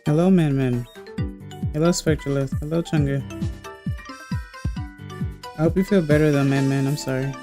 Hello, Man Man. Hello, Spectralist. Hello, Chunga. I hope you feel better though, Man Man. I'm sorry.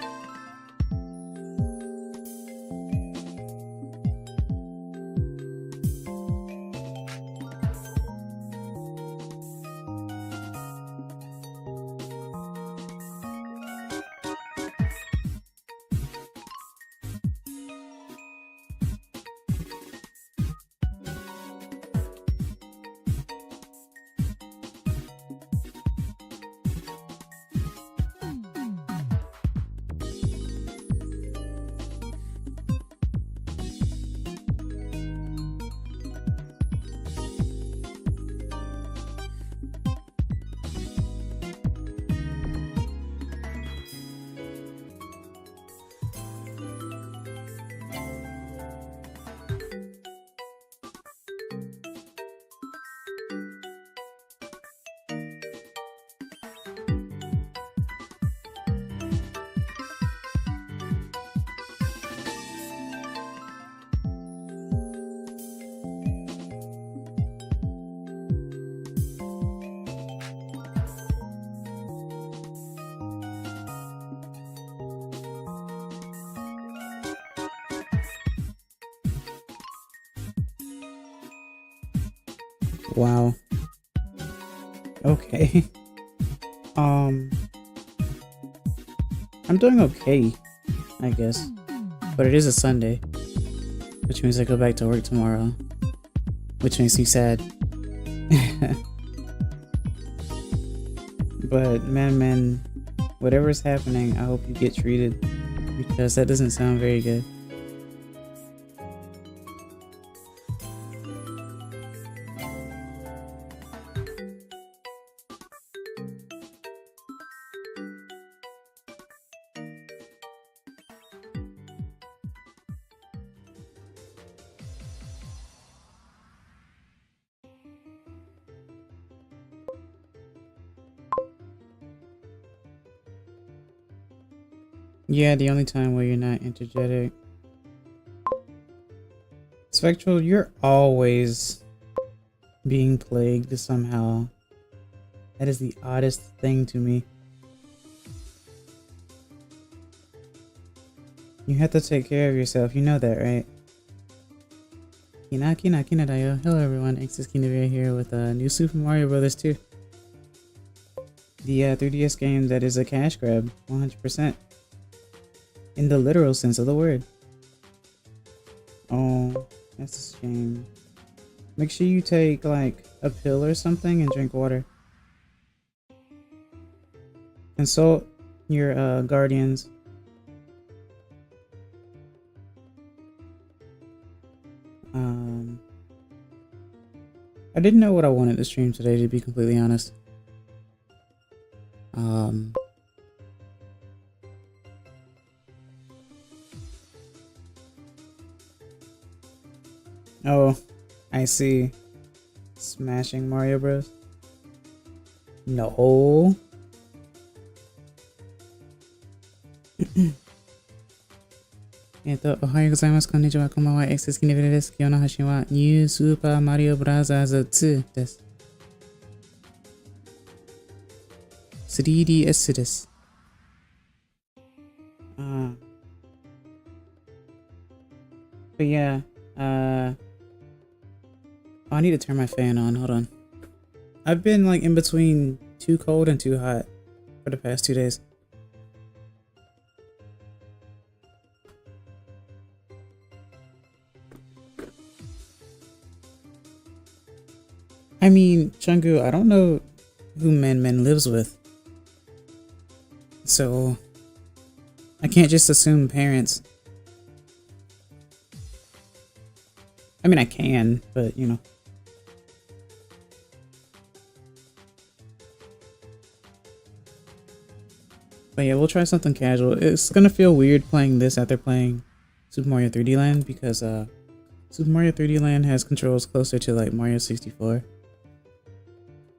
Wow. Okay. Um, I'm doing okay, I guess. But it is a Sunday, which means I go back to work tomorrow, which makes me sad. But man, whatever's happening, I hope you get treated, because that doesn't sound very good. Yeah, the only time where you're not energetic. Spectral, you're always being plagued somehow. That is the oddest thing to me. You have to take care of yourself, you know that, right? Kina dayo. Hello everyone, kitsunevtuber here with new Super Mario Bros. 2. The 3DS game that is a cash grab, 100%. In the literal sense of the word. Oh, that's a shame. Make sure you take like a pill or something and drink water. Consult your guardians. I didn't know what I wanted to stream today, to be completely honest. Oh, I see. Smashing Mario Bros. No. Ohayou gozaimasu, konnichiwa, konbanwa, kitsunevtuber desu. Kyou no hashin wa New Super Mario Bros. 2 desu. 3DS です。But yeah, oh, I need to turn my fan on. Hold on. I've been like in between too cold and too hot for the past 2 days. I mean, Chungu, I don't know who Man lives with. So, I can't just assume parents. I mean, I can, but you know. But yeah, we'll try something casual. It's gonna feel weird playing this after playing Super Mario 3D Land, because Super Mario 3D Land has controls closer to like Mario 64.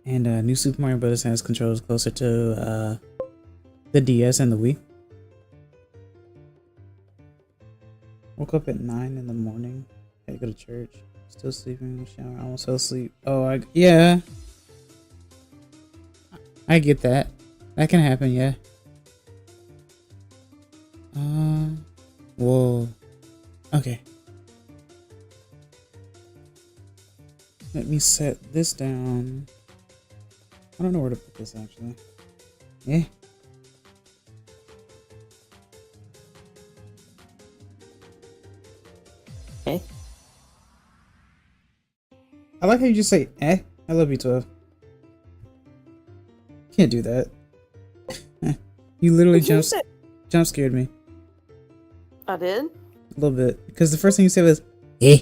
And New Super Mario Bros. Has controls closer to the DS and the Wii. Woke up at 9 in the morning. Had to go to church. Still sleeping. Shower. Almost fell asleep. Oh, yeah. I get that. That can happen. Yeah. Whoa. Okay. Let me set this down. I don't know where to put this actually. Yeah. Eh? I like how you just say eh. I love you, 12. Can't do that. You literally jump scared me. I did? A little bit. Because the first thing you said was eh.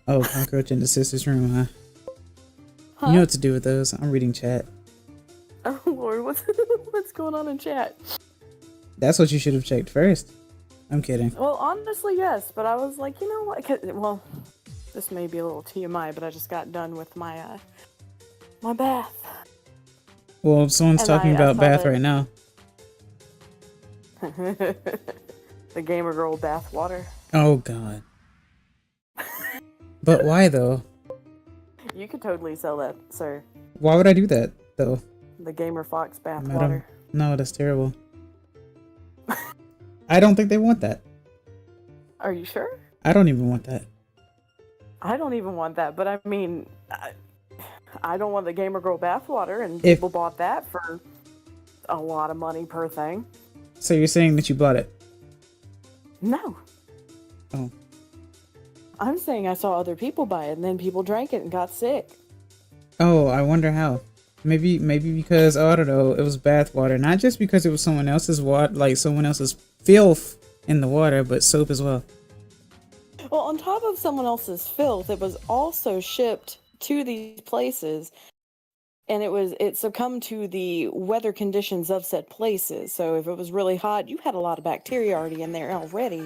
Oh, cockroach in the sister's room, huh? You know what to do with those. I'm reading chat. Oh Lord, what's going on in chat? That's what you should have checked first. I'm kidding. Well, honestly, yes, but I was like, you know what? Well, this may be a little TMI, but I just got done with my my bath. Well, someone's And talking I about saw bath that- right now. The gamer girl bath water. Oh God. But why though? You could totally sell that, sir. Why would I do that though? The gamer fox bath Madam? water. No, that's terrible. I don't think they want that. Are you sure? I don't even want that. I don't even want that, but I mean, I don't want the gamer girl bath water, and If- people bought that for a lot of money per thing. So you're saying that you bought it? No. Oh. I'm saying I saw other people buy it, and then people drank it and got sick. Oh, I wonder how. Maybe because, oh, I don't know, it was bath water. Not just because it was someone else's water, like someone else's filth in the water, but soap as well. Well, on top of someone else's filth, it was also shipped to these places, and it succumbed to the weather conditions of said places. So if it was really hot, you had a lot of bacteria already in there already.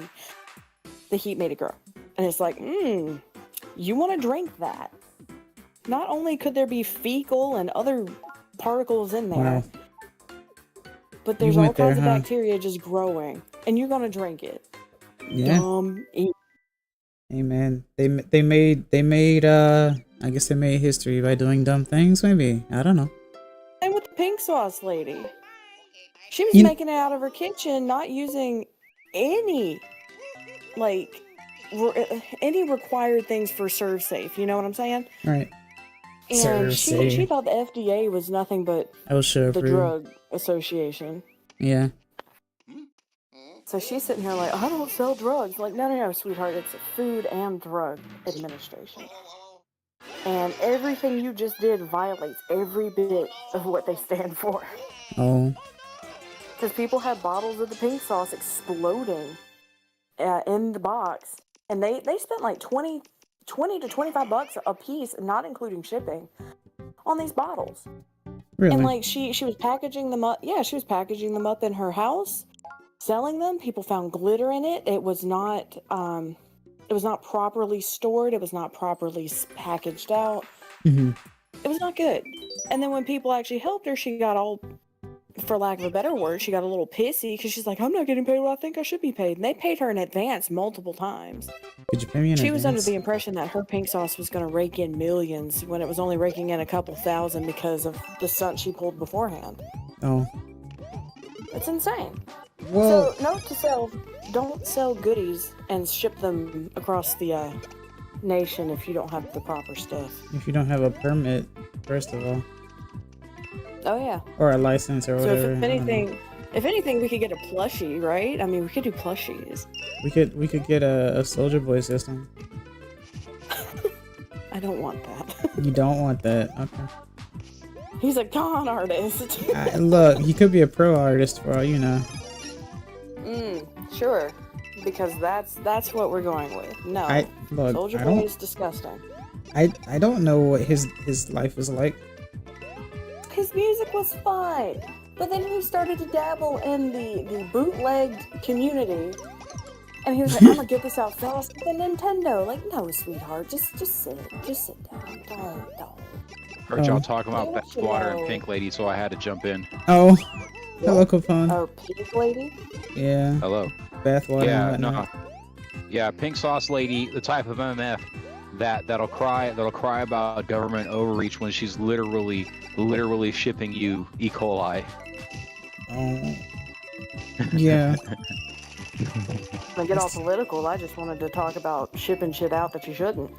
The heat made it grow. And it's like, you want to drink that. Not only could there be fecal and other particles in there, Wow. but there's You all went there, kinds of huh? bacteria just growing, and you're gonna drink it. Yeah. Eat. Hey man, they made I guess they made history by doing dumb things. Maybe, I don't know. Same with the pink sauce lady. She was You- making it out of her kitchen, not using any any required things for serve safe. You know what I'm saying? Right. And Serve she safe. thought the FDA was nothing but I was sure the for drug association. Yeah. So she's sitting here like, I don't sell drugs. Like, no, sweetheart, it's a Food and Drug Administration. And everything you just did violates every bit of what they stand for. Oh. Because people had bottles of the pink sauce exploding in the box. And they spent like 20 to $25 a piece, not including shipping, on these bottles. Really? And like she was packaging them up. Yeah, she was packaging them up in her house, selling them. People found glitter in it. It was not properly stored. It was not properly packaged out. Mm-hmm. It was not good. And then when people actually helped her, she got all, for lack of a better word, she got a little pissy because she's like, I'm not getting paid what I think I should be paid. And they paid her in advance multiple times. Could you pay me in She was under advance? the impression that her pink sauce was going to rake in millions when it was only raking in a couple thousand because of the stunt she pulled beforehand. Oh. It's insane. Well, So, note to self, don't sell goodies and ship them across the nation if you don't have the proper stuff. if you don't have a permit, first of all, Oh, yeah. or a license or So whatever. if I don't know. anything, we could get a plushie, right? I mean, we could do plushies. we could get a Soldier Boy system. I don't want that. You don't want that, okay? He's a con artist. Look, you could be a pro artist for all you know. Sure. Because that's what we're going with. No. Soldier I Boy don't, is disgusting. I don't know what his life is like. His music was fine, but then he started to dabble in the bootlegged community, and he was like, "I'm gonna get this out fast." But then Nintendo, like, no, sweetheart, just sit down, don't. Heard y'all talking Oh. about bath water and pink lady, so I had to jump in. Oh, Hello, Capone. Oh, pink lady? Yeah. Hello. Bathwater Yeah, and no. whatnot. Yeah, pink sauce lady, the type of MF that'll cry about government overreach when she's literally shipping you E. coli. Oh. Yeah. To get all political, I just wanted to talk about shipping shit out that you shouldn't.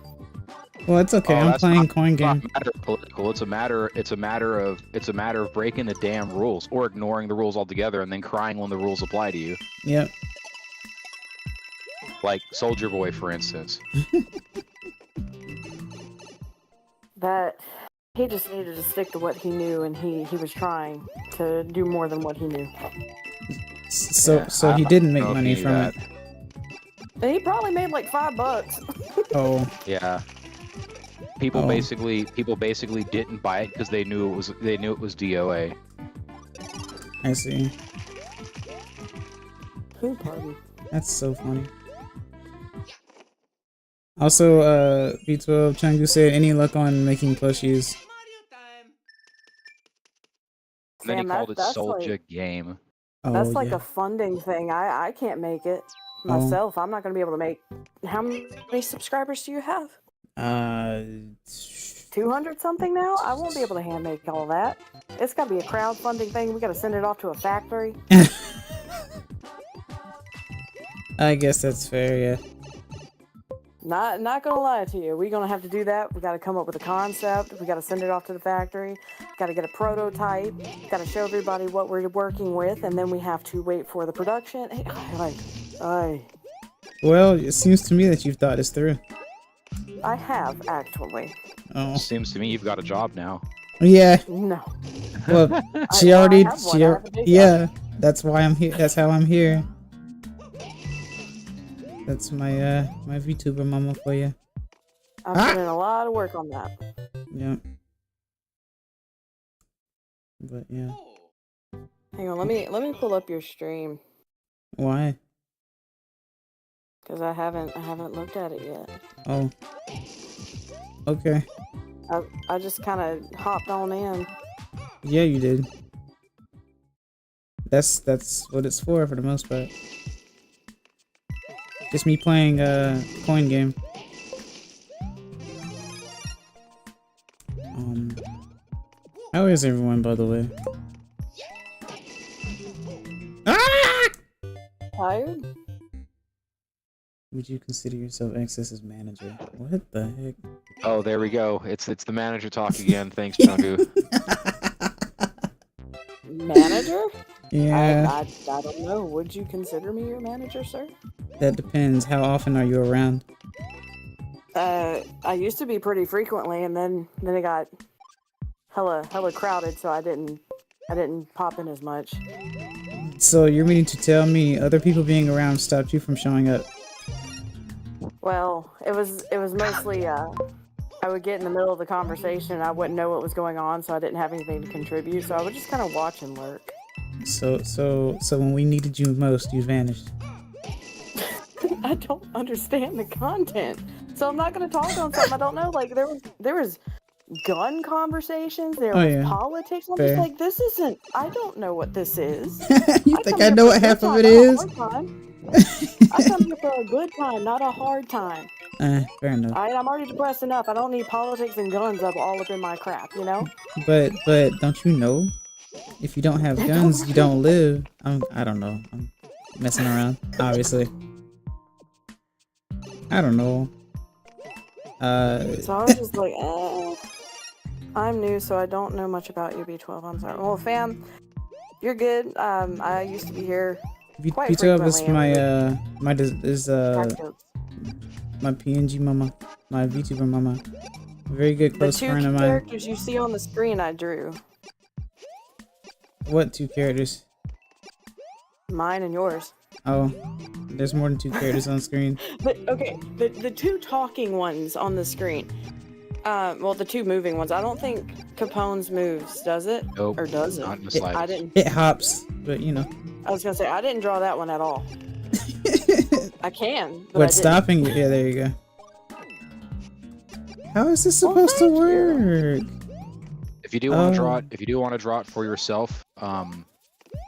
Well, it's okay. Oh, I'm that's playing not, coin it's not game. a matter of political. It's a matter of breaking the damn rules or ignoring the rules altogether and then crying when the rules apply to you. Yep. Like Soldier Boy, for instance. That he just needed to stick to what he knew, and he was trying to do more than what he knew. So Yeah, he I didn't make don't know if money you knew from that. it. And he probably made like $5. Oh. Yeah. People Oh. basically didn't buy it because they knew it was DOA. I see. Who pardon? That's so funny. Also, B12 Changu said, any luck on making plushies? And then he Sam, called it that's Soldier like, Game. Oh, that's like yeah. a funding thing. I can't make it Oh. myself. I'm not going to be able to make. How many subscribers do you have? 200 something now? I won't be able to hand make all that. It's got to be a crowdfunding thing. We got to send it off to a factory. I guess that's fair, yeah. Not gonna lie to you. We're gonna have to do that. We got to come up with a concept. We got to send it off to the factory. Got to get a prototype. Got to show everybody what we're working with, and then we have to wait for the production. Well, it seems to me that you've thought this through. I have actually. Oh. Seems to me you've got a job now. Yeah. No. Well, yeah. That's why I'm here. That's how I'm here. That's my my VTuber mama for you. I'm putting a lot of work on that. Yeah. But yeah. Hang on, let me pull up your stream Why? because I haven't looked at it yet. Oh. Okay. I just kind of hopped on in. Yeah, you did. That's what it's for the most part. Just me playing coin game. How is everyone, by the way? Ah! Tired? Would you consider yourself Access's manager? What the heck? Oh, there we go. It's the manager talk again. Thanks, Chungu. Manager? Yeah. I don't know. Would you consider me your manager, sir? That depends. How often are you around? I used to be pretty frequently, and then it got hella crowded, so I didn't pop in as much. So you're meaning to tell me other people being around stopped you from showing up? Well, it was mostly I would get in the middle of the conversation and I wouldn't know what was going on, so I didn't have anything to contribute, so I would just kind of watch and lurk. So when we needed you most, you vanished. I don't understand the content, so I'm not going to talk on something I don't know. Like there was gun conversations, there was politics. I'm Fair. just like, this isn't. I don't know what this is. You think I know what half of it is? I come here for a good time, not a hard time. Fair enough. Alright, I'm already depressed enough. I don't need politics and guns all up in my crap, you know? But don't you know? If you don't have guns, you don't live. I don't know. I'm messing around, obviously. I don't know. So I was just like, I'm new, so I don't know much about UB12. I'm sorry. Well, fam, you're good. I used to be here quite B12 frequently. is my PNG mama, my VTuber mama, very good close friend of mine. The two characters you see on the screen, I drew. What two characters? Mine and yours. Oh, there's more than two characters on screen. The two talking ones on the screen. Well, the two moving ones. I don't think Capone's moves, does it? Nope. Or does it? Not in the slightest. I didn't. It hops, but you know. I was gonna say I didn't draw that one at all. I can. But What's stopping you? Yeah, there you go. How is this supposed to work? If you do want to draw it, for yourself,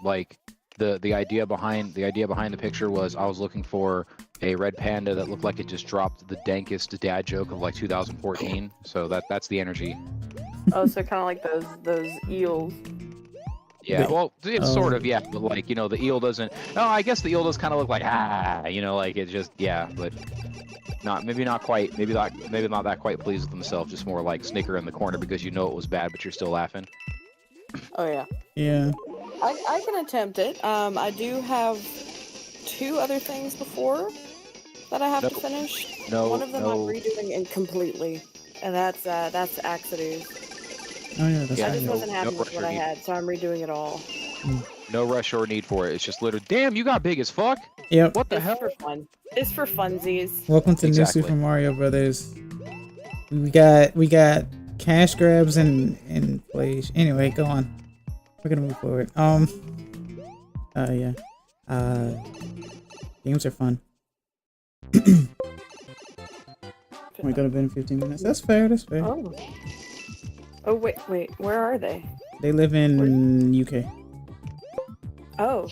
Like the idea behind the picture was I was looking for a red panda that looked like it just dropped the dankest dad joke of like 2014. So that's the energy. Oh, so kind of like those eels. Yeah, Wait, well, it's sort of, yeah, but like, you know, the eel doesn't. Oh, I guess the eel does kind of look like you know, like it just, yeah, but maybe not quite, maybe not that quite pleased with themselves, just more like snicker in the corner because you know it was bad, but you're still laughing. Oh yeah. Yeah. I can attempt it. I do have 2 other things before that I have to finish. One of them I'm redoing completely, and that's Axidus. Oh yeah, that's Yeah, I just right. wasn't happy with what I had, so I'm redoing it all. No rush or need for it. It's just literally, damn, you got big as fuck. Yep. What the It's hell? for fun. It's for funsies. Welcome to New Super Mario Brothers. We got cash grabs and plays. Anyway, go on. We're gonna move forward. Yeah. Games are fun. We're gonna be in 15 minutes. That's fair. That's fair. Oh. Oh wait. Where are they? They live in UK. Oh.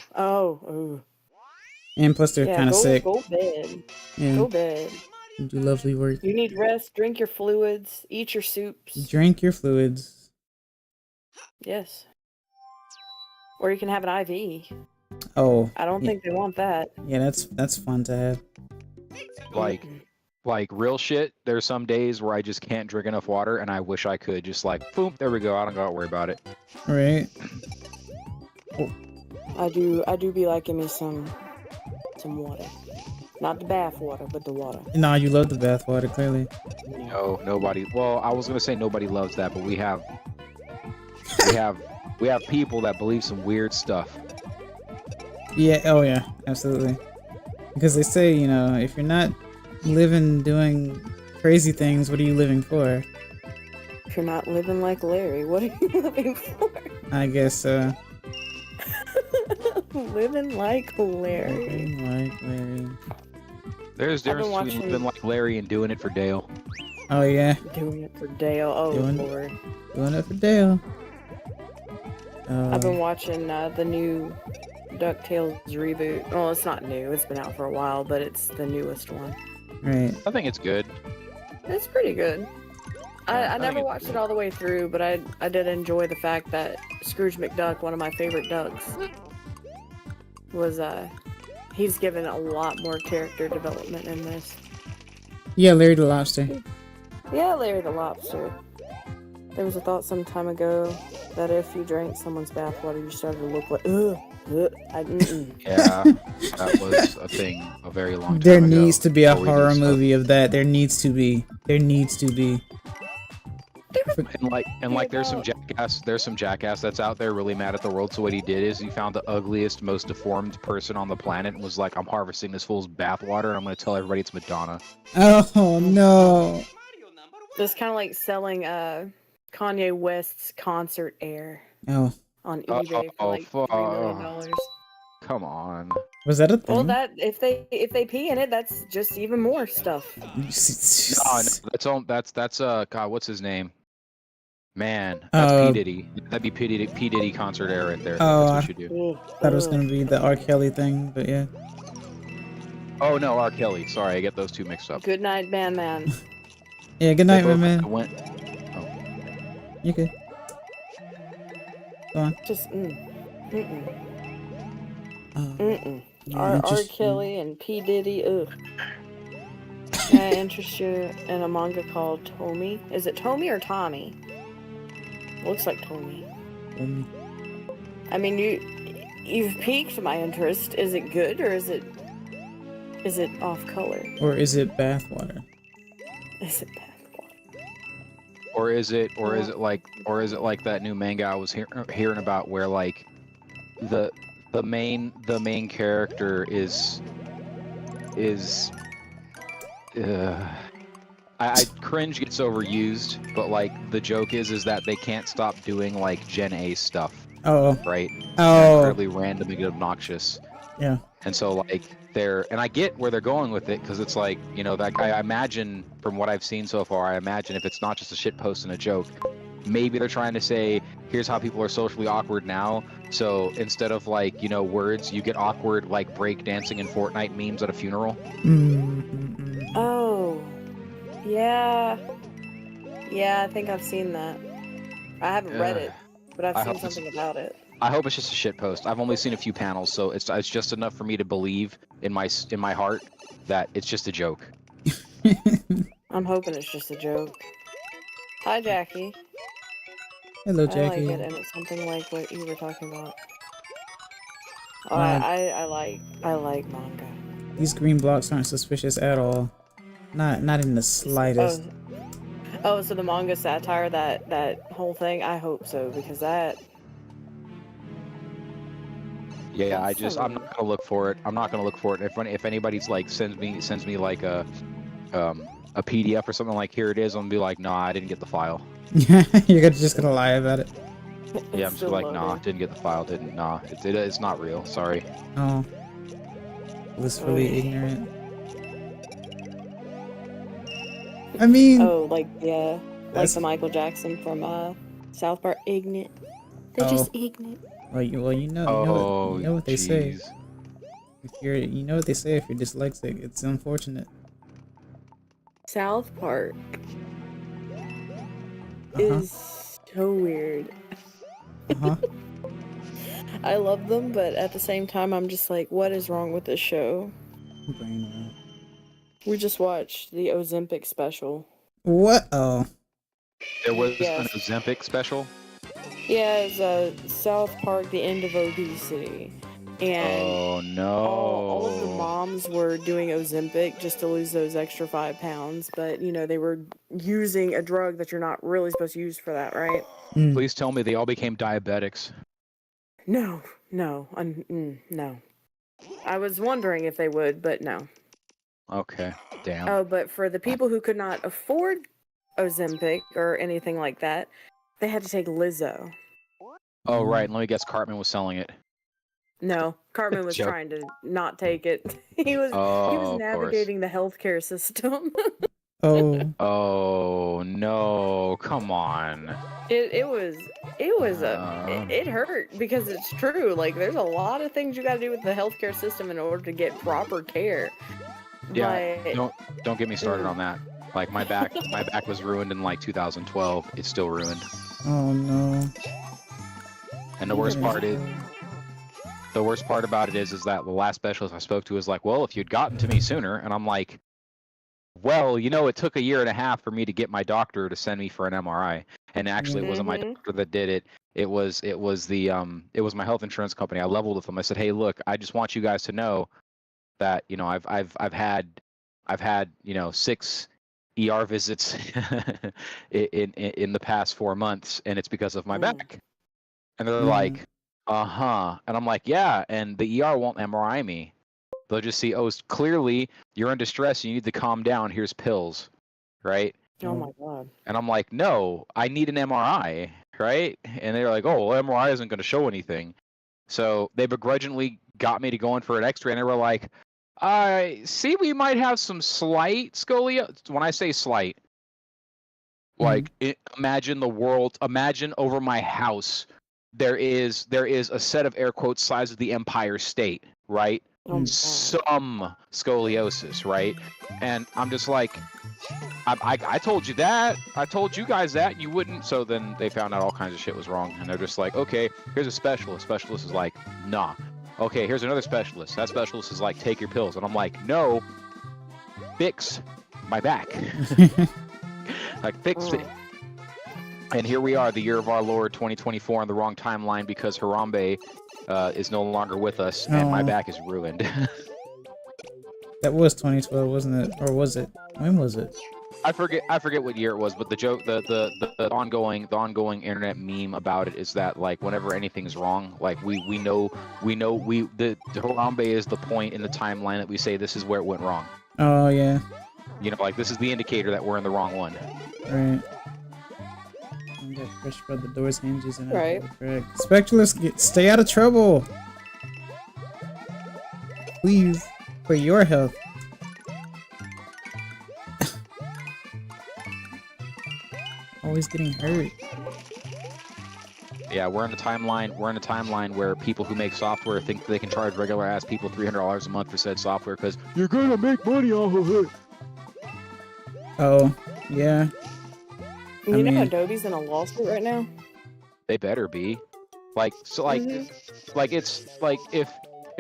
And plus they're kind of sick. Go bed. Yeah. Go bed. Do lovely work. You need rest. Drink your fluids. Eat your soups. Drink your fluids. Yes. Or you can have an IV. Oh. I don't think they want that. Yeah, that's fun to have. Like real shit, there's some days where I just can't drink enough water and I wish I could just like boom, there we go. I don't gotta worry about it. Right. Oh. I do be liking me some water. Not the bath water, but the water. Nah, you love the bath water, clearly. No, nobody. Well, I was gonna say nobody loves that, but we have people that believe some weird stuff. Yeah, oh yeah, absolutely. Because they say, you know, if you're not living doing crazy things, what are you living for? If you're not living like Larry, what are you living for? I guess living like Larry. Living like Larry. There's difference between living like Larry and doing it for Dale. Oh yeah. Doing it for Dale. Oh Lord. Doing it for Dale. I've been watching the new DuckTales reboot. Well, it's not new. It's been out for a while, but it's the newest one. Right. I think it's good. It's pretty good. I never watched it all the way through, but I did enjoy the fact that Scrooge McDuck, one of my favorite ducks, was he's given a lot more character development in this. Yeah, Larry the Lobster. Yeah, Larry the Lobster. There was a thought some time ago that if you drank someone's bathwater, you started to look like, Yeah, that was a thing a very long time There ago. needs to be a horror movie of that. There needs to be. And like there's some jackass that's out there really mad at the world. So what he did is he found the ugliest, most deformed person on the planet and was like, I'm harvesting this fool's bathwater and I'm gonna tell everybody it's Madonna. Oh no. It's kind of like selling Kanye West's concert air on eBay for like $3 million. Come on. Was that a thing? Well, that if they pee in it, that's just even more stuff. No, that's God, what's his name? Man, that's P Diddy. That'd be P Diddy concert air right there. That's what you do. Thought it was gonna be the R. Kelly thing, but yeah. Oh no, R. Kelly. Sorry, I get those two mixed up. Good night, man. Yeah, good night, man. You good? Go on. Just R. Kelly and P. Diddy, ugh. Can I interest you in a manga called Tomy? Is it Tomy or Tommy? Looks like Tomy. I mean, you've piqued my interest. Is it good or is it off color? Or is it bathwater? Is it bathwater? Or is it like that new manga I was hearing about where like the main character is I cringe gets overused, but like the joke is that they can't stop doing like Gen A stuff. Oh. Right? Oh. Incredibly random and obnoxious. Yeah. And so like and I get where they're going with it because it's like, you know, that I imagine from what I've seen so far, I imagine if it's not just a shit post and a joke, maybe they're trying to say, here's how people are socially awkward now. So instead of like, you know, words, you get awkward like break dancing and Fortnite memes at a funeral. Oh, yeah. Yeah, I think I've seen that. I haven't read it, but I've seen something about it. I hope it's just a shit post. I've only seen a few panels, so it's just enough for me to believe in my heart that it's just a joke. I'm hoping it's just a joke. Hi, Jackie. Hello, I Jackie. like it, and it's something like what you were talking about. Oh, I like manga. These green blocks aren't suspicious at all. Not in the slightest. Oh, so the manga satire, that whole thing. I hope so, because that. Yeah, I'm not gonna look for it. I'm not gonna look for it. If anybody's like sends me like a PDF or something like, here it is, I'm gonna be like, nah, I didn't get the file. You're just gonna lie about it. Yeah, I'm just like, nah, didn't get the file, nah, it's not real, sorry. Oh. Blissfully ignorant. I mean... Oh, like, yeah. Like the Michael Jackson from South Park, ignorant. They're just ignorant. Well, you know what they say. You know what they say if you're dyslexic. It's unfortunate. South Park is so weird. I love them, but at the same time, I'm just like, what is wrong with this show? We just watched the Ozempic special. What? Oh. There was an Ozempic special? Yeah, it's South Park, the end of obesity. And oh no! All of the moms were doing Ozempic just to lose those extra 5 pounds, but you know they were using a drug that you're not really supposed to use for that, right? Please tell me they all became diabetics. No. I was wondering if they would, but no. Okay, damn. Oh, but for the people who could not afford Ozempic or anything like that, they had to take Lizzo. Oh right, let me guess, Cartman was selling it. No, Cartman was trying to not take it. He was navigating the healthcare system. Oh no! Come on. It hurt because it's true. Like there's a lot of things you got to do with the healthcare system in order to get proper care. Yeah, don't get me started on that. Like my back was ruined in like 2012. It's still ruined. Oh no. And the worst part about it is that the last specialist I spoke to was like, well, if you'd gotten to me sooner, and I'm like, well, you know, it took a year and a half for me to get my doctor to send me for an MRI, and actually it wasn't my doctor that did it. It was my health insurance company. I leveled with them. I said, hey, look, I just want you guys to know that, you know, I've had you know 6 ER visits in the past 4 months, and it's because of my back. And they're like, and I'm like, yeah, and the ER won't MRI me. They'll just see, oh, clearly you're in distress, you need to calm down, here's pills, right? Oh my god. And I'm like, no, I need an MRI, right? And they're like, oh, well, MRI isn't going to show anything. So they begrudgingly got me to go in for an x-ray, and they were like, I see we might have some slight scoliosis. When I say slight, like imagine over my house, there is a set of air quotes size of the Empire State, right? Some scoliosis, right? And I'm just like, I told you that. I told you guys that. You wouldn't. So then they found out all kinds of shit was wrong. And they're just like, okay, here's a specialist. Specialist is like, nah. Okay, here's another specialist. That specialist is like, take your pills. And I'm like, no, fix my back. Like, fix it. And here we are, the year of our Lord 2024, on the wrong timeline because Harambe is no longer with us, and my back is ruined. That was 2012, wasn't it? Or was it? When was it? I forget what year it was, but the joke, the ongoing internet meme about it is that, like, whenever anything's wrong, like the Harambe is the point in the timeline that we say this is where it went wrong. Oh yeah. You know, like this is the indicator that we're in the wrong one. Right. Got pressure by the door's hinges and correct. Spectralist, stay out of trouble. Please, for your health. Always getting hurt. Yeah, we're in a timeline. We're in a timeline where people who make software think they can charge regular ass people $300 a month for said software because you're gonna make money off of it. Oh, yeah. You know mean- Adobe's in a lawsuit right now? They better be. Like, so, like, like it's like if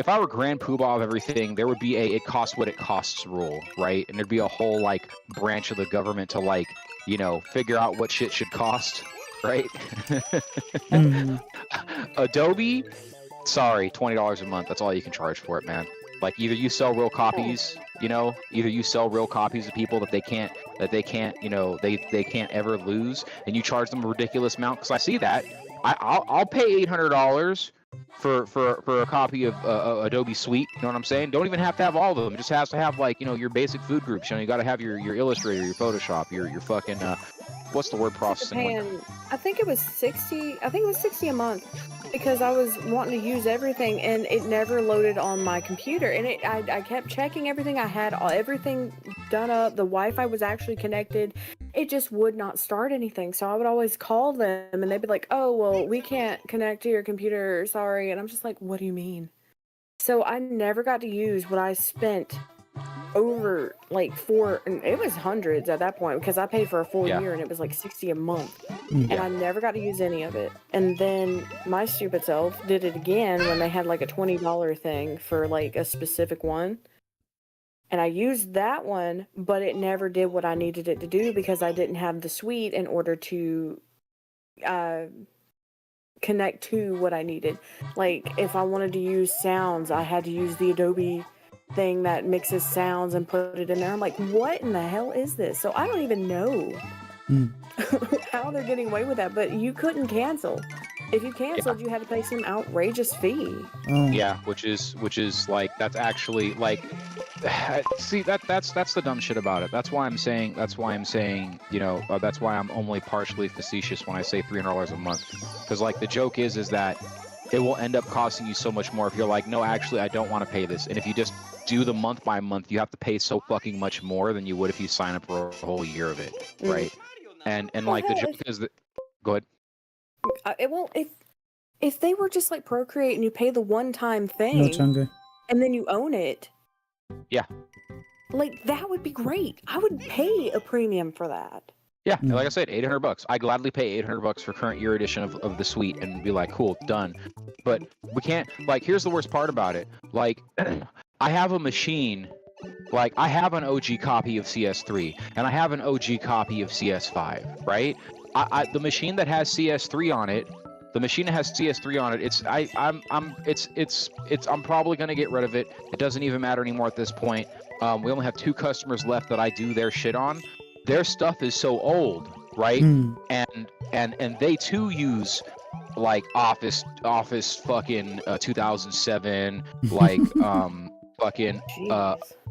I were grand poobah of everything, there would be a it costs what it costs rule, right? And there'd be a whole like branch of the government to like, you know, figure out what shit should cost, right? Mhm. Adobe, sorry, $20 a month. That's all you can charge for it, man. Like either you sell real copies, you know, either you sell real copies to people that they can't, you know, they can't ever lose, and you charge them a ridiculous amount. Because I see that, I'll pay $800 for a copy of Adobe Suite. You know what I'm saying? Don't even have to have all of them. It just has to have like, you know, your basic food groups. You know, you got to have your Illustrator, your Photoshop, your fucking what's the word processing one? Paying, I think it was 60. I think it was 60 a month because I was wanting to use everything and it never loaded on my computer. And I kept checking everything. I had everything done up. The Wi-Fi was actually connected. It just would not start anything. So I would always call them and they'd be like, "Oh, well, we can't connect to your computer. Sorry." And I'm just like, "What do you mean?" So I never got to use what I spent over like and it was hundreds at that point because I paid for a full year and it was like 60 a month. And I never got to use any of it. And then my stupid self did it again when they had like a $20 thing for like a specific one. And I used that one, but it never did what I needed it to do because I didn't have the suite in order to connect to what I needed. Like if I wanted to use sounds, I had to use the Adobe thing that mixes sounds and put it in there. I'm like, what in the hell is this? So I don't even know how they're getting away with that, but you couldn't cancel. If you canceled, you had to pay some outrageous fee. Oh. Yeah, which is like that's actually like see that's the dumb shit about it. That's why I'm saying you know that's why I'm only partially facetious when I say $300 a month, because like the joke is that it will end up costing you so much more if you're like, no, actually I don't want to pay this. And if you just do the month by month, you have to pay so fucking much more than you would if you sign up for a whole year of it, right? And like the joke is that go ahead. It won't if they were just like Procreate and you pay the one-time thing No chunga. and then you own it. Yeah. Like that would be great. I would pay a premium for that. Yeah, like I said, $800. I gladly pay $800 for current year edition of the suite and be like, cool, done. But we can't, like, here's the worst part about it. Like, I have a machine, like, I have an OG copy of CS3 and I have an OG copy of CS5, right? The machine that has CS3 on it, I'm probably gonna get rid of it. It doesn't even matter anymore at this point. We only have 2 customers left that I do their shit on. Their stuff is so old, right? And they too use like Office fucking 2007, like fucking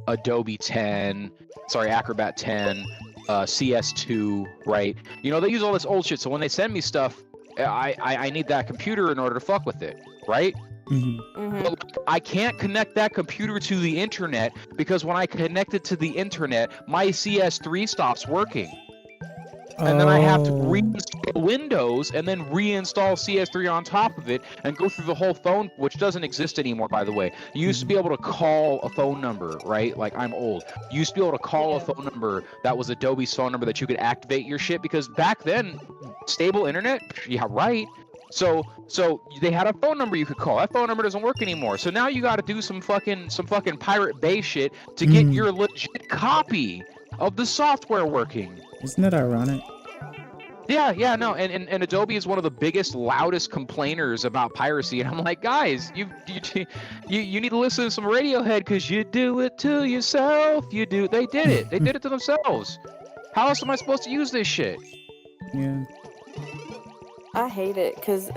Adobe 10, sorry, Acrobat 10, CS2, right? You know, they use all this old shit. So when they send me stuff, I need that computer in order to fuck with it, right? But like, I can't connect that computer to the internet because when I connect it to the internet, my CS3 stops working. And then I have to reinstall Windows and then reinstall CS3 on top of it and go through the whole phone, which doesn't exist anymore, by the way. You used to be able to call a phone number, right? Like, I'm old. You used to be able to call a phone number that was Adobe's phone number that you could activate your shit because back then, stable internet? Yeah, right. So they had a phone number you could call. That phone number doesn't work anymore. So now you got to do some fucking Pirate Bay shit to get your legit copy of the software working. Isn't that ironic? Yeah, no, and Adobe is one of the biggest, loudest complainers about piracy, and I'm like, guys, you need to listen to some Radiohead because you do it to yourself. They did it to themselves. How else am I supposed to use this shit? Yeah. I hate it because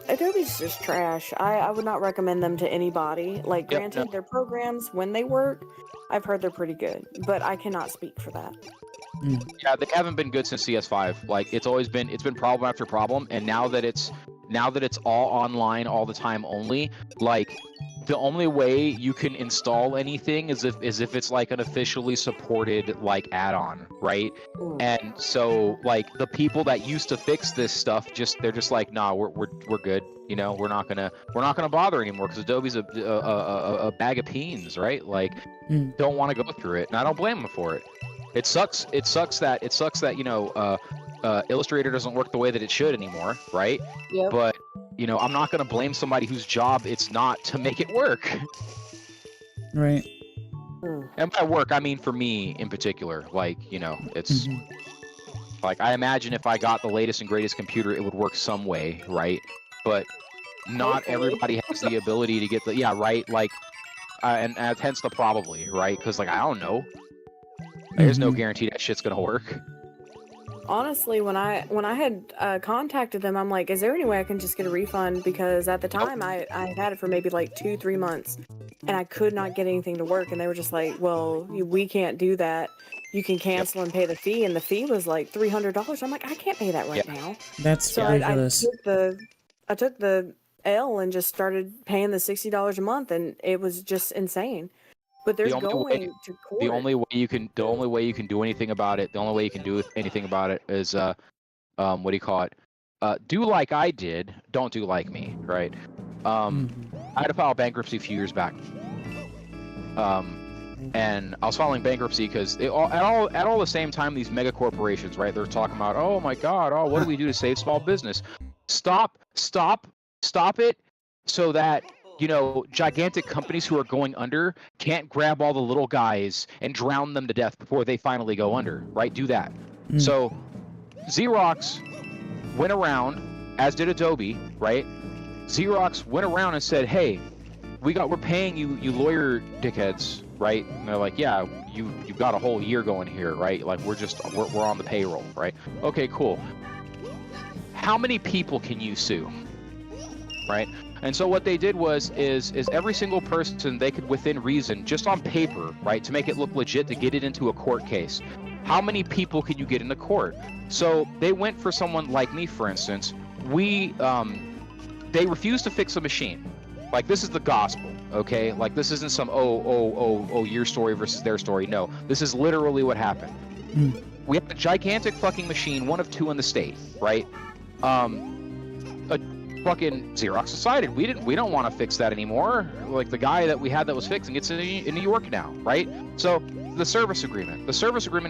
Adobe's just trash. I would not recommend them to anybody. Like, granted, their programs, when they work, I've heard they're pretty good, but I cannot speak for that. Yeah, they haven't been good since CS5. Like, it's been problem after problem, and now that it's all online all the time only, like, the only way you can install anything is if it's like an officially supported like add-on, right? And so like the people that used to fix this stuff they're just like, nah, we're good. You know, we're not gonna bother anymore because Adobe's a bag of beans, right? Like, don't want to go through it, and I don't blame them for it. It sucks that you know Illustrator doesn't work the way that it should anymore, right? Yep. But you know, I'm not gonna blame somebody whose job it's not to make it work. Right. And by work, I mean for me in particular. Like, you know, it's like I imagine if I got the latest and greatest computer, it would work some way, right? But not everybody has the ability to get the right. Like, and hence the probably, right? Because like I don't know. There's no guarantee that shit's gonna work. Honestly, when I had contacted them, I'm like, is there any way I can just get a refund? Because at the time I had it for maybe like 2-3 months and I could not get anything to work. And they were just like, well, we can't do that. You can cancel and pay the fee. And the fee was like $300. I'm like, I can't pay that right now. That's so ridiculous. I took the L and just started paying the $60 a month. And it was just insane. But there's going to court. The only way you can do anything about it, is what do you call it? Do like I did, don't do like me, right? I had to file bankruptcy a few years back. And I was filing bankruptcy because at all the same time, these mega corporations, right? They're talking about, oh my God, what do we do to save small business? Stop it, so that, you know, gigantic companies who are going under can't grab all the little guys and drown them to death before they finally go under, right? Do that. So Xerox went around, as did Adobe, right? Xerox went around and said, hey, we're paying you lawyer dickheads, right? And they're like, yeah, you've got a whole year going here, right? Like we're on the payroll, right? Okay, cool. How many people can you sue? Right? And so what they did is every single person they could, within reason, just on paper, right, to make it look legit, to get it into a court case. How many people can you get into court? So they went for someone like me, for instance. They refused to fix a machine. Like, this is the gospel, okay? Like, this isn't some your story versus their story. No, this is literally what happened. We have a gigantic fucking machine, one of two in the state, right? Fucking Xerox decided we don't want to fix that anymore. Like, the guy that we had that was fixing it's in New York now, right? So the service agreement is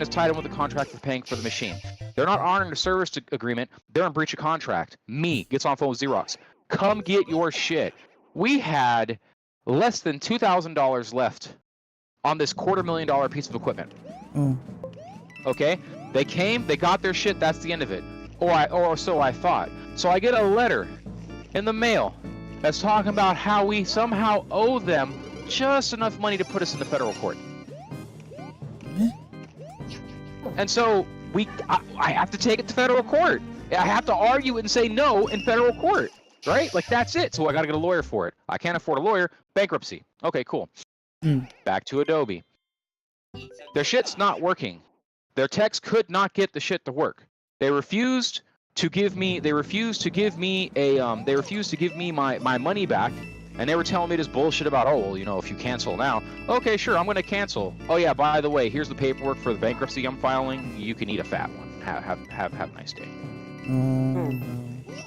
tied in with the contract for paying for the machine. They're not honoring the service agreement. They're in breach of contract. Me gets on phone with Xerox. Come get your shit. We had less than $2,000 left on this $250,000 piece of equipment. Okay, they came, they got their shit. That's the end of it. Or so I thought. So I get a letter in the mail that's talking about how we somehow owe them just enough money to put us in the federal court. And so I have to take it to federal court. I have to argue it and say no in federal court, right? Like, that's it. So I got to get a lawyer for it. I can't afford a lawyer. Bankruptcy. Okay, cool. Back to Adobe. Their shit's not working. Their techs could not get the shit to work. They refused to give me my money back, and they were telling me this bullshit about, oh, well, you know, if you cancel now, okay, sure, I'm going to cancel. Oh yeah, by the way, here's the paperwork for the bankruptcy I'm filing. You can eat a fat one. Have a nice day.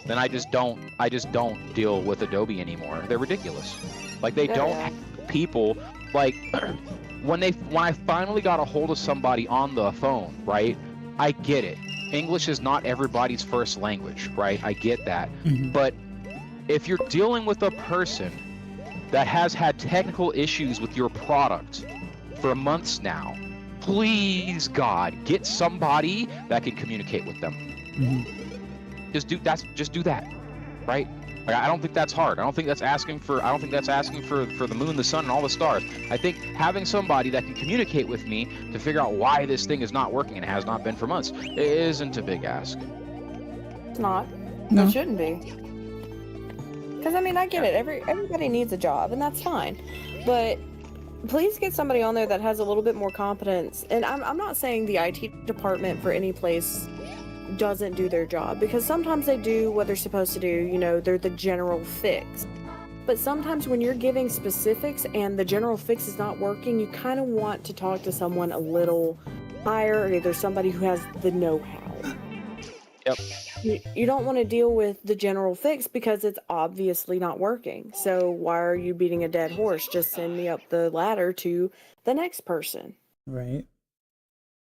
Then I just don't deal with Adobe anymore. They're ridiculous. Like, they don't have people, like when I finally got a hold of somebody on the phone, right? I get it. English is not everybody's first language, right? I get that. But if you're dealing with a person that has had technical issues with your product for months now, please, God, get somebody that can communicate with them. Just do that, right? Like, I don't think that's hard. I don't think that's asking for the moon, the sun, and all the stars. I think having somebody that can communicate with me to figure out why this thing is not working and has not been for months isn't a big ask. It's not. No. It shouldn't be. Because, I mean, I get it. Everybody needs a job, and that's fine. But please get somebody on there that has a little bit more competence. And I'm not saying the IT department for any place doesn't do their job, because sometimes they do what they're supposed to do. You know, they're the general fix. But sometimes when you're giving specifics and the general fix is not working, you kind of want to talk to someone a little higher, or either somebody who has the know-how. Yep. You don't want to deal with the general fix because it's obviously not working. So why are you beating a dead horse? Just send me up the ladder to the next person. Right.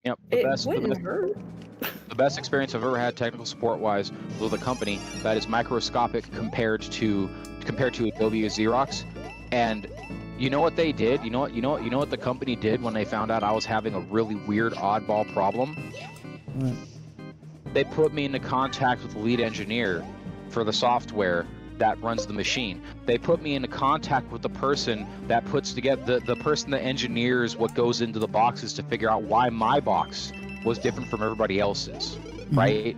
Yep. The best experience I've ever had technical support wise was with a company that is microscopic compared to Adobe or Xerox. And you know what they did? You know what the company did when they found out I was having a really weird oddball problem? What? They put me into contact with the lead engineer for the software that runs the machine. They put me into contact with the person that puts together the person that engineers what goes into the boxes to figure out why my box was different from everybody else's, right?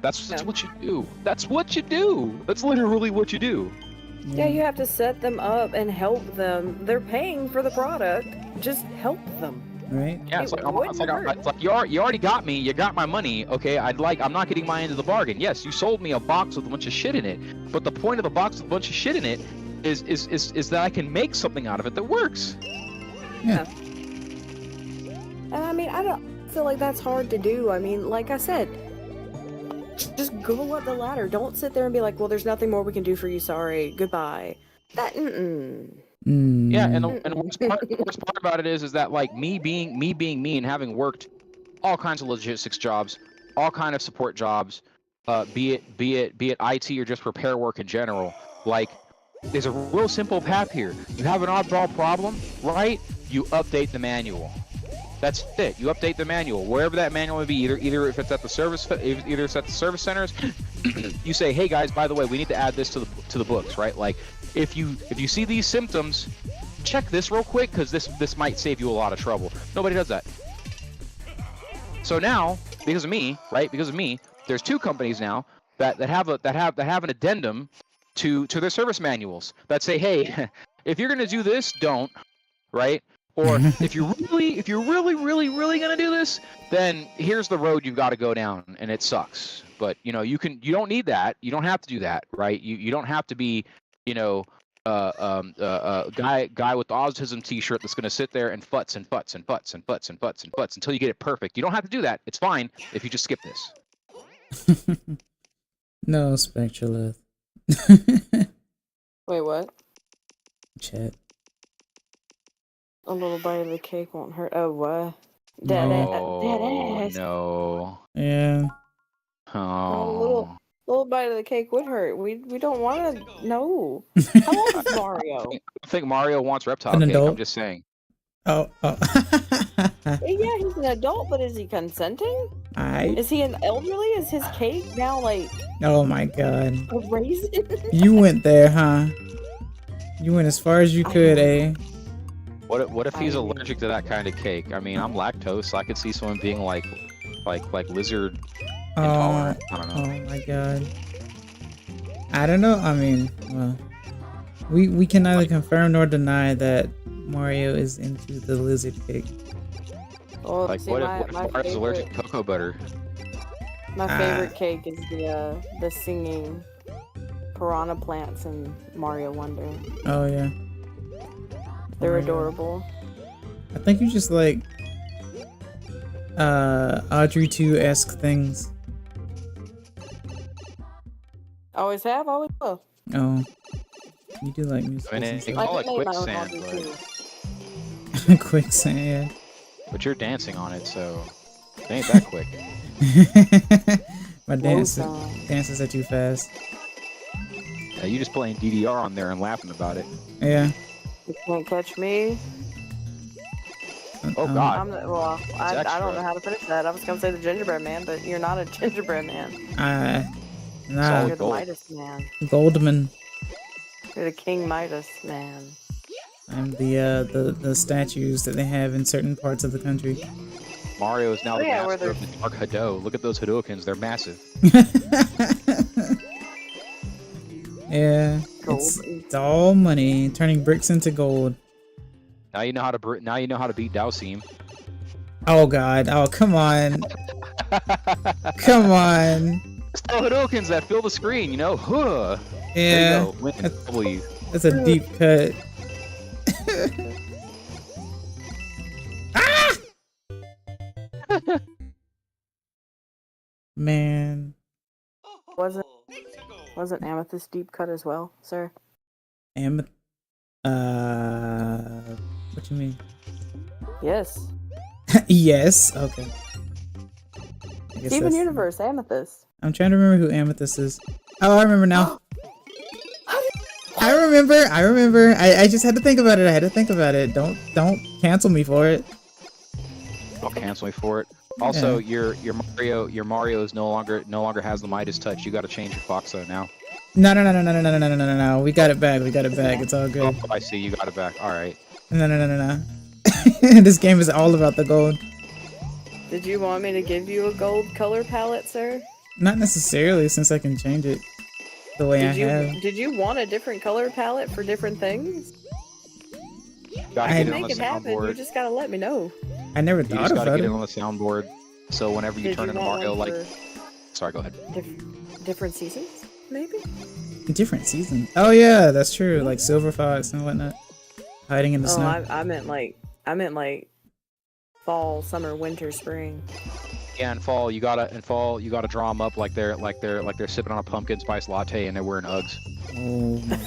That's what you do. That's what you do. That's literally what you do. Yeah, you have to set them up and help them. They're paying for the product. Just help them. Right. Yeah, it's like you already got me. You got my money. Okay, I'm not getting my end of the bargain. Yes, you sold me a box with a bunch of shit in it, but the point of the box with a bunch of shit in it is that I can make something out of it that works. Yeah. And I mean, I don't feel like that's hard to do. I mean, like I said, just go up the ladder. Don't sit there and be like, well, there's nothing more we can do for you. Sorry. Goodbye. That, Yeah, and the worst part about it is that like me being me and having worked all kinds of logistics jobs, all kind of support jobs, be it IT or just repair work in general, like there's a real simple path here. You have an oddball problem, right? You update the manual. That's it. You update the manual wherever that manual may be. Either if it's at the service centers, you say, hey guys, by the way, we need to add this to the books, right? Like if you see these symptoms, check this real quick because this might save you a lot of trouble. Nobody does that. So now, because of me, right? Because of me, there's two companies now that have an addendum to their service manuals that say, hey, if you're gonna do this, don't, right? Or if you're really gonna do this, then here's the road you've got to go down, and it sucks. But you don't need that. You don't have to do that, right? You don't have to be, guy with the autism T-shirt that's gonna sit there and futz until you get it perfect. You don't have to do that. It's fine if you just skip this. No, Spectralith. Wait, what? Chat. A little bite of the cake won't hurt. Oh, what? Dead ass. No. Yeah. Oh. Little bite of the cake would hurt. We don't want to. No. How old is Mario? I think Mario wants reptile An cake. adult? I'm just saying. Oh. Yeah, he's an adult, but is he consenting? Is he an elderly? Is his cake now like? Oh my god. A raisin? You went there, huh? You went as far as you could, eh? What if he's allergic to that kind of cake? I mean, I'm lactose, so I could see someone being like lizard intolerant. I don't know. Oh my god. I don't know. I mean, well, we can neither confirm nor deny that Mario is into the lizard cake. Well, Like, see, what my if Mario's allergic to cocoa butter? My favorite cake is the singing piranha plants in Mario Wonder. Oh yeah. They're adorable. I think you just like Audrey 2-esque things. Always have, always will. Oh. You do like music. I mean, and they stuff. call it made my own quicksand, Audrey but, too. Quicksand, yeah. but you're dancing on it, so it ain't that quick. My dances are too fast. Yeah, you just playing DDR on there and laughing about it. Yeah. You can't catch me. Oh God. I don't know how to finish that. I was gonna say the gingerbread man, but you're not a gingerbread man. Nah. You're the Midas man. Goldman. You're the King Midas man. I'm the statues that they have in certain parts of the country. Mario is now the master of the Dark Hado. Look at those Hadokens, they're massive. Yeah, it's all money, turning bricks into gold. Now you know how to beat Dowseam. Oh God! Oh come on! Come on! It's the Hadokens that fill the screen, you know. Huh. Yeah. There you go. W. That's a deep cut. Ah! Man. Wasn't Amethyst deep cut as well, sir? What you mean? Yes. Yes. Okay. I guess Steven Universe, Amethyst. I'm trying to remember who Amethyst is. Oh, I remember now. I remember. I just had to think about it. Don't cancel me for it. Don't cancel me for it. Also, your Mario is no longer has the Midas touch. You got to change your Fox though now. No. We got it back. It's all good. Oh, I see. You got it back. All right. No. This game is all about the gold. Did you want me to give you a gold color palette, sir? Not necessarily, since I can change it the way I have. Did you want a different color palette for different things? Gotta I get can it on make the it happen. You soundboard. just gotta let me know. I never You thought just gotta about get it. it on the soundboard. So whenever you Did turn you into want Mario, one like, sorry, go ahead. different seasons, maybe? Different seasons. Oh yeah, that's true. Like Silver Fox and whatnot, hiding in the snow. I meant like fall, summer, winter, spring. Yeah, in fall you gotta draw them up like they're sipping on a pumpkin spice latte and they're wearing Uggs. Oh my.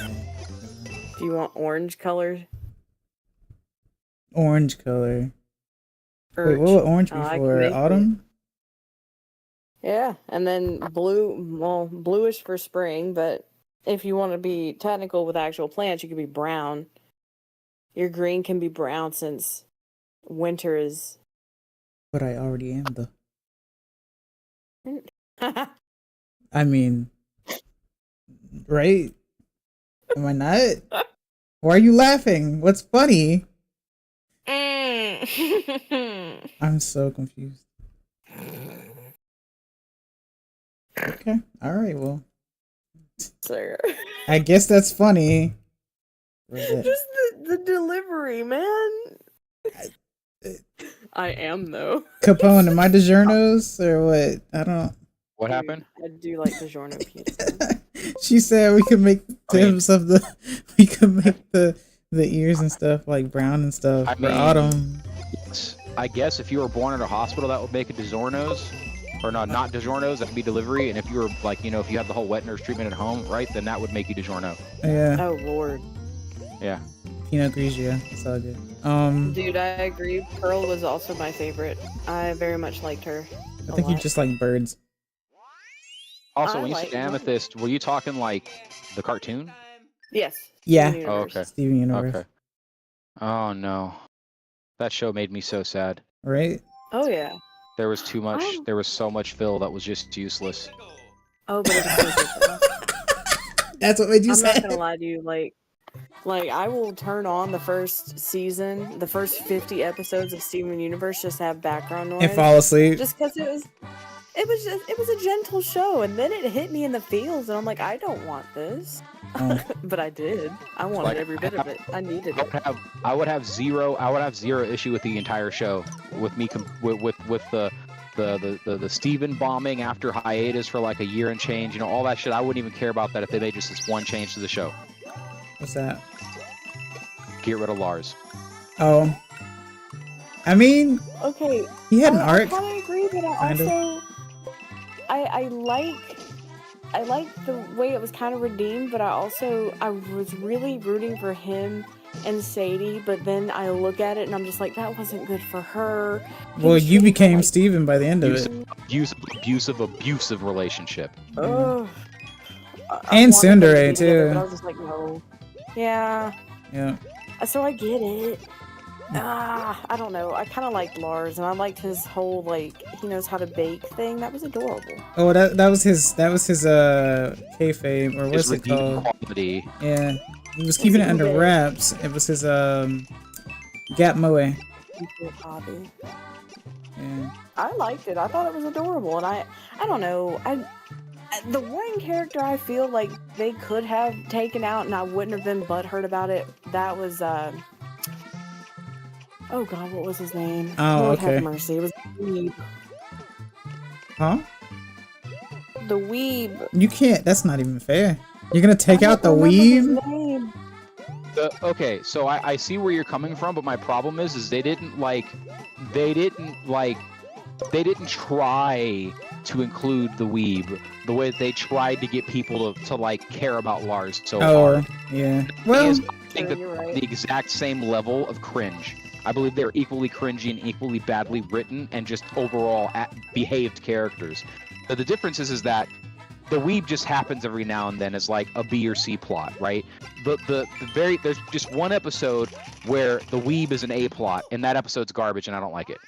Do you want orange color? Orange color. Or Wait, what would orange be I can for? make Autumn? Yeah, and then bluish for spring, but if you want to be technical with actual plants, you could be brown. Your green can be brown since winter is... But I already am though. I mean, right? Am I not? Why are you laughing? What's funny? I'm so confused. Okay. All right. Well, Sir. I guess that's funny. Just the delivery, man. I am though. Capone, am I DiGiorno's or what? I don't know. What happened? I do like DiGiorno pizza. She said we could make tips of the. We could make the ears and stuff like brown and stuff I for mean, autumn. I guess if you were born in a hospital, that would make it DiGiorno's. Or no, not DiGiorno's, that'd be delivery. And if you were like, if you had the whole wet nurse treatment at home, right, then that would make you DiGiorno. Yeah. Oh Lord. Yeah. Pinot Grigio. It's all good. Dude, I agree. Pearl was also my favorite. I very much liked her. I think you just like birds. Also, I when you like said Amethyst, were you talking like the cartoon? Yes. Yeah. Steven Oh, Universe. okay. Steven Universe. Okay. Oh no, that show made me so sad. Right? Oh yeah. There was too much. There was so much fill that was just useless. Oh, but it was so good though. That's what made you I'm sad. not gonna lie to you, like I will turn on the first season, the first 50 episodes of Steven Universe just to have background noise. And fall asleep. Just because it was a gentle show, and then it hit me in the feels, and I'm like, I don't want this. Oh. But I did. I wanted Like, every bit of it. I needed it. I would have zero issue with the entire show, with me with the Steven bombing after hiatus for like a year and change, all that shit. I wouldn't even care about that if they made just this one change to the show. What's that? Get rid of Lars. Oh. I mean, Okay. he had an arc. I kind of agree, but I kind of. also I like the way it was kind of redeemed, but I was really rooting for him and Sadie, but then I look at it and I'm just like, that wasn't good for her. Well, you He became like, Steven by the end of it. Abusive relationship. Ugh. And I wanted them to Tsundere, be together, too. but I was just like, no. Yeah. Yeah. So I get it. I don't know. I kind of liked Lars, and I liked his whole he knows how to bake thing. That was adorable. Oh, that was his kayfabe, or what's His it called? quality. Yeah. He was keeping it under Ube. wraps. It was his Gap Moe. Hobby. Yeah. I liked it. I thought it was adorable, and I don't know. The one character I feel like they could have taken out, and I wouldn't have been butthurt about it. That was oh God, what was his name? Oh, Lord okay. have mercy. It was the Weeb. Huh? The Weeb. You can't. That's not even fair. You're gonna take I out the don't remember his weeb? name. Okay, so I see where you're coming from, but my problem is they didn't they didn't try to include the weeb the way that they tried to get people to like care about Lars so hard. Yeah. Well, Well, I think that you're right. the exact same level of cringe. I believe they're equally cringy and equally badly written and just overall behaved characters. But the difference is that the weeb just happens every now and then as like a B or C plot, right? There's just one episode where the weeb is an A plot, and that episode's garbage, and I don't like it.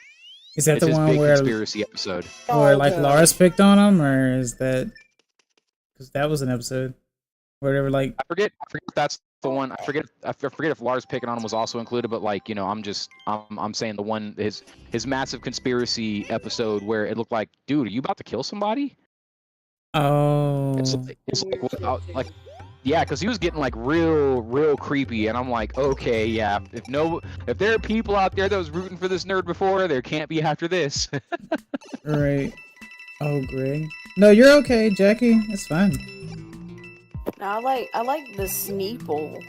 is that It's the this one big where conspiracy episode. like Okay. Lars picked on him, or is that because that was an episode where they were like, I forget if that's the one. I forget if Lars picking on him was also included, but like, you know, I'm saying the one his massive conspiracy episode where it looked like, dude, are you about to kill somebody? oh, It's like yeah, because he was getting like real creepy, and I'm like, okay, yeah, if there are people out there that was rooting for this nerd before, there can't be after this. right. Oh, Greg. No, you're okay, Jackie. It's fine. I like the Sneeple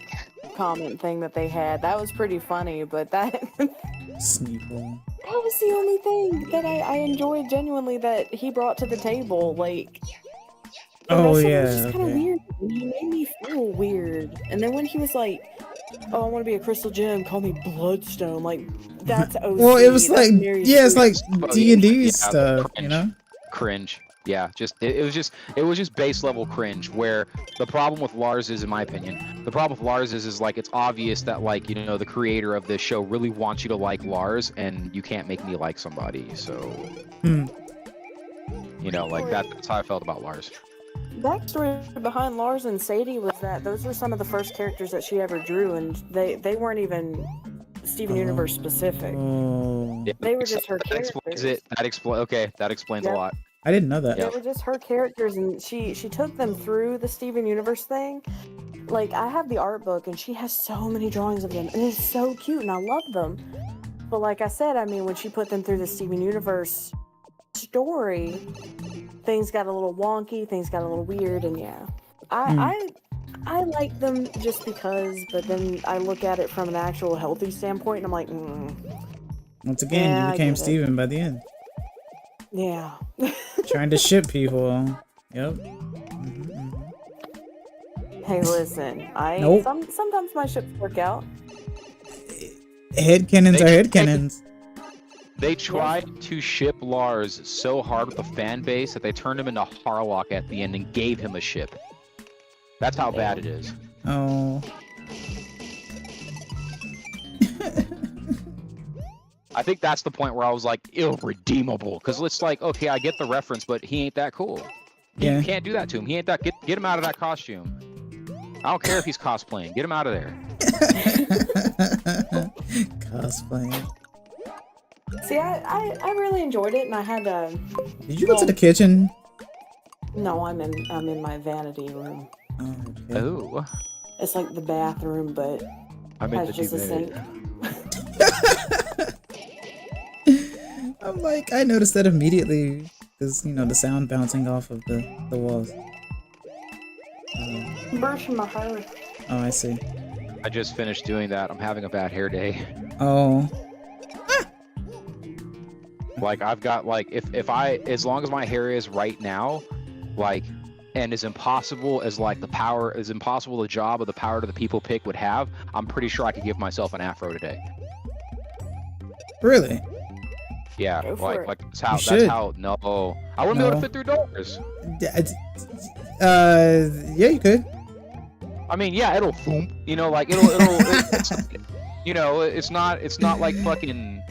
comment thing that they had. That was pretty funny, but that Sneeple. that was the only thing that I enjoyed genuinely that he brought to the table. Like, the Oh, rest of it yeah, was just kind of okay. weird. He made me feel weird. And then when he was like, "Oh, I want to be a crystal gem. Call me Bloodstone." Like, that's OC. Well, it was That's like, very yeah, it's like Oh, D&D yeah, stuff, you cringe. know? Cringe. Yeah, it was just base level cringe. Where the problem with Lars is, in my opinion, the problem with Lars is like it's obvious that like, you know, the creator of this show really wants you to like Lars, and you can't make me like somebody. So, Hmm. you know, like that's how I felt about Lars. backstory behind Lars and Sadie was that those were some of the first characters that she ever drew, and they weren't even Steven Universe specific. Oh, Yeah, They were just her that explains characters. it. Okay, that explains Yep. a lot. I didn't know that. They were just her characters, and she took them through the Steven Universe thing. Like, I have the art book, and she has so many drawings of them, and it's so cute, and I love them. But like I said, I mean, when she put them through the Steven Universe story, things got a little wonky, things got a little weird, and yeah, I like them just because. But then I look at it from an actual healthy standpoint, and I'm like, Once again, Yeah, you I became get it. Steven by the end. yeah. Trying to ship people. Yep. Mhm. Hey, listen, Nope. sometimes my ships work out. Headcanons are headcanons. They tried to ship Lars so hard with the fan base that they turned him into Harlock at the end and gave him a ship. That's how bad it is. Oh. I think that's the point where I was like, irredeemable. Because it's like, okay, I get the reference, but he ain't that cool. Yeah. You can't do that to him. He ain't that. Get him out of that costume. I don't care if he's cosplaying. Get him out of there. Cosplaying. See, I really enjoyed it, and I had Did you go to the kitchen? no, I'm in my vanity room. Oh, okay. Oh, It's like the bathroom, but I'm in has the just a sink. I'm like, I noticed that immediately because, you know, the sound bouncing off of the walls. Brushing my hair. Oh, I see. I just finished doing that. I'm having a bad hair day. Oh. Like I've got like if I as long as my hair is right now, like and as impossible as like the job of the power to the people pick would have, I'm pretty sure I could give myself an afro today. Really? Go Yeah, for it. like that's should. how no. I wouldn't be able No. to fit through doors. Yeah, you could. I mean, yeah, it'll boom, you know, like it's, you know, it's not like fucking,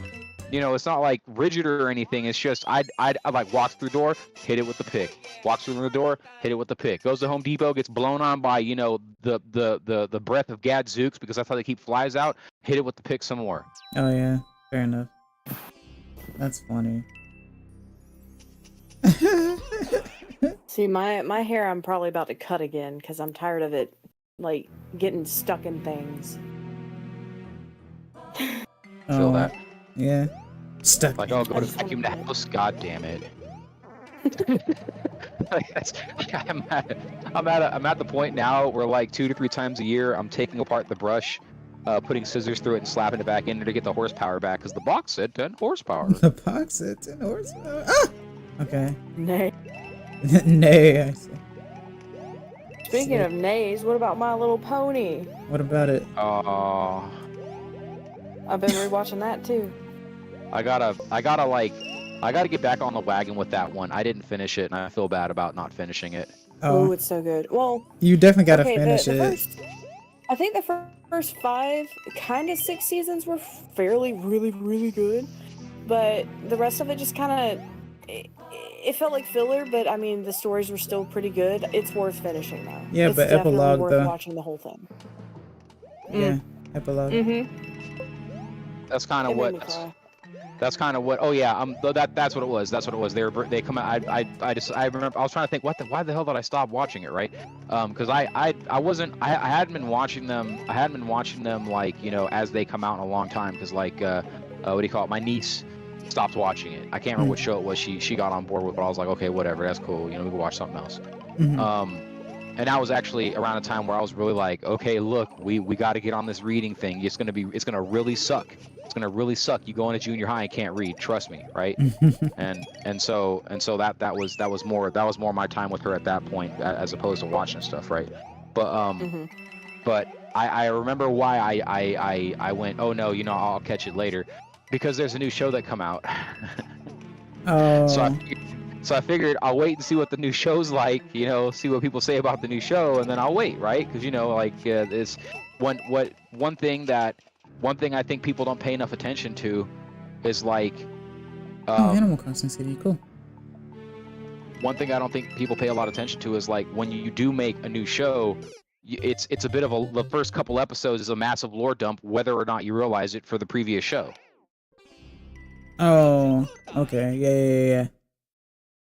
you know, it's not like rigid or anything. It's just I'd like walk through the door, hit it with the pick. Walks through the door, hit it with the pick. Goes to Home Depot, gets blown on by, you know, the breath of Gadzooks because that's how they keep flies out. Hit it with the pick some more. Oh, yeah. Fair enough. That's funny. See, my hair, I'm probably about to cut again because I'm tired of it, like, getting stuck in things. Feel that? Yeah. Stuck. Like, oh, go I to just wanna vacuum the do it. house. God damn it. Like, I'm at the point now where like 2 to 3 times a year I'm taking apart the brush, putting scissors through it and slapping it back in there to get the horsepower back because the box said 10 horsepower. The box at 10 horsepower. Ah! Okay. Nay. Nay, I see. Speaking of nays, what about My Little Pony? What about it? Oh, I've been rewatching that too. I gotta get back on the wagon with that one. I didn't finish it, and I feel bad about not finishing it. Oh, Oh, it's so good. Well, you definitely gotta okay, finish the it. first, I think the first 5, kind of 6 seasons were fairly, really good, but the rest of it just kind of, it felt like filler. But I mean, the stories were still pretty good. It's worth finishing though. Yeah, it's but definitely epilogue, worth though. watching the whole thing. Yeah, epilogue. That's kind of It made what. me cry. That's kind of what. Oh yeah, that's what it was. That's what it was. They come out. I remember. I was trying to think. Why the hell did I stop watching it? Right? Because I hadn't been watching them. I hadn't been watching them like as they come out in a long time. Because like what do you call it? My niece stopped watching it. I can't remember what show it was. She got on board with it. I was like, okay, whatever. That's cool. We can watch something else. And that was actually around a time where I was really like, okay, look, we got to get on this reading thing. It's gonna really suck. It's gonna really suck. You go into junior high and can't read. Trust me, right? and so that was more my time with her at that point, as opposed to watching stuff, right? But I remember why I went, oh no, I'll catch it later, because there's a new show that come out. Oh. So I figured I'll wait and see what the new show's like, see what people say about the new show, and then I'll wait, right? Because it's one thing I think people don't pay enough attention to is like. Animal Crossing City, cool. One thing I don't think people pay a lot of attention to is like when you do make a new show, it's a bit of the first couple episodes is a massive lore dump, whether or not you realize it for the previous show. Oh, okay, yeah.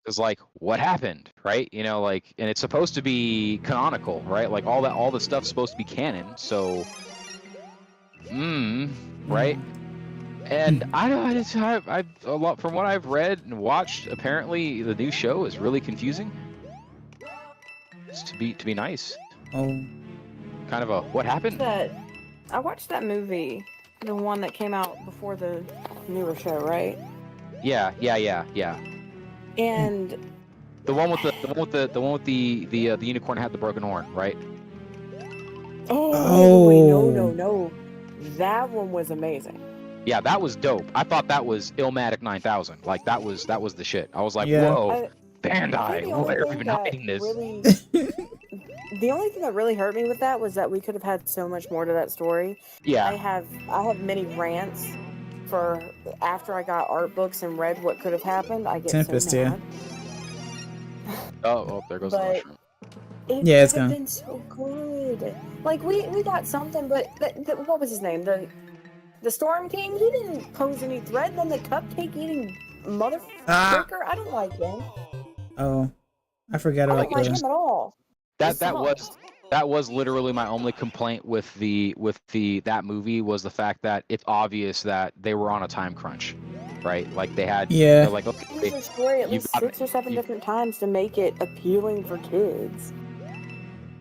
Is like what happened, right? And it's supposed to be canonical, right? Like all the stuff's supposed to be canon, so right? And I a lot from what I've read and watched, apparently the new show is really confusing. It's to be nice. Oh. Kind of a what happened? I watched that movie, the one that came out before the newer show, right? Yeah. And the one with the unicorn had the broken horn, right? Oh. Wait, no. That one was amazing. Yeah, that was dope. I thought that was Illmatic 9000. Like that was the shit. I was like, Yeah. whoa, Bandai, where have you been hiding this? The only thing that really hurt me with that was that we could have had so much more to that story. Yeah. I have many rants for after I got art books and read what could have happened. I get Tempest, so mad. Oh, there goes the But mushroom. it Yeah, it's could have gone. been so good. Like we got something, but what was his name? The Storm King. He didn't pose any threat. Then the cupcake eating motherfucker. I don't like him. Oh, I forgot I about don't like him at all. That was literally my only complaint with that movie, was the fact that it's obvious that they were on a time crunch, right? Like they had, Yeah. they're like, okay, Change the story at least 6 or 7 different times to make it appealing for kids.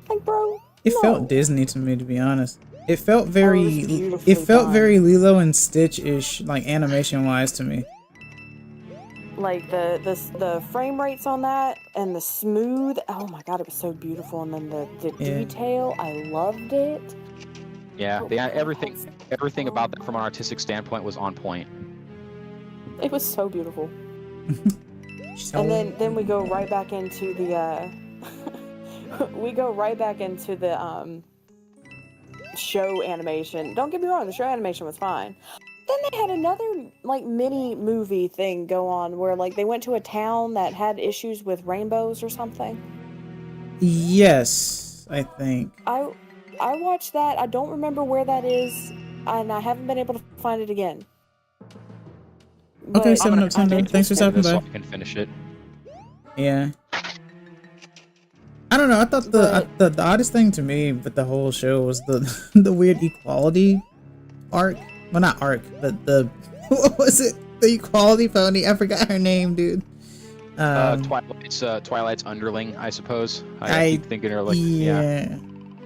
Like, bro, It no. felt Disney to me, to be honest. It felt very, was beautifully it felt done. very Lilo and Stitch-ish, like animation-wise to me. Like the frame rates on that and the smooth. Oh my god, it was so beautiful. And then the Yeah. detail, I loved it. yeah, Oh they my had God, everything about that from an artistic standpoint was on point. It was so beautiful. So, And then we go right back into the show animation. Don't get me wrong, the show animation was fine. Then they had another like mini movie thing go on where like they went to a town that had issues with rainbows or something. yes, I think. I watched that. I don't remember where that is, and I haven't been able to find it again. Okay, But 7 up, 10 down. Thanks for stopping So by. I can finish it. Yeah. I don't know. I thought the oddest thing to me with the whole show was the weird equality arc. Well, not arc, but the what was it? The equality pony. I forgot her name, dude. Twilight's underling, I suppose. I keep thinking her like yeah.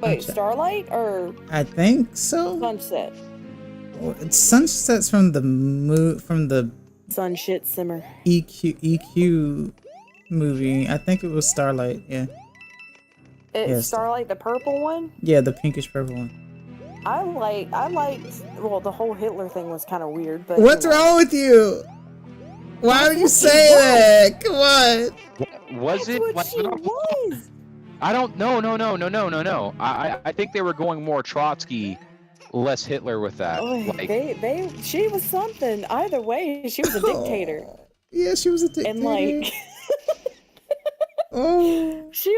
Wait, Starlight or I think so. Sunset? It's Sunset's from the Sun shit simmer. EQ movie. I think it was Starlight. Yeah. It's Starlight, the purple one. Yeah, the pinkish purple one. I liked. Well, the whole Hitler thing was kind of weird, but what's wrong with you? Why would you say that? Come on. Was it? What she was. I don't. No. I think they were going more Trotsky, less Hitler with that. Oh, she was something. Either way, she was a dictator. Yeah, she was a dictator. And like, she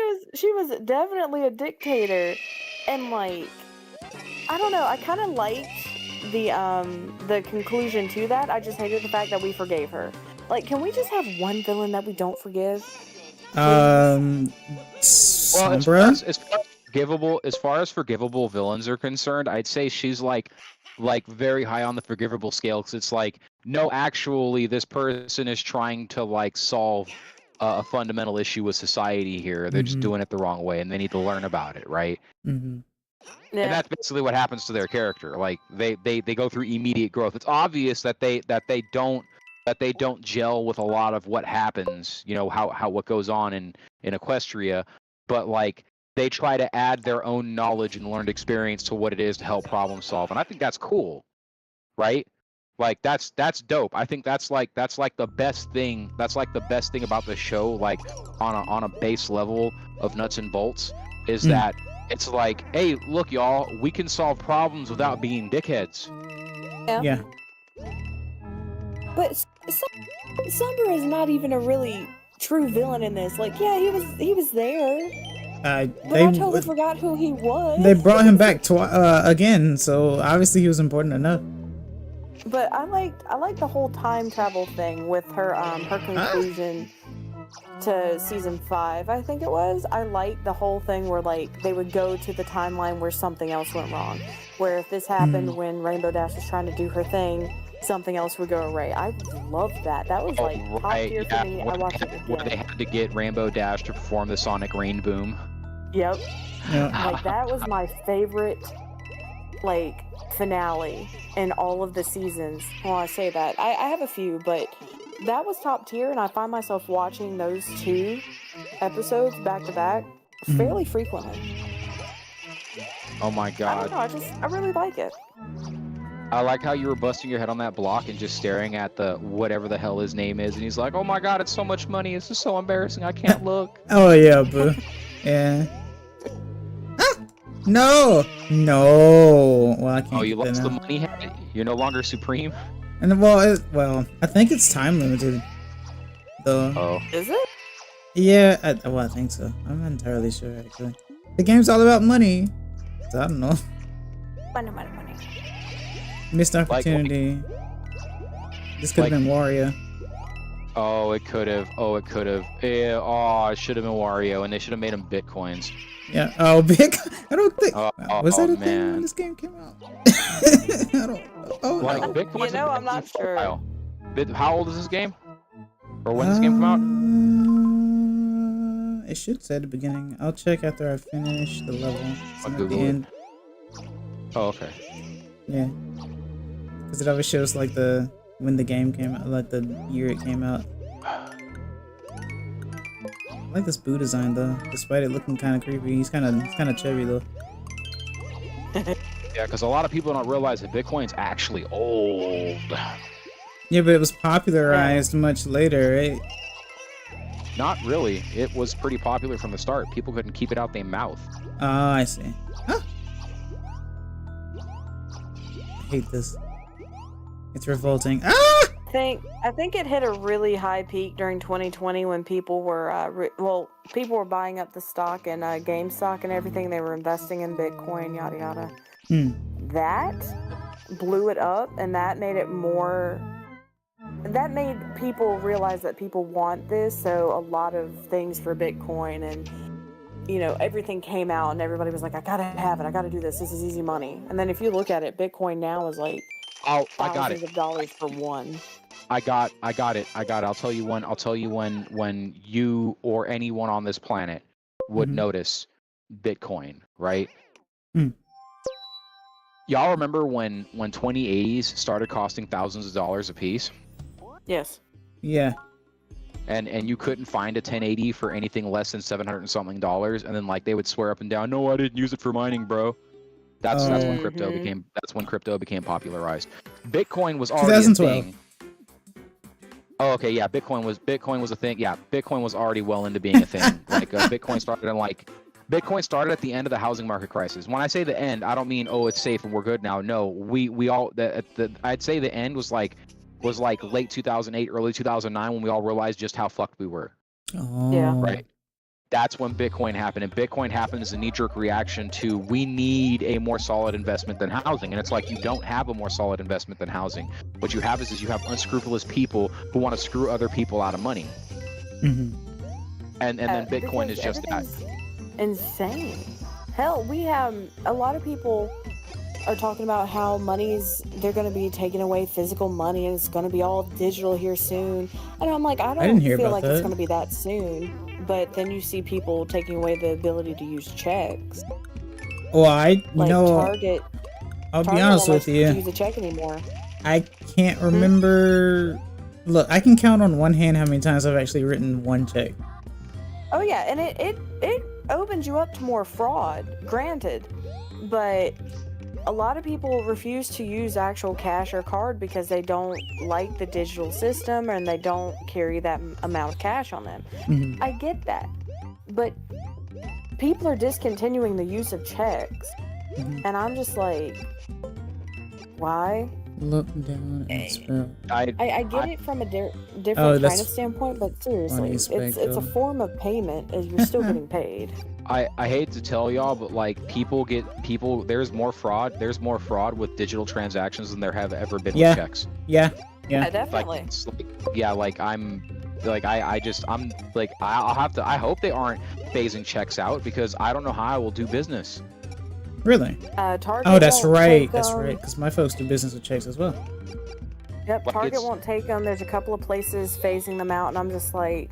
was definitely a dictator, and like, I don't know. I kind of liked the conclusion to that. I just hated the fact that we forgave her. Like, can we just have one villain that we don't forgive? Well, as far as forgivable villains are concerned, I'd say she's like very high on the forgivable scale, because it's like, no, actually, this person is trying to like solve a fundamental issue with society here. They're just doing it the wrong way, and they need to learn about it, right? Mm-hmm. Yeah. And that's basically what happens to their character. Like they go through immediate growth. It's obvious that they don't gel with a lot of what happens, you know, how what goes on in Equestria, but like they try to add their own knowledge and learned experience to what it is to help problem solve, and I think that's cool, right? Like that's dope. I think that's like the best thing. That's like the best thing about the show, like on a base level of nuts and bolts, is that it's like, hey, look, y'all, we can solve problems without being dickheads. Yeah. But Summer is not even a really true villain in this. Like, yeah, he was there. But I totally forgot who he was. They brought him back again, so obviously he was important enough. But I liked the whole time travel thing with her conclusion to season 5, I think it was. I liked the whole thing where like they would go to the timeline where something else went wrong. Where if this happened when Rainbow Dash was trying to do her thing, something else would go away. I loved that. That was like top tier for me. I watched it where they had to get Rainbow Dash to perform the Sonic Rain Boom. Yep. Yeah. Like that was my favorite like finale in all of the seasons. Well, I say that. I have a few, but that was top tier, and I find myself watching those 2 episodes back to back fairly frequently. Oh my god. I don't know, I really like it. I like how you were busting your head on that block and just staring at the whatever the hell his name is, and he's like, oh my god, it's so much money, it's just so embarrassing, I can't look. Oh yeah, boo. Yeah. No! Well, I can't. Oh, you lost the money? You're no longer supreme? And well, I think it's time limited, though. Oh. Is it? Yeah, I think so. I'm not entirely sure, actually. The game's all about money, so I don't know. Money. Missed opportunity. This could have been Wario. Oh, it could have. Yeah, it should have been Wario, and they should have made him Bitcoins. Yeah. Oh, big. I don't think. Was that a thing man. when this game came out? I don't. Oh, like no. Bitcoins. You know, I'm not sure. How old is this game? Or when this game come out? It should say at the beginning. I'll check after I finish the level. I'll Google it. Oh, okay. Yeah. Because it always shows like when the game came out, like the year it came out. I like this Boo design though, despite it looking kind of creepy. He's kind of chubby though. Yeah, because a lot of people don't realize that Bitcoin's actually old. Yeah, but it was popularized much later, right? Not really. It was pretty popular from the start. People couldn't keep it out their mouth. Oh, I see. Huh. I hate this. It's revolting. Ah! I think it hit a really high peak during 2020 when people were people were buying up the stock and GameStop and everything. They were investing in Bitcoin, yada yada. That blew it up, and that made it more. That made people realize that people want this. So a lot of things for Bitcoin and everything came out, and everybody was like, "I gotta have it. I gotta do this. This is easy money." And then if you look at it, Bitcoin now is like. Oh, I got it. Thousands of dollars for one. I got it. I'll tell you when you or anyone on this planet would notice Bitcoin, right? Mm. Y'all remember when 2080s started costing thousands of dollars a piece? Yes. Yeah. And you couldn't find a 1080 for anything less than $700 and something, and then like they would swear up and down, no, I didn't use it for mining, bro. That's when crypto became popularized. Bitcoin was already 2012. a thing. Oh, okay, yeah, Bitcoin was a thing. Yeah, Bitcoin was already well into being a thing. Like Bitcoin started at the end of the housing market crisis. When I say the end, I don't mean it's safe and we're good now. No, we all I'd say the end was like late 2008, early 2009 when we all realized just how fucked we were. Oh. Yeah. Right. That's when Bitcoin happened, and Bitcoin happened as a knee-jerk reaction to we need a more solid investment than housing, and it's like you don't have a more solid investment than housing. What you have is you have unscrupulous people who want to screw other people out of money, Mm-hmm. and then Bitcoin is just that. Insane. Hell, we have a lot of people are talking about how they're going to be taking away physical money and it's going to be all digital here soon. And I'm like, I don't feel like it's going to be that soon. But then you see people taking away the ability to use checks. Well, Target. I'll be honest with you. Use a check anymore. I can't remember. Look, I can count on one hand how many times I've actually written one check. Oh yeah, and it opens you up to more fraud, granted, but a lot of people refuse to use actual cash or card because they don't like the digital system and they don't carry that amount of cash on them. Mm-hmm. I get that, but people are discontinuing the use of checks, and I'm just like, why? Look down and spell. I get it from a different kind of standpoint, but seriously, it's a form of payment and you're still getting paid. I hate to tell y'all, but like there's more fraud with digital transactions than there have ever been with checks. Yeah, definitely. I hope they aren't phasing checks out because I don't know how I will do business. Really? Target that's right. That's right. Because my folks do business with checks as well. Yep, Target won't take them. There's a couple of places phasing them out, and I'm just like,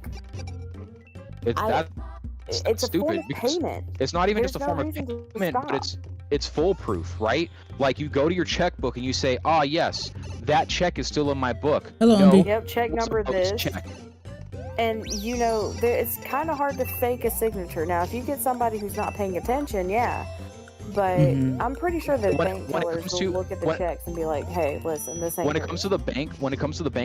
it's a form of payment. It's not even just a form of payment, but it's foolproof, right? Like you go to your checkbook and you say, "Ah, yes, that check is still in my book." Hello, no, yep, check number this. Check. And it's kind of hard to fake a signature. Now, if you get somebody who's not paying attention, yeah. But I'm pretty sure that bank tellers will look at the checks and be like, "Hey, listen, this ain't." When it comes to the bank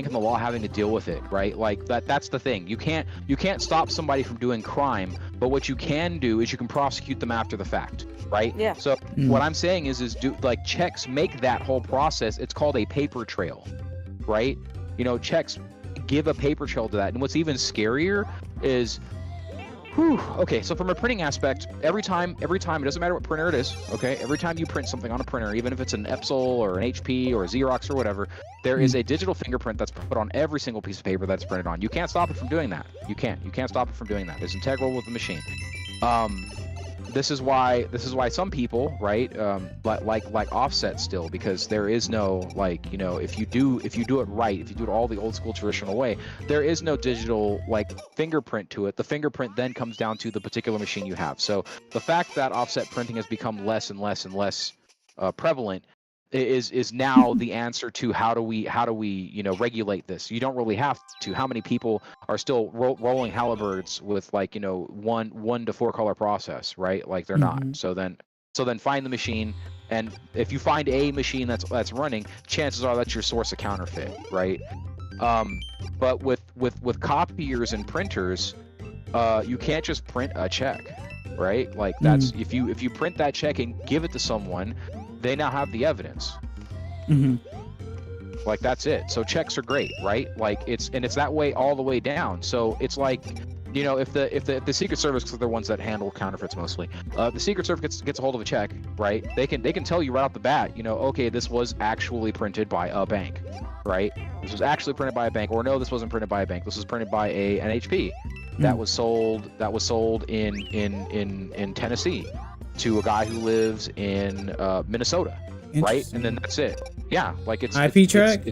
and the law having to deal with it, right? Like that's the thing. You can't stop somebody from doing crime, but what you can do is you can prosecute them after the fact, right? Yeah. So what I'm saying is checks make that whole process. It's called a paper trail, right? Checks give a paper trail to that. And what's even scarier is okay, so from a printing aspect, every time, it doesn't matter what printer it is, okay? Every time you print something on a printer, even if it's an Epson or an HP or a Xerox or whatever, there is a digital fingerprint that's put on every single piece of paper that's printed on. You can't stop it from doing that. You can't stop it from doing that. It's integral with the machine. This is why some people, right, like offset still, because there is no if you do it right, if you do it all the old school traditional way, there is no digital fingerprint to it. The fingerprint then comes down to the particular machine you have. So the fact that offset printing has become less and less and less prevalent is now the answer to how do we regulate this. You don't really have to. How many people are still rolling halberds with 1 to 4 color process, right? Like they're not. So then find the machine, and if you find a machine that's running, chances are that's your source of counterfeit, right? But with copiers and printers, you can't just print a check, right? Like that's if you print that check and give it to someone, they now have the evidence. Like that's it. So checks are great, right? Like it's that way all the way down. So it's like, if the Secret Service, because they're the ones that handle counterfeits mostly, the Secret Service gets a hold of a check, right? They can tell you right off the bat, okay, this was actually printed by a bank, right? This was actually printed by a bank, or no, this wasn't printed by a bank. This was printed by an HP that was sold in Tennessee to a guy who lives in Minnesota, right? And then that's it. Yeah, like it's IP track.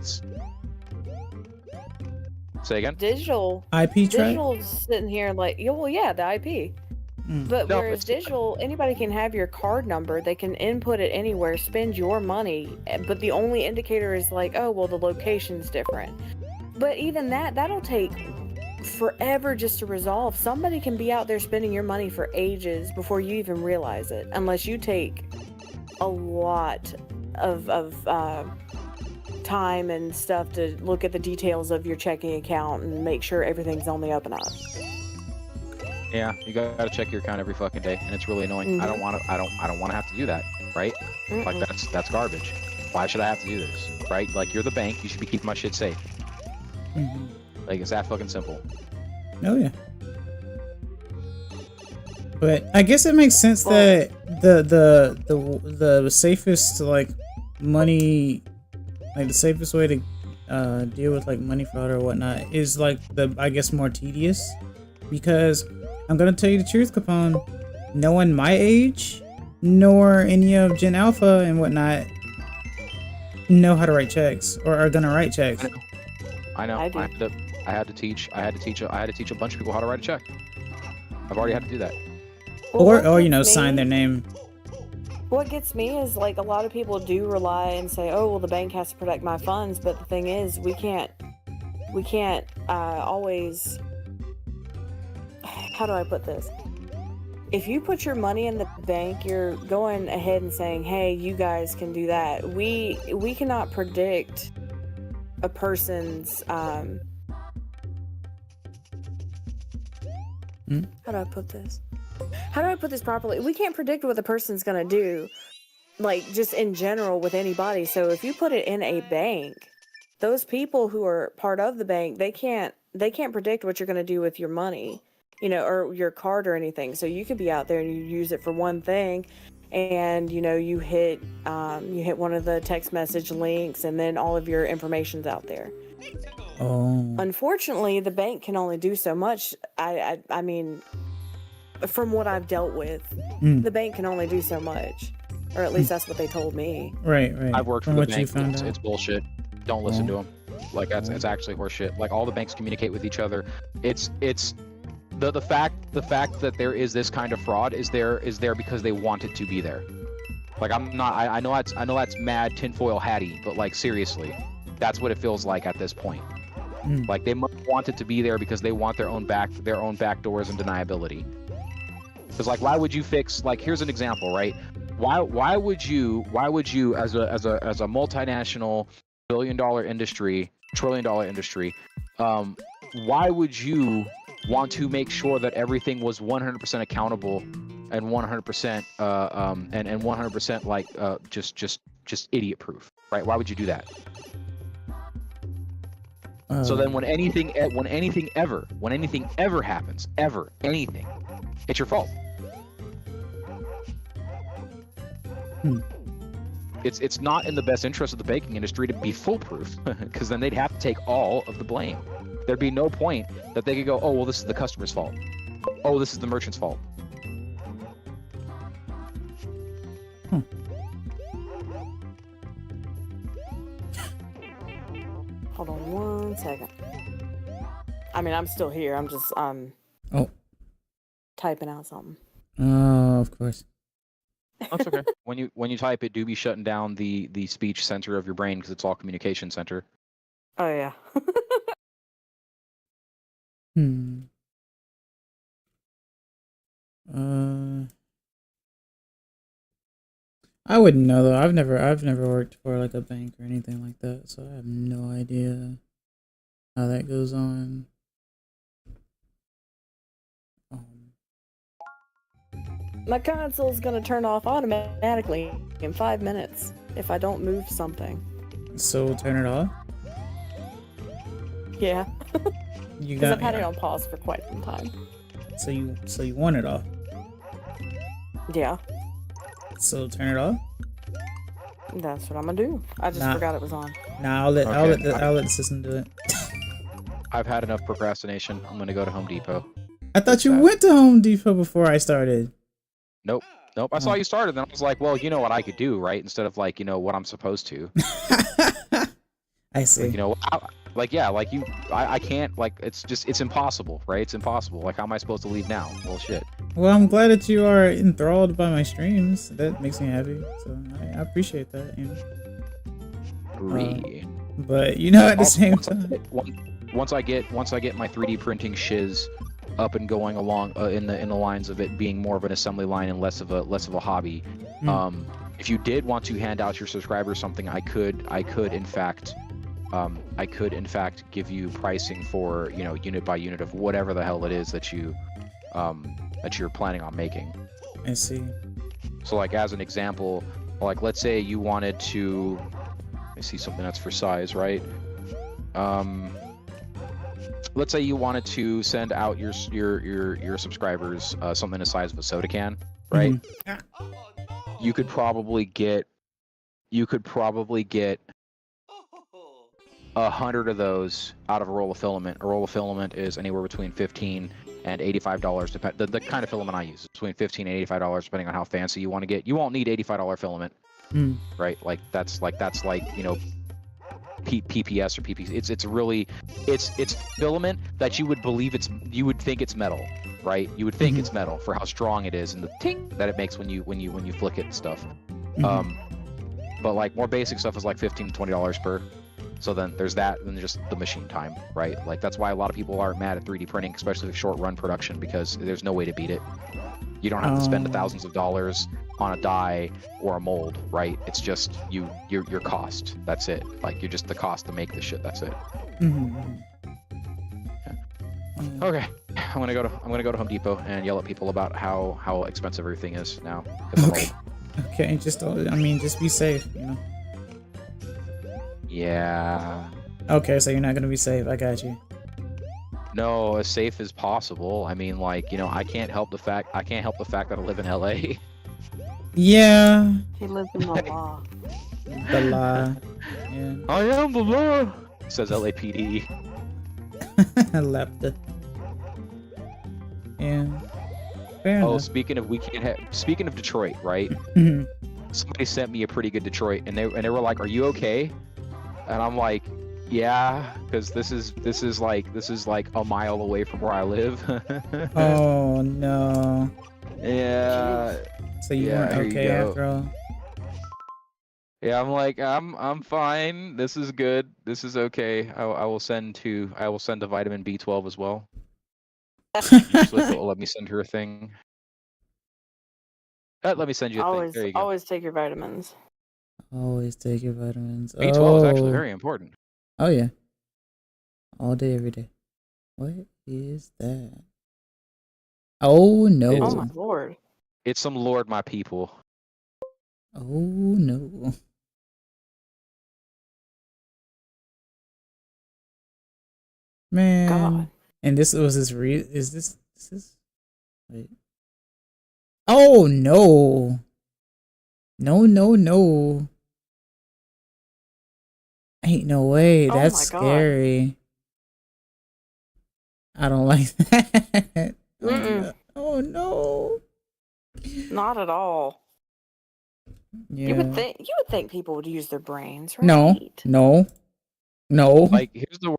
Say again. Digital IP track? digital's sitting here like, yeah, well, yeah, the IP. But No, whereas digital, anybody can have your card number, they can input it anywhere, spend your money, but the only indicator is like, oh, well, the location's different. But even that'll take forever just to resolve. Somebody can be out there spending your money for ages before you even realize it, unless you take a lot of time and stuff to look at the details of your checking account and make sure everything's on the up and up. Yeah, you gotta check your account every fucking day, and it's really annoying. I don't want to. I don't want to have to do that, right? Like that's garbage. Why should I have to do this, right? Like you're the bank, you should be keeping my shit safe. Like it's that fucking simple. Oh yeah. But I guess it makes sense that the safest like money, like the safest way to deal with like money fraud or whatnot is like the, I guess, more tedious, because I'm gonna tell you the truth, Capone, no one my age nor any of Gen Alpha and whatnot know how to write checks or are gonna write checks. I know. I had to teach a bunch of people how to write a check. I've already had to do that. Or you know, sign their name. What gets me is like a lot of people do rely and say, oh, well, the bank has to protect my funds, but the thing is, we can't always, how do I put this? If you put your money in the bank, you're going ahead and saying, hey, you guys can do that. We cannot predict a person's how do I put this? How do I put this properly? We can't predict what the person's gonna do, like just in general with anybody. So if you put it in a bank, those people who are part of the bank, they can't predict what you're gonna do with your money, you know, or your card or anything. So you could be out there and you use it for one thing, and you know you hit one of the text message links, and then all of your information's out there. Oh. Unfortunately, the bank can only do so much. I mean, from what I've dealt with, the bank can only do so much, or at least that's what they told me. Right. I've worked for the bank. It's bullshit. Don't listen to them. Like it's actually horseshit. Like all the banks communicate with each other. It's the fact that there is this kind of fraud is there because they want it to be there. Like I know that's mad tinfoil hatty, but like seriously, that's what it feels like at this point. Like they must want it to be there because they want their own back doors and deniability. Because like, why would you fix, like, here's an example, right? Why would you as a multinational billion-dollar industry, trillion-dollar industry, why would you want to make sure that everything was 100% accountable and 100% and 100% like just idiot proof, right? Why would you do that? So then when anything ever happens, anything, it's your fault. It's not in the best interest of the banking industry to be foolproof, because then they'd have to take all of the blame. There'd be no point that they could go, oh, well, this is the customer's fault. Oh, this is the merchant's fault. Hold on 1 second. I mean, I'm still here. I'm just typing out something. Oh, of course. That's okay. When you type it, do be shutting down the speech center of your brain, because it's all communication center. Oh yeah. I wouldn't know though. I've never worked for like a bank or anything like that, so I have no idea how that goes on. My console's gonna turn off automatically in 5 minutes if I don't move something. So turn it off? Yeah. You Because I've had it on pause for quite some time. So you want it off? Yeah. So turn it off? That's what I'm gonna do. I just forgot it was on. Nah, I'll let the system do it. I've had enough procrastination. I'm gonna go to Home Depot. I thought you went to Home Depot before I started. Nope. I saw you started, then I was like, well, you know what I could do, right? Instead of like, you know, what I'm supposed to. I see. Like, you know, Like, yeah, like I can't, like, it's impossible, right? It's impossible. Like, how am I supposed to leave now? Well, shit. Well, I'm glad that you are enthralled by my streams. That makes me happy. So I appreciate that. You know. But you know, at the same time, once I get my 3D printing shiz up and going along in the lines of it being more of an assembly line and less of a hobby, if you did want to hand out your subscribers something, I could in fact give you pricing for, you know, unit by unit of whatever the hell it is that you're planning on making. I see. So, like, as an example, like, let's say you wanted to, I see something that's for size, right? Let's say you wanted to send out your subscribers something the size of a soda can, right? You could probably get 100 of those out of a roll of filament. A roll of filament is anywhere between $15 and $85. The kind of filament I use is between $15 and $85, depending on how fancy you want to get. You won't need $85 filament, right? Like that's you know, PPS or PPC. It's filament that you would think it's metal, right? You would think it's metal for how strong it is and the ting that it makes when you flick it and stuff. But like more basic stuff is like $15 to $20 per. So then there's that, and then just the machine time, right? Like that's why a lot of people aren't mad at 3D printing, especially with short run production, because there's no way to beat it. You don't have to spend thousands of dollars on a die or a mold, right? It's just your cost. That's it. Like you're just the cost to make the shit. That's it. Okay, I'm gonna go to Home Depot and yell at people about how expensive everything is now. Okay, just be safe, you know. Yeah. Okay, so you're not gonna be safe. I got you. No, as safe as possible. I mean, like, you know, I can't help the fact that I live in LA. Yeah. He lives in the law. The law. Yeah. I am the law, says LAPD. Left. Yeah. Fair enough. Speaking of Detroit, right? Somebody sent me a pretty good Detroit, and they were like, "Are you okay?" And I'm like, "Yeah," because this is like a mile away from where I live. Oh no. Yeah. So you weren't okay after all? Yeah, I'm like, I'm fine. This is good. This is okay. I will send a vitamin B12 as well. Swift will let me send her a thing. Let me send you a thing. There you go. Always take your vitamins. Always take your vitamins. B12 is actually very important. Oh yeah. All day, every day. What is that? Oh no. Oh my lord. It's some lord, my people. Oh no. Man. God. And this was this wait. Oh no. No. Ain't no way. That's scary. I don't like that. Oh no. Not at all. Yeah. You would think people would use their brains, right? No. Like here's the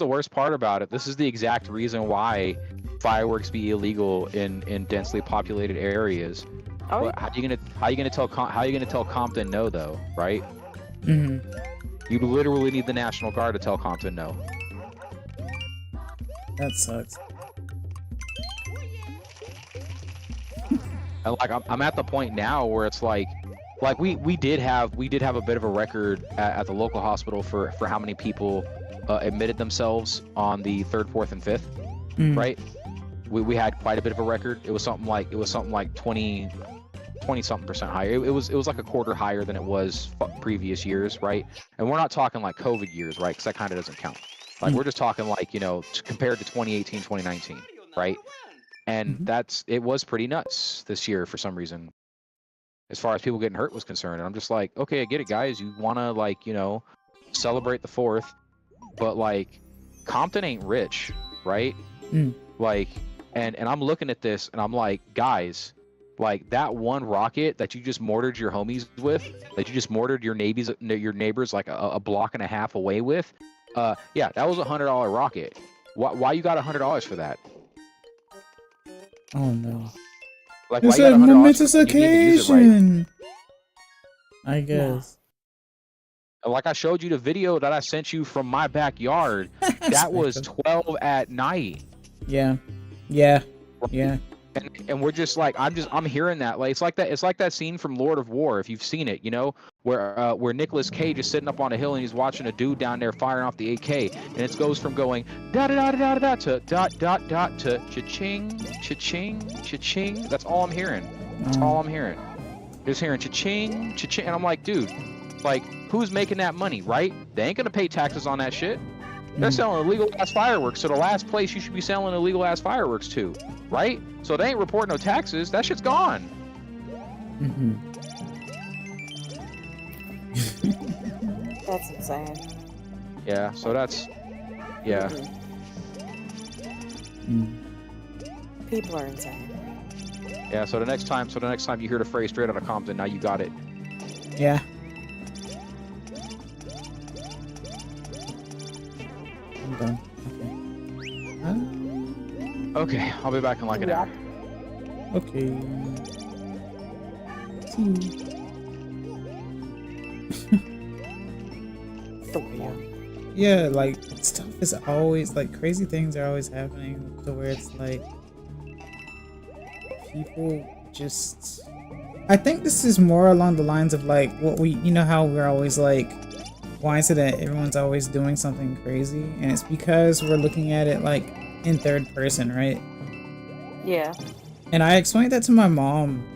worst part about it. This is the exact reason why fireworks be illegal in densely populated areas. Oh. But how are you gonna tell Compton no though, right? You literally need the National Guard to tell Compton no. That sucks. And like I'm at the point now where it's like we did have a bit of a record at the local hospital for how many people admitted themselves on the 3rd, 4th, and 5th, right? We had quite a bit of a record. It was something like 20 something percent higher. It was like a quarter higher than it was previous years, right? And we're not talking like COVID years, right? Because that kind of doesn't count. Like we're just talking like, you know, compared to 2018, 2019, right? And it was pretty nuts this year for some reason, as far as people getting hurt was concerned. And I'm just like, okay, I get it, guys. You want to, like, you know, celebrate the 4th, but like Compton ain't rich, right? Like, and I'm looking at this and I'm like, guys, like that one rocket that you just mortared your homies with, that you just mortared your neighbors like a block and a half away with, Yeah, that was $100 rocket. Why you got $100 for that? Oh no. Like, why It's you got a $100 momentous for it? You didn't even use it right. occasion. I guess. Like I showed you the video that I sent you from my backyard. That was 12 at night. Yeah. Yeah. Yeah. And we're just like, I'm hearing that. Like, it's like that scene from Lord of War, if you've seen it, you know, where Nicolas Cage is sitting up on a hill and he's watching a dude down there firing off the AK, and it goes from going da da da da da da to dot dot dot to cha-ching, cha-ching, cha-ching. That's all I'm hearing. That's all I'm hearing. Just hearing cha-ching, cha-ching, and I'm like, dude, like, who's making that money, right? They ain't gonna pay taxes on that shit. They're selling illegal ass fireworks, so the last place you should be selling illegal ass fireworks to, right? So they ain't reporting no taxes. That shit's gone. That's insane. Yeah. So that's, yeah. People are insane. Yeah. So the next time you hear the phrase "straight out of Compton," now you got it. Yeah. I'm done. Okay, I'll be back in like an hour. Okay. See you. Yeah, like stuff is always like crazy things are always happening to where it's like people just. I think this is more along the lines of like what we, you know, how we're always like, why is it that everyone's always doing something crazy? And it's because we're looking at it like in third person, right? Yeah. And I explained that to my mom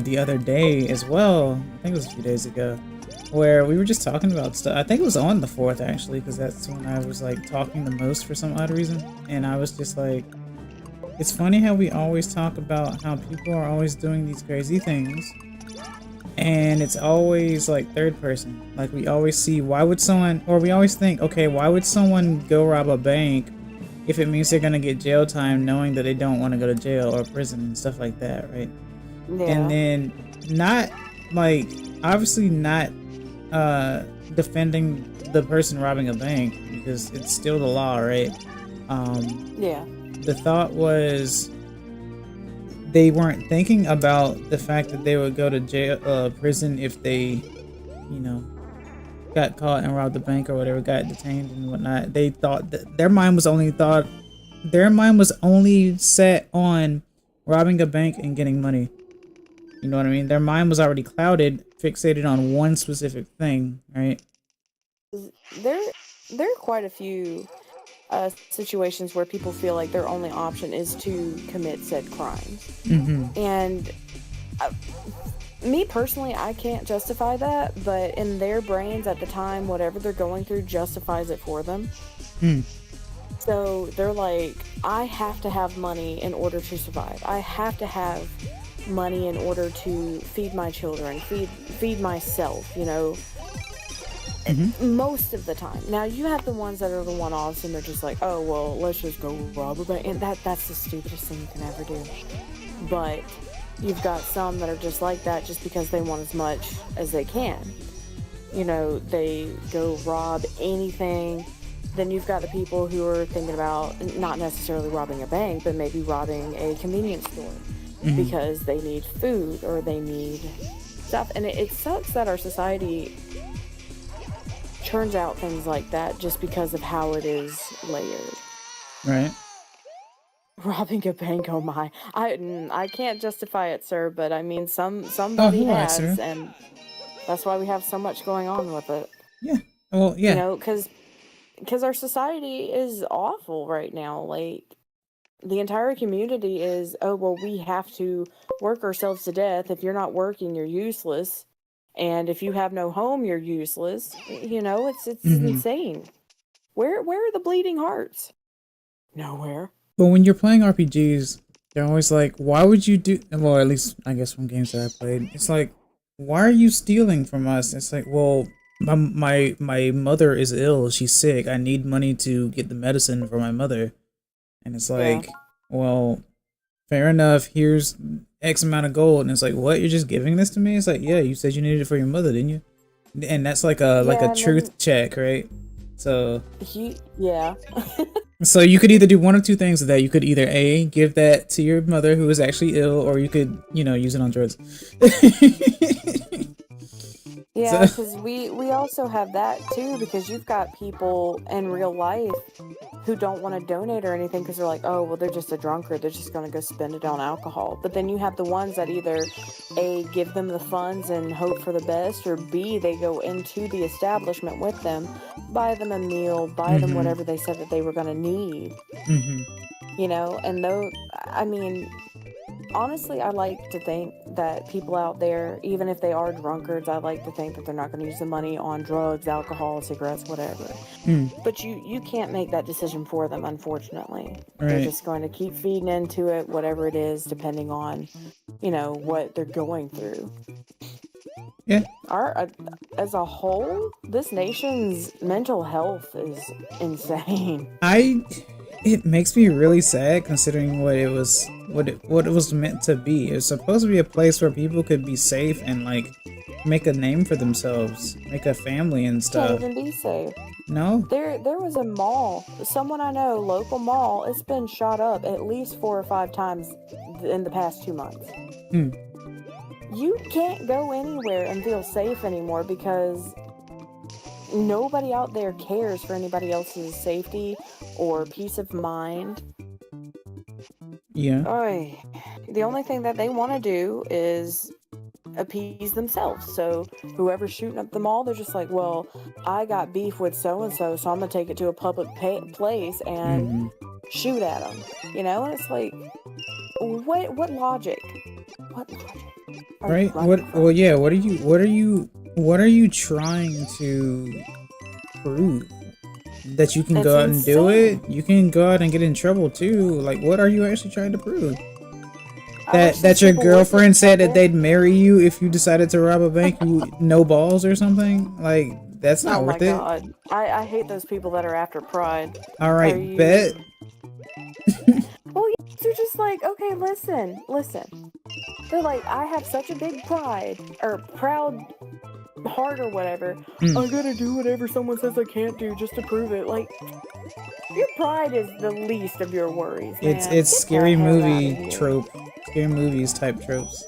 the other day as well. I think it was a few days ago, where we were just talking about stuff. I think it was on the 4th actually, because that's when I was like talking the most for some odd reason. And I was just like, it's funny how we always talk about how people are always doing these crazy things, and it's always like third person. Like we always see, why would someone, or we always think, okay, why would someone go rob a bank if it means they're gonna get jail time, knowing that they don't want to go to jail or prison and stuff like that, right? Yeah. And then not like, obviously not defending the person robbing a bank, because it's still the law, right? Yeah. The thought was they weren't thinking about the fact that they would go to jail, prison if they, you know, got caught and robbed the bank or whatever, got detained and whatnot. They thought that their mind was only set on robbing a bank and getting money. You know what I mean? Their mind was already clouded, fixated on one specific thing, right? There are quite a few situations where people feel like their only option is to commit said crimes. And me personally, I can't justify that, but in their brains at the time, whatever they're going through justifies it for them. So they're like, I have to have money in order to survive. I have to have money in order to feed my children, feed myself, you know. Most of the time. Now you have the ones that are the one-offs and they're just like, oh well, let's just go rob a bank, and that's the stupidest thing you can ever do. But you've got some that are just like that just because they want as much as they can. You know, they go rob anything. Then you've got the people who are thinking about not necessarily robbing a bank, but maybe robbing a convenience store because they need food or they need stuff. And it sucks that our society turns out things like that just because of how it is layered. Right. Robbing a bank, oh my. I can't justify it, sir, but I mean somebody has, and that's why we have so much going on with it. Yeah. Well, yeah. You know, because our society is awful right now. Like, the entire community is, oh, well, we have to work ourselves to death. If you're not working, you're useless. And if you have no home, you're useless. You know, it's insane. Where are the bleeding hearts? Nowhere. But when you're playing RPGs, they're always like, why would you do... Well, at least, I guess from games that I played, it's like, why are you stealing from us? It's like, well, my mother is ill. She's sick. I need money to get the medicine for my mother. And it's like, well, fair enough. Here's X amount of gold. And it's like, what? You're just giving this to me? It's like, yeah, you said you needed it for your mother, didn't you? And that's like a truth check, right? So Yeah. so you could either do one of two things with that. You could either A, give that to your mother who is actually ill, or you could, you know, use it on drugs. Yeah, because we also have that too, because you've got people in real life who don't want to donate or anything because they're like, oh, well, they're just a drunkard. They're just going to go spend it on alcohol. But then you have the ones that either A, give them the funds and hope for the best, or B, they go into the establishment with them, buy them a meal, buy them whatever they said that they were going to need. You know, and though, I mean, honestly, I like to think that people out there, even if they are drunkards, I like to think that they're not going to use the money on drugs, alcohol, cigarettes, whatever. But you can't make that decision for them, unfortunately. Right. They're just going to keep feeding into it, whatever it is, depending on, you know, what they're going through. Yeah. As a whole, this nation's mental health is insane. It makes me really sad considering what it was meant to be. It's supposed to be a place where people could be safe and like make a name for themselves, make a family and stuff. Can't even be safe. No? There was a mall, someone I know, local mall, it's been shot up at least 4 or 5 times in the past 2 months. You can't go anywhere and feel safe anymore because nobody out there cares for anybody else's safety or peace of mind. Yeah. The only thing that they want to do is appease themselves. So whoever's shooting up the mall, they're just like, well, I got beef with so-and-so, so I'm going to take it to a public place and shoot at them. You know? And it's like, what logic? What logic? Right? Well, yeah, what are you trying to prove? That you can go out and do it? You can go out and get in trouble too. Like, what are you actually trying to prove? That your girlfriend said that they'd marry you if you decided to rob a bank, no balls or something? Like, that's not worth it. Oh my god. I hate those people that are after pride. Alright, bet. Well, they're just like, okay, listen. They're like, I have such a big pride, or proud heart or whatever. I gotta do whatever someone says I can't do just to prove it. Like, your pride is the least of your worries, man. It's scary movie trope. Scary movies type tropes.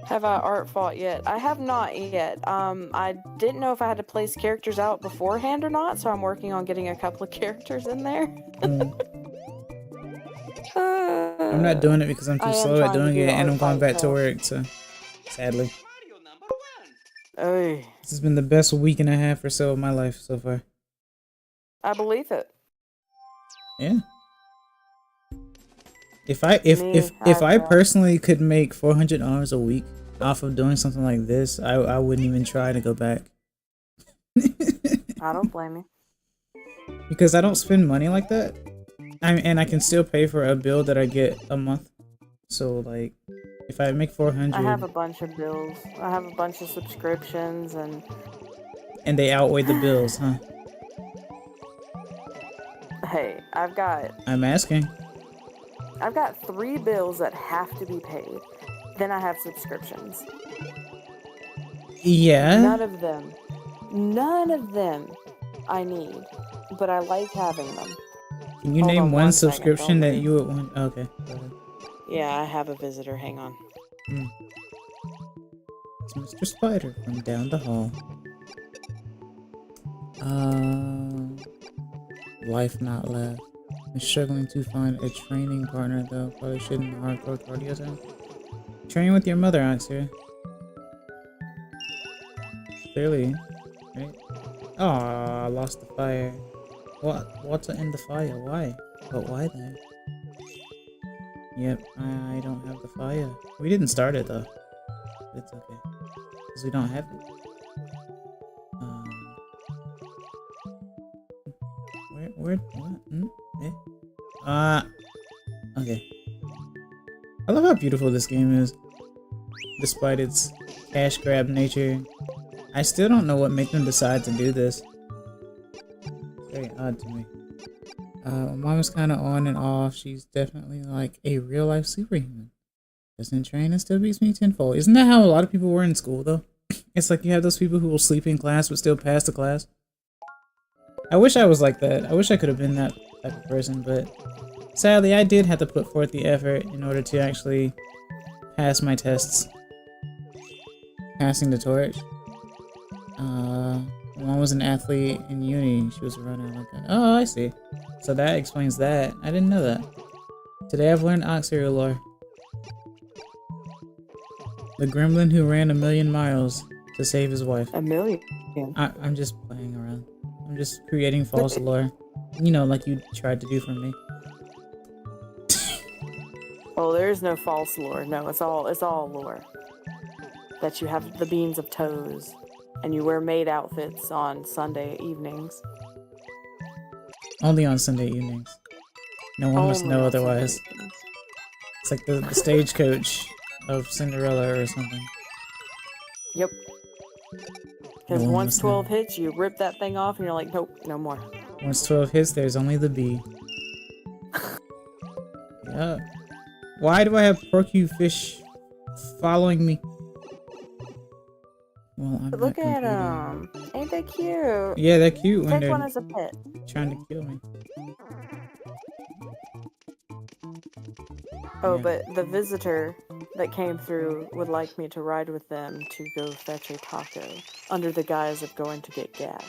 Have I art fought yet? I have not yet. I didn't know if I had to place characters out beforehand or not, so I'm working on getting a couple of characters in there. I'm not doing it because I'm too slow at doing it, and I'm going back to work, so sadly. Hey. This has been the best week and a half or so of my life so far. I believe it. Yeah. If I personally could make $400 a week off of doing something like this, I wouldn't even try to go back. I don't blame you. Because I don't spend money like that. And I can still pay for a bill that I get a month. So like, if I make 400, I have a bunch of bills. I have a bunch of subscriptions and they outweigh the bills, huh? Hey, I'm asking. I've got 3 bills that have to be paid. Then I have subscriptions. Yeah. None of them I need, but I like having them. Can you name one subscription that you would want? Okay. Go ahead. Yeah, I have a visitor. Hang on. It's Mr. Spider from down the hall. Life not left. I'm struggling to find a training partner though. Probably shouldn't hardcore cardio zone. Train with your mother, Axia. Clearly, right? Oh, I lost the fire. What's in the fire? Why? But why then? Yep, I don't have the fire. We didn't start it though. It's okay. Because we don't have it. What? Okay. I love how beautiful this game is. Despite its cash grab nature. I still don't know what made them decide to do this. It's very odd to me. Mom is kind of on and off. She's definitely like a real life superhuman. Doesn't train and still beats me tenfold. Isn't that how a lot of people were in school though? It's like you have those people who will sleep in class but still pass the class. I wish I was like that. I wish I could have been that type of person, but sadly, I did have to put forth the effort in order to actually pass my tests. Passing the torch. One was an athlete in uni. She was a runner like that. Oh, I see. So that explains that. I didn't know that. Today I've learned Oxerial lore. The gremlin who ran 1,000,000 miles to save his wife. 1,000,000. I'm just playing around. I'm just creating false lore. You know, like you tried to do for me. Oh, there is no false lore. No, it's all lore. That you have the beans of toes, and you wear maid outfits on Sunday evenings. Only on Sunday evenings. No one must Only know on Sunday otherwise. evenings. It's like the stagecoach of Cinderella or something. Yep. Because No one once must 12 know. hits, you rip that thing off, and you're like, nope, no more. Once 12 hits, there's only the B. Yeah. Why do I have porcupine fish following me? Well, I'm Look not at competing. them. Ain't they cute? Yeah, they're cute when Take they're one as a pet. trying to kill me. Oh, Yeah. but the visitor that came through would like me to ride with them to go fetch a taco under the guise of going to get gas.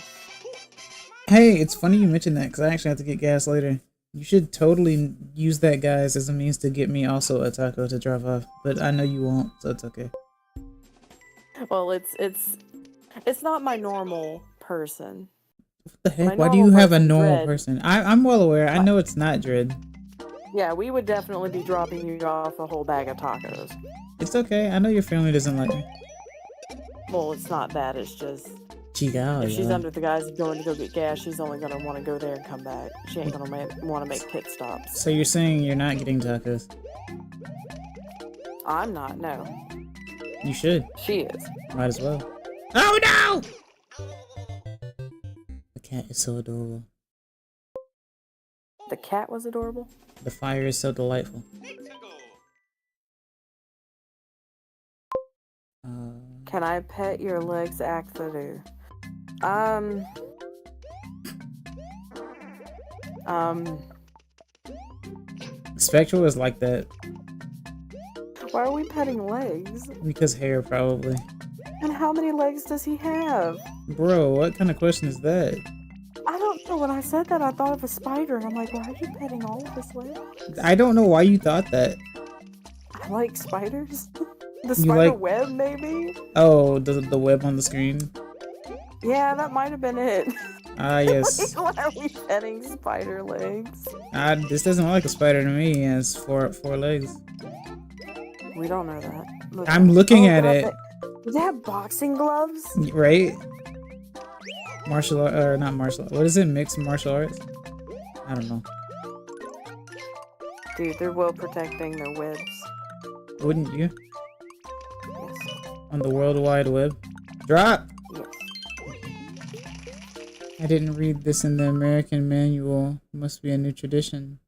Hey, it's funny you mentioned that because I actually have to get gas later. You should totally use that, guys, as a means to get me also a taco to drive off. But I know you won't, so it's okay. Well, it's not my normal person. What the heck? My Why do you normal have a person, normal Dread. person? I'm well aware. I know it's not Dread. Yeah, we would definitely be dropping you off a whole bag of tacos. It's okay. I know your family doesn't like me. Well, it's not that. It's just Chica, if she's yeah. under the guise of going to go get gas, she's only gonna want to go there and come back. She ain't gonna want to make pit stops. So you're saying you're not getting tacos? I'm not. No, You should. she is. Might as well. Oh no! The cat is so adorable. The cat was adorable. The fire is so delightful. Can I pet your legs, Acthadu? Spectral is like that Why are we petting legs? because hair, probably. And how many legs does he have? Bro, what kind of question is that? I don't know. When I said that, I thought of a spider, and I'm like, why are you petting all of his legs? I don't know why you thought that. I like spiders. The You spider like- web, maybe? Oh, the web on the screen. Yeah, that might have been it. Ah, yes. Why are we petting spider legs? This doesn't look like a spider to me. It has four legs. We don't know that. Look I'm looking at God, it. Does it have boxing gloves? Right? Martial art, or not martial art. What is it? Mixed martial arts? I don't know. Dude, they're well protecting their webs. Wouldn't you? Yes. On the World Wide Web. Drop! Yes. I didn't read this in the American manual. It must be a new tradition.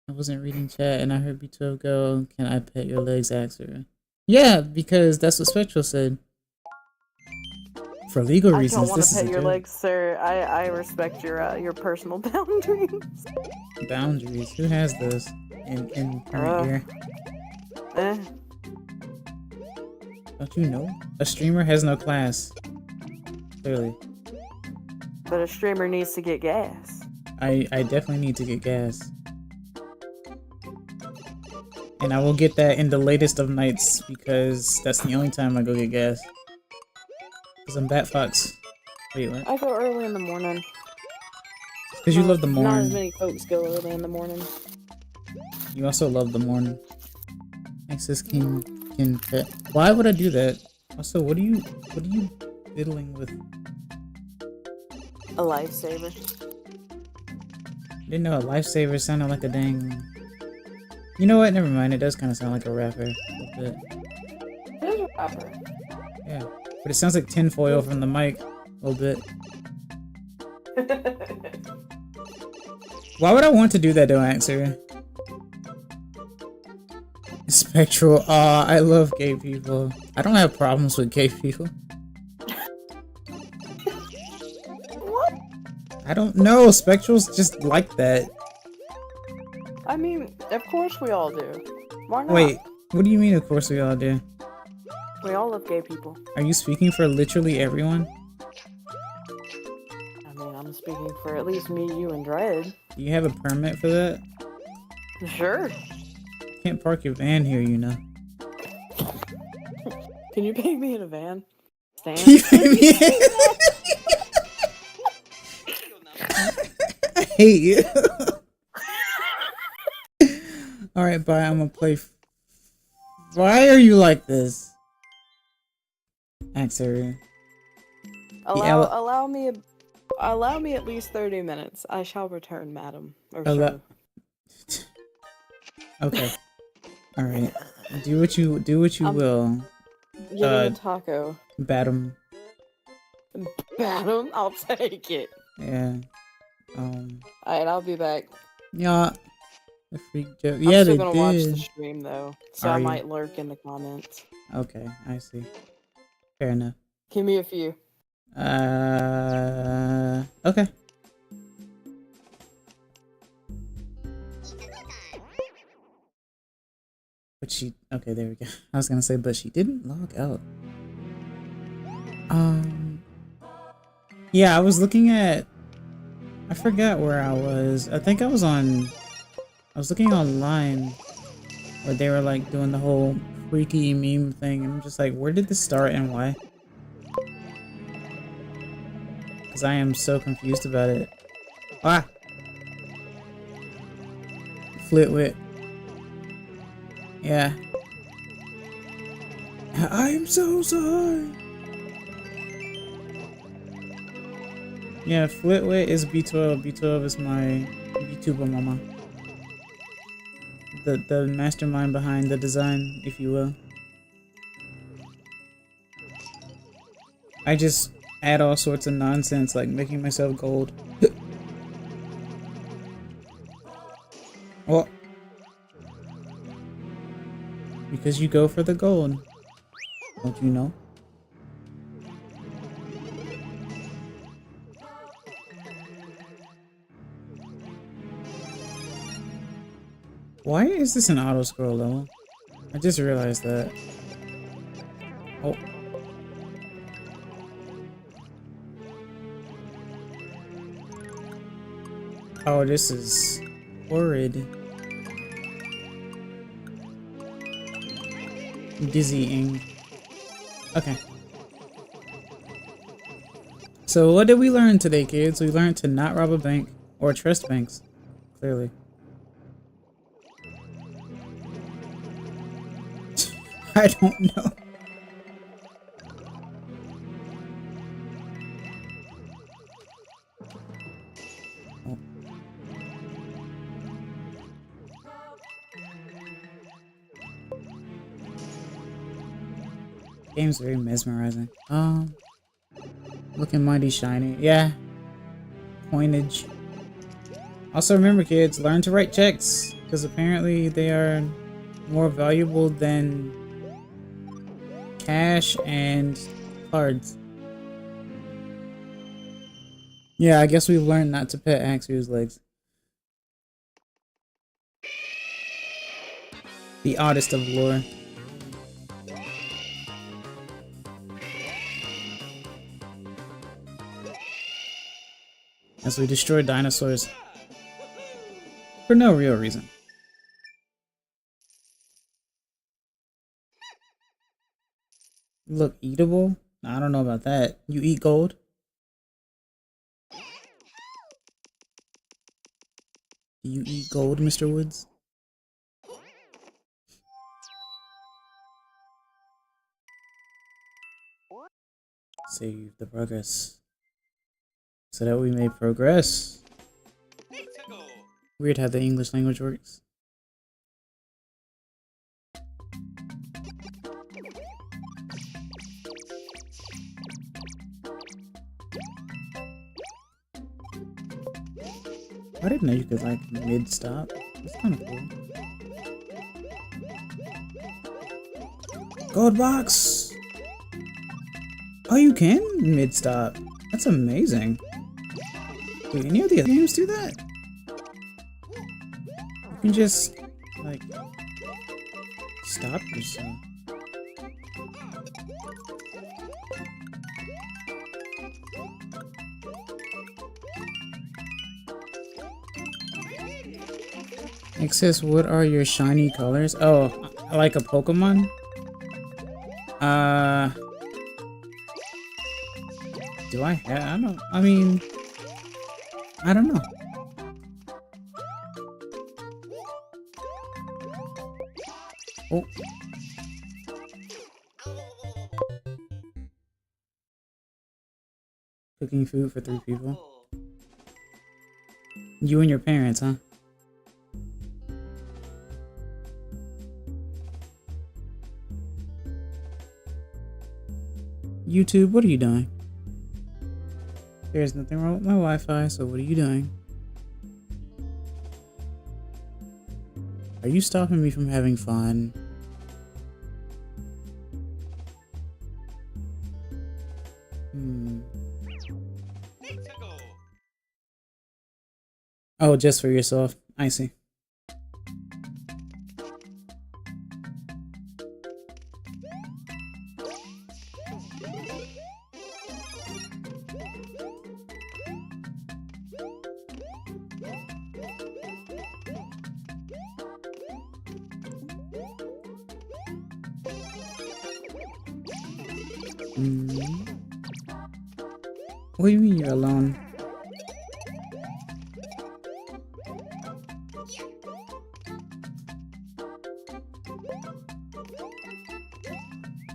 I wasn't reading chat and I heard B12 go, can I pet your legs, Axer? Yeah, because that's what Spectral said. For legal I reasons, don't want this to is pet a your joke. legs, sir. I respect your personal boundaries. Boundaries. Who has those in current year? Eh. Don't you know? A streamer has no class. Clearly. But a streamer needs to get gas. I definitely need to get gas. And I will get that in the latest of nights because that's the only time I go get gas. Because I'm Batfox. Wait, what? I go early in the morning. Because you love the Not as morning. many folks go early in the morning. You also love the morning. Access can pet. Why would I do that? Also, what are you fiddling with? A lifesaver. I didn't know a lifesaver sounded like a dang. You know what? Never mind. It does kind of sound like a rapper. A little bit. It is a rapper. Yeah. But it sounds like tinfoil from the mic. A little bit. Why would I want to do that though, Axer? Spectral. Aw, I love gay people. I don't have problems with gay people. What? I don't know. Spectral's just like that. I mean, of course we all do. Why not? Wait, what do you mean? Of course we all do. We all love gay people. Are you speaking for literally everyone? I mean, I'm speaking for at least me, you, and Dread. Do you have a permit for that? Sure. You can't park your van here, you know. Can you pay me in a van? Stan? I hate you. Alright, bye. I'm gonna play. Why are you like this? Axer. Allow me at least 30 minutes. I shall return, madam. Or sir. Okay. Alright. Do what you will. Give me a taco. Bat 'em. Bat 'em? I'll take it. Yeah. Alright, I'll be back. Yeah. The freak joke. I'm Yeah, still they gonna did. watch the stream though, so Are I you? might lurk in the comments. Okay, I see. Fair enough. Give me a few. Okay. But she, okay, there we go. I was gonna say, but she didn't log out. Yeah, I was looking at, I forgot where I was. I think I was looking online where they were like doing the whole freaky meme thing, and I'm just like, where did this start and why? Because I am so confused about it. Ah! Flitwit. Yeah. I am so sorry. Yeah, Flitwit is B12. B12 is my VTuber mama. The mastermind behind the design, if you will. I just add all sorts of nonsense, like making myself gold. Oh. Because you go for the gold. Don't you know? Why is this an auto scroll level? I just realized that. Oh. Oh, this is horrid. Dizzying. Okay. So what did we learn today, kids? We learned to not rob a bank or trust banks. Clearly. I don't know. Oh. Game's very mesmerizing. Looking mighty shiny. Yeah. Coinage. Also remember, kids, learn to write checks, because apparently they are more valuable than cash and cards. Yeah, I guess we've learned not to pet Axier's legs. The oddest of lore. As we destroy dinosaurs for no real reason. Look eatable? I don't know about that. You eat gold? Do you eat gold, Mr. Woods? Save the progress. So that we may progress. Weird how the English language works. I didn't know you could like mid-stop. That's kind of cool. Gold box! Oh, you can mid-stop. That's amazing. Do any of the other games do that? You can just, like, stop yourself. Access, what are your shiny colors? Oh, like a Pokemon? Do I have? I don't know. Oh. Cooking food for 3 people. You and your parents, huh? YouTube, what are you doing? There's nothing wrong with my Wi-Fi, so what are you doing? Are you stopping me from having fun? Oh, just for yourself. I see. What do you mean you're alone?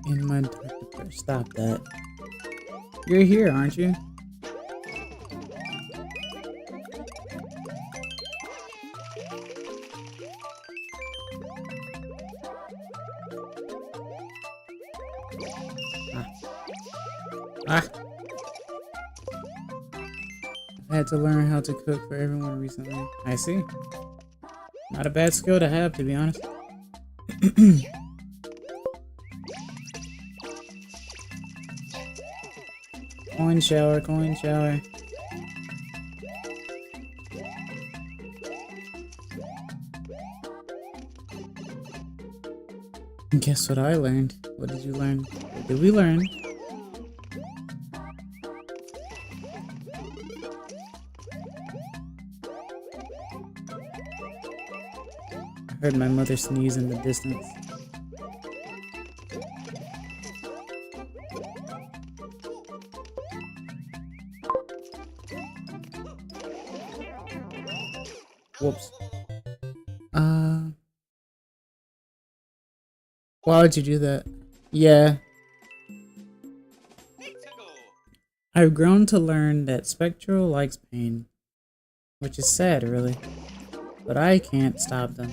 In my doctor, stop that. You're here, aren't you? Ah. I had to learn how to cook for everyone recently. I see. Not a bad skill to have, to be honest. Coin shower, coin shower. Guess what I learned? What did you learn? What did we learn? I heard my mother sneeze in the distance. Whoops. Why would you do that? Yeah. I've grown to learn that Spectral likes pain. Which is sad, really. But I can't stop them.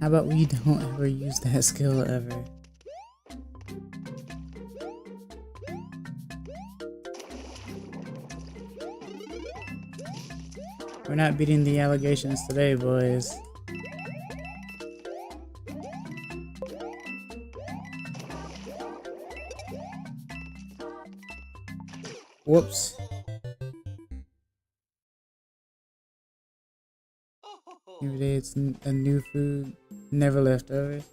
How about we don't ever use that skill ever? We're not beating the allegations today, boys. Whoops. Every day it's a new food, never leftovers.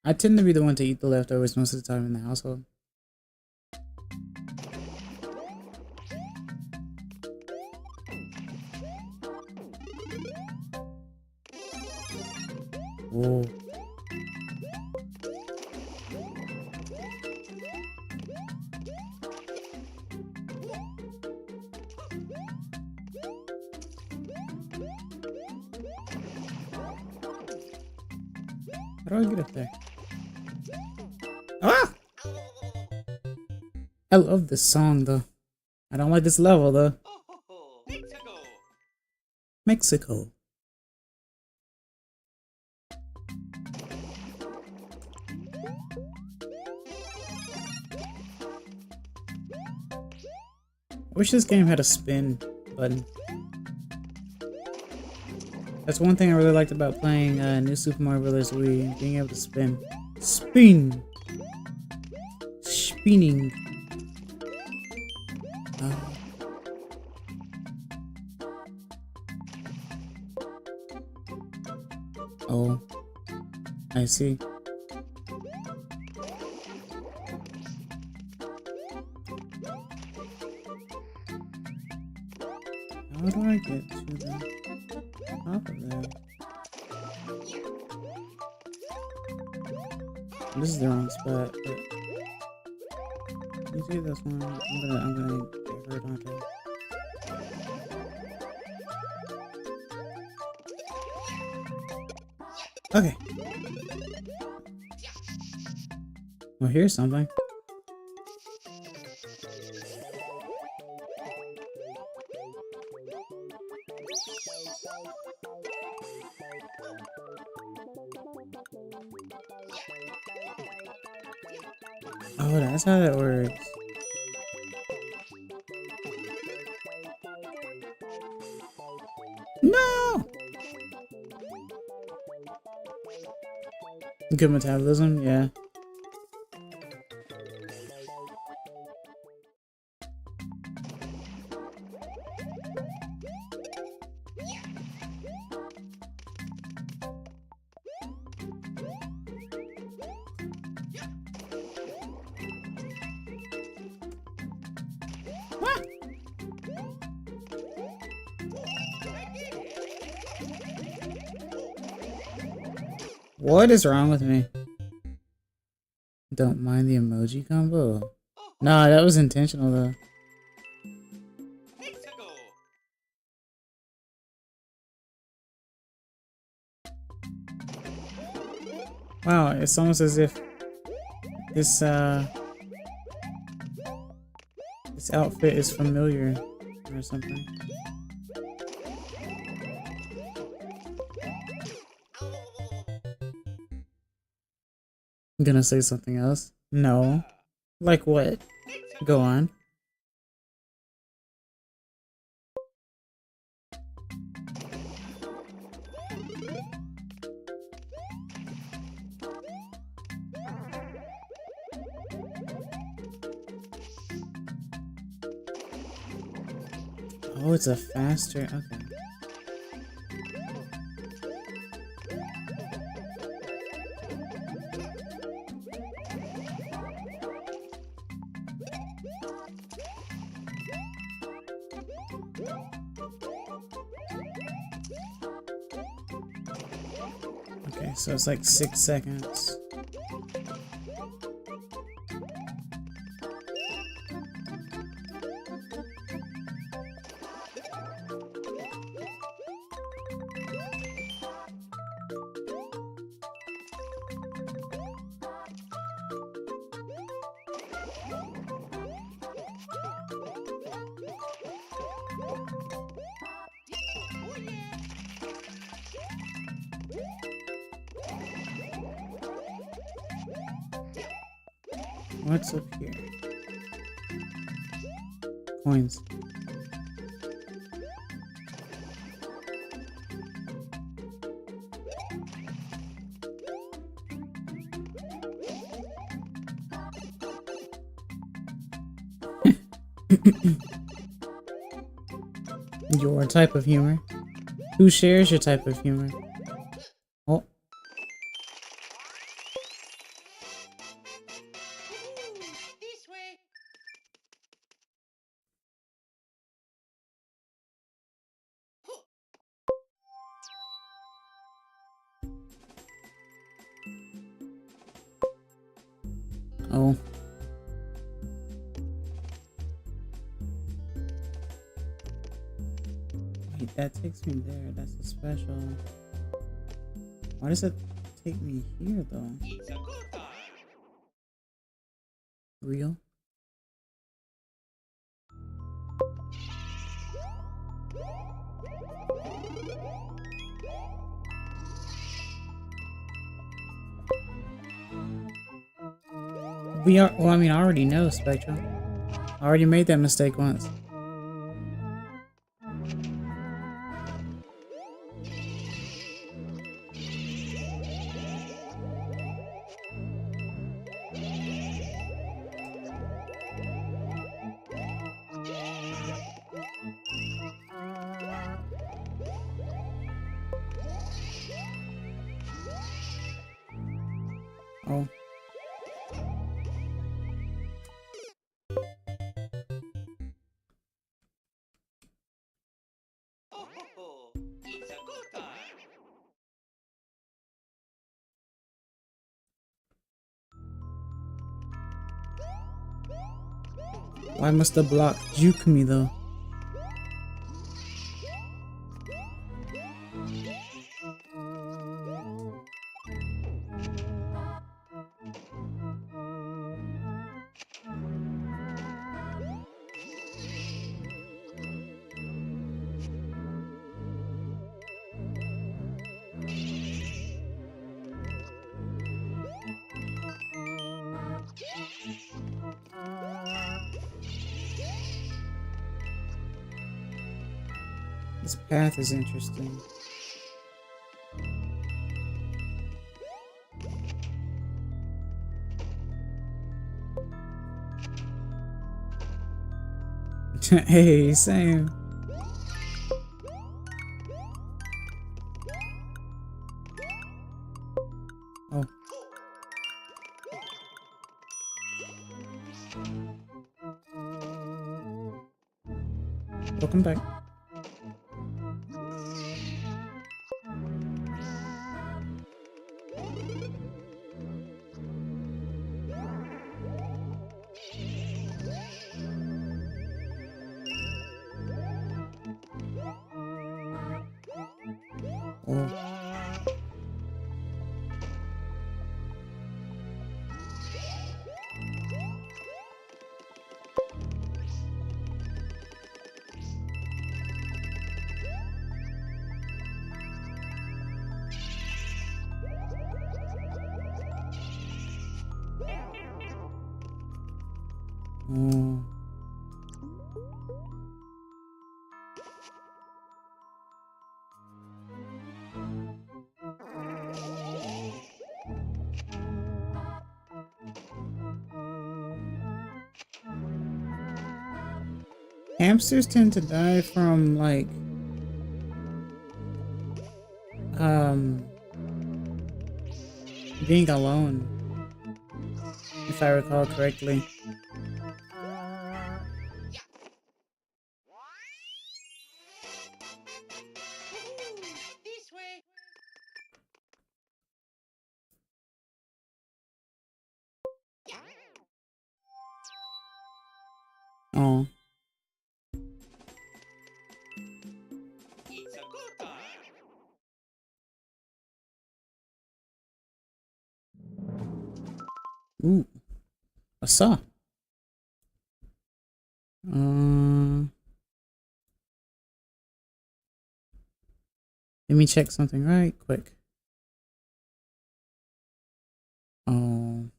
I tend to be the one to eat the leftovers most of the time in the household. Whoa. How do I get up there? Ah! I love this song though. I don't like this level though. Mexico. I wish this game had a spin button. That's one thing I really liked about playing New Super Mario Bros. Wii, being able to spin. Spin! Spinning. Oh, I see. How do I get to the top of there? This is the wrong spot, but you see this one? I'm gonna get hurt, aren't I? Okay. Well, here's something. Oh, that's how that works. No! Good metabolism, yeah. What is wrong with me? Don't mind the emoji combo. Nah, that was intentional though. Wow, it's almost as if this this outfit is familiar or something. I'm gonna say something else. No. Like what? Go on. Oh, it's a faster. Okay. Okay, so it's like 6 seconds. What's up here? Coins. Your type of humor? Who shares your type of humor? Oh. Oh. Wait, that takes me there. That's a special. Why does it take me here though? Real? We are. Well, I mean, I already know, Spectrum. I already made that mistake once. Oh. Why must the block juke me though? This path is interesting. Hey, same. Oh. Welcome back. Oh. Oh. Hamsters tend to die from like being alone, if I recall correctly. Oh. Ooh. A saw. Let me check something right quick. Oh.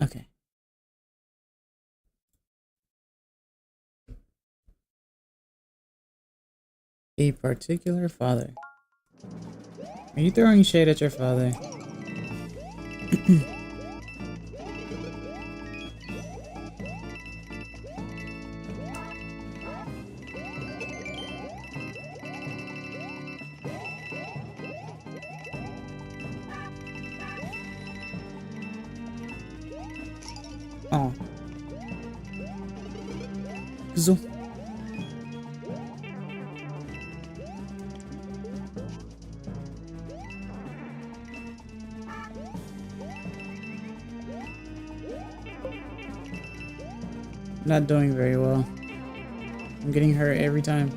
Okay. A particular father. Are you throwing shade at your father? Oh. Zo. Not doing very well. I'm getting hurt every time.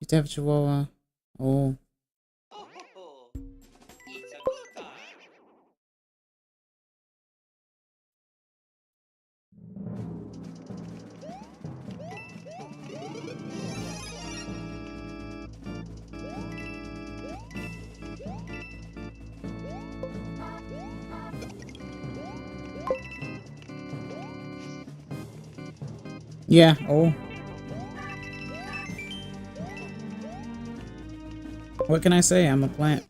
You have a chihuahua. Oh. Yeah. Oh. What can I say? I'm a plant.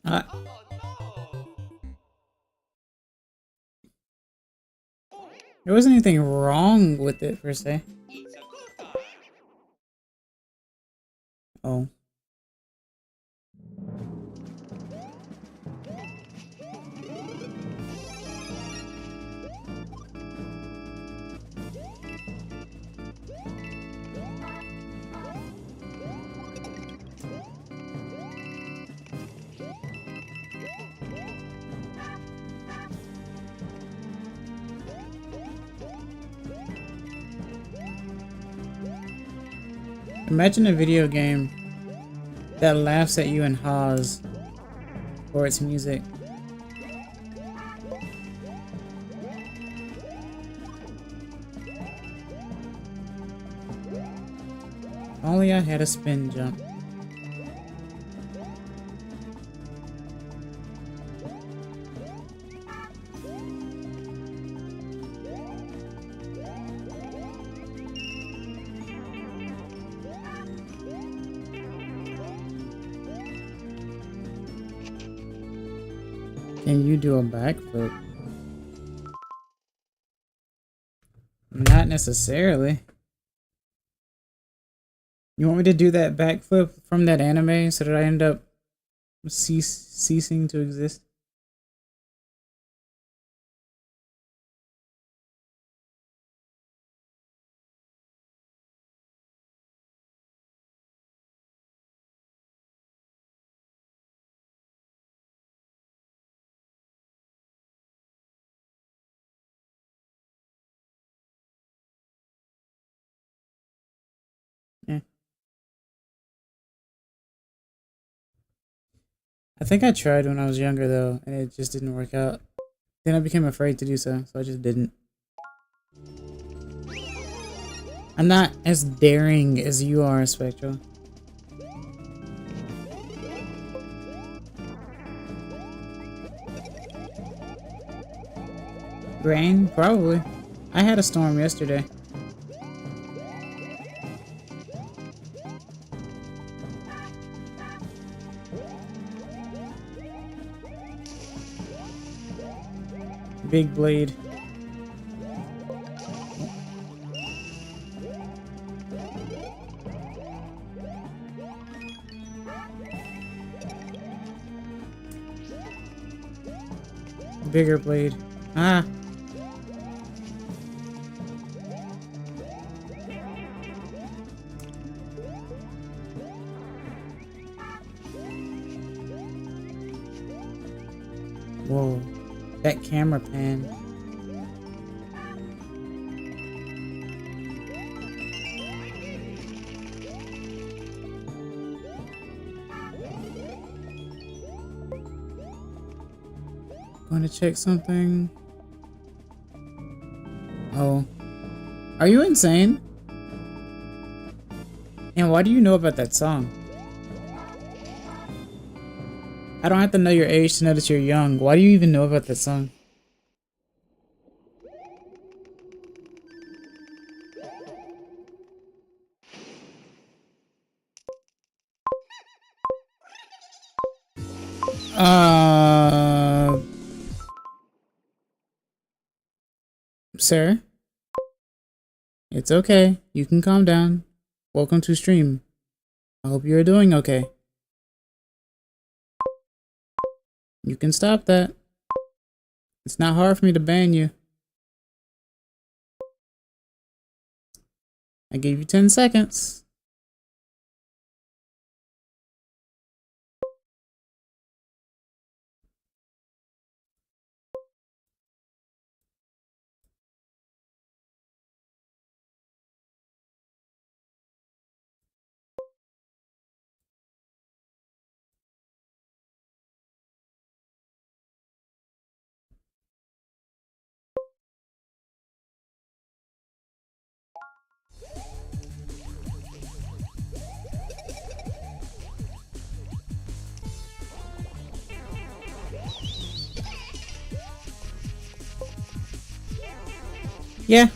There wasn't anything wrong with it per se. Oh. Imagine a video game that laughs at you and haws for its music. If only I had a spin jump. Can you do a backflip? Not necessarily. You want me to do that backflip from that anime so that I end up ceasing to exist? Yeah. I think I tried when I was younger though, and it just didn't work out. Then I became afraid to do so, so I just didn't. I'm not as daring as you are, Spectral. Rain? Probably. I had a storm yesterday. Big blade. Bigger blade. Ah. Whoa. That camera pan. Going to check something. Oh. Are you insane? And why do you know about that song? I don't have to know your age to know that you're young. Why do you even know about that song? Sir? It's okay. You can calm down. Welcome to stream. I hope you're doing okay. You can stop that. It's not hard for me to ban you. I gave you 10 seconds. Yeah,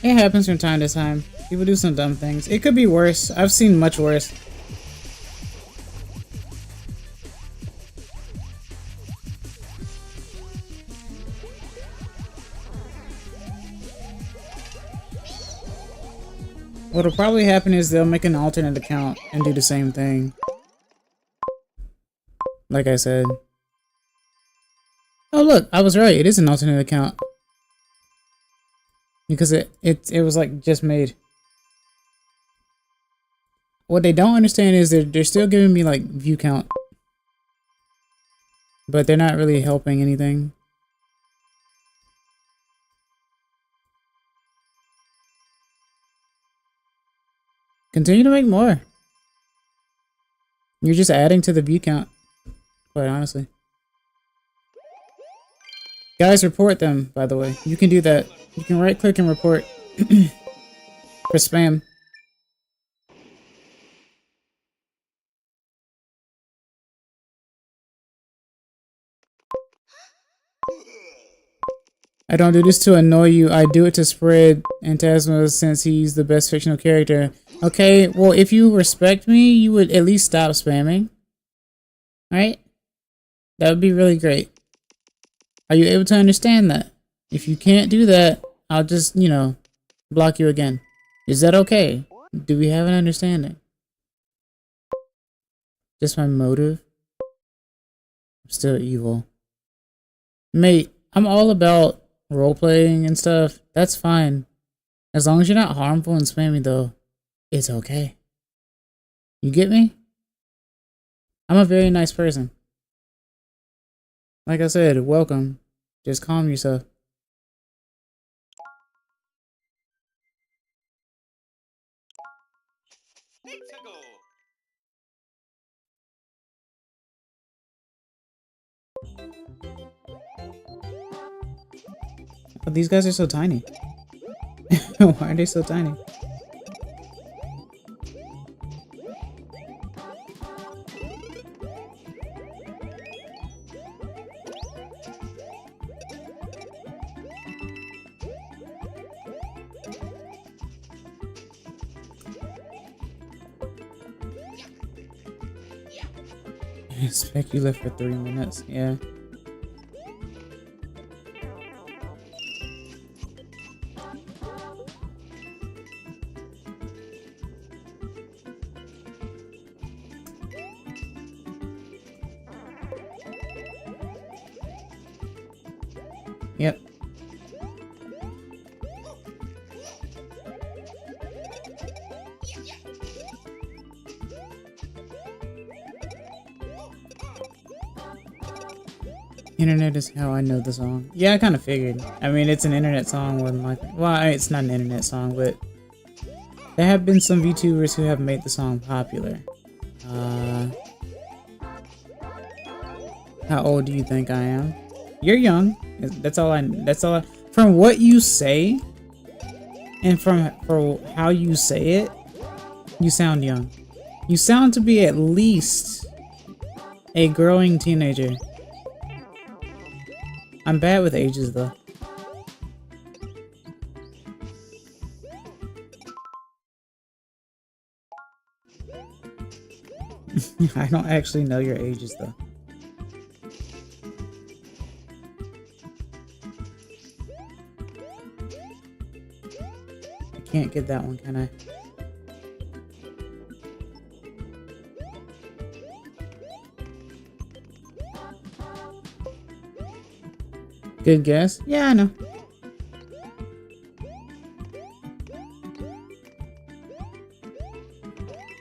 it happens from time to time. People do some dumb things. It could be worse. I've seen much worse. What'll probably happen is they'll make an alternate account and do the same thing. Like I said. Oh look, I was right. It is an alternate account. Because it was like just made. What they don't understand is they're still giving me like view count. But they're not really helping anything. Continue to make more. You're just adding to the view count. Quite honestly. Guys, report them, by the way. You can do that. You can right click and report for spam. I don't do this to annoy you. I do it to spread Phantasma since he's the best fictional character. Okay, well, if you respect me, you would at least stop spamming. Right? That would be really great. Are you able to understand that? If you can't do that, I'll just, you know, block you again. Is that okay? Do we have an understanding? Just my motive? I'm still evil. Mate, I'm all about role-playing and stuff. That's fine. As long as you're not harmful and spammy, though, it's okay. You get me? I'm a very nice person. Like I said, welcome. Just calm yourself. Oh, these guys are so tiny. Why are they so tiny? I expect you left for 3 minutes, yeah. Yep. Internet is how I know the song. Yeah, I kind of figured. I mean, it's an internet song more than likely. Well, it's not an internet song, but there have been some VTubers who have made the song popular. How old do you think I am? You're young. That's all I, from what you say and for how you say it, you sound young. You sound to be at least a growing teenager. I'm bad with ages though. I don't actually know your ages though. I can't get that one, can I? Good guess? Yeah, I know.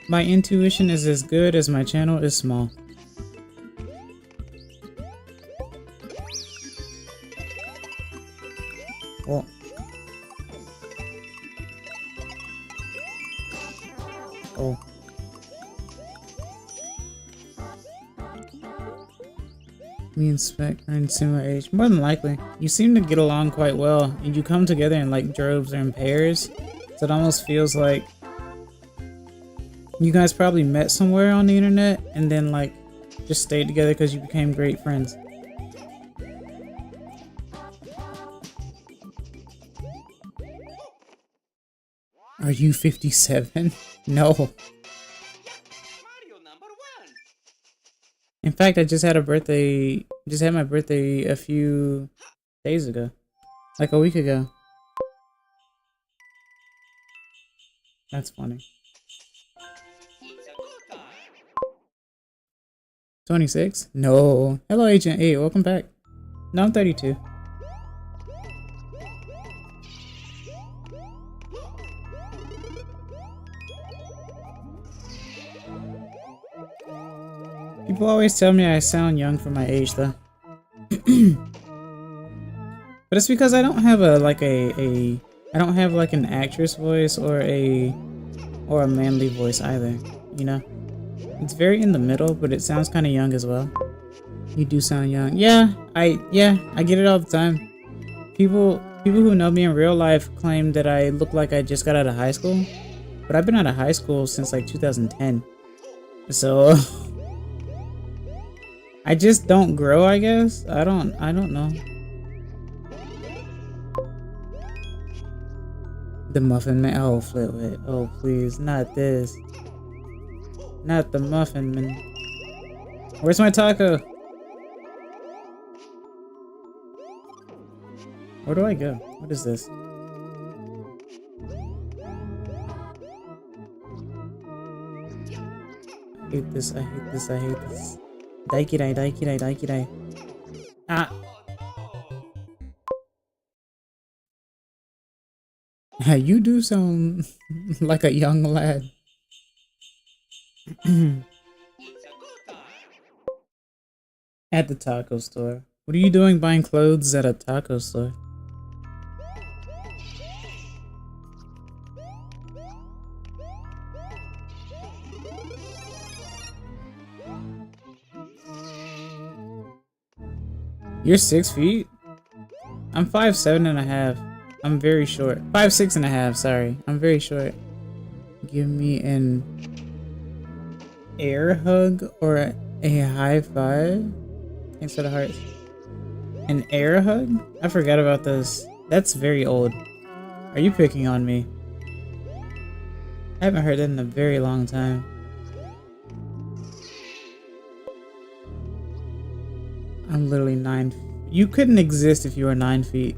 My intuition is as good as my channel is small. Oh. Oh. Me and Spec are in similar age. More than likely. You seem to get along quite well, and you come together in like droves or in pairs. So it almost feels like you guys probably met somewhere on the internet and then like just stayed together because you became great friends. Are you 57? No. In fact, I just had my birthday a few days ago. Like a week ago. That's funny. 26? No. Hello, Agent 8. Welcome back. No, I'm 32. People always tell me I sound young for my age, though. But it's because I don't have I don't have like an actress voice or a manly voice either, you know? It's very in the middle, but it sounds kind of young as well. You do sound young. Yeah, I get it all the time. People who know me in real life claim that I look like I just got out of high school, but I've been out of high school since like 2010. So I just don't grow, I guess. I don't know. The Muffin Man. Oh, Flitwit. Oh, please, not this. Not the Muffin Man. Where's my taco? Where do I go? What is this? I hate this. I hate this. I hate this. Daikirai, daikirai, daikirai. Ah! You do sound like a young lad. At the taco store. What are you doing buying clothes at a taco store? You're 6 feet? I'm 5'7.5". I'm very short. 5'6.5", sorry. I'm very short. Give me an air hug or a high five? Thanks for the hearts. An air hug? I forgot about this. That's very old. Are you picking on me? I haven't heard that in a very long time. I'm literally 9 feet. You couldn't exist if you were 9 feet.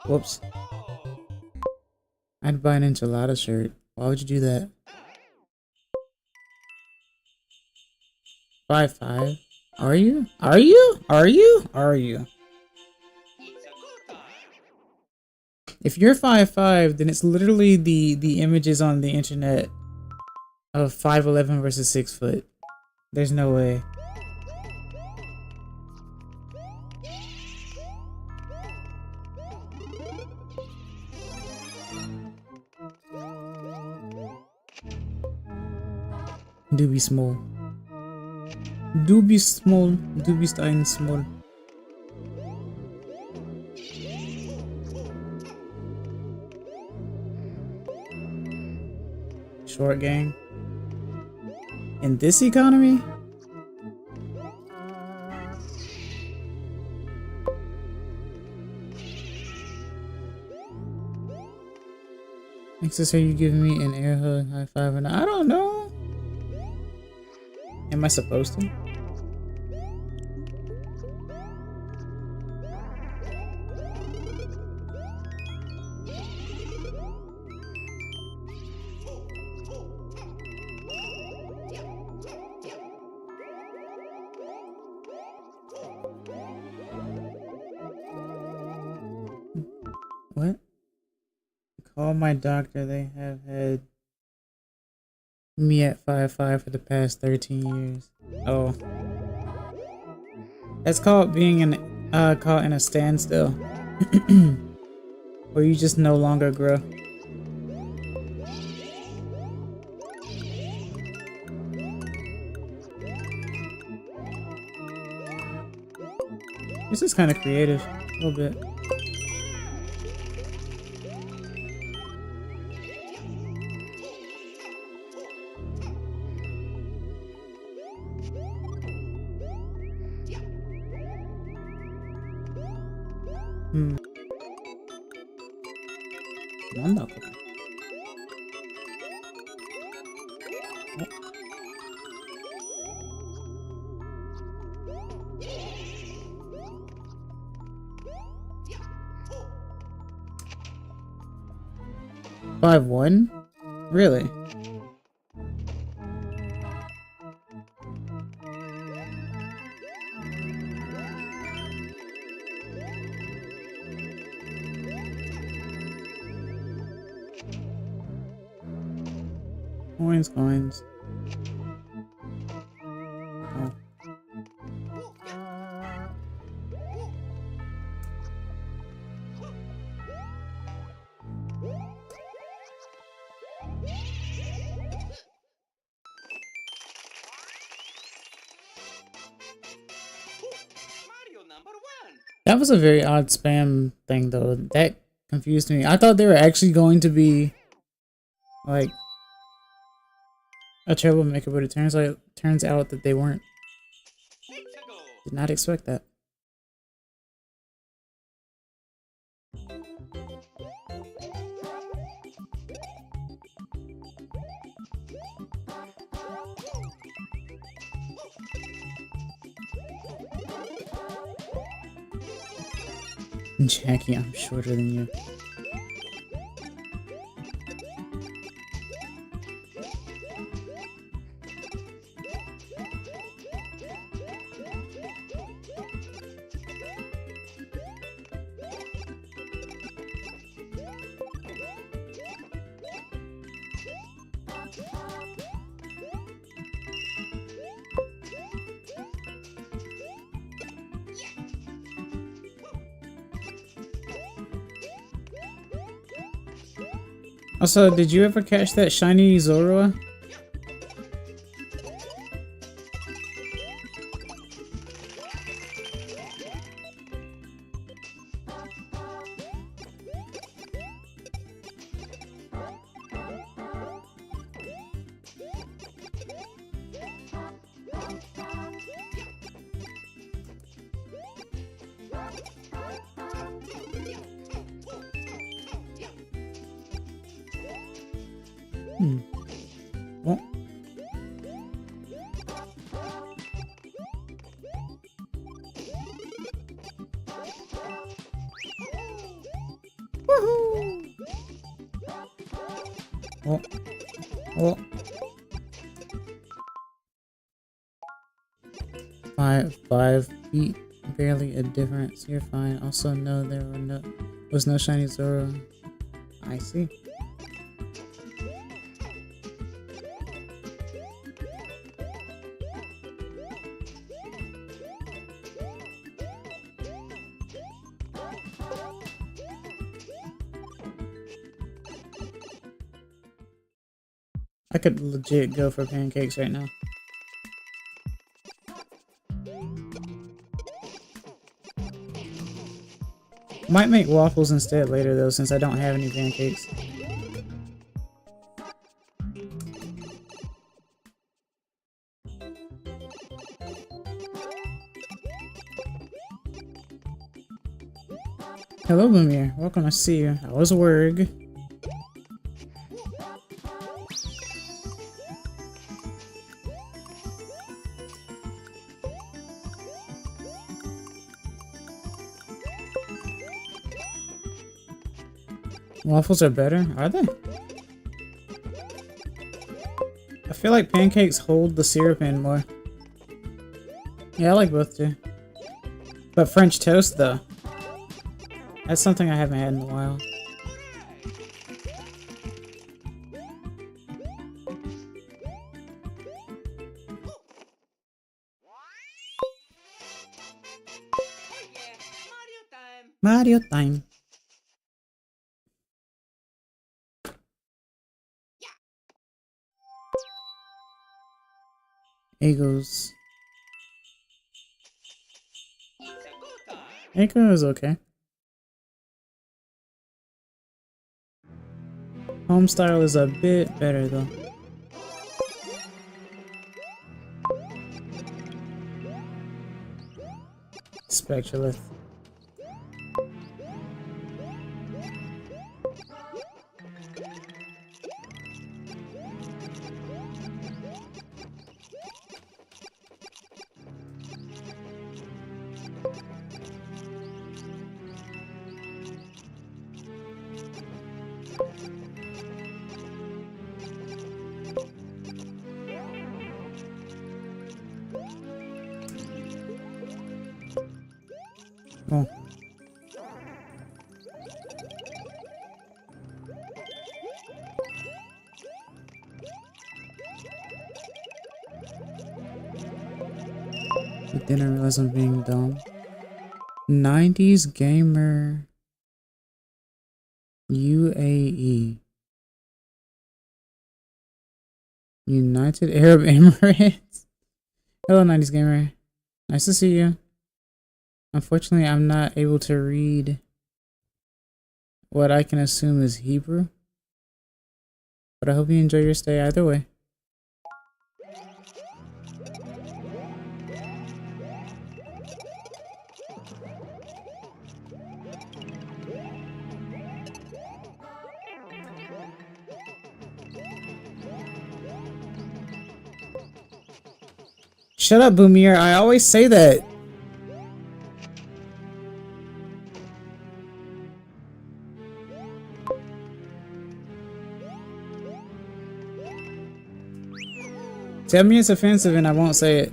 Whoops. I'd buy an enchilada shirt. Why would you do that? 5'5"? Are you? Are you? Are you? Are you? If you're 5'5", then it's literally the images on the internet of 5'11" versus 6 foot. There's no way. Do be small. Do be small. Do be stein small. Short gang. In this economy? Makes it so you giving me an air hug, high five, and I don't know. Am I supposed to? What? Call my doctor. They have had me at 5'5" for the past 13 years. Oh. That's called being caught in a standstill. Where you just no longer grow. This is kind of creative, a little bit. Five one? Really? Coins. Oh. That was a very odd spam thing, though. That confused me. I thought they were actually going to be like a troublemaker, but it turns out that they weren't. Did not expect that. Jackie, I'm shorter than you. Also, did you ever catch that shiny Zorua? Well, woohoo! Oh. Five feet, barely a difference. You're fine. Also, no, there was no shiny Zoro. I see. I could legit go for pancakes right now. Might make waffles instead later though, since I don't have any pancakes. Hello, Lumir. Welcome to see you. How was work? Waffles are better? Are they? I feel like pancakes hold the syrup in more. Yeah, I like both too. But French toast though. That's something I haven't had in a while. Mario time. Eagles. Echo is okay. Home style is a bit better though. Spectralith. Oh. I didn't realize I'm being dumb. 90s gamer UAE. United Arab Emirates. Hello, 90s gamer. Nice to see you. Unfortunately, I'm not able to read what I can assume is Hebrew. But I hope you enjoy your stay either way. Shut up, Boomir. I always say that. Tell me it's offensive and I won't say it.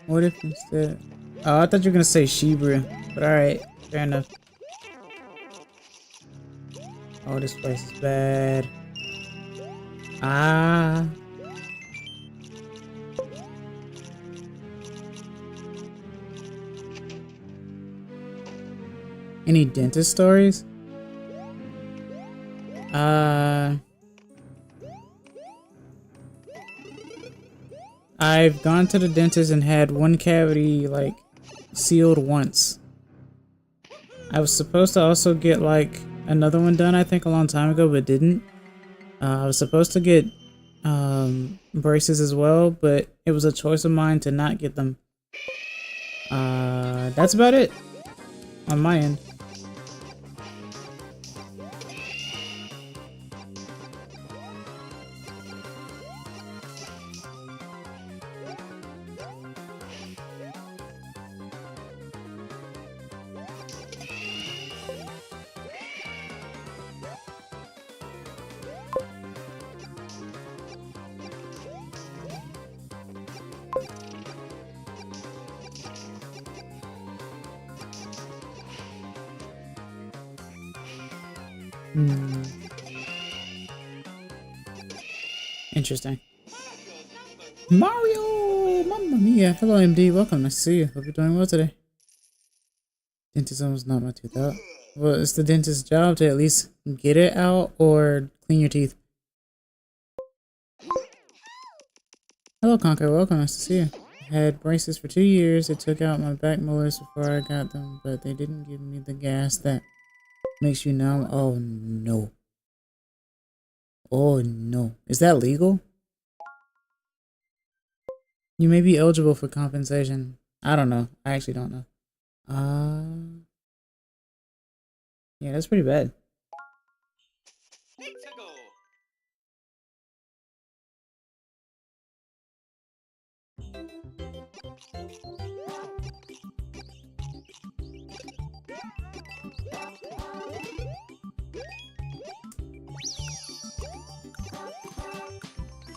What if instead? Oh, I thought you were gonna say Shebrew, but alright, fair enough. Oh, this place is bad. Ah. Any dentist stories? I've gone to the dentist and had one cavity, like, sealed once. I was supposed to also get, like, another one done, I think, a long time ago, but didn't. I was supposed to get, braces as well, but it was a choice of mine to not get them. That's about it on my end. Interesting. Mario! Mamma mia! Hello, MD. Welcome. Nice to see you. Hope you're doing well today. Dentism was not my tooth out. Well, it's the dentist's job to at least get it out or clean your teeth. Hello, Conker. Welcome. Nice to see you. I had braces for 2 years. They took out my back molars before I got them, but they didn't give me the gas that makes you numb. Oh, no. Oh, no. Is that legal? You may be eligible for compensation. I don't know. I actually don't know. Yeah, that's pretty bad.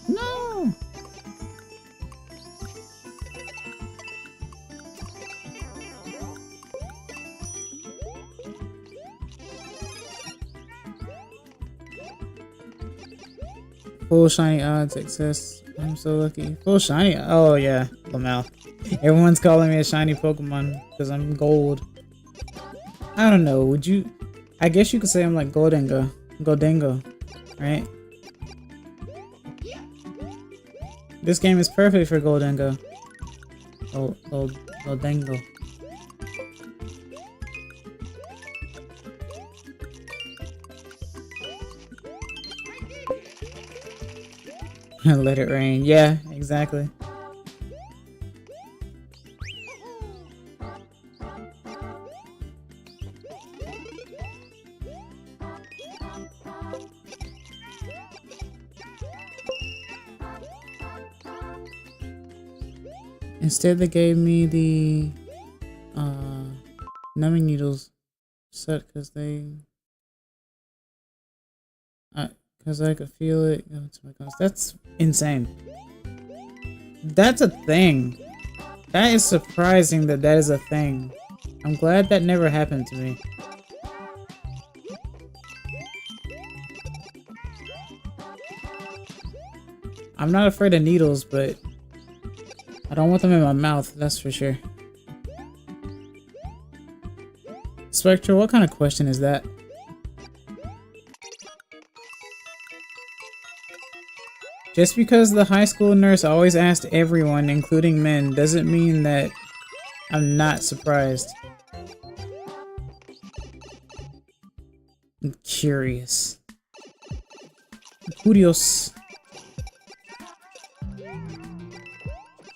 No! Full shiny odds access. I'm so lucky. Full shiny. Oh yeah, Lamel. Everyone's calling me a shiny Pokemon because I'm gold. I don't know. Would you? I guess you could say I'm like Goldengo, right? This game is perfect for Goldengo. Goldengo. Let it rain. Yeah, exactly. Instead, they gave me the numbing needles set because I could feel it go to my gums. That's insane. That's a thing. That is surprising that that is a thing. I'm glad that never happened to me. I'm not afraid of needles, but I don't want them in my mouth, that's for sure. Spectre, what kind of question is that? Just because the high school nurse always asked everyone, including men, doesn't mean that I'm not surprised. I'm curious. Curious.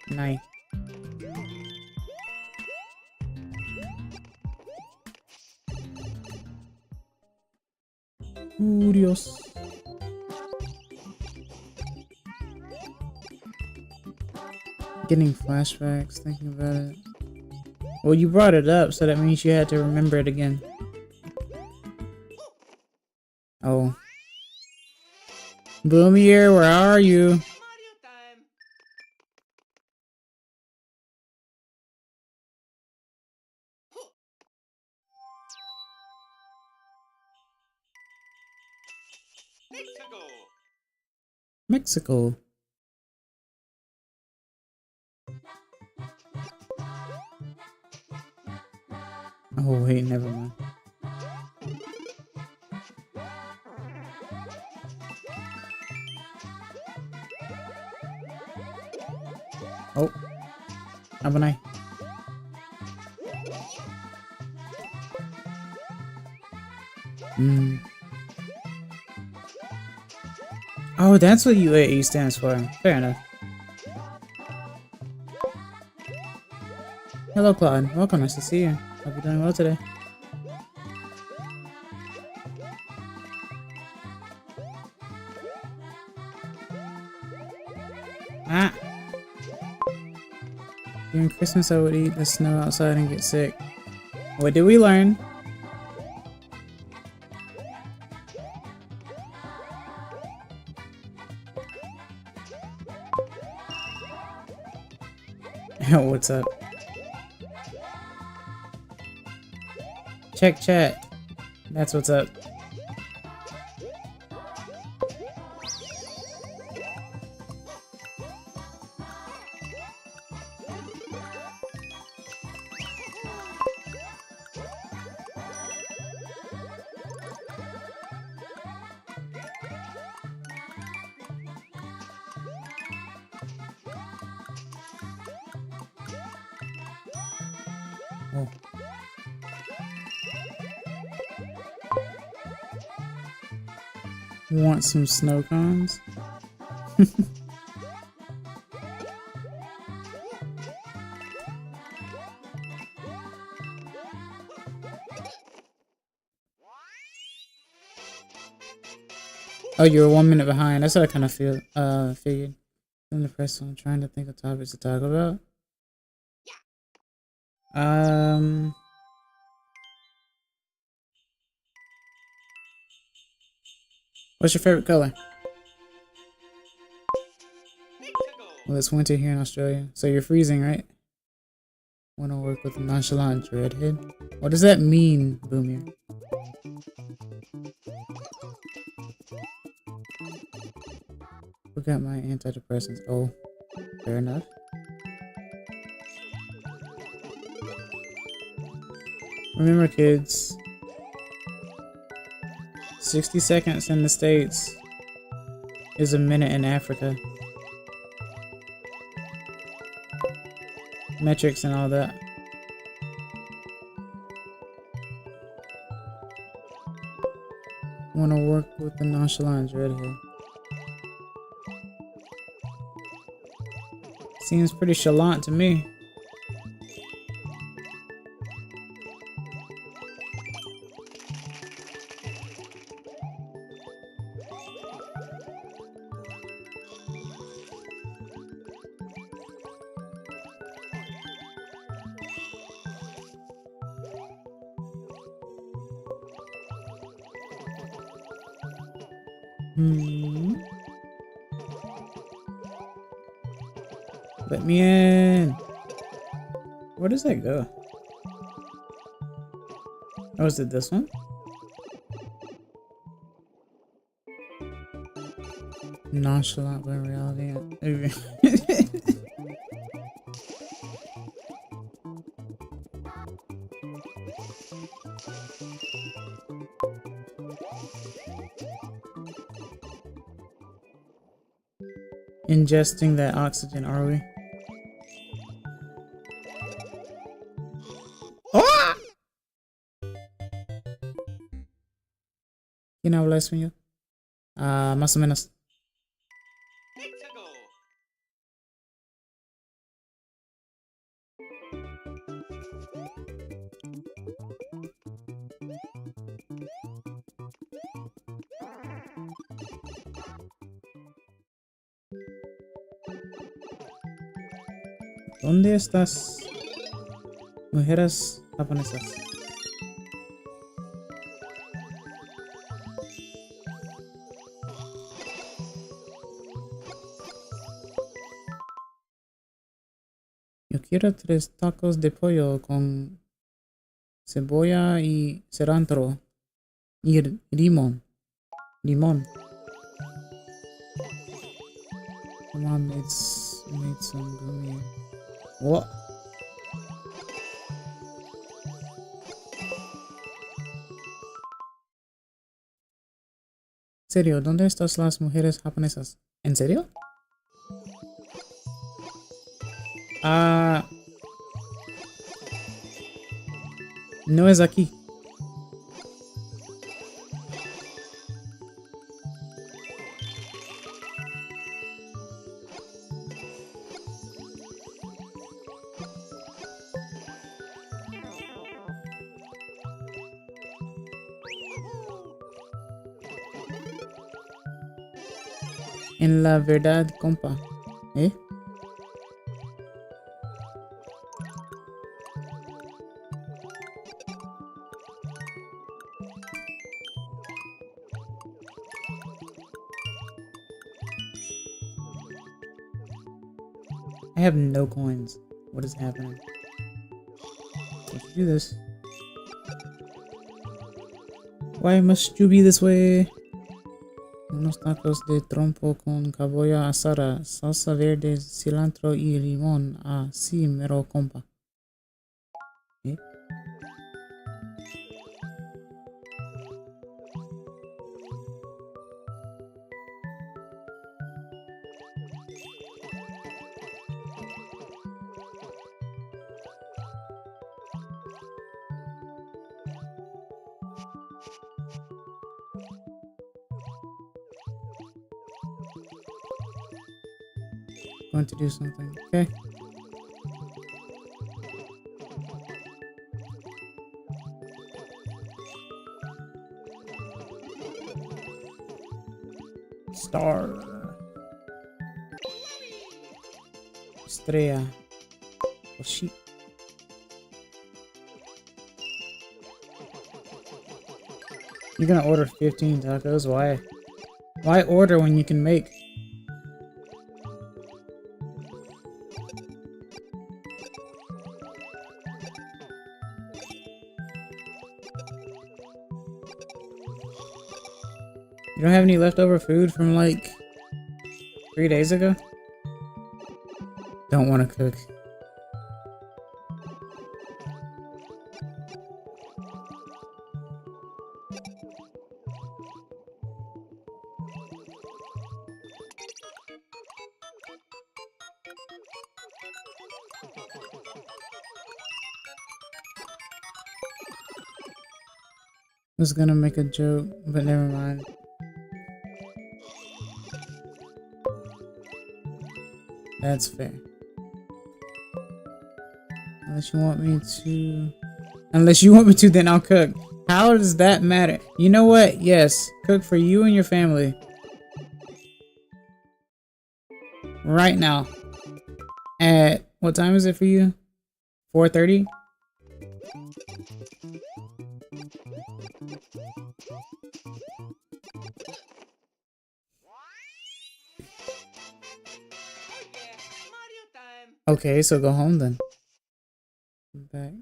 Nice. Curious. Getting flashbacks, thinking about it. Well, you brought it up, so that means you had to remember it again. Oh. Boomier, where are you? Mexico. Oh wait, never mind. Oh. Abanay. Oh, that's what UAE stands for. Fair enough. Hello, Claude. Welcome. Nice to see you. Hope you're doing well today. Ah! During Christmas, I would eat the snow outside and get sick. What did we learn? What's up? Check chat. That's what's up. Oh. Want some snow cones? Oh, you were 1 minute behind. That's what I kind of figured. I'm depressed, so I'm trying to think of topics to talk about. What's your favorite color? Well, it's winter here in Australia, so you're freezing, right? Want to work with a nonchalant redhead? What does that mean, Boomier? Forgot my antidepressants. Oh, fair enough. Remember, kids, 60 seconds in the States is a minute in Africa. Metrics and all that. Want to work with the nonchalant redhead. Seems pretty chalant to me. Hmm. Let me in. Where does that go? Oh, is it this one? Nonchalant but reality. Ingesting that oxygen, are we? ¡Oh! ¿Quién habla español? Ah, más o menos. ¿Dónde estás? Mujeres japonesas. Yo quiero 3 tacos de pollo con cebolla y cilantro y limón. Limón. Come on, made some gummy. What? ¿En serio? ¿Dónde están las mujeres japonesas? ¿En serio? Ah, no es aquí. En la verdad, compa. ¿Eh? I have no coins. What is happening? Let's do this. Why must you be this way? Unos tacos de trompo con cebolla asada, salsa verde, cilantro y limón. Ah, sí, mero compa. ¿Eh? Going to do something. Okay. Star. Estrella. Oh shit. You're gonna order 15 tacos? Why? Why order when you can make? You don't have any leftover food from like 3 days ago? Don't want to cook. I was gonna make a joke, but never mind. That's fair. Unless you want me to, then I'll cook. How does that matter? You know what? Yes, cook for you and your family. Right now. At, what time is it for you? 4:30? Okay, so go home then. Back.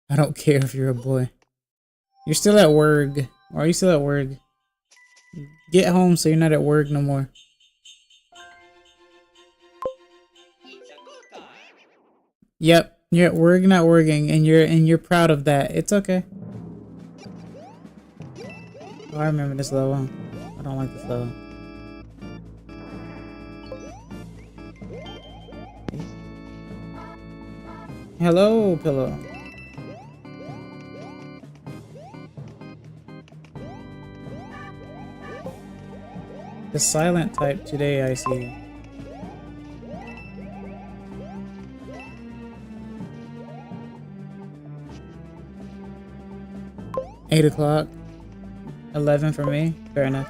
I don't care if you're a boy. You're still at work. Why are you still at work? Get home so you're not at work no more. Yep, you're at work, not working, and you're proud of that. It's okay. Oh, I remember this level. I don't like this level. Hello, pillow. The silent type today, I see. Eight o'clock. 11 for me. Fair enough.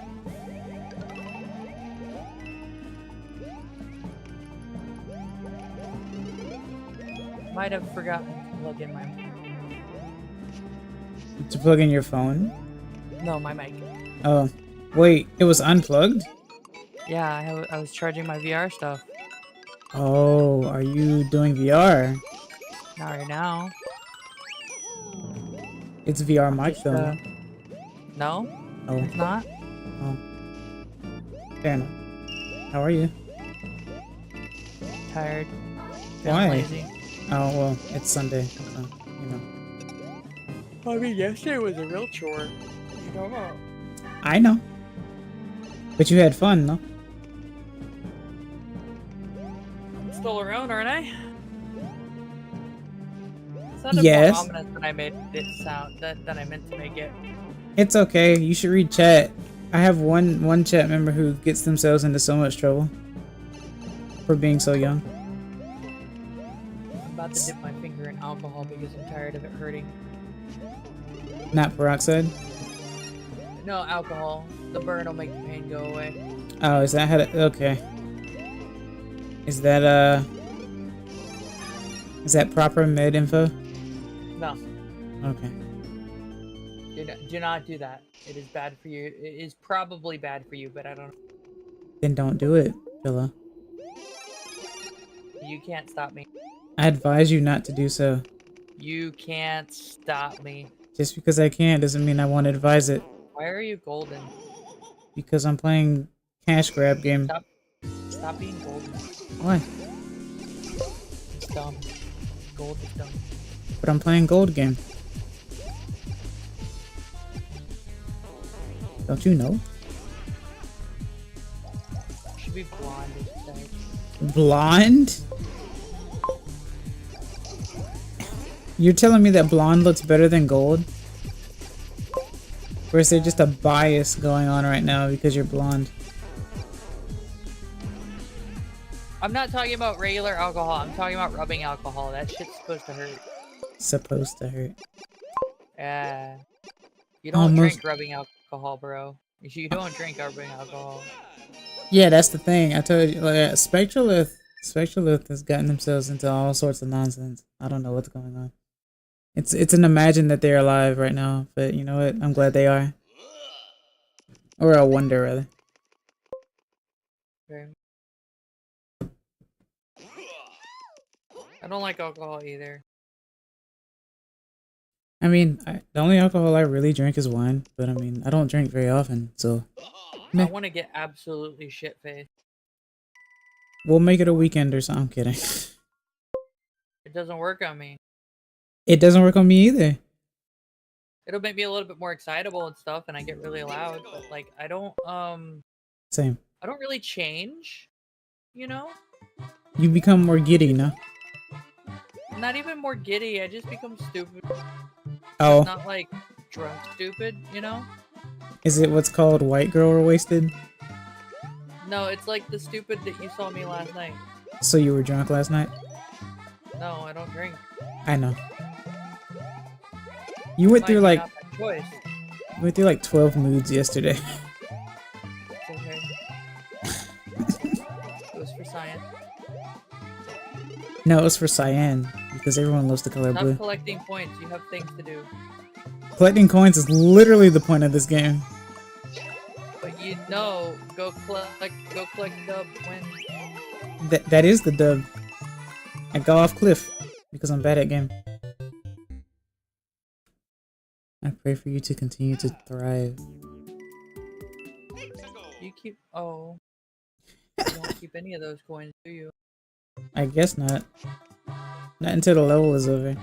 Might have forgotten to plug in my... To plug in your phone? No, my mic. Oh. Wait, it was unplugged? Yeah, I was charging my VR stuff. Oh, are you doing VR? Not right now. It's VR mic Just, though. No, Oh. it's not. Oh. Fair enough. How are you? Tired. Why? Lazy. Oh, well, it's Sunday, so, you know. I mean, yesterday was a real chore. You know about? I know. But you had fun, no? I'm still around, aren't I? It sounded Yes. more ominous than I made it sound. Than I meant to make it. It's okay. You should read chat. I have one chat member who gets themselves into so much trouble for being so young. I'm about to dip my finger in alcohol because I'm tired of it hurting. Not peroxide? No, alcohol. The burn will make the pain go away. Oh, is that how to... Okay. Is that proper med info? No. Okay. Do not do that. It is bad for you. It is probably bad for you, but I don't... Then don't do it, Phila. You can't stop me. I advise you not to do so. You can't stop me. Just because I can doesn't mean I won't advise it. Why are you golden? Because I'm playing cash grab game. Stop being golden. Why? It's dumb. Gold is dumb. But I'm playing gold game. Don't you know? You should be blonde instead. Blonde? You're telling me that blonde looks better than gold? Or is there just a bias going on right now because you're blonde? I'm not talking about regular alcohol. I'm talking about rubbing alcohol. That shit's supposed to hurt. Supposed to hurt. Yeah. You don't Almost. drink rubbing alcohol, bro. You don't drink rubbing alcohol. Yeah, that's the thing. I told you, like, Spectralith has gotten themselves into all sorts of nonsense. I don't know what's going on. It's an imagine that they're alive right now, but you know what? I'm glad they are. Or I wonder, rather. Okay. I don't like alcohol either. I mean, the only alcohol I really drink is wine, but I mean, I don't drink very often, so... Meh. I want to get absolutely shit-faced. We'll make it a weekend or something. I'm kidding. It doesn't work on me. It doesn't work on me either. It'll make me a little bit more excitable and stuff, and I get really loud, but like, I don't Same. I don't really change, you know? You become more giddy, no? Not even more giddy, I just become stupid. Oh. Not like drunk stupid, you know? Is it what's called white girl or wasted? No, it's like the stupid that you saw me last night. So you were drunk last night? No, I don't drink. I know. You went through like... Not my choice. You went through like 12 moods yesterday. It's okay. It was for science. No, it was for cyan, because everyone loves the color Stop blue. collecting points, you have things to do. Collecting coins is literally the point of this game. But you know, go collect dub when... That is the dub. I go off cliff because I'm bad at game. I pray for you to continue to thrive. You keep. Oh. You don't keep any of those coins, do you? I guess not. Not until the level is over.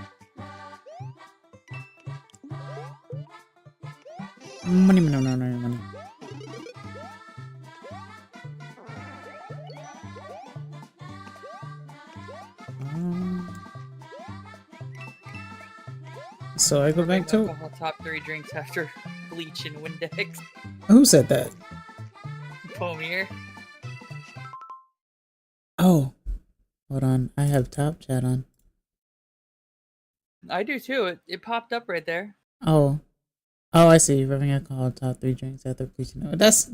Money, money. So I go back to... Alcohol top 3 drinks after bleach and Windex. Who said that? Pomier. Oh. Hold on. I have top chat on. I do too. It popped up right there. Oh. Oh, I see. Rubbing alcohol top 3 drinks after bleaching. Oh, that's...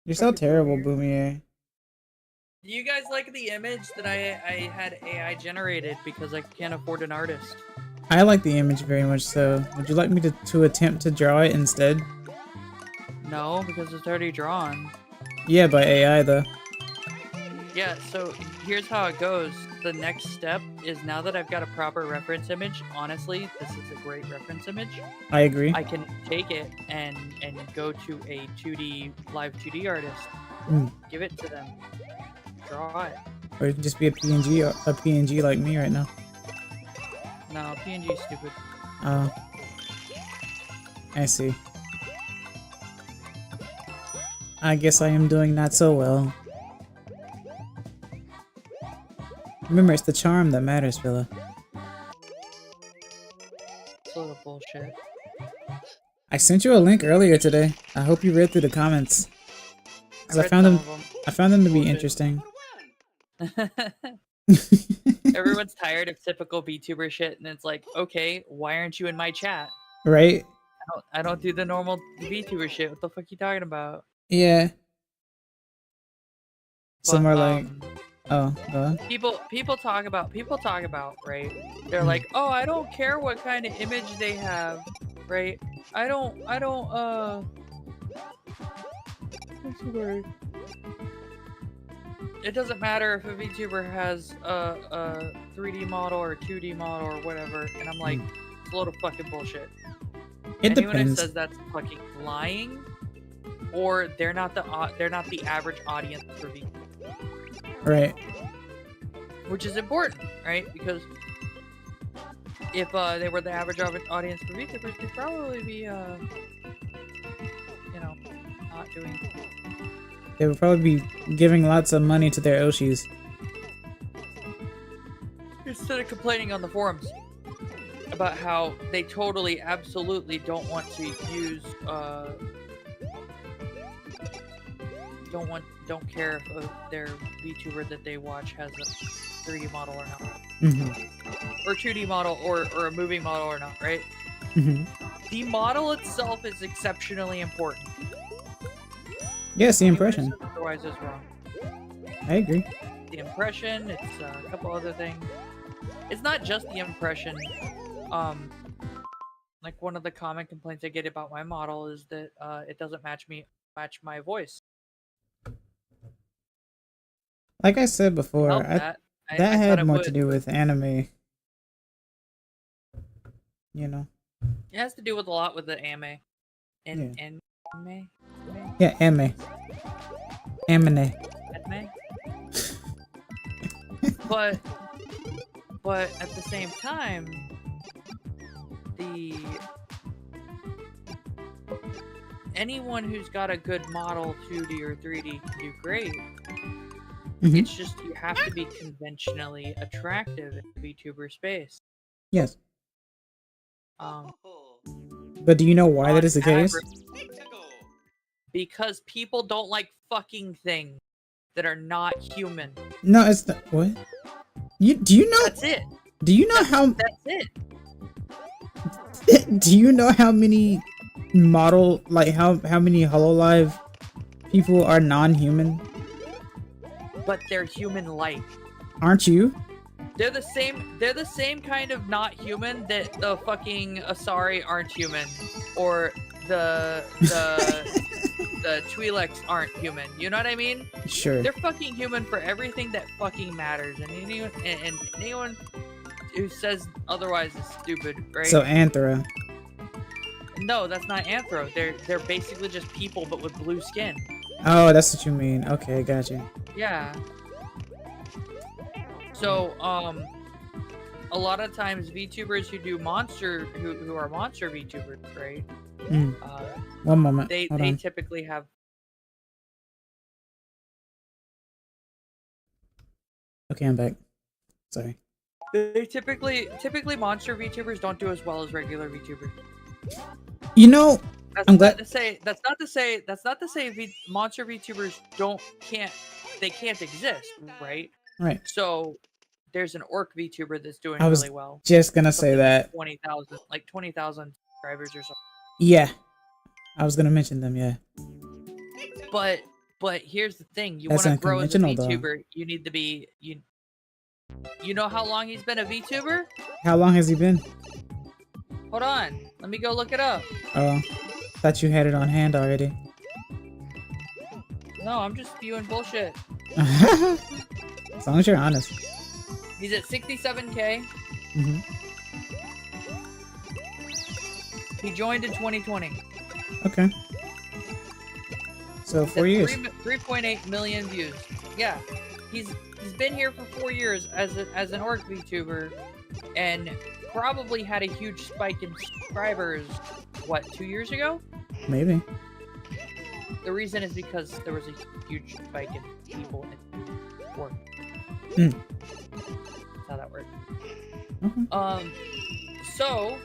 You're so terrible, Boomier. Do you guys like the image that I had AI generated because I can't afford an artist? I like the image very much so. Would you like me to attempt to draw it instead? No, because it's already drawn. Yeah, by AI though. Yeah, so here's how it goes. The next step is now that I've got a proper reference image, honestly, this is a great reference image. I agree. I can take it and go to a 2D, live 2D artist, give it to them, draw it. Or you can just be a PNG like me right now. No, PNG is stupid. Oh. I see. I guess I am doing not so well. Remember, it's the charm that matters, fella. It's a little bullshit. I sent you a link earlier today. I hope you read through the comments. Because I found them to be interesting. Everyone's tired of typical VTuber shit, and it's like, okay, why aren't you in my chat? Right? I don't do the normal VTuber shit. What the fuck are you talking about? Yeah. Some But, are like, oh, people talk about, right? They're like, oh, I don't care what kind of image they have, right? I don't, what's the word? It doesn't matter if a VTuber has a 3D model or a 2D model or whatever, and I'm like, it's a load of fucking bullshit. Anyone who says that's fucking lying, or they're not the average audience for VTuber. right. Which is important, right? Because if they were the average audience for VTubers, they'd probably be, not doing. They would probably be giving lots of money to their Oshis. Instead of complaining on the forums about how they totally, absolutely don't want to use, don't care if their VTuber that they watch has a 3D model or not. Or 2D model or a movie model or not, right? The model itself is exceptionally important. Yes, the impression. Otherwise is wrong. I agree. The impression, it's a couple other things. It's not just the impression. Like one of the common complaints I get about my model is that it doesn't match my voice. Like I said before, that had more to do with anime. You know. It has to do with a lot with the anime. Anime? Yeah, anime. Anime. But at the same time, anyone who's got a good model 2D or 3D can do great. It's just you have to be conventionally attractive in the VTuber space. Yes. But do you know why that is the case? Because people don't like fucking things that are not human. No, it's not. What? Do you know? That's it. Do you know how? That's it. Do you know how many how many HoloLive people are non-human? But they're human-like. Aren't you? They're the same kind of not human that the fucking Asari aren't human, or the the Twi'leks aren't human. You know what I mean? Sure. They're fucking human for everything that fucking matters, and anyone who says otherwise is stupid, right? So Anthra. No, that's not Anthro. They're basically just people, but with blue skin. Oh, that's what you mean. Okay, gotcha. Yeah. So, a lot of times VTubers who do monster, who are monster VTubers, right? One moment. They Hold on. typically have. Okay, I'm back. Sorry. They typically monster VTubers don't do as well as regular VTubers. You know, That's not to say monster VTubers can't exist, right? Right. So there's an orc VTuber that's doing I was really well. just gonna say that. 20,000 subscribers or something. Yeah. I was gonna mention them, yeah. But here's the thing: you That's want to grow as a unconventional, though. VTuber, you need to be You know how long he's been a VTuber? How long has he been? Hold on, let me go look it up. Oh, thought you had it on hand already. No, I'm just spewing bullshit. As long as you're honest. He's at 67K. He joined in 2020. Okay. So He's 4 at years. 3.8 million views. Yeah, he's been here for 4 years as an orc VTuber, and probably had a huge spike in subscribers. What, 2 years ago? Maybe. The reason is because there was a huge spike in people in orc. Mm. That's how that works. Okay. So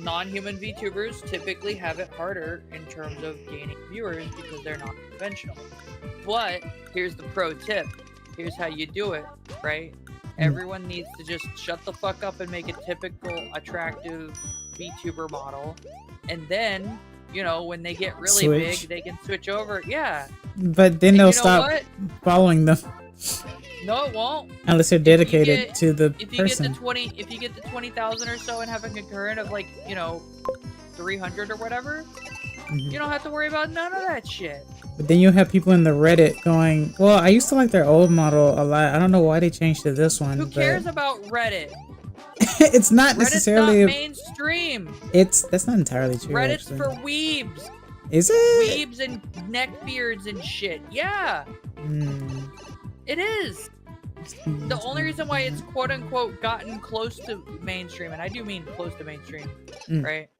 non-human VTubers typically have it harder in terms of gaining viewers because they're not conventional. But here's the pro tip. Here's how you do it, right? Everyone needs to just shut the fuck up and make a typical attractive VTuber model. And then, you know, when they get really big, they can switch over. Yeah. But then they'll stop following them. No, it won't. Unless they're dedicated to the person. If you get to 20,000 or so and have a concurrent of, like, you know, 300 or whatever, you don't have to worry about none of that shit. But then you'll have people in the Reddit going, well, I used to like their old model a lot. I don't know why they changed to this one. Who cares about Reddit? It's not necessarily Reddit's not mainstream. That's not entirely true. Reddit's actually. for weebs. Is it? Weebs and neckbeards and shit. Yeah. It is. The only reason why it's quote unquote gotten close to mainstream, and I do mean close to mainstream, right,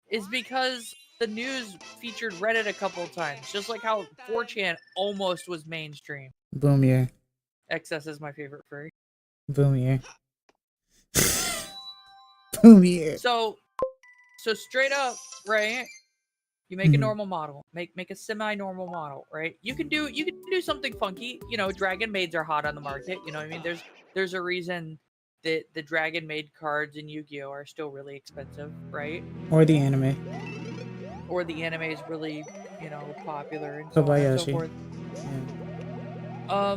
is because the news featured Reddit a couple of times, just like how 4chan almost was mainstream. Boom yeah. XS is my favorite furry. Boom yeah. Boom yeah. So straight up, right? You make a normal model, make a semi-normal model, right? You can do something funky. You know, dragon maids are hot on the market. You know what I mean? There's a reason that the dragon maid cards in Yu-Gi-Oh are still really expensive, right? Or the anime. Or the anime is really, you know, popular and so on and so forth. Yeah.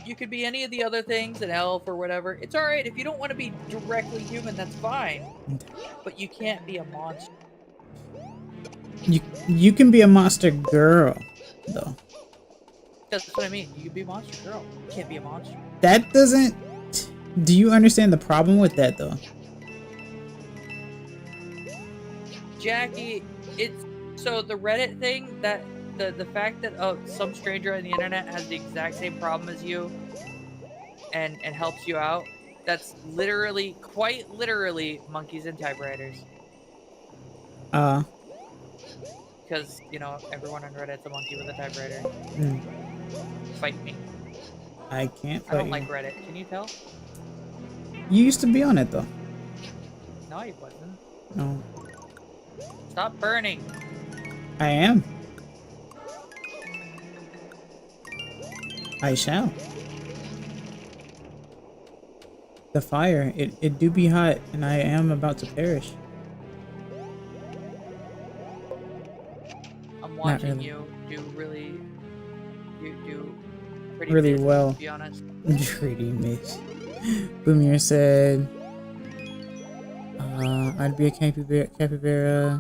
You could be any of the other things, an elf or whatever. It's all right if you don't want to be directly human. That's fine, but you can't be a monster. You can be a monster girl, though. That's what I mean. You can be a monster girl. You can't be a monster. That doesn't. Do you understand the problem with that, though? Jackie, it's so the Reddit thing, that the fact that some stranger on the internet has the exact same problem as you and helps you out, that's literally, quite literally, monkeys and typewriters. Because, you know, everyone on Reddit's a monkey with a typewriter. Fight me. I can't fight I don't you. like Reddit. Can you tell? You used to be on it, though. No, you wasn't. No. Stop burning. I am. I shall. The fire, it do be hot, and I am about to perish. I'm watching you do really, pretty really miss, well. to be honest. Pretty miss. Boomier said, I'd be a capybara.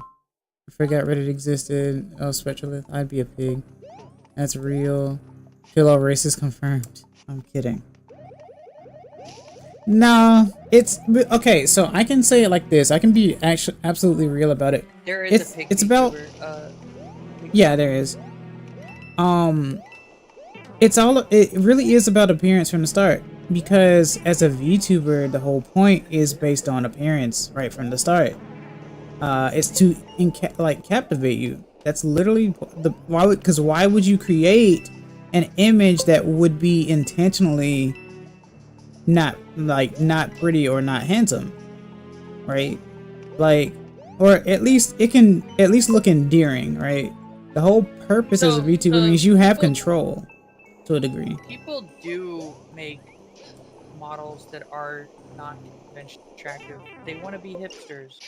I forgot Reddit existed. Oh, Spectralith. I'd be a pig. That's real. Kill all races confirmed. I'm kidding. No, it's okay. So I can say it like this. I can be actually absolutely real about it. There is a pig It's about pig yeah, there is. It really is about appearance from the start, because as a VTuber, the whole point is based on appearance right from the start. It's to captivate you. That's literally why would you create an image that would be intentionally not pretty or not handsome, right? Like, or at least it can at least look endearing, right? The whole purpose as a VTuber means you have control to a degree. People do make models that are not conventionally attractive. They want to be hipsters.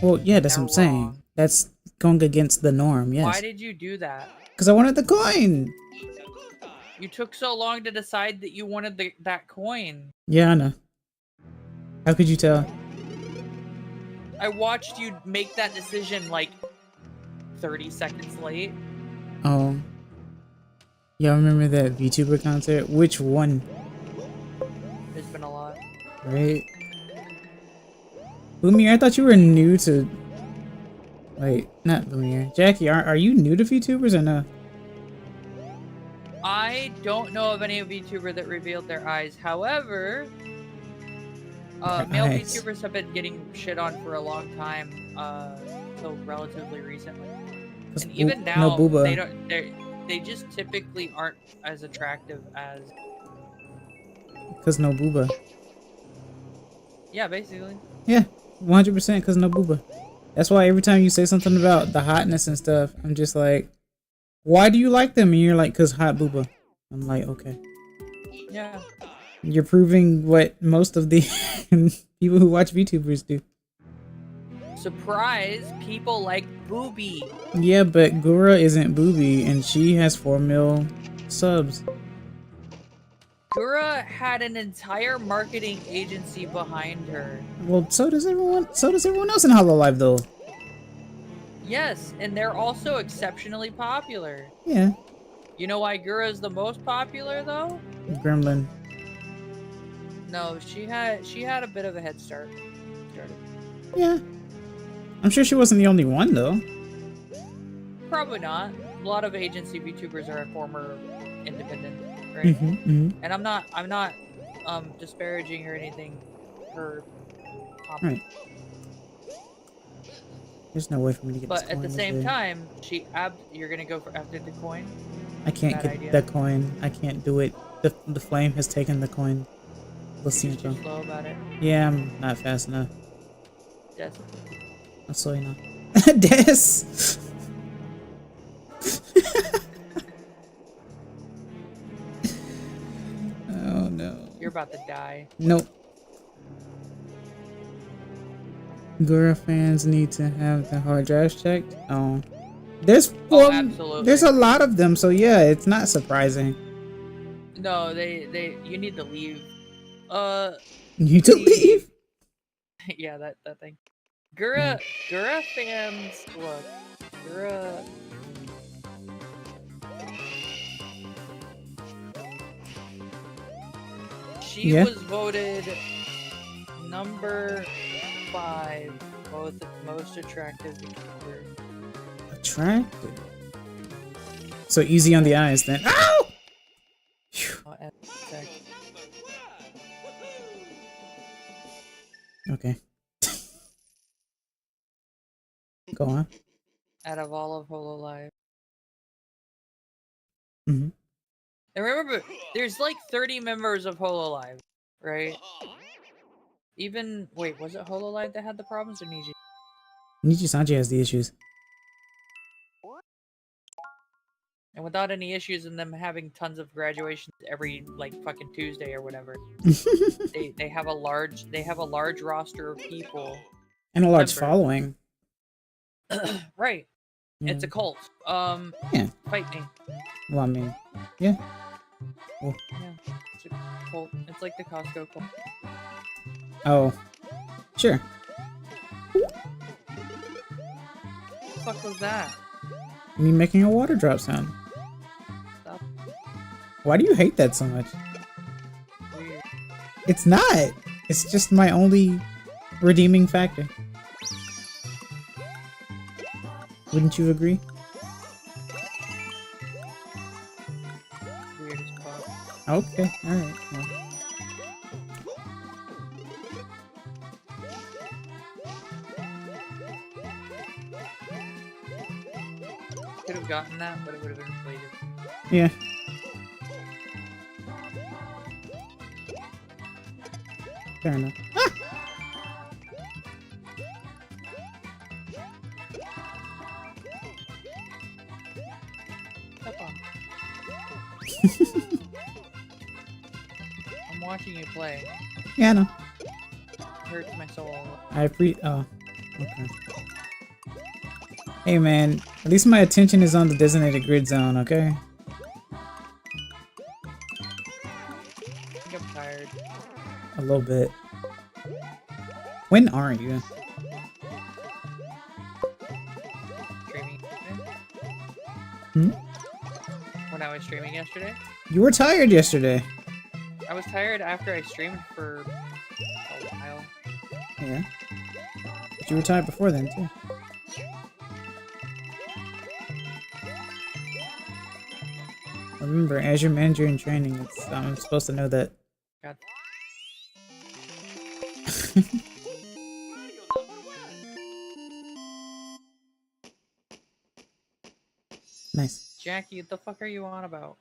Well, yeah, that's what I'm saying. Wrong. That's going against the norm, yes. Why did you do that? Because I wanted the coin. You took so long to decide that you wanted that coin. Yeah, I know. How could you tell? I watched you make that decision like 30 seconds late. Oh. Y'all remember that VTuber concert? Which one? There's been a lot. Right? Lumiere, I thought you were new to... Wait, not Lumiere. Jackie, are you new to VTubers or no? I don't know of any VTuber that revealed their eyes. However, male VTubers have been getting shit on for a long time, until relatively recently. And even now, no they just typically aren't as attractive as... Because no booba. Yeah, basically. Yeah, 100% because no booba. That's why every time you say something about the hotness and stuff, I'm just like, why do you like them? And you're like, because hot booba. I'm like, okay. Yeah. You're proving what most of the people who watch VTubers do. Surprise, people like booby. Yeah, but Gura isn't booby, and she has 4 mil subs. Gura had an entire marketing agency behind her. Well, so does everyone. So does everyone else in Hololive, though. Yes, and they're also exceptionally popular. Yeah. You know why Gura is the most popular, though? Gremlin. No, she had a bit of a head start. Yeah. I'm sure she wasn't the only one, though. Probably not. A lot of agency VTubers are former independent, right? And I'm not disparaging or anything. Her. Right. There's no way for me to get this But coin, at the same time, you're gonna go after the coin. I can't get that coin. I can't do it. The flame has taken the coin. Let's see. You're too slow about it. Yeah, I'm not fast enough. Des. I'm slow enough. Des. Oh no. You're about to die. Nope. Gura fans need to have the hard drives checked. Oh. There's absolutely. There's a lot of them, so yeah, it's not surprising. No, you need to leave. You need to leave? Yeah, that thing. Gura fans, look. Gura. She was voted number 5 most attractive VTuber. Attractive? So easy on the eyes then. Ow! Okay. Go on. Out of all of Hololive. Mm-hmm. And remember, there's like 30 members of Hololive, right? Even, wait, was it Hololive that had the problems or Niji? Niji Sanji has the issues. And without any issues in them having tons of graduations every like fucking Tuesday or whatever, they have a large roster of people and a large following. Right. Yeah. It's a cult. Yeah. Fight me. Well, I mean, yeah. Well. Yeah. It's a cult. It's like the Costco cult. Oh, sure. fuck was that? Me making a water drop sound. Stop. Why do you hate that so much? Weird. It's not. It's just my only redeeming factor. Wouldn't you agree? Weird as fuck. Okay, alright. Well. Could have gotten that, but it would have been inflated. Yeah. Fair enough. Ah! Step on. I'm watching you play. Yeah, I know. It hurts my soul. Oh, okay. Hey man, at least my attention is on the designated grid zone, okay? I think I'm tired. A little bit. When aren't you? Streaming yesterday? Hmm? When I was streaming yesterday? You were tired yesterday. I was tired after I streamed for a while. Yeah. But you were tired before then, too. Remember, as your manager in training, I'm supposed to know that. God. Nice. Jackie, what the fuck are you on about?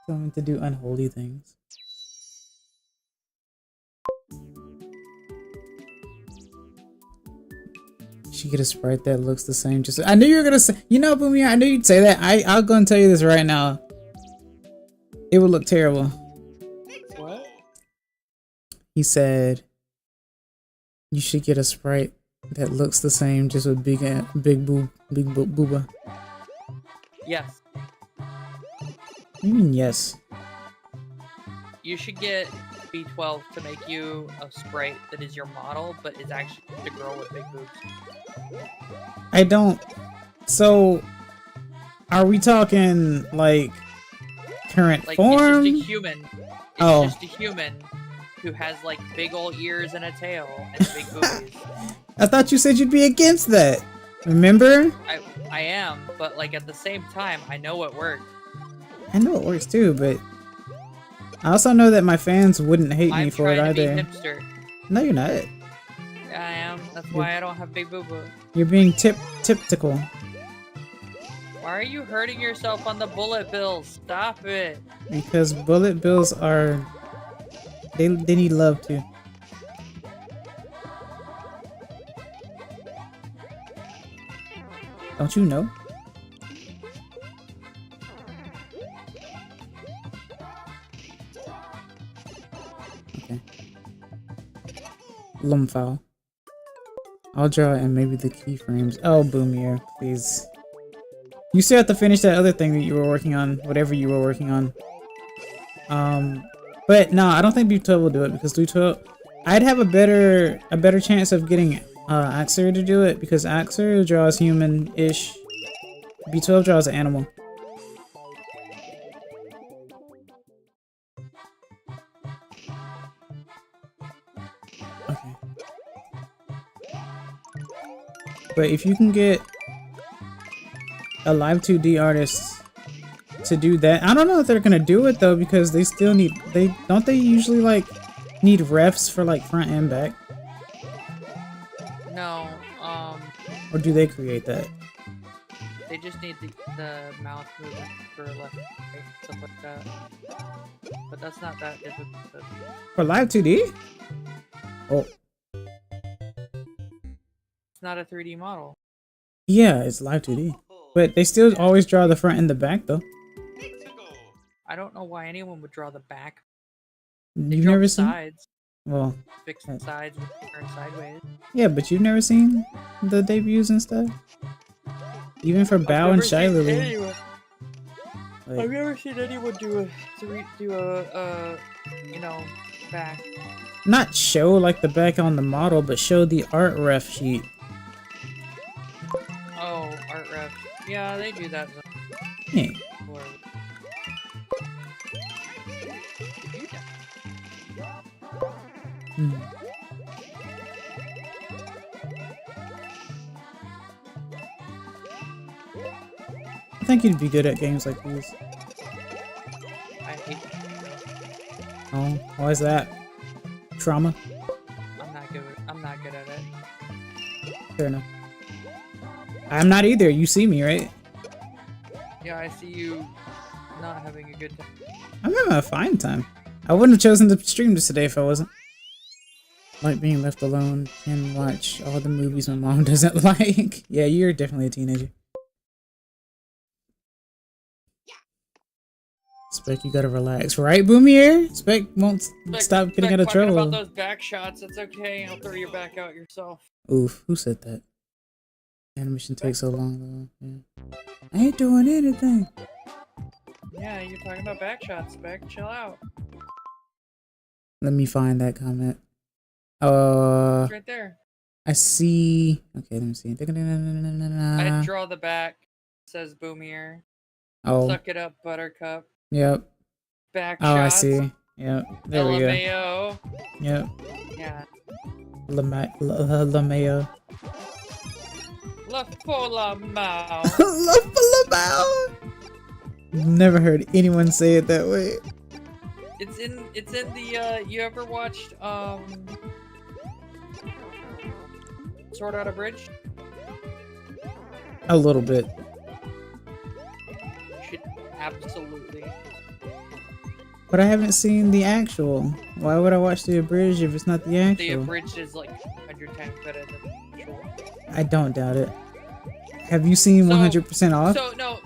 Going to do unholy things. She get a sprite that looks the same. Just I knew you were gonna say. You know, Boomy, I knew you'd say that. I'll go and tell you this right now. It would look terrible. What? He said you should get a sprite that looks the same, just with big booba. Yes. What do you mean yes? You should get B12 to make you a sprite that is your model, but is actually the girl with big boobs. I don't. So, are we talking like current Like, form? it's just a human. It's just a human who has like big old ears and a tail and big boobies. I thought you said you'd be against that. Remember? I am, but like at the same time, I know it works. I know it works too, but I also know that my fans wouldn't hate me for it either. I'm trying to be hipster. No, you're not. Yeah, I am. That's why I don't have big boo-boo. You're being typical. Why are you hurting yourself on the bullet bills? Stop it. Because bullet bills are... They need love too. Don't you know? Okay. Lumfowl. I'll draw in maybe the keyframes. Oh, Boomier, please. You still have to finish that other thing that you were working on, whatever you were working on. But no, I don't think B12 will do it because B12, I'd have a better chance of getting Axer to do it because Axer draws human-ish. B12 draws an animal. Okay. But if you can get a live 2D artist to do that, I don't know if they're gonna do it though because they still need don't they usually like need refs for like front and back? No, or do they create that? They just need the mouth movement for left, right, stuff like that. But that's not that difficult. For live 2D? Oh. It's not a 3D model. Yeah, it's live 2D. But they still always draw the front and the back though. I don't know why anyone would draw the back. You've never seen? Sides. Well, fix the sides and turn sideways. Yeah, but you've never seen the debuts and stuff? Even for Bao and Shy Lily. I've never seen anyone do a you know, back. Not show like the back on the model, but show the art ref sheet. Oh, art ref. Yeah, they do that. Yeah. Hmm. I think you'd be good at games like these. I hate them. Oh, why is that? Trauma? I'm not good at it. Fair enough. I'm not either. You see me, right? Yeah, I see you not having a good time. I'm having a fine time. I wouldn't have chosen to stream this today if I wasn't. Like being left alone and watch all the movies my mom doesn't like. Yeah, you're definitely a teenager. Spec, you gotta relax, right, Boomier? Spec won't stop getting out of trouble. About those back shots, it's okay. I'll throw your back out yourself. Oof, who said that? Animation takes so long though. Yeah. I ain't doing anything. Yeah, you're talking about back shots, Spec. Chill out. Let me find that comment. It's right there. I see. Okay, let me see. I draw the back. Says Boomier. Oh. Suck it up, Buttercup. Yep. Back Oh, shots. I see. Yep. There we go. LMAO. Yep. Yeah. LMAO. La Fola Mao. La Fola Mao. Never heard anyone say it that way. It's in the you ever watched Sword Art Abridged? A little bit. You should absolutely. But I haven't seen the actual. Why would I watch the abridged if it's not the actual? The abridged is like 100 times better than the actual. I don't doubt it. Have you seen 100% off?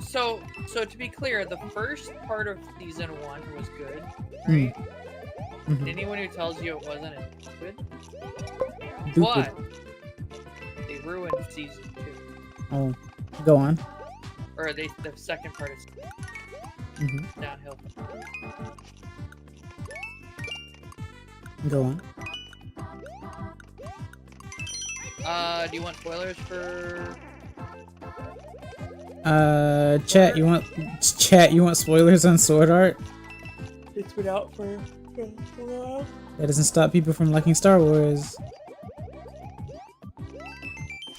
So to be clear, the first part of season 1 was good, right? Mm-hmm. Anyone who tells you it wasn't, it's good. Stupid. But they ruined season 2. Oh, go on. Or the second part is downhill. Go on. Do you want spoilers for? Chat, you want spoilers on Sword Art? It's been out for a while. That doesn't stop people from liking Star Wars.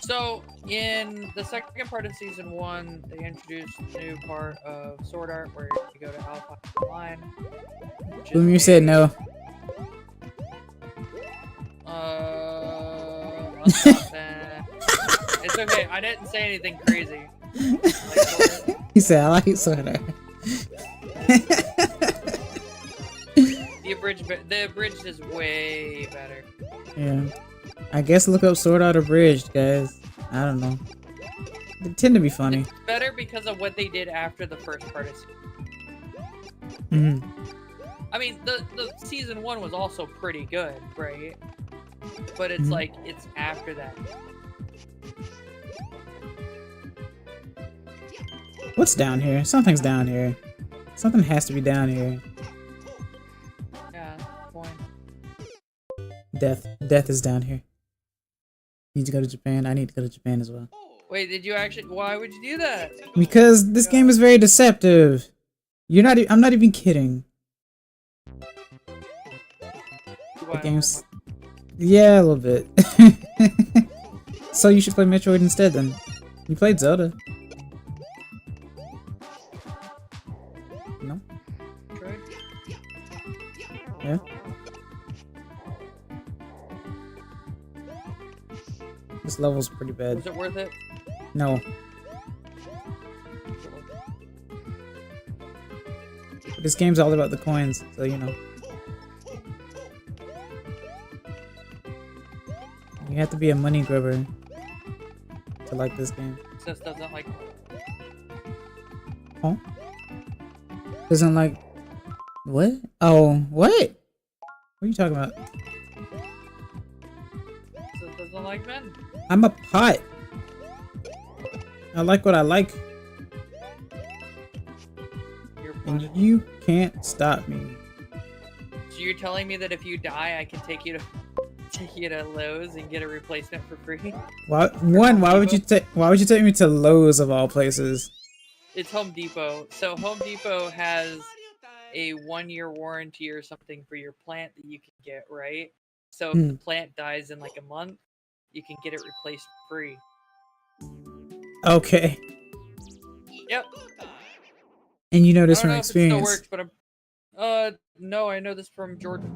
So, in the second part of season 1, they introduced a new part of Sword Art where you go to Alpha Line. Boom, you said no. It's okay. I didn't say anything crazy. He said, I like Sword Art. The abridged is way better. Yeah. I guess look up Sword Art Abridged, guys. I don't know. They tend to be funny. It's better because of what they did after the first part of I mean, the season 1 was also pretty good, right? But it's like, it's after that. What's down here? Something's down here. Something has to be down here. Yeah, point. Death. Death is down here. Need to go to Japan. I need to go to Japan as well. Wait, did you actually? Why would you do that? Because this game is very deceptive. You're not. I'm not even kidding. The game's. Yeah, a little bit. So you should play Metroid instead then. You played Zelda. No? Metroid? Yeah. This level's pretty bad. Was it worth it? No. But this game's all about the coins, so you know. You have to be a money grubber to like this game. Sis doesn't like. Huh? Doesn't like. What? Oh, what? What are you talking about? Sis doesn't like men. I'm a pot. I like what I like. You're And you can't stop me. you're telling me that if you die, I can take you to Lowe's and get a replacement for free? Why would you take me to Lowe's of all places? It's Home Depot. So Home Depot has a 1-year warranty or something for your plant that you can get, right? So if the plant dies in like a month, you can get it replaced free. Okay. Yep. And you know this I from don't know experience. if it still works, but no, I know this from Jordan.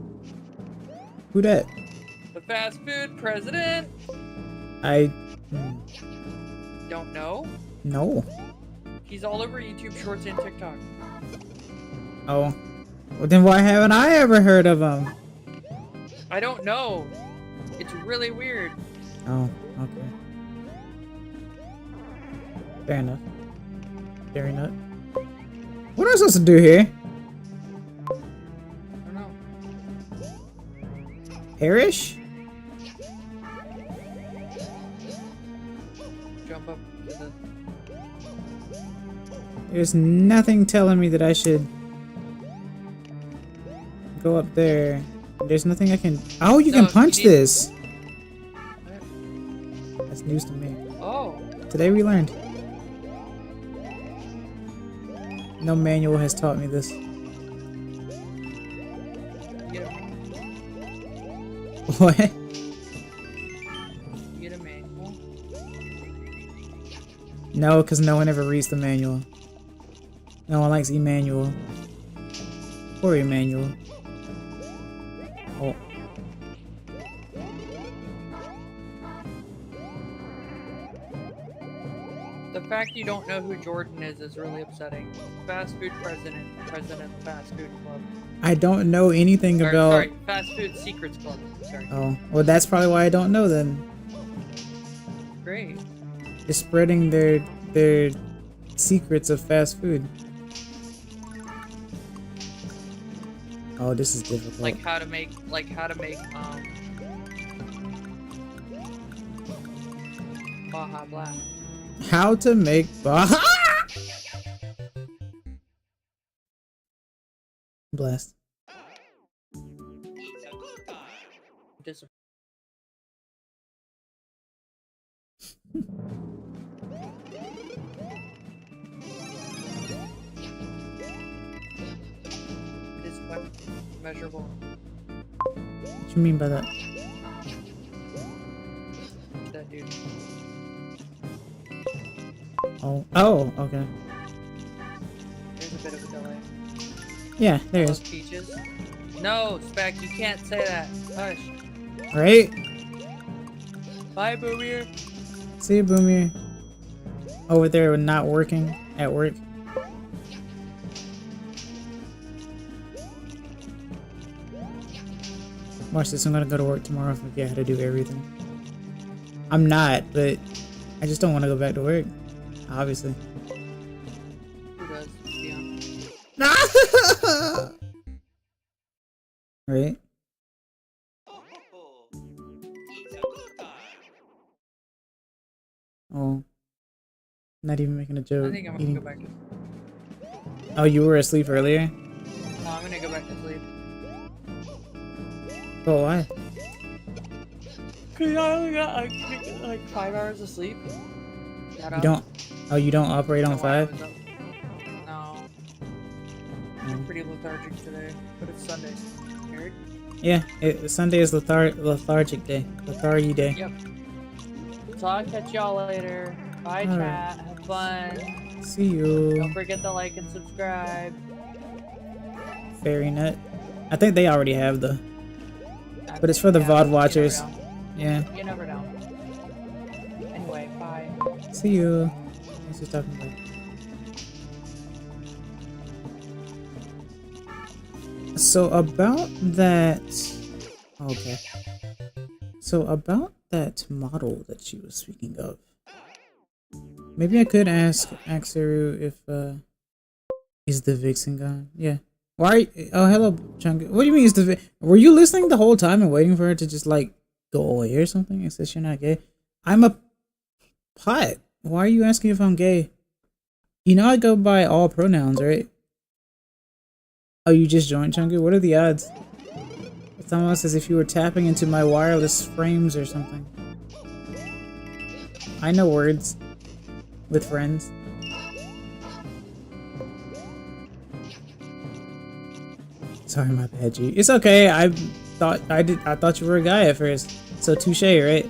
Who that? The fast food president. I don't know. No. He's all over YouTube Shorts and TikTok. Oh. Well, then why haven't I ever heard of him? I don't know. It's really weird. Oh, okay. Fair enough. Fair enough. What am I supposed to do here? I don't know. Perish? Jump up to the... There's nothing telling me that I should go up there. There's nothing I can... Oh, you can punch this! What? That's news to me. Oh. Today we learned. No manual has taught me this. Get a... What? Get a manual? No, because no one ever reads the manual. No one likes Emmanuel. Poor Emmanuel. Oh. The fact you don't know who Jordan is really upsetting. Fast food president of fast food club. I don't know anything about... Sorry, fast food secrets club. Sorry. Oh, well that's probably why I don't know then. Great. They're spreading their secrets of fast food. Oh, this is difficult. Like how to make Baja Blast. How to make Baja Blast. Is what measurable. What you mean by that? That dude. Oh, okay. There's a bit of a delay. Yeah, there is. Peaches. No, Spec, you can't say that. Hush. Right? Bye, Boomier. See you, Boomier. Over there, not working at work. Watch this. I'm gonna go to work tomorrow and forget how to do everything. I'm not, but I just don't want to go back to work. Obviously. Who does? Be honest. Right? Oh. Not even making a joke. I think I'm gonna go back to... Oh, you were asleep earlier? No, I'm gonna go back to sleep. Oh, why? Cause I only got like 5 hours of sleep. You don't... Oh, you don't operate on 5? No. I'm pretty lethargic today, but it's Sunday. Scared? Yeah, Sunday is lethargic day. Lethargy day. Yep. So I'll catch y'all later. Bye, All chat. Have fun. See you. Don't forget to like and subscribe. Fairy Nut. I think they already have the... But it's for the VOD watchers. Yeah. You never know. Anyway, bye. See you. Thanks for stopping by. So about that... Okay. So about that model that she was speaking of. Maybe I could ask Axeru if is the Vixen gone? Yeah. Why? Oh, hello, Chunky. What do you mean is the? Were you listening the whole time and waiting for her to just like go away or something? It says you're not gay. I'm a pot. Why are you asking if I'm gay? You know I go by all pronouns, right? Oh, you just joined, Chunky. What are the odds? It's almost as if you were tapping into my wireless frames or something. I know words with friends. Sorry, my bad, G. It's okay. I thought you were a guy at first. So touche, right?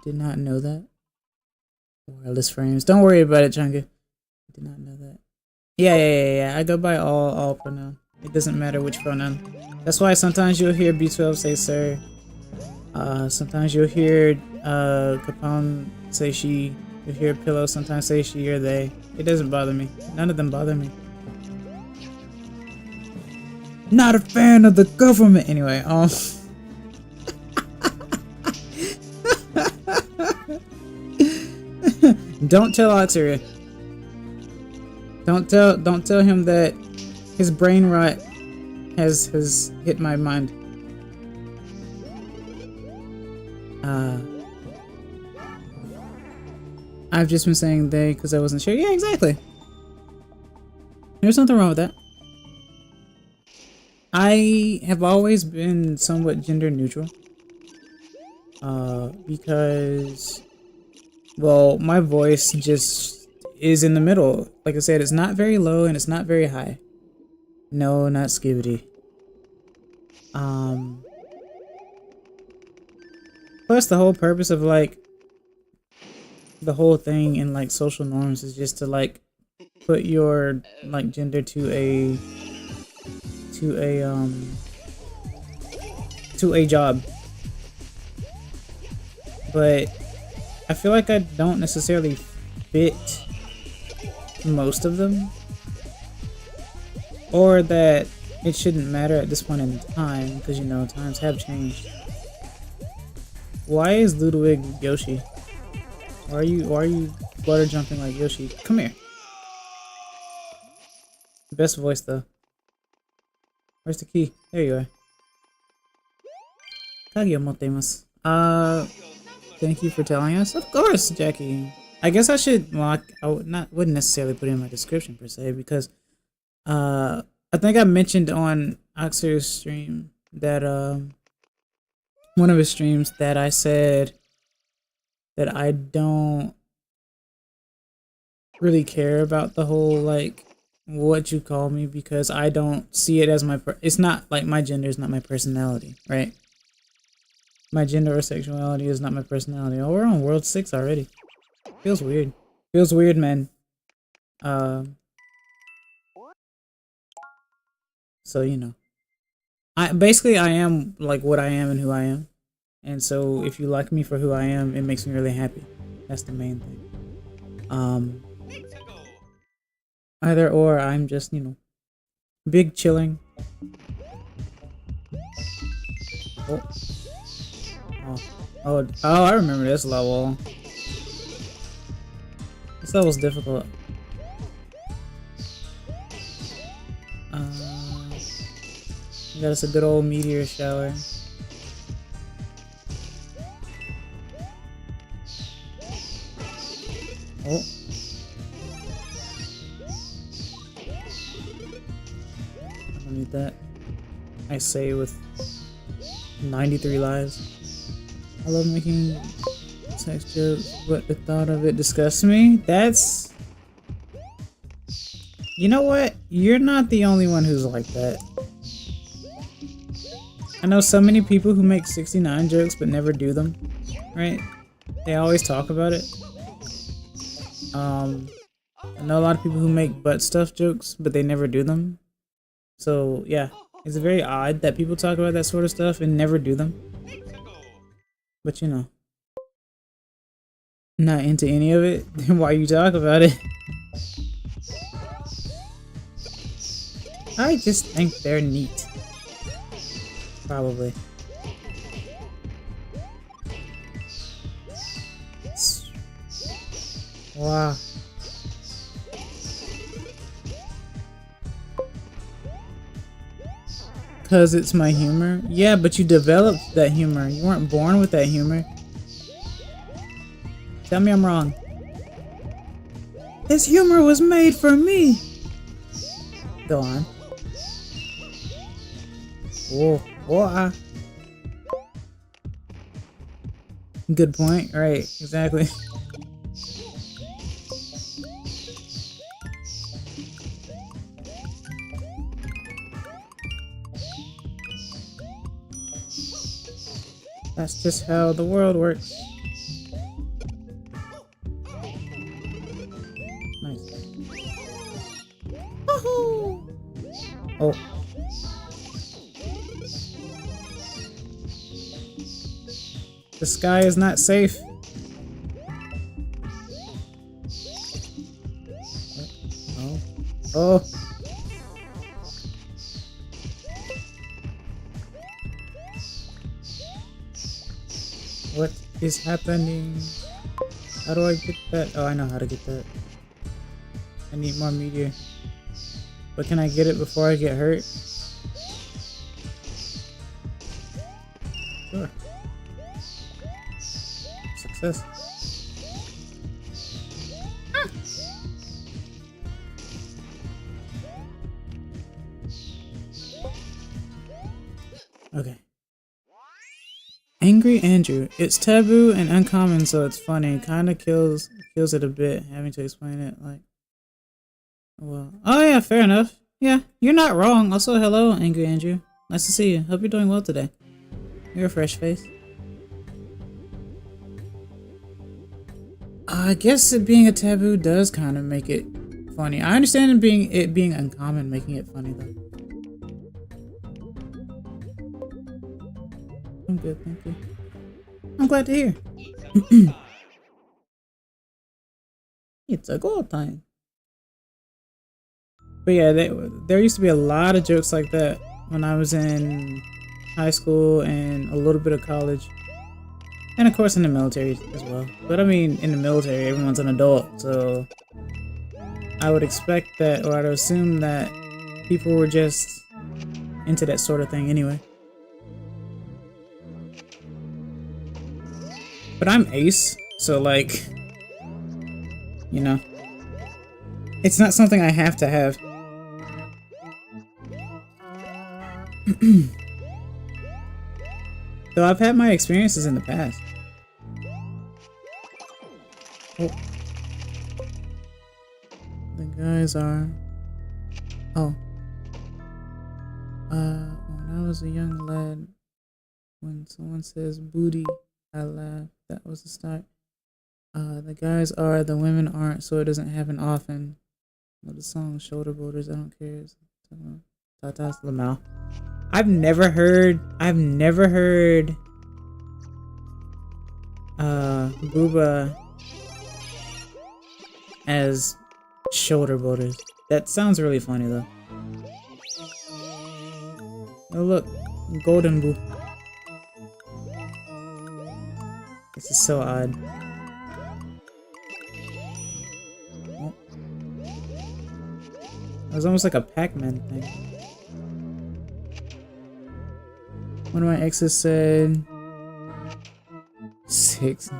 Did not know that. Wireless frames. Don't worry about it, Chunga. Did not know that. Yeah. I go by all pronoun. It doesn't matter which pronoun. That's why sometimes you'll hear B12 say sir. Sometimes you'll hear Capone say she. You'll hear Pillow sometimes say she or they. It doesn't bother me. None of them bother me. Not a fan of the government. Anyway, Don't tell Atsura. Don't tell him that his brain rot has hit my mind. I've just been saying they because I wasn't sure. Yeah, exactly. There's nothing wrong with that. I have always been somewhat gender neutral. Because, well, my voice just is in the middle. Like I said, it's not very low and it's not very high. No, not skibbity. Plus the whole purpose of like the whole thing in like social norms is just to like put your like gender to a job. But I feel like I don't necessarily fit most of them, or that it shouldn't matter at this point in time because, you know, times have changed. Why is Ludwig Yoshi? Why are you water jumping like Yoshi? Come here. Best voice though. Where's the key? There you are. Kage o motteimasu. Thank you for telling us. Of course, Jackie. I guess I should. Well, I wouldn't necessarily put it in my description per se because, I think I mentioned on Oxer's stream that one of his streams that I said that I don't really care about the whole like what you call me because I don't see it as my. It's not like my gender is not my personality, right? My gender or sexuality is not my personality. Oh, we're on World 6 already. Feels weird. Feels weird, man. So, you know. I am like what I am and who I am. And so if you like me for who I am, it makes me really happy. That's the main thing. Either or, I'm just, you know, big chilling. Oh, I remember this level. This level's difficult. Got us a good old meteor shower. Oh. I don't need that. I say with 93 lives. I love making sex jokes, but the thought of it disgusts me. That's... You know what? You're not the only one who's like that. I know so many people who make 69 jokes but never do them, right? They always talk about it. I know a lot of people who make butt stuff jokes but they never do them. So yeah, it's very odd that people talk about that sort of stuff and never do them. But you know, not into any of it, then why you talk about it? I just think they're neat. Probably. Wow. Because it's my humor? Yeah, but you developed that humor. You weren't born with that humor. Tell me I'm wrong. This humor was made for me. Go on. Oh, oh, good point. Right, exactly. That's just how the world works. Nice. Oh. The sky is not safe. Oh. Oh. What is happening? How do I get that? Oh, I know how to get that. I need more meteor. But can I get it before I get hurt? Sure. Success. Ah. Okay. Angry Andrew. It's taboo and uncommon, so it's funny. Kinda kills it a bit, having to explain it like. Well, oh yeah, fair enough. Yeah, you're not wrong. Also, hello, Angry Andrew. Nice to see you. Hope you're doing well today. You're a fresh face. I guess it being a taboo does kind of make it funny. I understand it being uncommon, making it funny though. I'm good, thank you. I'm glad to hear. It's a goal time. But yeah, there used to be a lot of jokes like that when I was in high school and a little bit of college. And of course in the military as well. But I mean, in the military, everyone's an adult, so I would expect that, or I'd assume that people were just into that sort of thing anyway. But I'm ace, so like, you know, it's not something I have to have. Though I've had my experiences in the past. Oh. The guys are... Oh. When I was a young lad, when someone says booty, I laugh. That was the start. The guys are, the women aren't, so it doesn't happen often. Well, the song Shoulder Borders, I don't care. Tata's Lamau. I've never heard Booba as shoulder borders. That sounds really funny though. Oh look, Golden Boo. This is so odd. Oh. It was almost like a Pac-Man thing. One of my exes said 6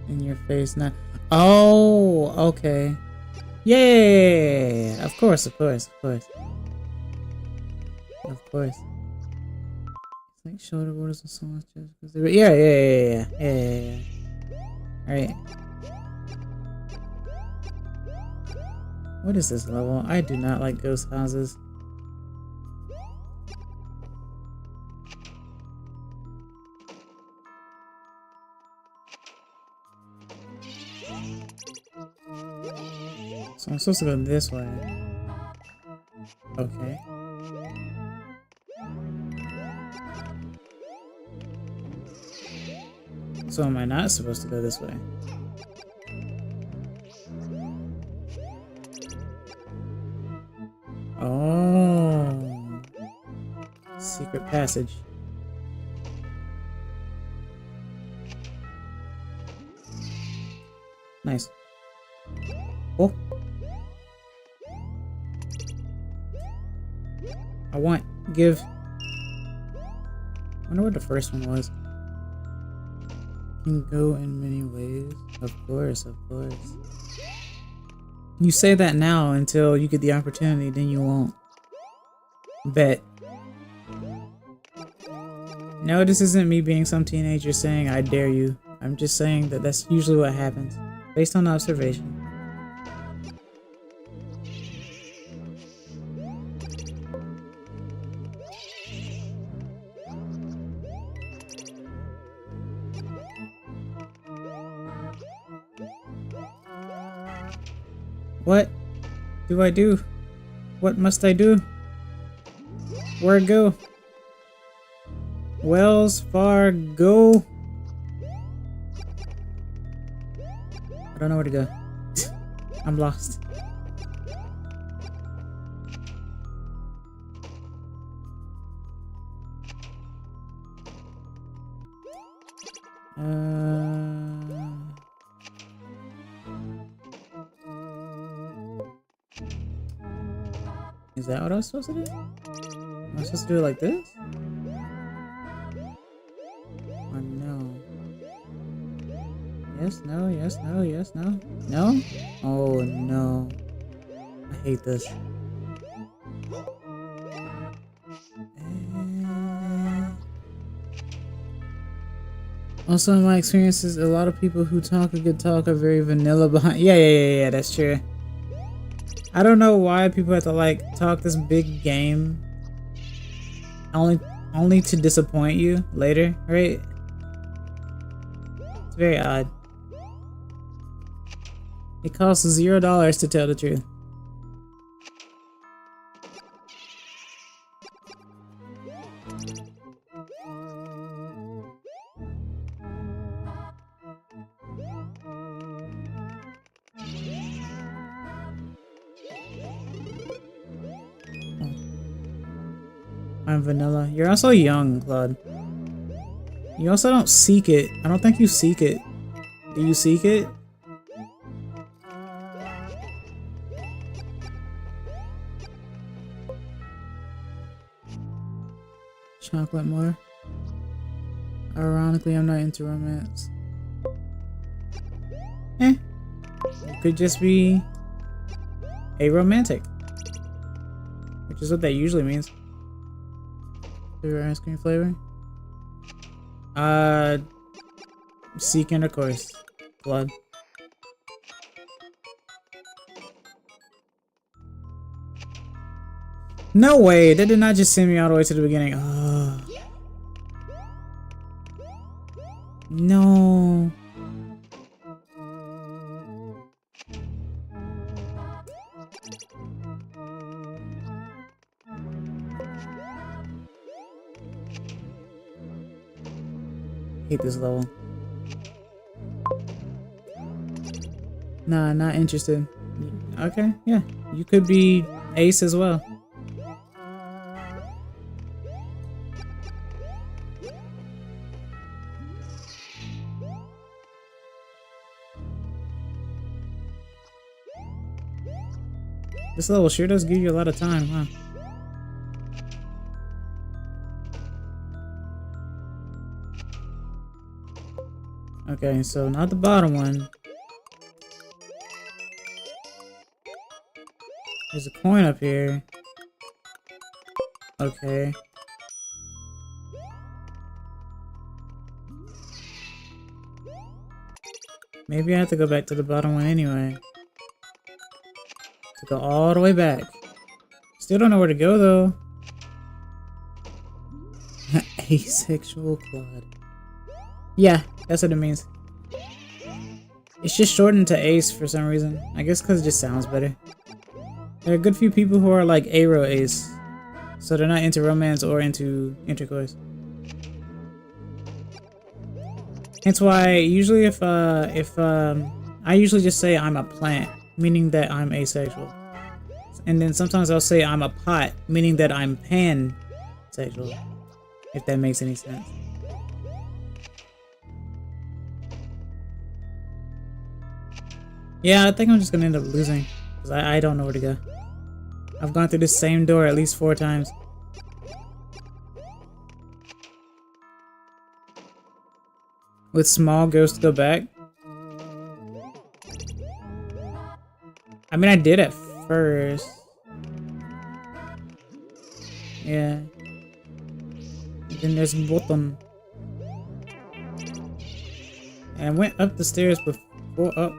in your face now. Oh, okay. Yeah, of course. Of course. It's like shoulder borders and so much just because they were. Yeah. Alright. What is this level? I do not like ghost houses. So I'm supposed to go this way. Okay. So am I not supposed to go this way? Oh. Secret passage. Nice. Oh. Give. I wonder what the first one was. Can go in many ways. Of course. You say that now until you get the opportunity, then you won't. Bet. No, this isn't me being some teenager saying I dare you. I'm just saying that that's usually what happens, based on observation. What do I do? What must I do? Where go? Wells Fargo? I don't know where to go. I'm lost. Is that what I was supposed to do? Am I supposed to do it like this? Or no? Yes, no, yes, no, yes, no. No? Oh no. I hate this. Also, in my experiences, a lot of people who talk a good talk are very vanilla behind. Yeah, that's true. I don't know why people have to like talk this big game only to disappoint you later, right? It's very odd. It costs $0 to tell the truth. I'm vanilla. You're also young, Claude. You also don't seek it. I don't think you seek it. Do you seek it? Chocolate more. Ironically, I'm not into romance. It could just be a romantic. Which is what that usually means. Favorite ice cream flavor? Seek intercourse. Blood. No way! That did not just send me all the way to the beginning. Oh. No. Hate this level. Nah, not interested. Okay, yeah. You could be Ace as well. This level sure does give you a lot of time, huh? Okay, so not the bottom one. There's a coin up here. Okay. Maybe I have to go back to the bottom one anyway. To go all the way back. Still don't know where to go though. Asexual Claude. Yeah, that's what it means. It's just shortened to Ace for some reason. I guess because it just sounds better. There are a good few people who are like Aero Ace. So they're not into romance or into intercourse. Hence why usually if I usually just say I'm a plant, meaning that I'm asexual. And then sometimes I'll say I'm a pot, meaning that I'm pansexual. If that makes any sense. Yeah, I think I'm just gonna end up losing. Because I don't know where to go. I've gone through this same door at least 4 times. With small ghosts to go back. I mean, I did at first. Yeah. Then there's a button. And I went up the stairs before up.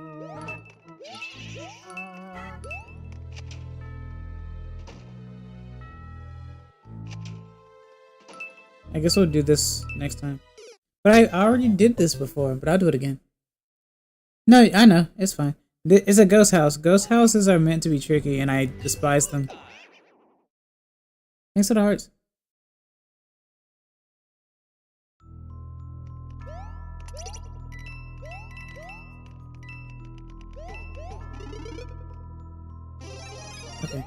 I guess we'll do this next time. But I already did this before, but I'll do it again. No, I know. It's fine. It's a ghost house. Ghost houses are meant to be tricky, and I despise them. Thanks for the hearts. Okay.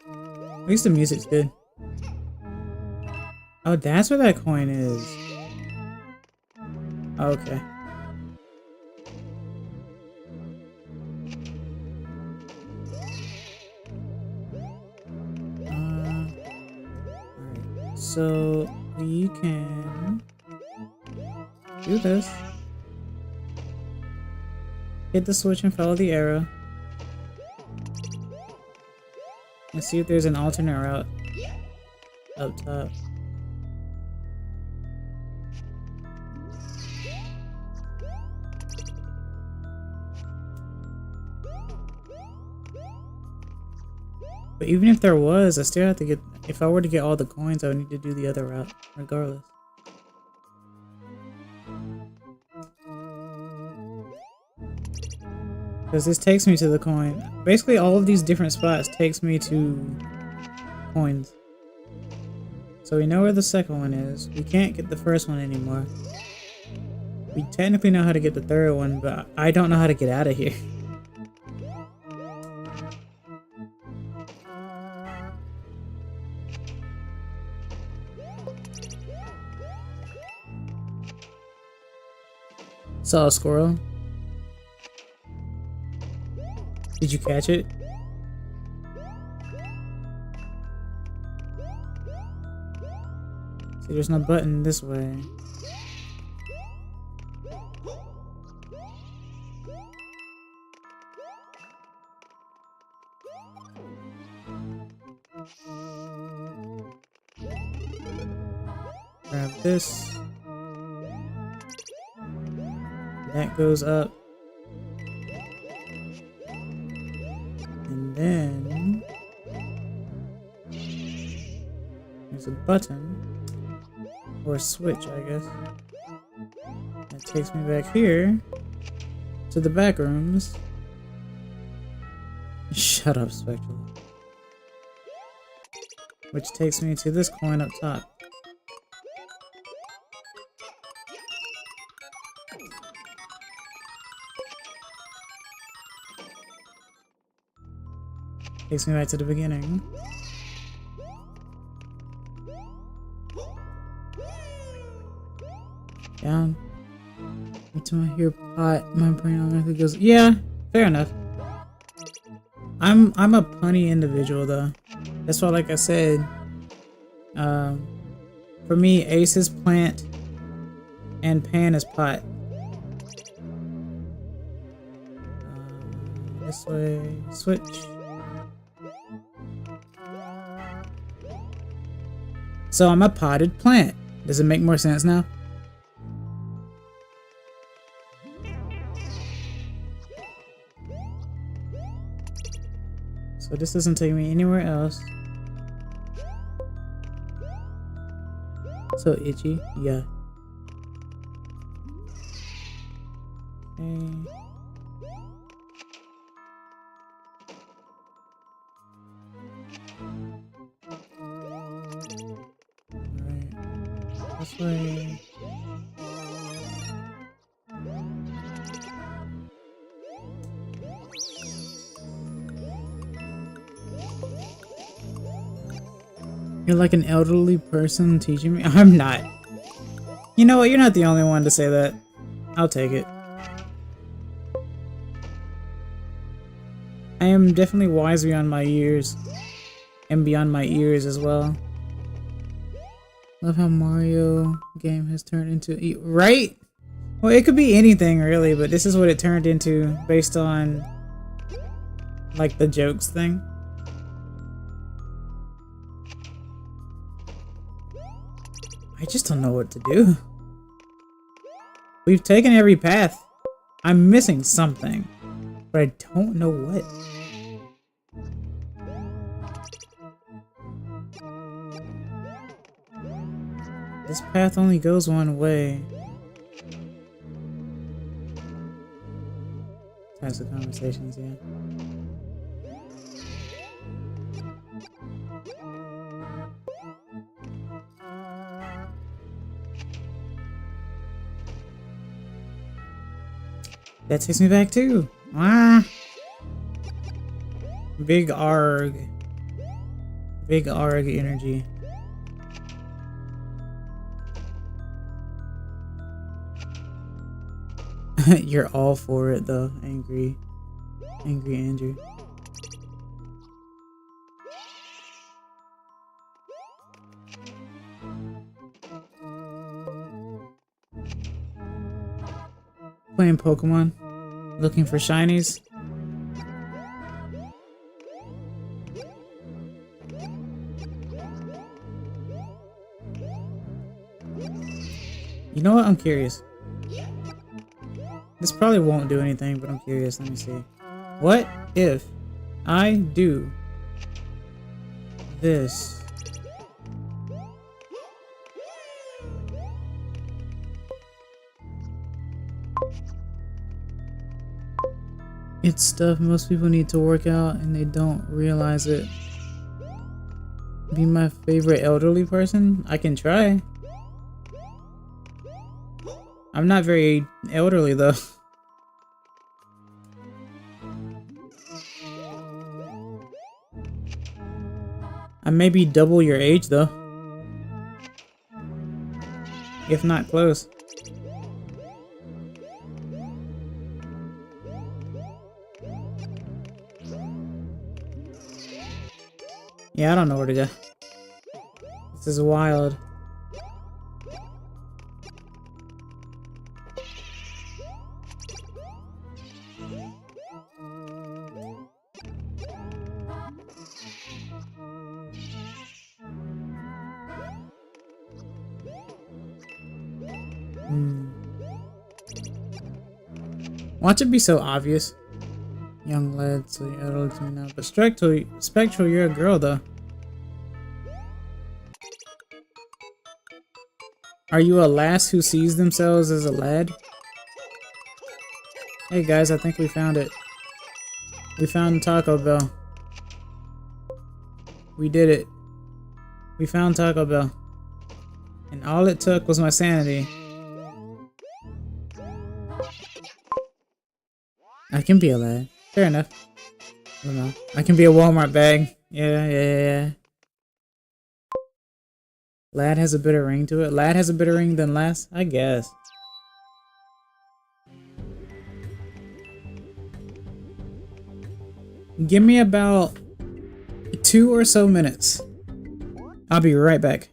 At least the music's good. Oh, that's where that coin is. Okay. Alright. So we can do this. Hit the switch and follow the arrow. And see if there's an alternate route up top. But even if there was, I still have to get, if I were to get all the coins, I would need to do the other route, regardless. Because this takes me to the coin. Basically, all of these different spots takes me to coins. So we know where the second one is. We can't get the first one anymore. We technically know how to get the third one, but I don't know how to get out of here. Saw a squirrel. Did you catch it? See, there's no button this way. Grab this. That goes up. And then there's a button or a switch, I guess. That takes me back here to the back rooms. Shut up, Spectral. Which takes me to this coin up top. Takes me back to the beginning. Down into my here pot. My brain automatically goes. Yeah, fair enough. I'm a punny individual though. That's why, like I said, for me, Ace is plant and Pan is pot. This way, switch. So I'm a potted plant. Does it make more sense now? So this doesn't take me anywhere else. So itchy, yeah. Okay. This way. You're like an elderly person teaching me? I'm not. You know what? You're not the only one to say that. I'll take it. I am definitely wise beyond my years. And beyond my ears as well. Love how Mario game has turned into right? Well, it could be anything really, but this is what it turned into based on Like the jokes thing. I just don't know what to do. We've taken every path. I'm missing something, but I don't know what. This path only goes one way. Types of conversations, yeah. That takes me back too. Ah. Big arg. Big arg energy. You're all for it though, angry Andrew. Playing Pokemon, looking for shinies. You know what? I'm curious. This probably won't do anything, but I'm curious. Let me see. What if I do this? It's stuff most people need to work out and they don't realize it. Be my favorite elderly person? I can try. I'm not very elderly though. I may be double your age though. If not close. Yeah, I don't know where to go. This is wild. Watch it be so obvious. Young lad, so you're elderly to me now. But Spectral, you're a girl though. Are you a lass who sees themselves as a lad? Hey guys, I think we found it. We found Taco Bell. We did it. We found Taco Bell. And all it took was my sanity. I can be a lad. Fair enough. I don't know. I can be a Walmart bag. Yeah. Lad has a better ring to it. Lad has a better ring than lass? I guess. Give me about 2 or so minutes. I'll be right back.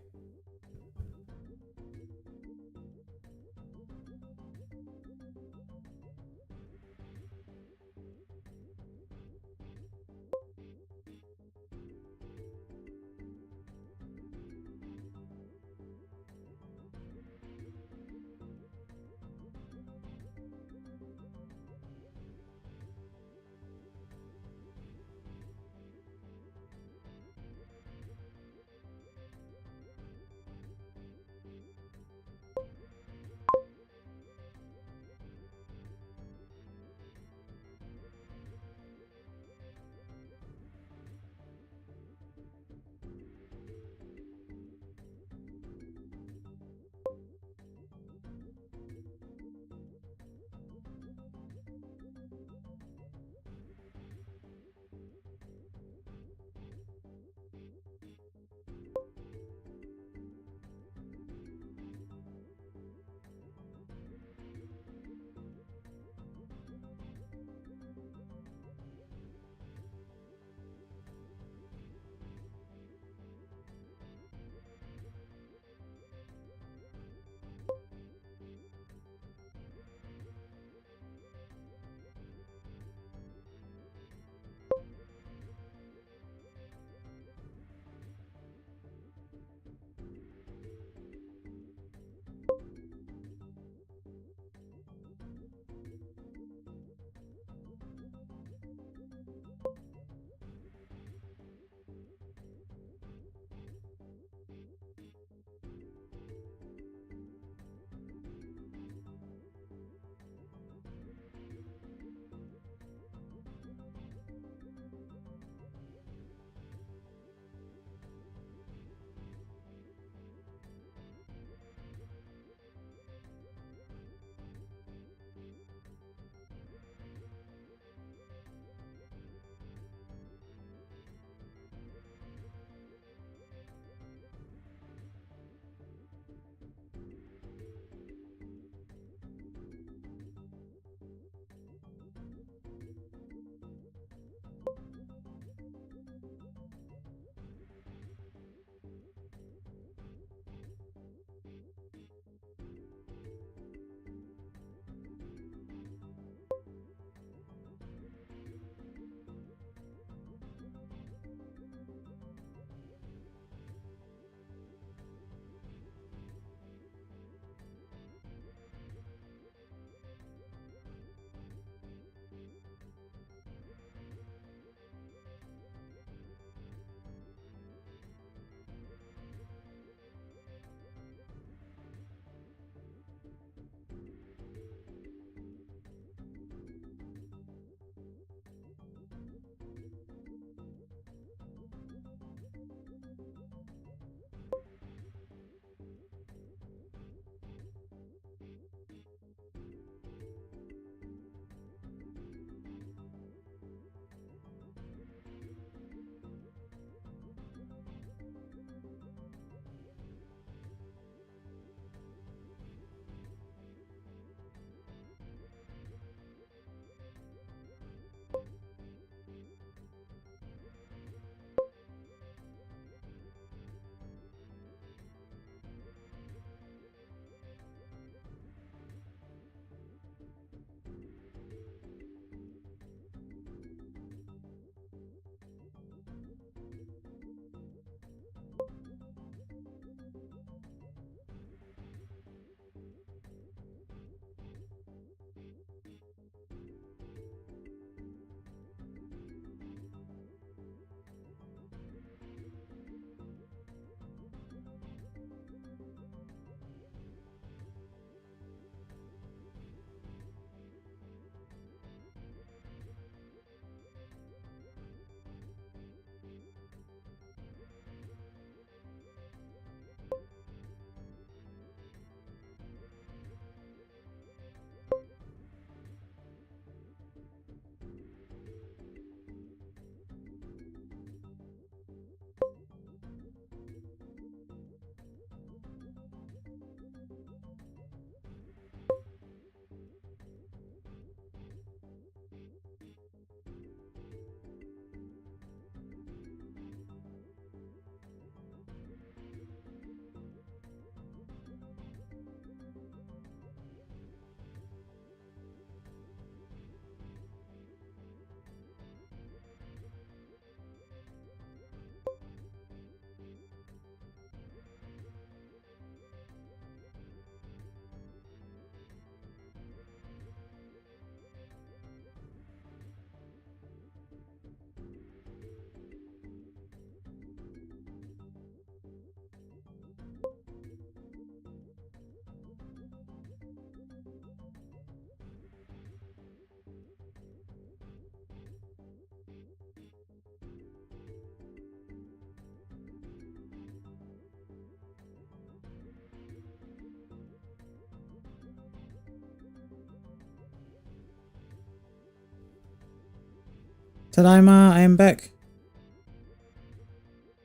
Tadaima, I am back.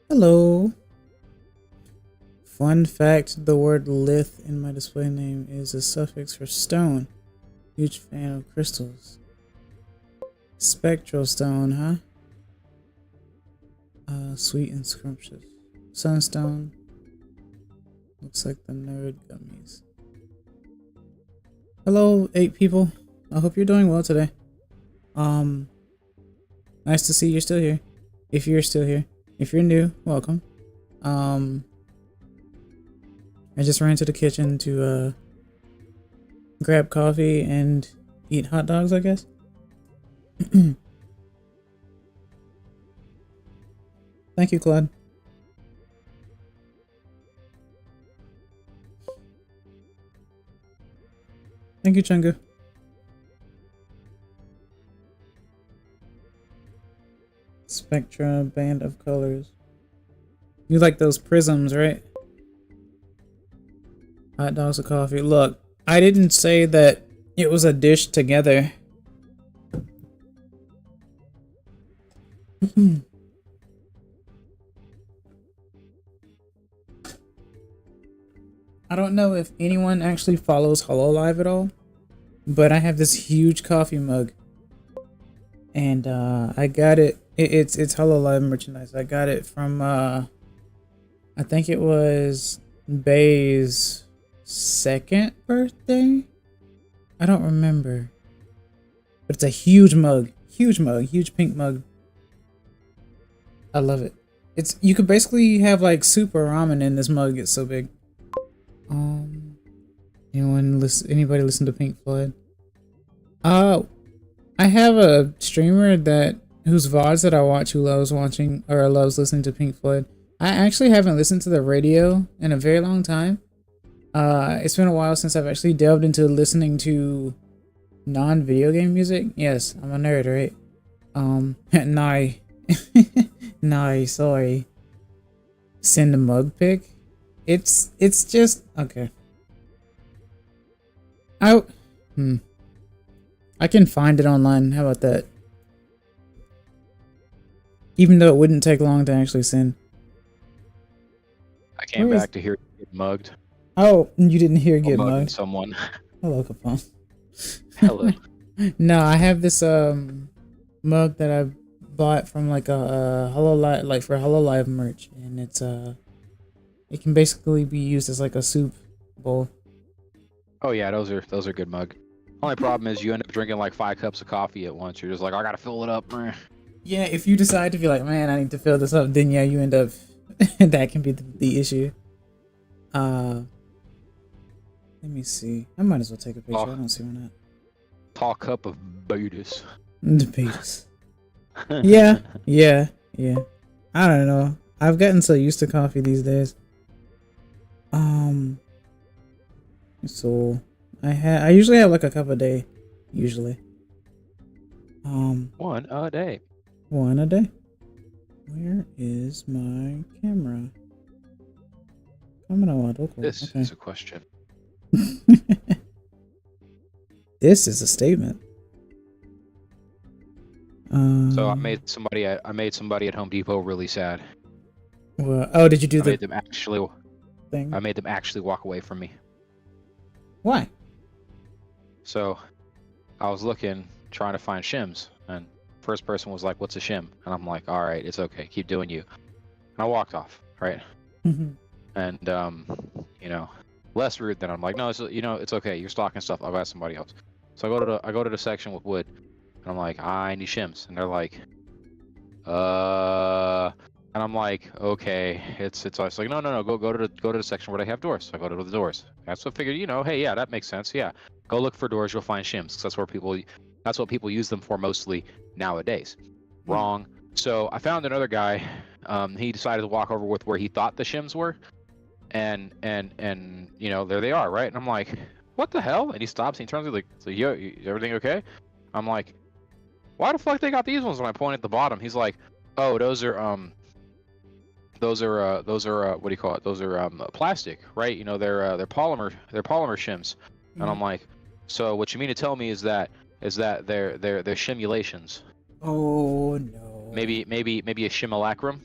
Hello. Fun fact, the word lith in my display name is a suffix for stone. Huge fan of crystals. Spectral stone, huh? Sweet and scrumptious. Sunstone. Looks like the nerd gummies. Hello, 8 people. I hope you're doing well today. Nice to see you're still here. If you're still here. If you're new, welcome. I just ran to the kitchen to grab coffee and eat hot dogs, I guess. Thank you, Claude. Thank you, Chunga. Spectra, band of colors. You like those prisms, right? Hot dogs or coffee. Look, I didn't say that it was a dish together. I don't know if anyone actually follows HoloLive at all, but I have this huge coffee mug. And I got it. It's HoloLive merchandise. I got it from I think it was Bay's 2nd birthday. I don't remember, but it's a huge mug, huge pink mug. I love it. It's you could basically have like super ramen in this mug. It's so big. Anybody listen to Pink Floyd? I have a streamer whose VODs that I watch who loves listening to Pink Floyd. I actually haven't listened to the radio in a very long time. It's been a while since I've actually delved into listening to non-video game music. Yes, I'm a nerd, right? Sorry. Send a mug pic. It's just okay. I can find it online. How about that? Even though it wouldn't take long to actually send. I came back to hear you get mugged. Oh, you didn't hear get mugged? Someone. Hello, Capone. Hello. No, I have this mug that I bought from like a HoloLive, like for HoloLive merch, and it's it can basically be used as like a soup bowl. Oh yeah, those are good mug. Only problem is you end up drinking like 5 cups of coffee at once. You're just like, I gotta fill it up. Yeah, if you decide to be like, man, I need to fill this up, then yeah, you end up. That can be the issue. Let me see. I might as well take a picture. I don't see why not. Tall cup of Buddhas. The Buddhas. Yeah. I don't know. I've gotten so used to coffee these days. So I usually have like a cup a day, usually. One a day. One a day. Where is my camera? This is a question. This is a statement. So I made somebody at Home Depot really sad. Well, oh, did you do I made them actually walk away from me. Why? So I was looking, trying to find shims, and first person was like, "What's a shim?" And I'm like, "All right, it's okay, keep doing you." And I walked off, right? And less rude than I'm like, "No, it's okay. You're stocking stuff. I'll buy somebody else." So I go to the section with wood, and I'm like, "I need shims," and they're like, and I'm like, "Okay, it's like no, go to the section where they have doors." So I go to the doors. That's what I figured, hey, yeah, that makes sense. Yeah, go look for doors. You'll find shims. 'Cause that's what people use them for mostly nowadays. Wrong. So I found another guy. He decided to walk over with where he thought the shims were, and there they are, right? And I'm like, "What the hell?" And he stops and he turns to me like, "So yo, everything okay?" I'm like, "Why the fuck they got these ones?" When I point at the bottom, he's like, "Oh, those are what do you call it? Those are plastic, right? They're polymer shims." And I'm like, "So what you mean to tell me is that they're shimulations?" Oh no. Maybe a simulacrum,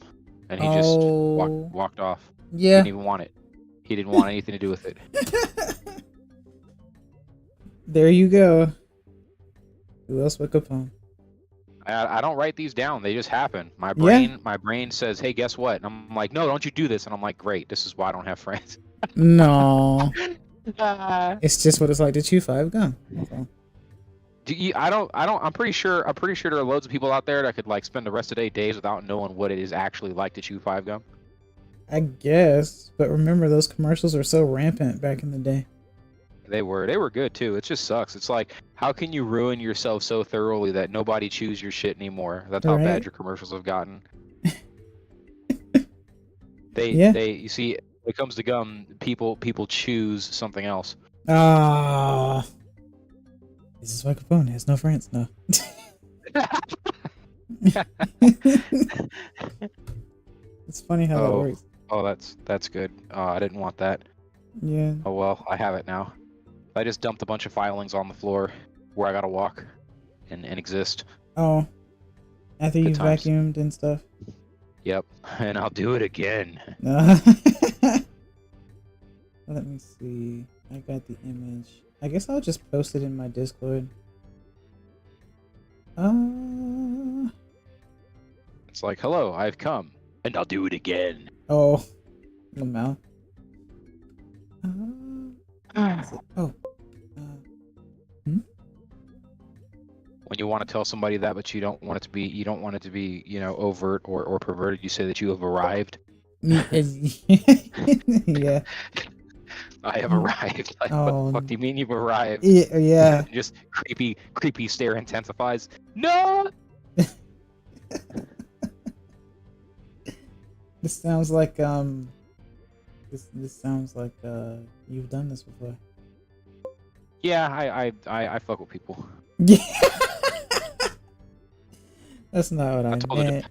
and he just Oh. walked off. Yeah. Didn't even want it. He didn't want anything to do with it. There you go. Who else would Capone? I don't write these down. They just happen. My brain says, "Hey, guess what?" And I'm like, "No, don't you do this." And I'm like, "Great. This is why I don't have friends." No. It's just what it's like to chew 5 gum. So. I'm pretty sure there are loads of people out there that could like spend the rest of their days without knowing what it is actually like to chew 5 gum. I guess, but remember those commercials were so rampant back in the day. They were good too. It just sucks. It's like, how can you ruin yourself so thoroughly that nobody chews your shit anymore? That's how bad your commercials have gotten. You see, when it comes to gum, people choose something else. Ah. This is why Capone has no friends. No. It's funny how that works. Oh, that's good. I didn't want that. Yeah. Oh well, I have it now. I just dumped a bunch of filings on the floor where I gotta walk and exist. Oh. After you vacuumed and stuff. Yep, and I'll do it again. Let me see. I got the image. I guess I'll just post it in my Discord. It's like, hello, I've come, and I'll do it again. Oh. Lamau. Oh. When you want to tell somebody that, but you don't want it to be, overt or perverted, you say that you have arrived. Yeah. I have arrived. Like, what the fuck do you mean you've arrived? Yeah. Just creepy stare intensifies. No! This sounds like, this sounds like, you've done this before. Yeah, I fuck with people. Yeah. That's not what I meant.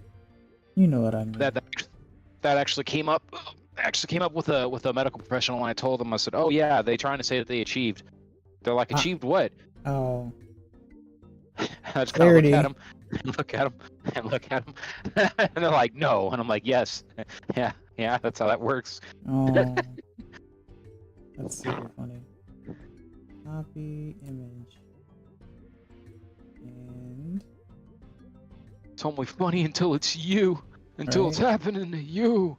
You know what I mean. That actually came up. With a medical professional, and I told them, I said, "Oh yeah, they trying to say that they achieved." They're like, "Achieved what?" Oh. I just kind of look at them, and they're like, "No," and I'm like, "Yes, yeah, that's how that works." Oh. That's super funny. Copy image. And it's only funny until it's you, until it's happening to you.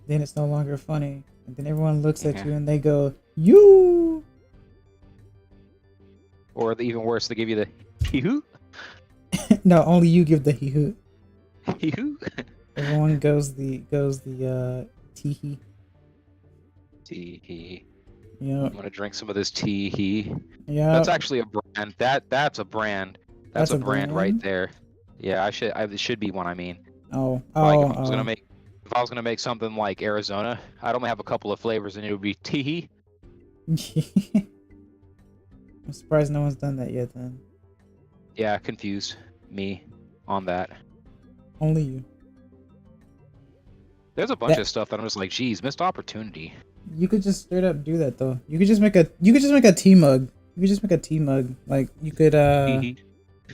Then it's no longer funny, and then everyone looks at you and they go, "You." Or even worse, they give you the hee-hoo. No, only you give the hee-hoo. Hee-hoo. Everyone goes the tee-hee. Tee-hee. Yeah. I'm gonna drink some of this tee-hee. Yeah. That's actually a brand. That's a brand. That's a brand right there. Yeah, it should be one. I mean. Oh. Like if I was gonna make something like Arizona, I'd only have a couple of flavors, and it would be tee-hee. I'm surprised no one's done that yet. Then. Yeah, confuse me on that. Only you. There's a bunch of stuff that I'm just like, geez, missed opportunity. You could just straight up do that though. You could just make a tea mug. You could just make a tea mug. Like you could Tee-hee.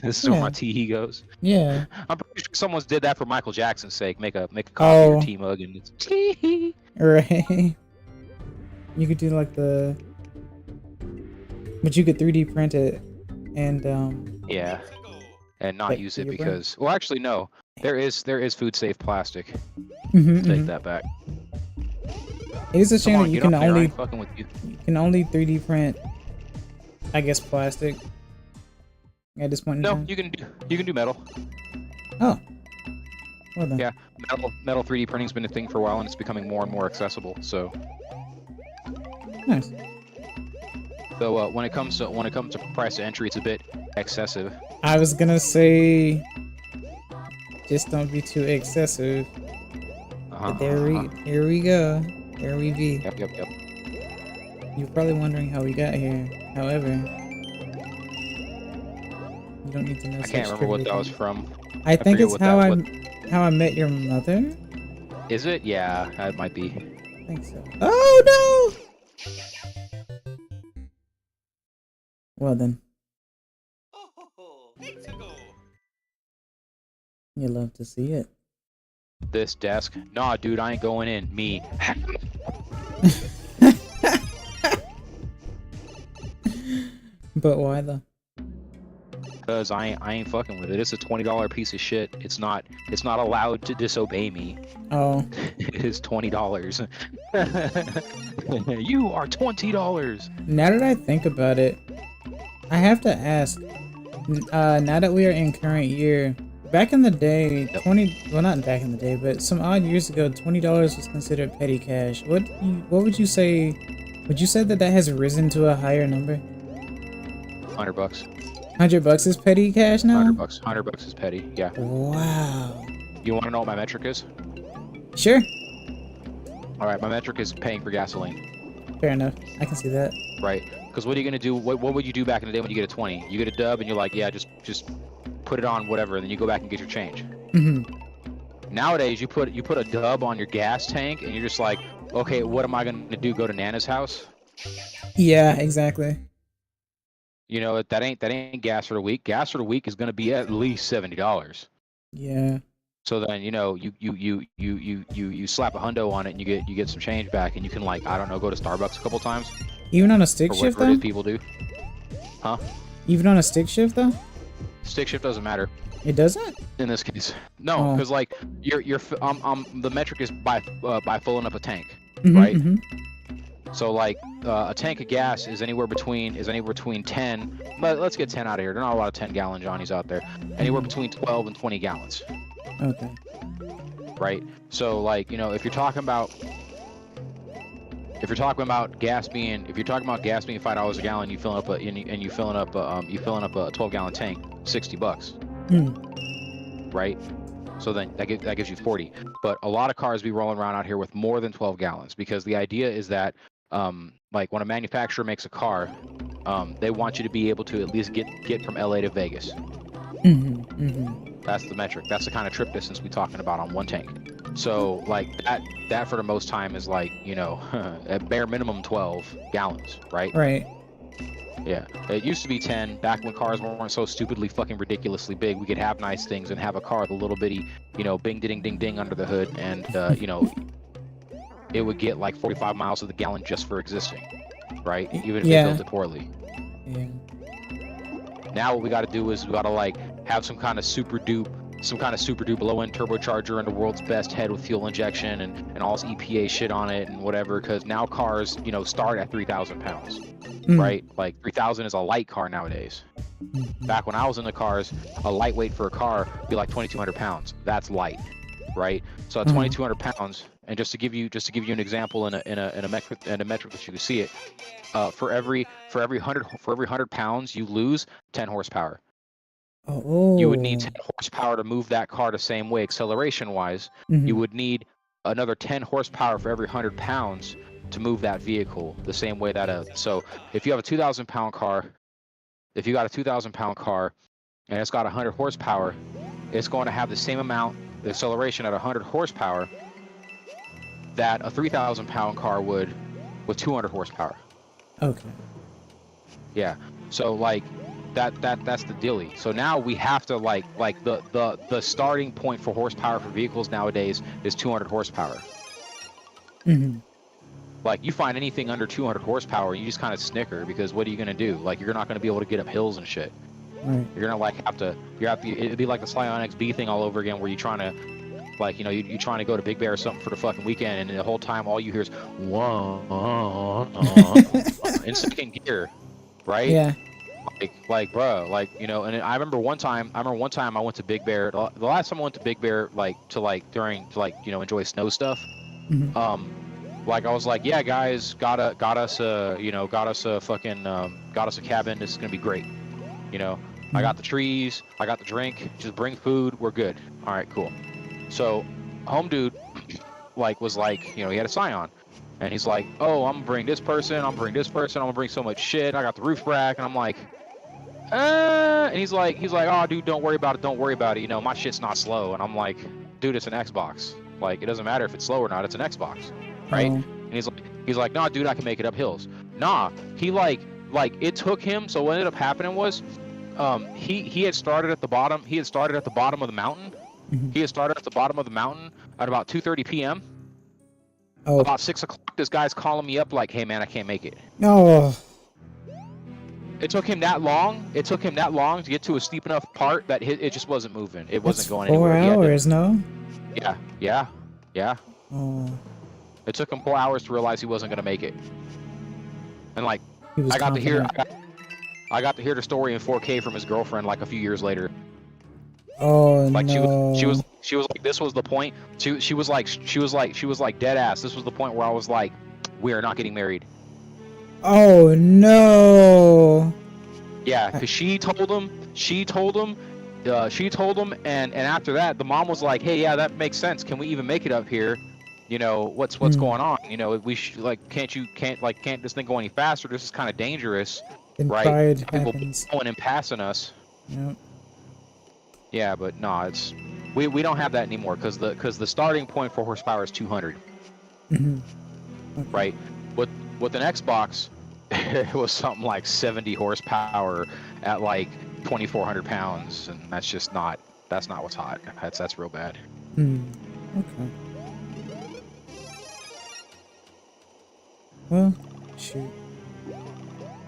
This is where my tee-hee goes. Yeah. I'm pretty sure someone's did that for Michael Jackson's sake. Make a copy of your tea mug and it's tee-hee. Right. You could do like but you could 3D print it and yeah. And not use it because well actually no. There is food safe plastic. Take that back. It is a shame that you can only 3D print, I guess, plastic at this point in time. No, you can do metal. Oh. Well then. Yeah, metal 3D printing's been a thing for a while, and it's becoming more and more accessible. So. Nice. So when it comes to price of entry, it's a bit excessive. I was gonna say, just don't be too excessive. But here we go. There we be. Yep. You're probably wondering how we got here. However, you don't need to know. I can't remember what that was from. I think it's how I met your mother. Is it? Yeah, it might be. I think so. Oh no! Well then. You love to see it. This desk, nah, dude, I ain't going in. Me. But why though? Because I ain't fucking with it. It's a $20 piece of shit. It's not allowed to disobey me. Oh. It is $20. You are $20. Now that I think about it, I have to ask. Now that we are in current year, back in the day, well, not back in the day, but some odd years ago, $20 was considered petty cash. What would you say? Would you say that has risen to a higher number? $100. $100 is petty cash now? $100 is petty, yeah. Wow. You want to know what my metric is? Sure. Alright, my metric is paying for gasoline. Fair enough. I can see that. Right. Because what are you going to do? What would you do back in the day when you get a 20? You get a dub and you're like, yeah, just put it on whatever, and then you go back and get your change. Nowadays, you put a dub on your gas tank, and you're just like, okay, what am I going to do? Go to Nana's house? Yeah, exactly. You know, that ain't gas for the week. Gas for the week is going to be at least $70. Yeah. So then, you know, you slap a hundo on it, and you get some change back, and you can, like, I don't know, go to Starbucks a couple times. Even on a stick shift, though? People do. Huh? Even on a stick shift, though? Stick shift doesn't matter. It doesn't? In this case, no, because like the metric is by filling up a tank, right? So like a tank of gas is anywhere between 10, but let's get 10 out of here. There are not a lot of 10-gallon Johnnies out there. Anywhere between 12 and 20 gallons. Okay. Right. So like, you know, if you're talking about gas being $5 a gallon, you filling up a 12-gallon tank, $60. Right. So then that gives you 40. But a lot of cars be rolling around out here with more than 12 gallons, because the idea is that like when a manufacturer makes a car, they want you to be able to at least get from LA to Vegas. That's the metric. That's the kind of trip distance we're talking about on one tank. So like that for the most time is like, you know, at bare minimum 12 gallons, right? Right. Yeah, it used to be 10 back when cars weren't so stupidly fucking ridiculously big. We could have nice things and have a car with a little bitty, you know, bing ding ding ding under the hood, and you know, it would get like 45 miles to the gallon just for existing, right? Even if they built it poorly. Yeah. Now what we got to do is we got to like have some kind of super dupe low-end turbocharger and the world's best head with fuel injection and all this EPA shit on it and whatever, because now cars, you know, start at 3,000 pounds. Right? Like 3,000 is a light car nowadays. Back when I was in the cars, a lightweight for a car would be like 2,200 pounds. That's light, right? So at 2,200 pounds, and just to give you an example in a metric that you can see it, for every 100 pounds you lose 10 horsepower. Oh. You would need 10 horsepower to move that car the same way, acceleration wise. You would need another 10 horsepower for every 100 pounds to move that vehicle the same way that so if you have a 2,000 pound car, and it's got 100 horsepower, it's going to have the same amount of acceleration at 100 horsepower that a 3,000 pound car would with 200 horsepower. Okay. Yeah. So like that's the dilly. So now we have to like the starting point for horsepower for vehicles nowadays is 200 horsepower. Like, you find anything under 200 horsepower, you just kind of snicker, because what are you going to do? Like, you're not going to be able to get up hills and shit. Right. You're going to it'd be like the Sly on XB thing all over again, where you're trying to, like, you know, you're trying to go to Big Bear or something for the fucking weekend, and the whole time all you hear is, whoa, in second gear, right? Yeah. Like, bro, like, you know, and I remember one time I went to Big Bear, the last time I went to Big Bear, during, you know, enjoy snow stuff, like, I was like, yeah, guys, got us a cabin. This is gonna be great. You know, I got the trees, I got the drink. Just bring food. We're good. All right, cool. So, home dude, was like, you know, he had a Scion, and he's like, oh, I'm gonna bring this person. I'm gonna bring so much shit. I got the roof rack, and I'm like, and he's like, oh, dude, don't worry about it. You know, my shit's not slow. And I'm like, dude, it's an Xbox. Like, it doesn't matter if it's slow or not. It's an Xbox. Right? And he's like, nah, dude, I can make it up hills. Nah, he like it took him. So what ended up happening was, he had started at the bottom. He had started at the bottom of the mountain, He had started at the bottom of the mountain at about 2:30 p.m. Oh. About 6 o'clock, this guy's calling me up like, "Hey man, I can't make it." No. It took him that long. It took him that long to get to a steep enough part that it just wasn't moving. It wasn't going 4 anywhere. 4 hours, no? Yeah. Oh. It took him 4 hours to realize he wasn't gonna make it. And like, He was I got confident. to hear the story in 4K from his girlfriend like a few years later. Oh Like no. she was like, this was the point. She was like dead ass. This was the point where I was like, we are not getting married. Oh no. Yeah, because she told him, and after that, the mom was like, "Hey, yeah, that makes sense. Can we even make it up here? You know, what's going on? You know, we can't this thing go any faster? This is kind of dangerous, And right? pride People happens. going and passing us." Yep. Yeah, but no, it's we don't have that anymore because the starting point for horsepower is 200, Okay. right? With an Xbox, it was something like 70 horsepower at like 2,400 pounds, and that's not what's hot. That's real bad. Okay. Well, shoot.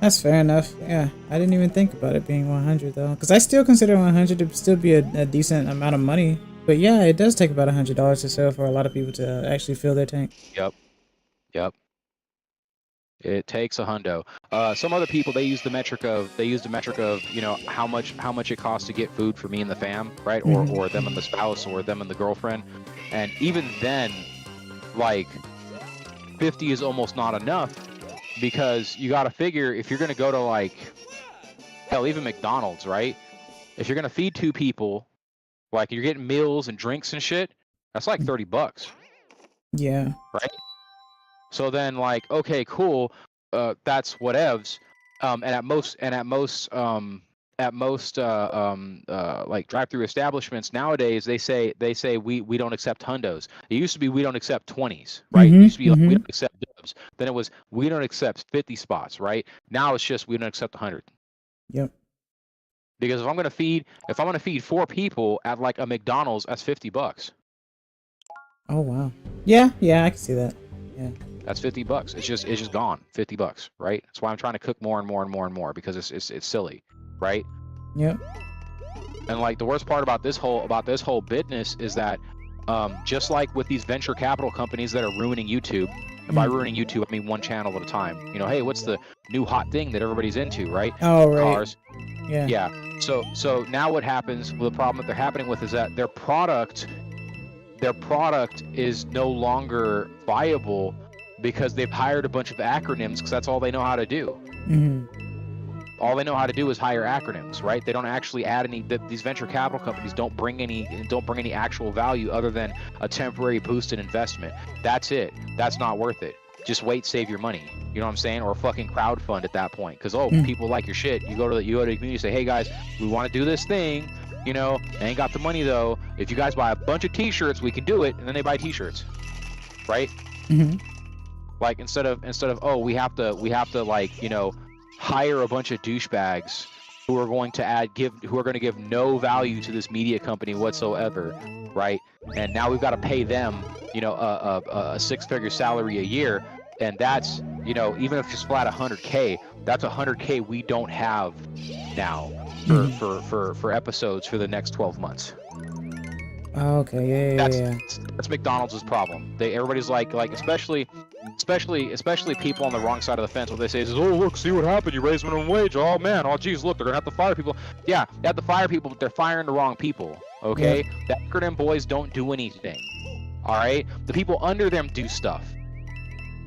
That's fair enough. Yeah, I didn't even think about it being 100 though, because I still consider 100 to still be a decent amount of money. But yeah, it does take about $100 to sell for a lot of people to actually fill their tank. Yep. It takes a hundo. Some other people they use the metric of you know how much it costs to get food for me and the fam, right? Or them and the spouse, or them and the girlfriend, and even then, like 50 is almost not enough, because you got to figure if you're gonna go to like hell, even McDonald's, right? If you're gonna feed 2 people, like you're getting meals and drinks and shit, that's like $30, Yeah. right? So then, like, okay, cool, that's whatevs. And at most, like drive-through establishments nowadays, they say we don't accept hundos. It used to be we don't accept 20s, right? It used to be like we don't accept dubs. Then it was we don't accept 50 spots, right? Now it's just we don't accept 100. Yep. Because if I'm gonna feed 4 people at like a McDonald's, that's $50. Oh wow. Yeah, I can see that. Yeah. That's $50. It's just gone. $50, right? That's why I'm trying to cook more and more and more and more, because it's silly, right? Yep. And like the worst part about this whole business is that just like with these venture capital companies that are ruining YouTube, and by ruining YouTube I mean one channel at a time. You know, hey, what's the new hot thing that everybody's into, right? Oh right. Cars. Yeah. So now what happens? Well, the problem that they're happening with is that their product is no longer viable, because they've hired a bunch of acronyms, because that's all they know how to do. All they know how to do is hire acronyms, right? They don't actually add any. These venture capital companies don't bring any actual value other than a temporary boost in investment. That's it. That's not worth it. Just wait, save your money. You know what I'm saying? Or fucking crowdfund at that point, because people like your shit. You go to the community and say, hey guys, we want to do this thing. You know, I ain't got the money though. If you guys buy a bunch of T-shirts, we can do it. And then they buy T-shirts, right? Like instead of oh, we have to like, you know, hire a bunch of douchebags who are going to give no value to this media company whatsoever, right? And now we've got to pay them, you know, a 6-figure salary a year, and that's, you know, even if it's flat 100K, that's 100K we don't have now for episodes for the next 12 months. Oh, okay. Yeah. That's McDonald's problem. Everybody's like especially people on the wrong side of the fence. What they say is, oh look, see what happened? You raised minimum wage. Oh man, oh geez, look, they're gonna have to fire people. Yeah, they have to fire people, but they're firing the wrong people. Okay, the acronym boys don't do anything. All right, the people under them do stuff.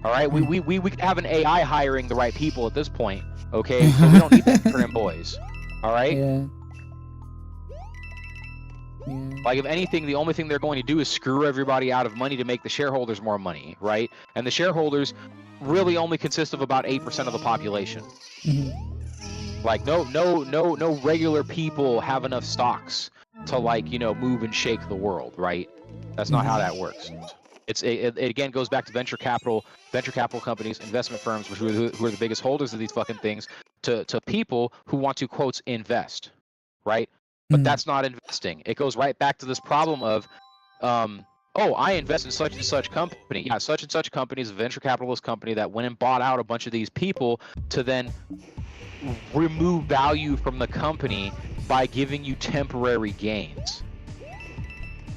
All right, we could have an AI hiring the right people at this point. Okay, so we don't need the acronym boys. All right. Yeah. Like, if anything, the only thing they're going to do is screw everybody out of money to make the shareholders more money, right? And the shareholders really only consist of about 8% of the population. Like, no regular people have enough stocks to, like, you know, move and shake the world, right? That's not how that works. It again goes back to venture capital companies, investment firms, who are the biggest holders of these fucking things, to people who want to, quotes, invest, right? But that's not investing. It goes right back to this problem of, oh, I invest in such and such company. Yeah, such and such company is a venture capitalist company that went and bought out a bunch of these people to then remove value from the company by giving you temporary gains.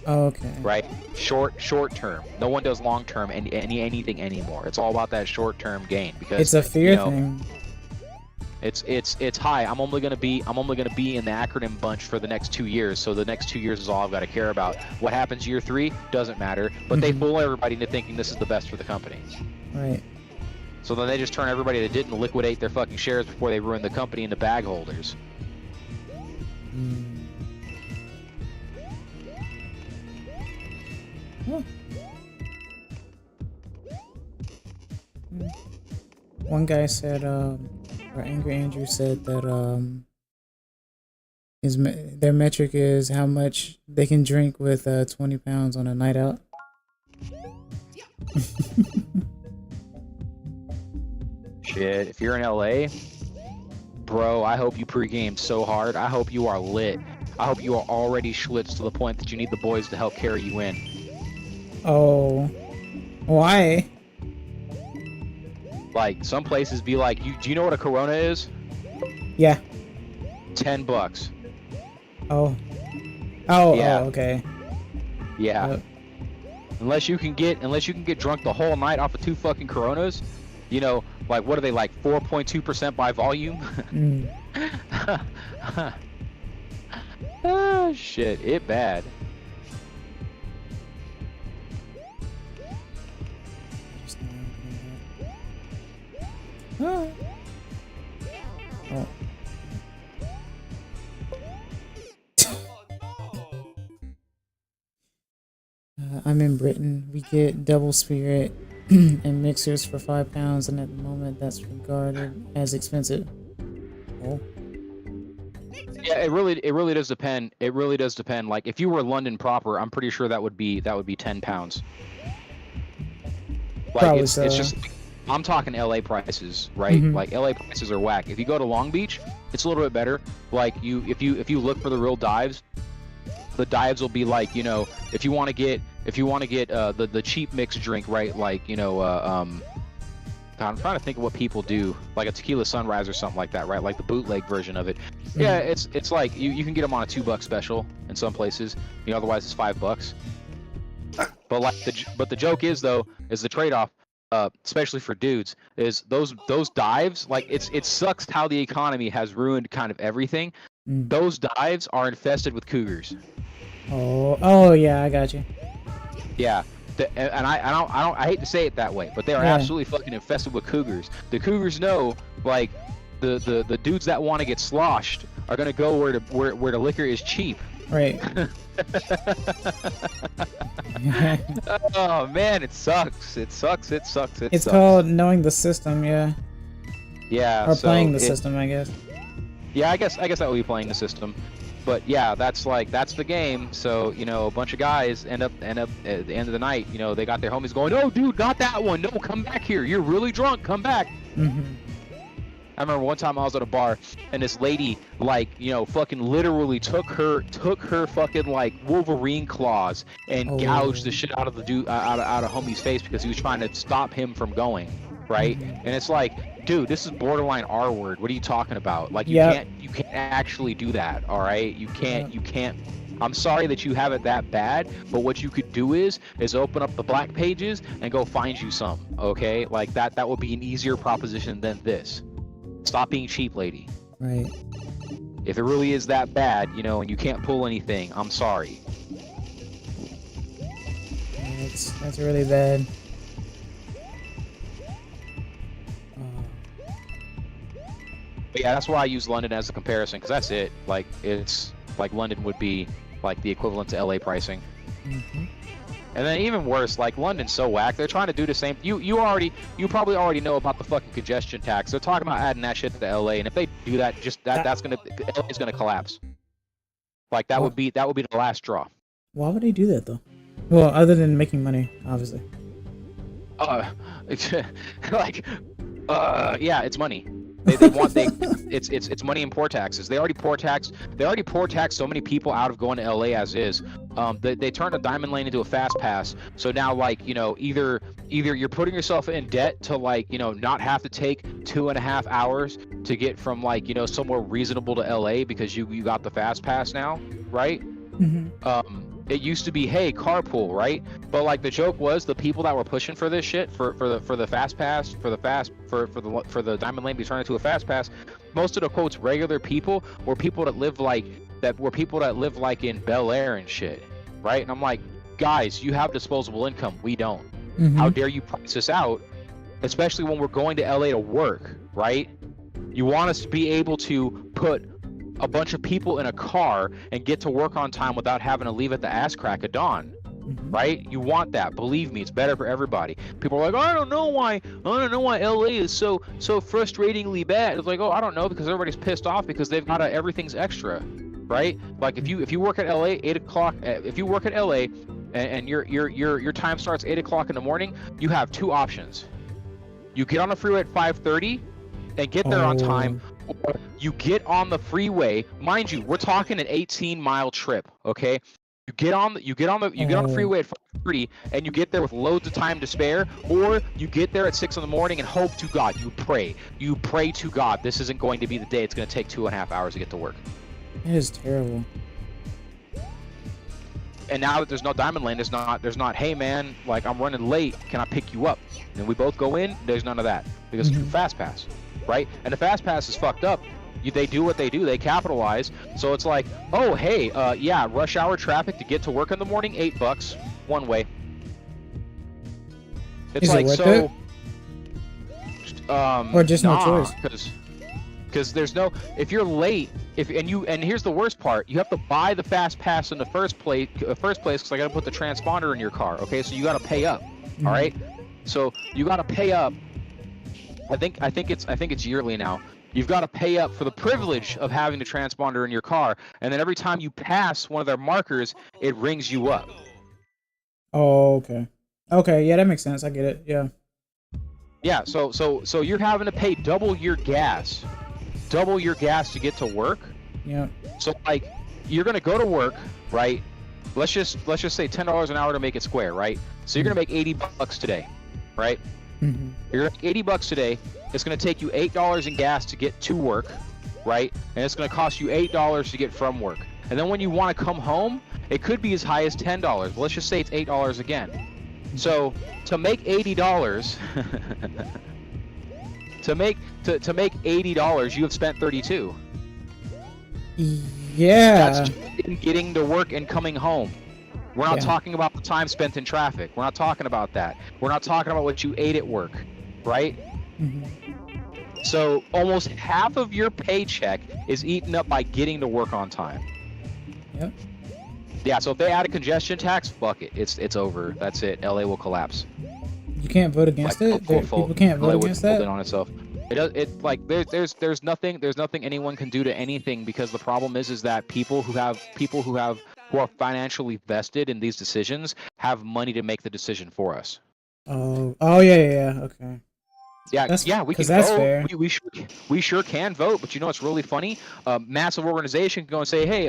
Okay. Right? Short term. No one does long term anything anymore. It's all about that short term gain because it's a fear thing. It's hi. I'm only gonna be in the acronym bunch for the next 2 years. So the next 2 years is all I've got to care about. What happens year 3 doesn't matter. But they fool everybody into thinking this is the best for the company. Right. So then they just turn everybody that didn't liquidate their fucking shares before they ruined the company into bag holders. Huh. One guy said, or Angry Andrew said that their metric is how much they can drink with 20 pounds on a night out. Shit, if you're in LA, bro, I hope you pregame so hard. I hope you are lit. I hope you are already schlitzed to the point that you need the boys to help carry you in. Oh, why? Like, some places be like, do you know what a Corona is? Yeah. $10. Oh, yeah. Oh, okay. Yeah. Unless you can get drunk the whole night off of 2 fucking Coronas, you know, like, what are they, like 4.2% by volume? Ah, shit, it bad. Oh. I'm in Britain. We get double spirit and mixers for £5, and at the moment that's regarded as expensive. Oh. Yeah, it really does depend. It really does depend. Like, if you were London proper, I'm pretty sure that would be £10. Like, Probably it's so. just, I'm talking LA prices, right? Like, LA prices are whack. If you go to Long Beach, it's a little bit better. Like, if you look for the real dives, the dives will be like, you know, if you want to get the cheap mixed drink, right? Like, you know, I'm trying to think of what people do, like a tequila sunrise or something like that, right? Like the bootleg version of it. Yeah, it's like you can get them on a $2 special in some places. You know, otherwise it's $5. But like the joke is though, is the trade-off, especially for dudes, is those dives. Like, it sucks how the economy has ruined kind of everything. Those dives are infested with cougars. Oh yeah, I got you. Yeah. And I hate to say it that way, but they are absolutely fucking infested with cougars. The cougars know, like, the dudes that want to get sloshed are gonna go where the liquor is cheap. Right. Oh man, it sucks. It sucks. It's called knowing the system, yeah. Yeah. Or playing the system, I guess. Yeah, I guess that would be playing the system. But yeah, that's the game. So, you know, a bunch of guys end up at the end of the night, you know, they got their homies going, "Oh, dude, not that one. No, come back here. You're really drunk. Come back." I remember one time I was at a bar and this lady, like, you know, fucking literally took her fucking like Wolverine claws and gouged the shit out of the dude out of homie's face because he was trying to stop him from going, right? And it's like, dude, this is borderline R word. What are you talking about? Like, you can't actually do that, all right? You can't. I'm sorry that you have it that bad, but what you could do is open up the black pages and go find you some, okay? Like, that would be an easier proposition than this. Stop being cheap, lady. Right. If it really is that bad, you know, and you can't pull anything, I'm sorry. Yeah, that's really bad. But yeah, that's why I use London as a comparison, because that's it. Like, it's like London would be like the equivalent to LA pricing. And then even worse, like, London's so whack. They're trying to do the same. You probably already know about the fucking congestion tax. They're talking about adding that shit to LA, and if they do that, LA's gonna collapse. Like, that would be the last straw. Why would they do that though? Well, other than making money, obviously. Yeah, it's money. It's money in poor taxes. They already poor tax so many people out of going to LA as is. They turned a diamond lane into a fast pass. So now, like, you know, either you're putting yourself in debt to, like, you know, not have to take 2.5 hours to get from, like, you know, somewhere reasonable to LA because you got the fast pass now, right? It used to be, hey, carpool, right? But, like, the joke was the people that were pushing for this shit for the fast pass, for the diamond lane be turned into a fast pass, most of the quotes regular people were people that live like in Bel Air and shit, right? And I'm like, guys, you have disposable income, we don't. How dare you price us out, especially when we're going to LA to work, right? You want us to be able to put a bunch of people in a car and get to work on time without having to leave at the ass crack of dawn, right? You want that. Believe me, it's better for everybody. People are like, I don't know why LA is so frustratingly bad. It's like, oh, I don't know, because everybody's pissed off because they've got everything's extra, right? Like, if you work at LA 8 o'clock, if you work at LA and your time starts 8 o'clock in the morning, you have two options. You get on the freeway at 5:30 and get there on time, or you get on the freeway. Mind you, we're talking an 18-mile trip, okay? You get on the freeway at 5:30 and you get there with loads of time to spare, or you get there at 6 in the morning and hope to God, you pray to God this isn't going to be the day it's going to take 2.5 hours to get to work. It is terrible. And now that there's no diamond lane, there's not, hey man, like, I'm running late, can I pick you up? And we both go in, there's none of that, because it's fast pass, right? And the fast pass is fucked up. They do what they do, they capitalize. So it's like, oh hey, yeah, rush hour traffic to get to work in the morning, $8 one way. It's like, so or just no choice, because there's no, if you're late, and here's the worst part, you have to buy the fast pass in the first place because I gotta put the transponder in your car, okay? So you gotta pay up. All right, so you gotta pay up. I think it's yearly now. You've got to pay up for the privilege of having the transponder in your car, and then every time you pass one of their markers, it rings you up. Oh, okay, yeah, that makes sense. I get it. Yeah, so you're having to pay double your gas to get to work. Yeah. So, like, you're gonna go to work, right? Let's just say $10 an hour to make it square, right? So you're gonna make $80 today, right? You're gonna make $80 today. It's going to take you $8 in gas to get to work, right? And it's going to cost you $8 to get from work. And then when you want to come home, it could be as high as $10. But let's just say it's $8 again. So to make $80, to make $80, you have spent $32. Yeah. That's just in getting to work and coming home. We're not talking about the time spent in traffic. We're not talking about that. We're not talking about what you ate at work, right? So almost half of your paycheck is eaten up by getting to work on time. Yep. Yeah, so if they add a congestion tax, fuck it. It's over. That's it. LA will collapse. You can't vote against it? People can't vote against that? It on itself. There's nothing anyone can do to anything, because the problem is that people who are financially vested in these decisions have money to make the decision for us. Oh yeah, okay. Yeah, we can that's vote. Fair. We sure can vote, but you know what's really funny? A massive organization can go and say, hey,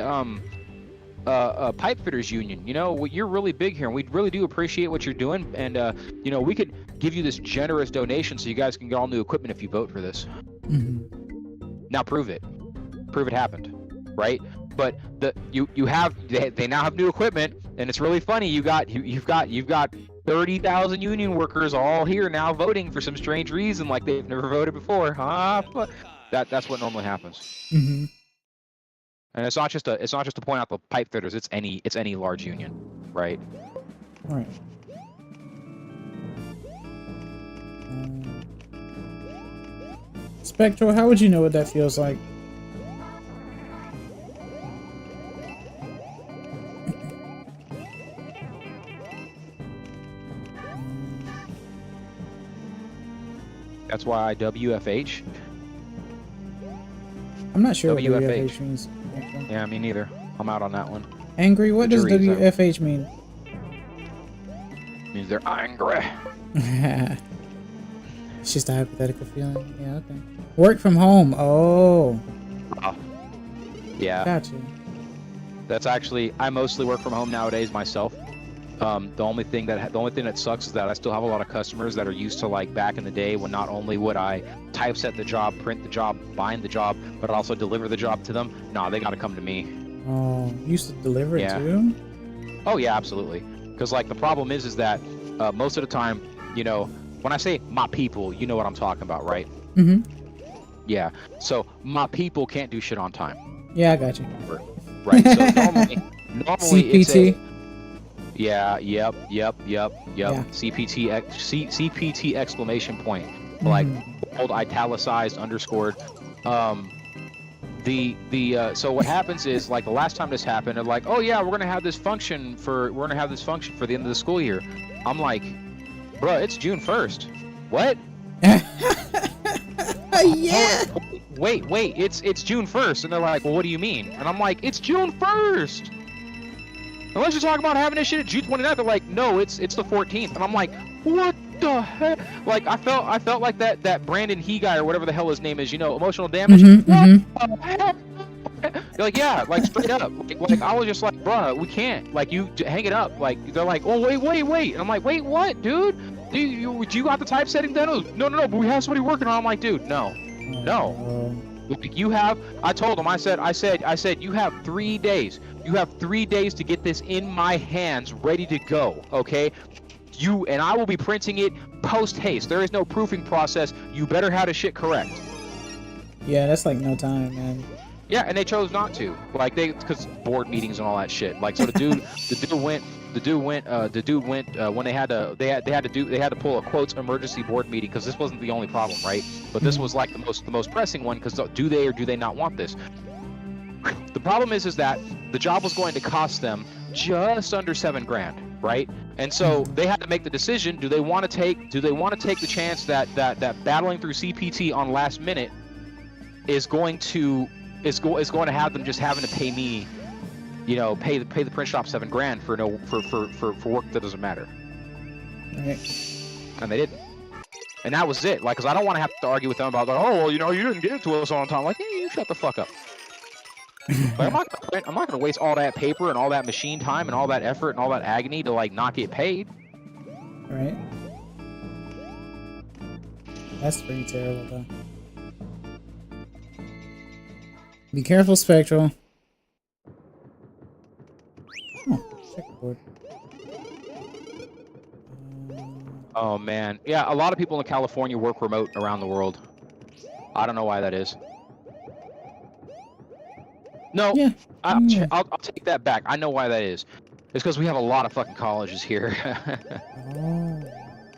pipe fitters union, you know, you're really big here, and we really do appreciate what you're doing, and you know, we could give you this generous donation so you guys can get all new equipment if you vote for this. Now prove it happened, right? But they now have new equipment, and it's really funny. You've got 30,000 union workers all here now voting for some strange reason, like they've never voted before. That's what normally happens. And it's not just to point out the pipe fitters. It's any large union, right? All right. Spectral, how would you know what that feels like? That's why I WFH. I'm not sure what WFH means. Yeah, me neither. I'm out on that one. Angry? What does WFH mean? Means they're angry. It's just a hypothetical feeling. Yeah, okay. Work from home. Oh. Yeah. Gotcha. That's actually, I mostly work from home nowadays myself. The only thing that sucks is that I still have a lot of customers that are used to, like, back in the day when not only would I typeset the job, print the job, bind the job, but also deliver the job to them. Nah, they gotta come to me. Oh, you used to deliver it Yeah. too? Oh yeah, absolutely. Because, like, the problem is that most of the time, you know, when I say my people, you know what I'm talking about, right? Mm-hmm. Yeah. So my people can't do shit on time. Yeah, I got you. Right. So normally it's CPT. yeah, yep. Yeah. CPT exclamation point. Like bold, italicized, underscored. So what happens is, like, the last time this happened, they're like, oh yeah, we're gonna have this function for the end of the school year. I'm like, bruh, it's June 1st. What? Yeah. Wait, it's June 1st, and they're like, well, what do you mean? And I'm like, it's June 1st. Unless you're talking about having this shit at June 29th, they're like, no, it's the 14th, and I'm like, what the heck? Like, I felt like that Brandon He guy or whatever the hell his name is, you know, emotional damage. What the heck? They're like, yeah, like, straight up. Like I was just like, bruh, we can't. Like, you hang it up. Like, they're like, oh wait. And I'm like, wait, what, dude? Do you got the typesetting done? No, but we have somebody working on it. I'm like, dude, no. Like, you have. I told him. I said, you have 3 days. You have 3 days to get this in my hands, ready to go. Okay. You and I will be printing it post haste. There is no proofing process. You better have the shit correct. Yeah, that's like no time, man. Yeah, and they chose not to. Like, because board meetings and all that shit. Like, so the dude went when they had to pull a quotes emergency board meeting, because this wasn't the only problem, right? But this was like the most pressing one, because do they or do they not want this? The problem is that the job was going to cost them just under $7,000, right? And so they had to make the decision: do they want to take the chance that battling through CPT on last minute is going to have them just having to pay me, you know, pay the print shop $7,000 for work that doesn't matter. Right. And they didn't. And that was it. Like, because I don't want to have to argue with them about, like, oh, well, you know, you didn't get it to us on time. Like, hey, you shut the fuck up. Like, I'm not gonna waste all that paper and all that machine time and all that effort and all that agony to, like, not get paid. Right. That's pretty terrible, though. Be careful, Spectral. Oh, checkerboard. Oh man, yeah. A lot of people in California work remote around the world. I don't know why that is. No, Yeah. I'll take that back. I know why that is. It's because we have a lot of fucking colleges here. Oh.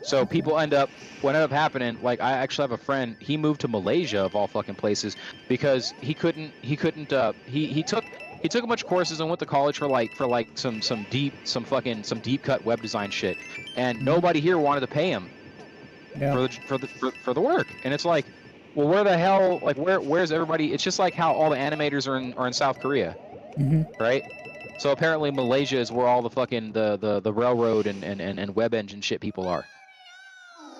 So people end up, what ended up happening, like, I actually have a friend, he moved to Malaysia of all fucking places because he took a bunch of courses and went to college for some deep cut web design shit, and nobody here wanted to pay him for the work. And it's like, well, where the hell, like, where's everybody? It's just like how all the animators are in South Korea, right? So apparently Malaysia is where all the fucking the railroad and web engine shit people are.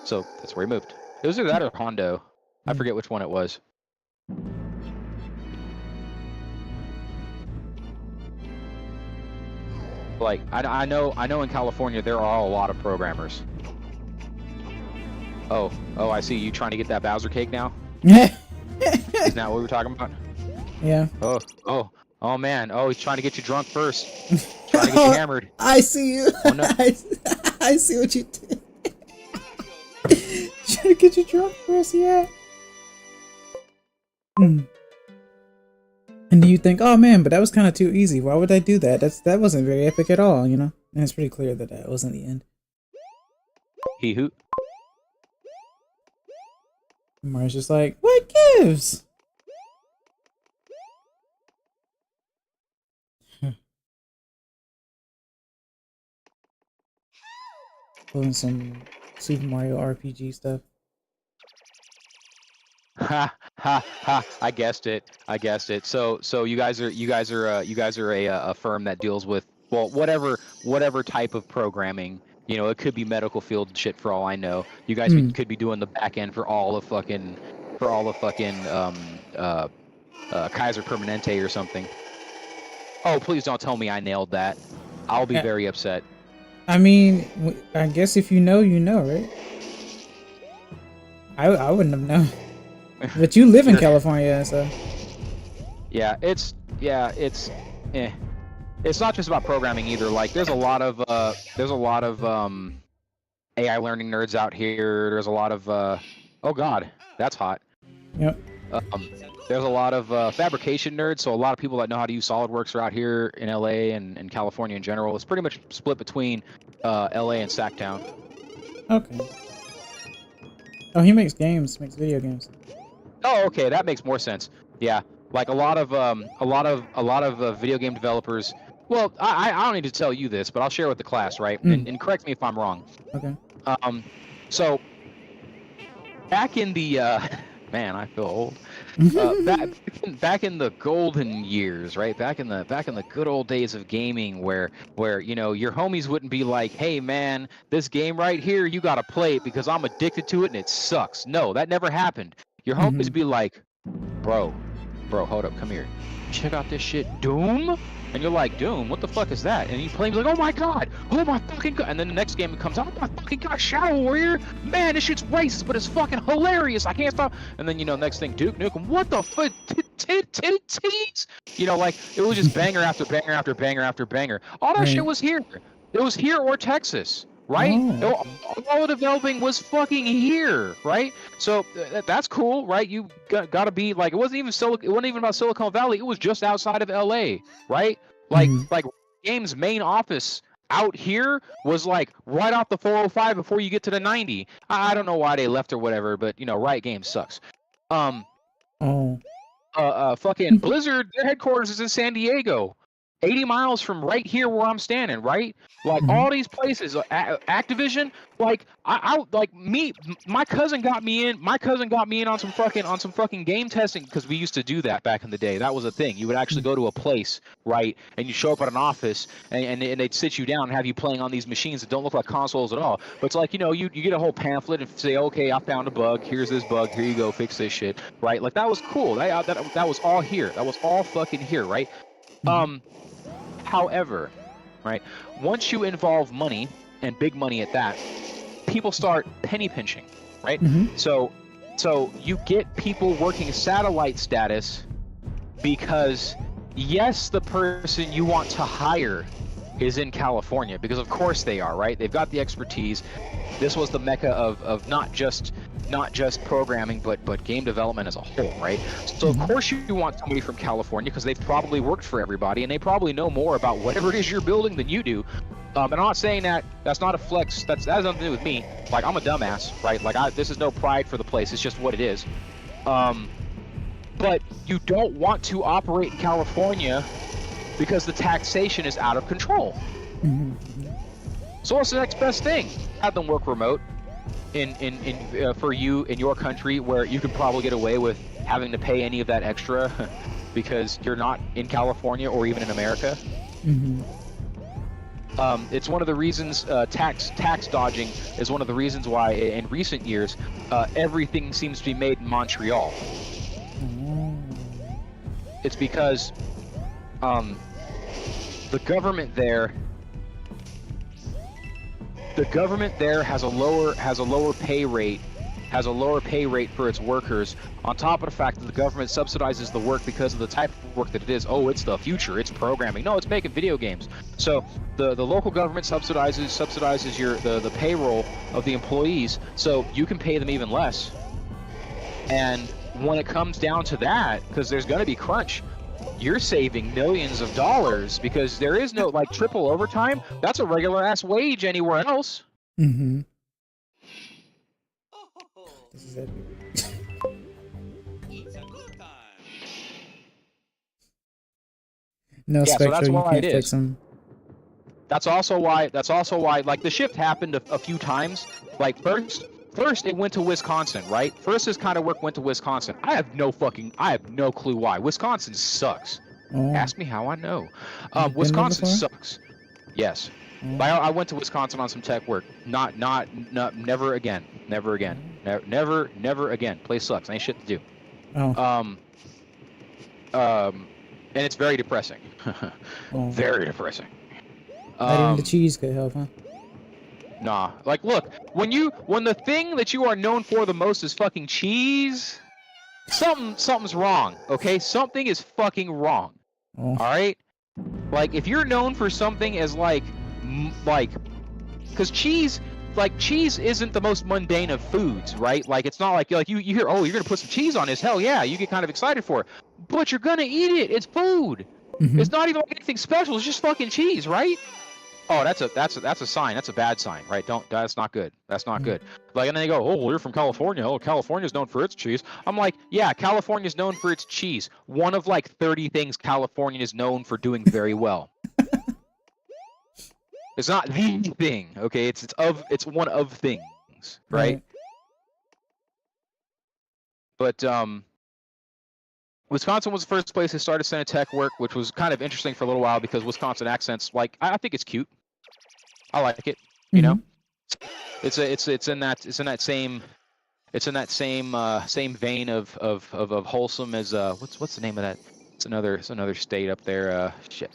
So that's where he moved. It was either that or Hondo. I forget which one it was. Like, I know in California there are a lot of programmers. Oh, I see. You trying to get that Bowser cake now? Isn't that what we were talking about? Yeah. Oh man. Oh, he's trying to get you drunk first. Trying to get you hammered. I see you. Oh, no. I see what you did. Trying to get you drunk first, yeah. And do you think, oh man, but that was kind of too easy. Why would I do that? That wasn't very epic at all, you know? And it's pretty clear that that wasn't the end. He hoot. Mario's just like, what gives? Pulling some Super Mario RPG stuff. Ha ha ha! I guessed it. So you guys are a firm that deals with, well, whatever type of programming You know, it could be medical field shit for all I know. You guys could be doing the back end for all of fucking Kaiser Permanente or something. Oh, please don't tell me I nailed that. I'll be very upset. I mean, I guess if you know, you know, right? I wouldn't have known. But you live in California, so. Yeah, it's It's not just about programming either. Like, there's a lot of AI learning nerds out here. There's a lot of oh god, that's hot. Yep. There's a lot of fabrication nerds. So a lot of people that know how to use SolidWorks are out here in LA and California in general. It's pretty much split between LA and Sacktown. Okay. Oh, he makes video games. Oh, okay, that makes more sense. Yeah, like a lot of video game developers. Well, I don't need to tell you this, but I'll share with the class, right? And correct me if I'm wrong. Okay. So back in the man, I feel old. Back in the golden years, right? Back in the good old days of gaming, where you know your homies wouldn't be like, "Hey man, this game right here, you gotta play it because I'm addicted to it and it sucks." No, that never happened. Your homies would be like, "Bro, hold up, come here. Check out this shit, Doom." And you're like, Doom, what the fuck is that? And you play, he's like, oh my fucking god. And then the next game comes out, oh my fucking god, Shadow Warrior. Man, this shit's racist, but it's fucking hilarious. I can't stop. And then, you know, next thing, Duke Nukem, what the fuck? Titties? You know, like, it was just banger after banger after banger after banger. All that shit was here. It was here or Texas. Right? Oh. All the developing was fucking here, right? So that's cool, right? You gotta be like, it wasn't even about Silicon Valley. It was just outside of LA, right? Like Game's main office out here was like right off the 405 before you get to the 90. I don't know why they left or whatever, but you know, Riot Games sucks. Fucking Blizzard, their headquarters is in San Diego. 80 miles from right here where I'm standing, right? Like all these places, Activision, like my cousin got me in on some fucking game testing because we used to do that back in the day. That was a thing. You would actually go to a place, right, and you show up at an office and they'd sit you down and have you playing on these machines that don't look like consoles at all. But it's like, you know, you get a whole pamphlet and say, okay, I found a bug. Here's this bug. Here you go. Fix this shit, right? Like that was cool. That was all here. That was all fucking here, right? However, right, once you involve money, and big money at that, people start penny pinching, right? So you get people working satellite status because, yes, the person you want to hire is in California, because of course they are, right? They've got the expertise. This was the mecca of not just programming, but game development as a whole, right? So of course you want somebody from California because they've probably worked for everybody and they probably know more about whatever it is you're building than you do. And I'm not saying that's not a flex. That has nothing to do with me. Like, I'm a dumbass, right? Like, this is no pride for the place. It's just what it is. But you don't want to operate in California because the taxation is out of control. So what's the next best thing? Have them work remote. For you in your country where you could probably get away with having to pay any of that extra because you're not in California or even in America. It's one of the reasons tax dodging is one of the reasons why in recent years everything seems to be made in Montreal. It's because the government there has a lower pay rate for its workers, on top of the fact that the government subsidizes the work because of the type of work that it is. Oh, it's the future, it's programming. No, it's making video games. So the local government subsidizes the payroll of the employees, so you can pay them even less. And when it comes down to that, because there's going to be crunch, you're saving millions of dollars because there is no, like, triple overtime. That's a regular ass wage anywhere else. This is it. No, yeah, Spectral, so that's you why can't it fix is. them. That's also why like the shift happened a few times. Like first it went to Wisconsin, right? First this kind of work went to Wisconsin. I have no clue why. Wisconsin sucks. Oh. Ask me how I know. You've been there Wisconsin before? sucks. Yes. I went to Wisconsin on some tech work. Never again. Never again. Never again. Place sucks. Ain't shit to do. Oh. And it's very depressing. Very depressing. Not even the cheese could help, huh? Nah. Like, look, when the thing that you are known for the most is fucking cheese, something's wrong. Okay, something is fucking wrong. Oh. All right. Like, if you're known for something as like, because cheese isn't the most mundane of foods, right? Like, it's not like you hear, oh, you're gonna put some cheese on this. Hell yeah, you get kind of excited for it. But you're gonna eat it. It's food. Mm-hmm. It's not even like anything special. It's just fucking cheese, right? Oh, that's a sign. That's a bad sign, right? That's not good. That's not good. Like, and then they go, oh, well, you're from California. Oh, California's known for its cheese. I'm like, yeah, California's known for its cheese. One of like 30 things California is known for doing very well. It's not the thing, okay? It's one of things, right? But Wisconsin was the first place they started sending tech work, which was kind of interesting for a little while because Wisconsin accents, like, I think it's cute. I like it, you know. It's in that same vein of wholesome as what's the name of that? It's another state up there. Shit.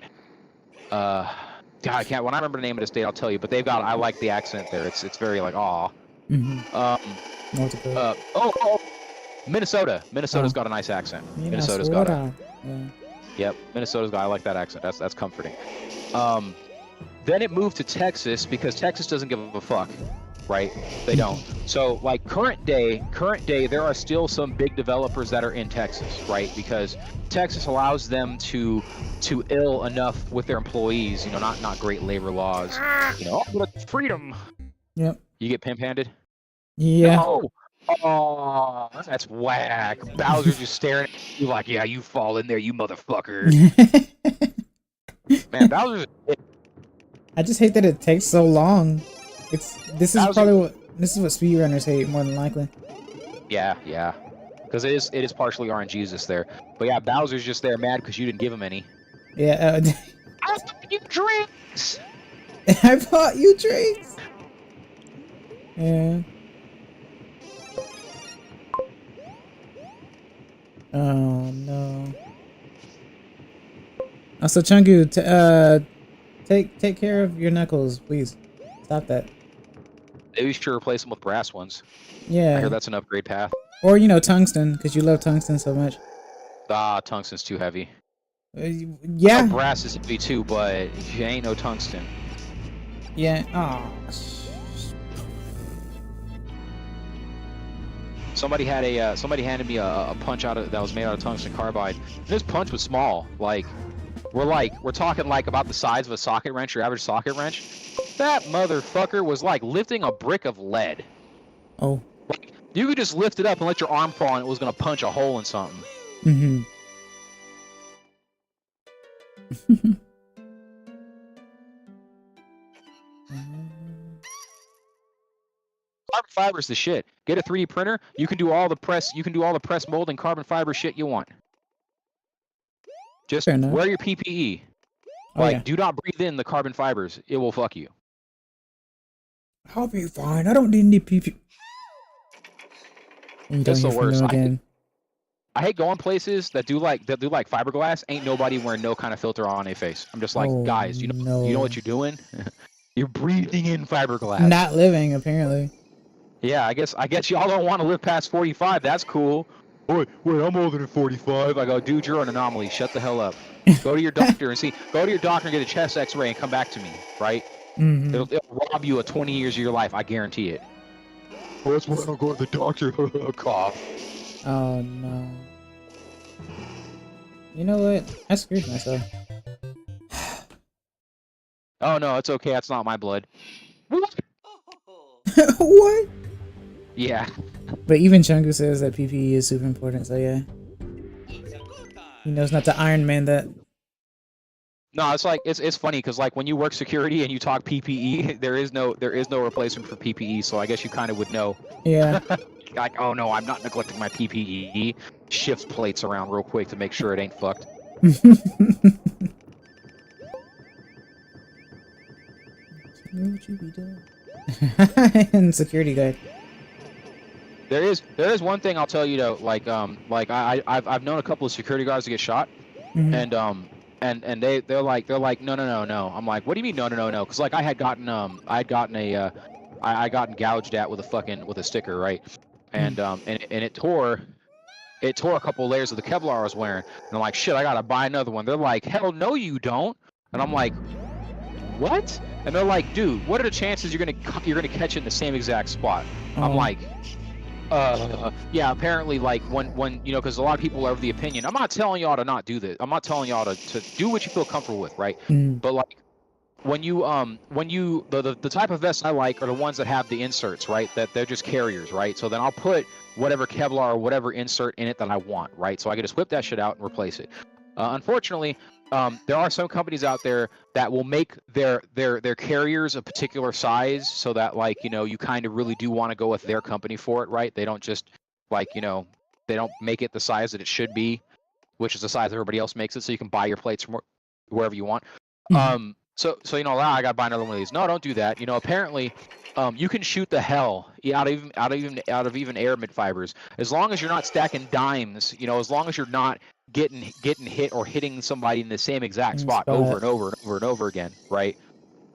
God, I can't. When I remember the name of the state, I'll tell you. But they've got. I like the accent there. It's very like aw. North Dakota. Minnesota. Minnesota's got a nice accent. Minnesota's got a. Yep, Minnesota's got. I like that accent. That's comforting. Then it moved to Texas because Texas doesn't give a fuck, right? They don't. So like current day, there are still some big developers that are in Texas, right? Because Texas allows them to ill enough with their employees, you know, not great labor laws, you know, but freedom. Yep. You get pimp-handed? Yeah. No. Oh, that's whack. Bowser's just staring at you like, yeah, you fall in there, you motherfucker. Man, Bowser's. I just hate that it takes so long. This is what speedrunners hate more than likely. Yeah. Because it is partially RNGesus there. But yeah, Bowser's just there mad because you didn't give him any. Yeah. I bought you drinks. I bought you drinks. Yeah. Oh no. Also, Chungu, take care of your knuckles, please. Stop that. Maybe you should replace them with brass ones. Yeah. I hear that's an upgrade path. Or, you know, tungsten, because you love tungsten so much. Ah, tungsten's too heavy. Yeah. Oh, brass is heavy too, but you ain't no tungsten. Yeah. Oh. Somebody handed me a punch that was made out of tungsten carbide. This punch was small. We're talking like about the size of a socket wrench, your average socket wrench. That motherfucker was like lifting a brick of lead. Oh. Like, you could just lift it up and let your arm fall and it was gonna punch a hole in something. Mm-hmm. Carbon fiber is the shit. Get a 3D printer. You can do all the press molding carbon fiber shit you want. Just wear your PPE. Do not breathe in the carbon fibers. It will fuck you. I'll be fine. I don't need any PPE. That's the worst. I hate going places that do like fiberglass. Ain't nobody wearing no kind of filter on their face. I'm just like, guys, you know what you're doing? You're breathing in fiberglass. Not living, apparently. Yeah, I guess y'all don't want to live past 45. That's cool. Wait, I'm older than 45. I go, dude, you're an anomaly. Shut the hell up. Go to your doctor and get a chest X-ray and come back to me, right? Mm-hmm. It'll rob you of 20 years of your life. I guarantee it. Well, that's why I don't go to the doctor. Cough. Oh no. You know what? I screwed myself. Oh no, it's okay. That's not my blood. What? Yeah. But even Chungu says that PPE is super important, so yeah. He knows not to Iron Man that. No, it's like it's funny because like when you work security and you talk PPE, there is no replacement for PPE, so I guess you kind of would know. Yeah. Like, oh no, I'm not neglecting my PPE. Shifts plates around real quick to make sure it ain't fucked. Girl, what you be doing? And security guard. There is one thing I'll tell you though, like I've known a couple of security guards to get shot, and they're like no. I'm like, what do you mean no? Because like I had gotten I gotten gouged at with a sticker, right? And it tore a couple layers of the Kevlar I was wearing, and I'm like, shit, I gotta buy another one. They're like, hell no you don't, and I'm like, what? And they're like, dude, what are the chances you're gonna catch it in the same exact spot? I'm like, yeah, apparently, like when you know, because a lot of people are of the opinion. I'm not telling y'all to not do this. I'm not telling y'all to do what you feel comfortable with, right? But like when you the type of vests I like are the ones that have the inserts, right? That they're just carriers, right? So then I'll put whatever Kevlar or whatever insert in it that I want, right? So I can just whip that shit out and replace it. Unfortunately, there are some companies out there that will make their carriers a particular size so that, like, you know, you kind of really do want to go with their company for it, right? They don't just, like, you know, they don't make it the size that it should be, which is the size everybody else makes it, so you can buy your plates from wherever you want. So you know, I gotta buy another one of these. No, don't do that. You know, apparently, you can shoot the hell out of even air mid fibers as long as you're not stacking dimes. You know, as long as you're not getting hit or hitting somebody in the same exact spot over and over and over and over again, right?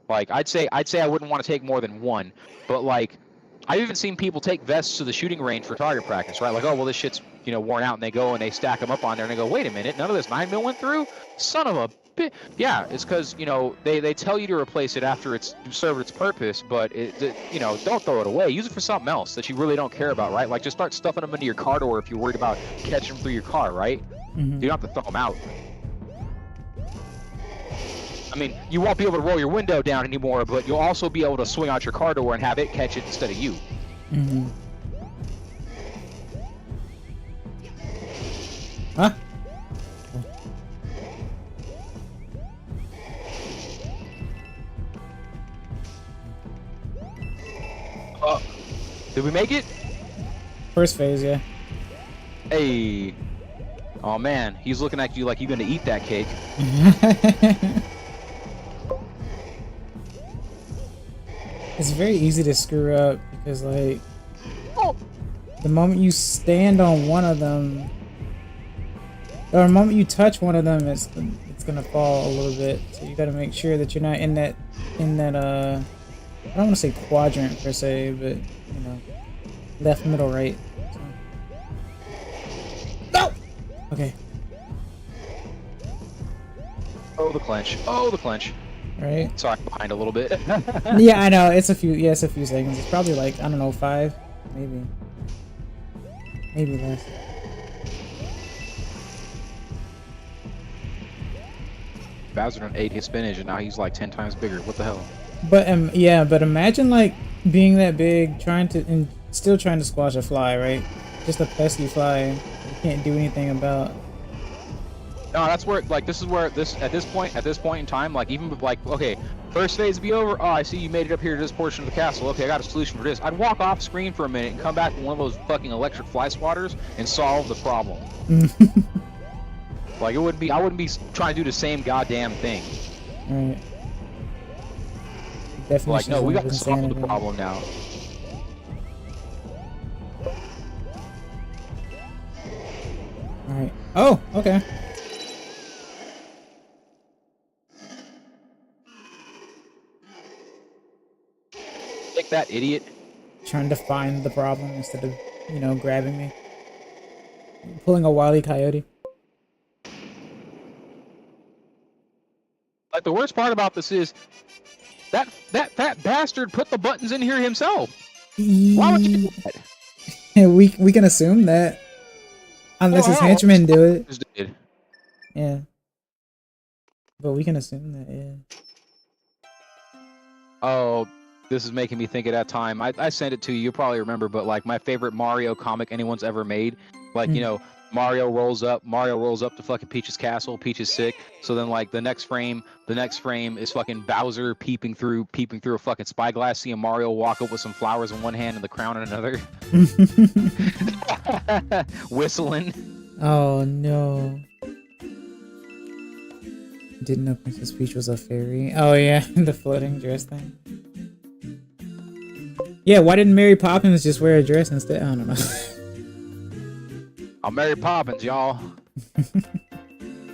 Like I'd say I wouldn't want to take more than one, but like I've even seen people take vests to the shooting range for target practice, right? Like, oh well, this shit's, you know, worn out, and they go and they stack them up on there and they go, wait a minute, none of this 9mm went through, son of a. Yeah, it's because, you know, they tell you to replace it after it's served its purpose, but you know, don't throw it away. Use it for something else that you really don't care about, right? Like just start stuffing them into your car door if you're worried about catching them through your car, right? You don't have to throw them out. I mean, you won't be able to roll your window down anymore, but you'll also be able to swing out your car door and have it catch it instead of you. Huh? Did we make it? First phase, yeah. Hey. Oh man, he's looking at you like you're gonna eat that cake. It's very easy to screw up because, like, the moment you stand on one of them, or the moment you touch one of them, it's gonna fall a little bit. So you gotta make sure that you're not in that I don't want to say quadrant per se, but you know, left, middle, right. So. No. Okay. Oh, the clinch. Oh, the clinch. Right. Sorry, I'm behind a little bit. Yeah, I know. It's a few. Yeah, it's a few seconds. It's probably like, I don't know, 5, maybe less. Bowser done ate his spinach and now he's like 10 times bigger. What the hell? But yeah, but imagine like being that big, still trying to squash a fly, right? Just a pesky fly you can't do anything about. No, that's where, like, at this point in time, like, even with, like, okay, first phase be over. Oh, I see you made it up here to this portion of the castle. Okay, I got a solution for this. I'd walk off screen for a minute and come back with one of those fucking electric fly swatters and solve the problem. Like, I wouldn't be trying to do the same goddamn thing. Right. Definitely. Like, no, we got to solve the problem now. Alright. Oh, okay. Take that, idiot. Trying to find the problem instead of, you know, grabbing me. Pulling a Wile E. Coyote. Like, the worst part about this is that fat bastard put the buttons in here himself. Why would you do that? we can assume that. Unless his henchmen do it. Yeah. But we can assume that, yeah. Oh, this is making me think of that time. I sent it to you. You'll probably remember, but like my favorite Mario comic anyone's ever made. Like, you know, Mario rolls up to fucking Peach's castle. Peach is sick. So then, like, the next frame is fucking Bowser peeping through a fucking spyglass, seeing Mario walk up with some flowers in one hand and the crown in another. Whistling. Oh no. Didn't know Princess Peach was a fairy. Oh yeah, the floating dress thing. Yeah, why didn't Mary Poppins just wear a dress instead? I don't know. I'm Mary Poppins, y'all.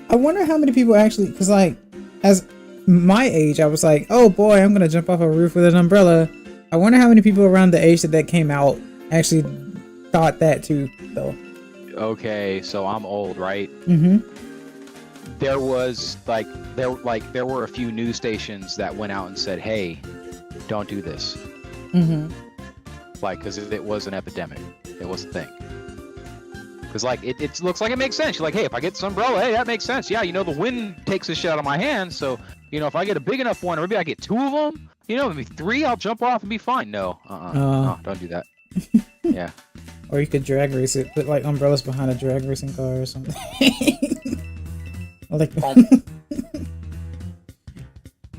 I wonder how many people actually, because like, as my age, I was like, oh boy, I'm gonna jump off a roof with an umbrella. I wonder how many people around the age that came out actually thought that too, though. Okay, so I'm old, right? Mm-hmm. There was there were a few news stations that went out and said, "Hey, don't do this." Mm-hmm. Like, because it was an epidemic. It was a thing. Because like it looks like it makes sense. You're like, hey, if I get this umbrella, hey, that makes sense. Yeah, you know, the wind takes this shit out of my hands, so you know, if I get a big enough one, or maybe I get 2 of them, you know, maybe 3, I'll jump off and be fine. No, no, don't do that. Yeah. Or you could drag race it, put like umbrellas behind a drag racing car or something. Like,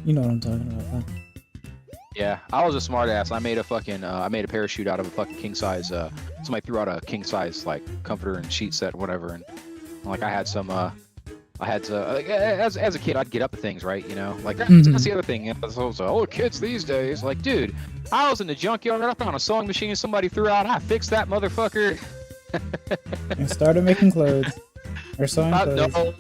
you know what I'm talking about, huh? Yeah, I was a smart ass. I made a fucking I made a parachute out of a fucking king size. Somebody threw out a king size like comforter and sheet set, whatever, and like I had some. I had to like, as a kid, I'd get up to things, right? You know, like that's the other thing. So, oh, kids these days, like, dude, I was in the junkyard. I found a sewing machine somebody threw out. I fixed that motherfucker. And started making clothes. Or sewing clothes. No,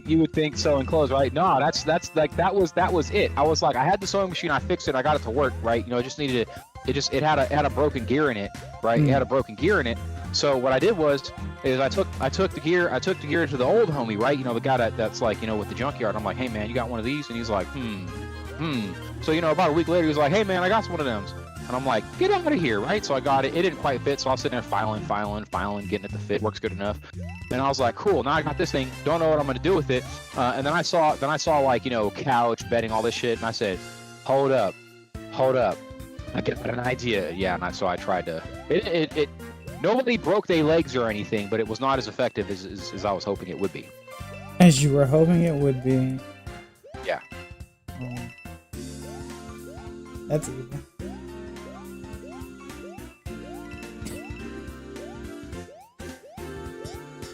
you would think sewing clothes, right? No, that's like that was it. I was like, I had the sewing machine, I fixed it, I got it to work, right? You know, I just needed it had a broken gear in it, right? It had a broken gear in it. So what I did was I took the gear to the old homie, right? You know, the guy that's like, you know, with the junkyard. I'm like, hey man, you got one of these? And he's like, So, you know, about a week later, he was like, hey man, I got one of them. And I'm like, get out of here, right? So I got it. It didn't quite fit, so I was sitting there filing, getting it to fit. Works good enough. And I was like, cool. Now I got this thing. Don't know what I'm gonna do with it. And then I saw like, you know, couch, bedding, all this shit. And I said, hold up. I got an idea. Yeah. And so I tried to. It nobody broke their legs or anything, but it was not as effective as I was hoping it would be. As you were hoping it would be. Yeah. That's evil.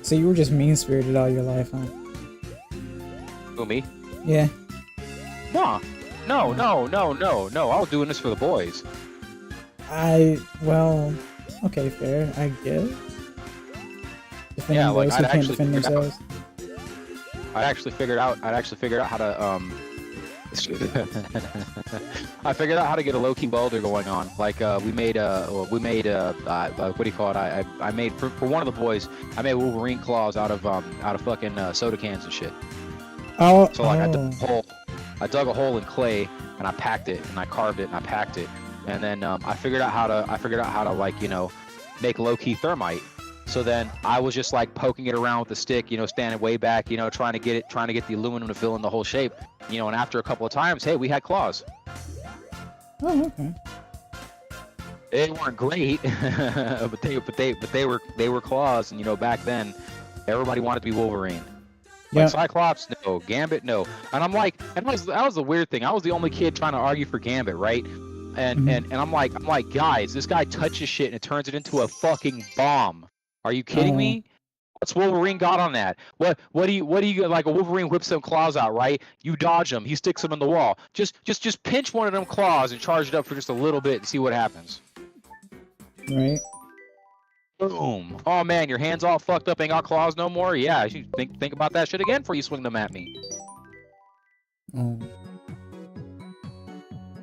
So you were just mean-spirited all your life, huh? Who, me? Yeah. No. I was doing this for the boys. Well, okay, fair, I guess. Defending yeah, like those who can't defend themselves. I'd actually figured out how to I figured out how to get a low-key welder going on. Like we made what do you call it? I made for one of the boys. I made Wolverine claws out of fucking soda cans and shit. Oh. So like I dug a hole in clay and I packed it and I carved it and I packed it and then I figured out how to like, you know, make low-key thermite. So then I was just like poking it around with the stick, you know, standing way back, you know, trying to get the aluminum to fill in the whole shape, you know, and after a couple of times, hey, we had claws. Oh, okay. They weren't great, but they were claws, and you know, back then, everybody wanted to be Wolverine. Yeah. Like Cyclops, no. Gambit, no. And I'm like, that was the weird thing. I was the only kid trying to argue for Gambit, right? And I'm like, guys, this guy touches shit and it turns it into a fucking bomb. Are you kidding me? What's Wolverine got on that? What do you like? A Wolverine whips some claws out, right? You dodge them. He sticks them in the wall. Just pinch one of them claws and charge it up for just a little bit and see what happens. Right. Boom. Oh man, your hands all fucked up, ain't got claws no more. Yeah, you should think about that shit again before you swing them at me. Oh.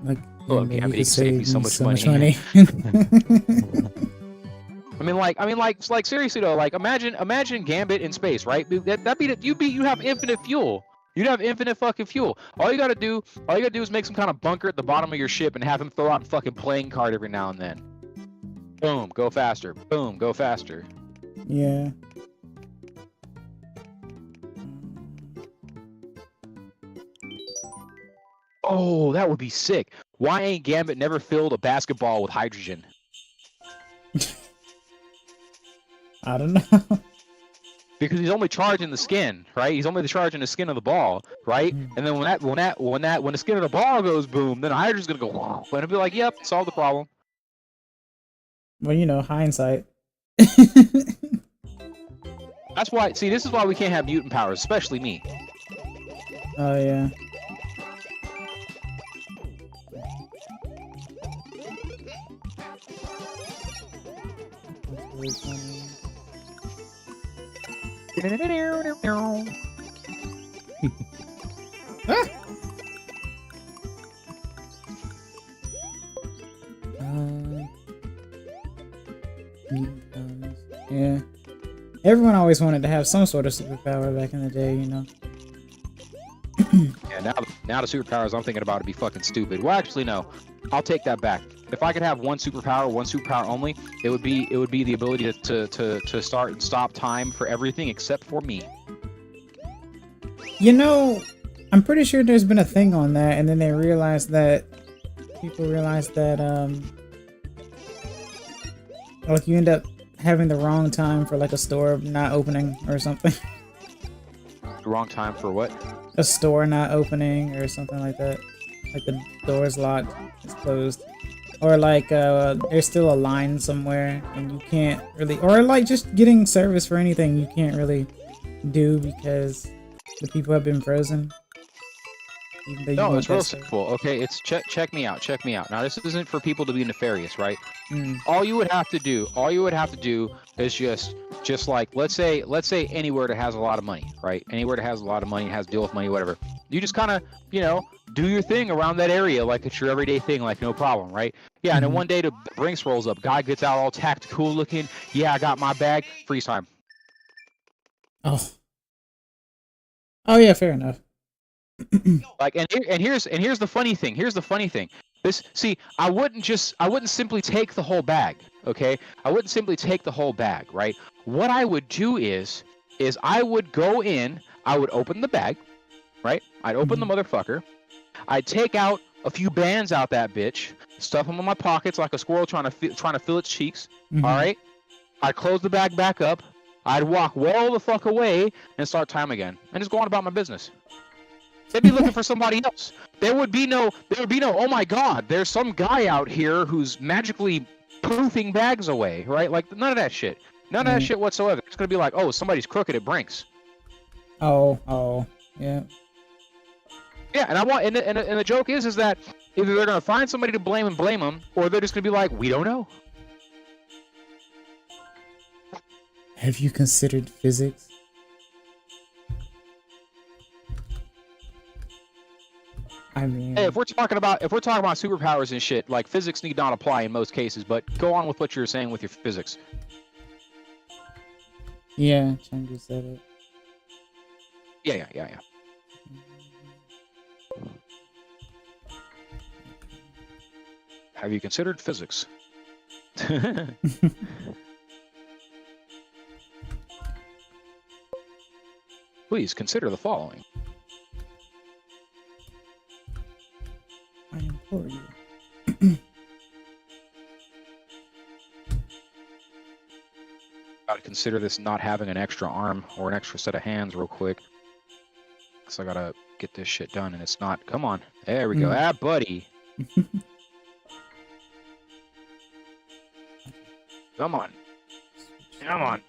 Like, look, yeah, Gambit, he saved me so much money. I mean, like seriously though, like imagine Gambit in space, right? You have infinite fuel. You'd have infinite fucking fuel. All you gotta do is make some kind of bunker at the bottom of your ship and have him throw out a fucking playing card every now and then. Boom, go faster. Boom, go faster. Yeah. Oh, that would be sick. Why ain't Gambit never filled a basketball with hydrogen? I don't know. Because he's only charging the skin, right? He's only charging the skin of the ball, right? And then when the skin of the ball goes boom, then the hydrogen's gonna go wow, and it'll be like, yep, solve the problem. Well, you know, hindsight. That's why. See, this is why we can't have mutant powers, especially me. Oh yeah. really funny. Ah! Yeah. Everyone always wanted to have some sort of superpower back in the day, you know. Yeah, now the superpowers I'm thinking about would be fucking stupid. Well, actually, no. I'll take that back. If I could have one superpower only, it would be the ability to start and stop time for everything except for me. You know, I'm pretty sure there's been a thing on that, and then they realized that people realized that like you end up having the wrong time for like a store not opening or something. The wrong time for what? A store not opening or something like that. Like the door's locked, it's closed. Or like there's still a line somewhere and you can't really, or like just getting service for anything you can't really do because the people have been frozen. No, it's real simple. Okay, it's check me out. Check me out. Now, this isn't for people to be nefarious, right? All you would have to do is just like let's say anywhere that has a lot of money, right? Anywhere that has a lot of money, has to deal with money, whatever. You just kind of, do your thing around that area like it's your everyday thing, like no problem, right? Yeah, and then one day the Brinks rolls up, guy gets out all tactical looking. Yeah, I got my bag. Freeze time. Oh yeah, fair enough. Like and here's the funny thing. Here's the funny thing. I wouldn't simply take the whole bag, okay? I wouldn't simply take the whole bag, right? What I would do is I would go in, I would open the bag, right? I'd open the motherfucker. I'd take out a few bands out that bitch, stuff them in my pockets like a squirrel trying to fill its cheeks. All right? I'd close the bag back up. I'd walk well the fuck away and start time again, and just go on about my business. They'd be looking for somebody else. There would be no, oh my god, there's some guy out here who's magically poofing bags away, right? Like, none of that shit. None of that shit whatsoever. It's gonna be like, oh, somebody's crooked at Brinks. Oh, yeah. Yeah, and and the joke is that either they're gonna find somebody to blame them, or they're just gonna be like, we don't know. Have you considered physics? I mean, hey, if we're talking about superpowers and shit, like physics need not apply in most cases, but go on with what you're saying with your physics. Yeah, Chungu said it. Yeah. Have you considered physics? Please consider the following. I implore you. Gotta consider this not having an extra arm or an extra set of hands real quick. Cause I gotta get this shit done and it's not. Come on. There we go. Ah, buddy. Come on. Come on.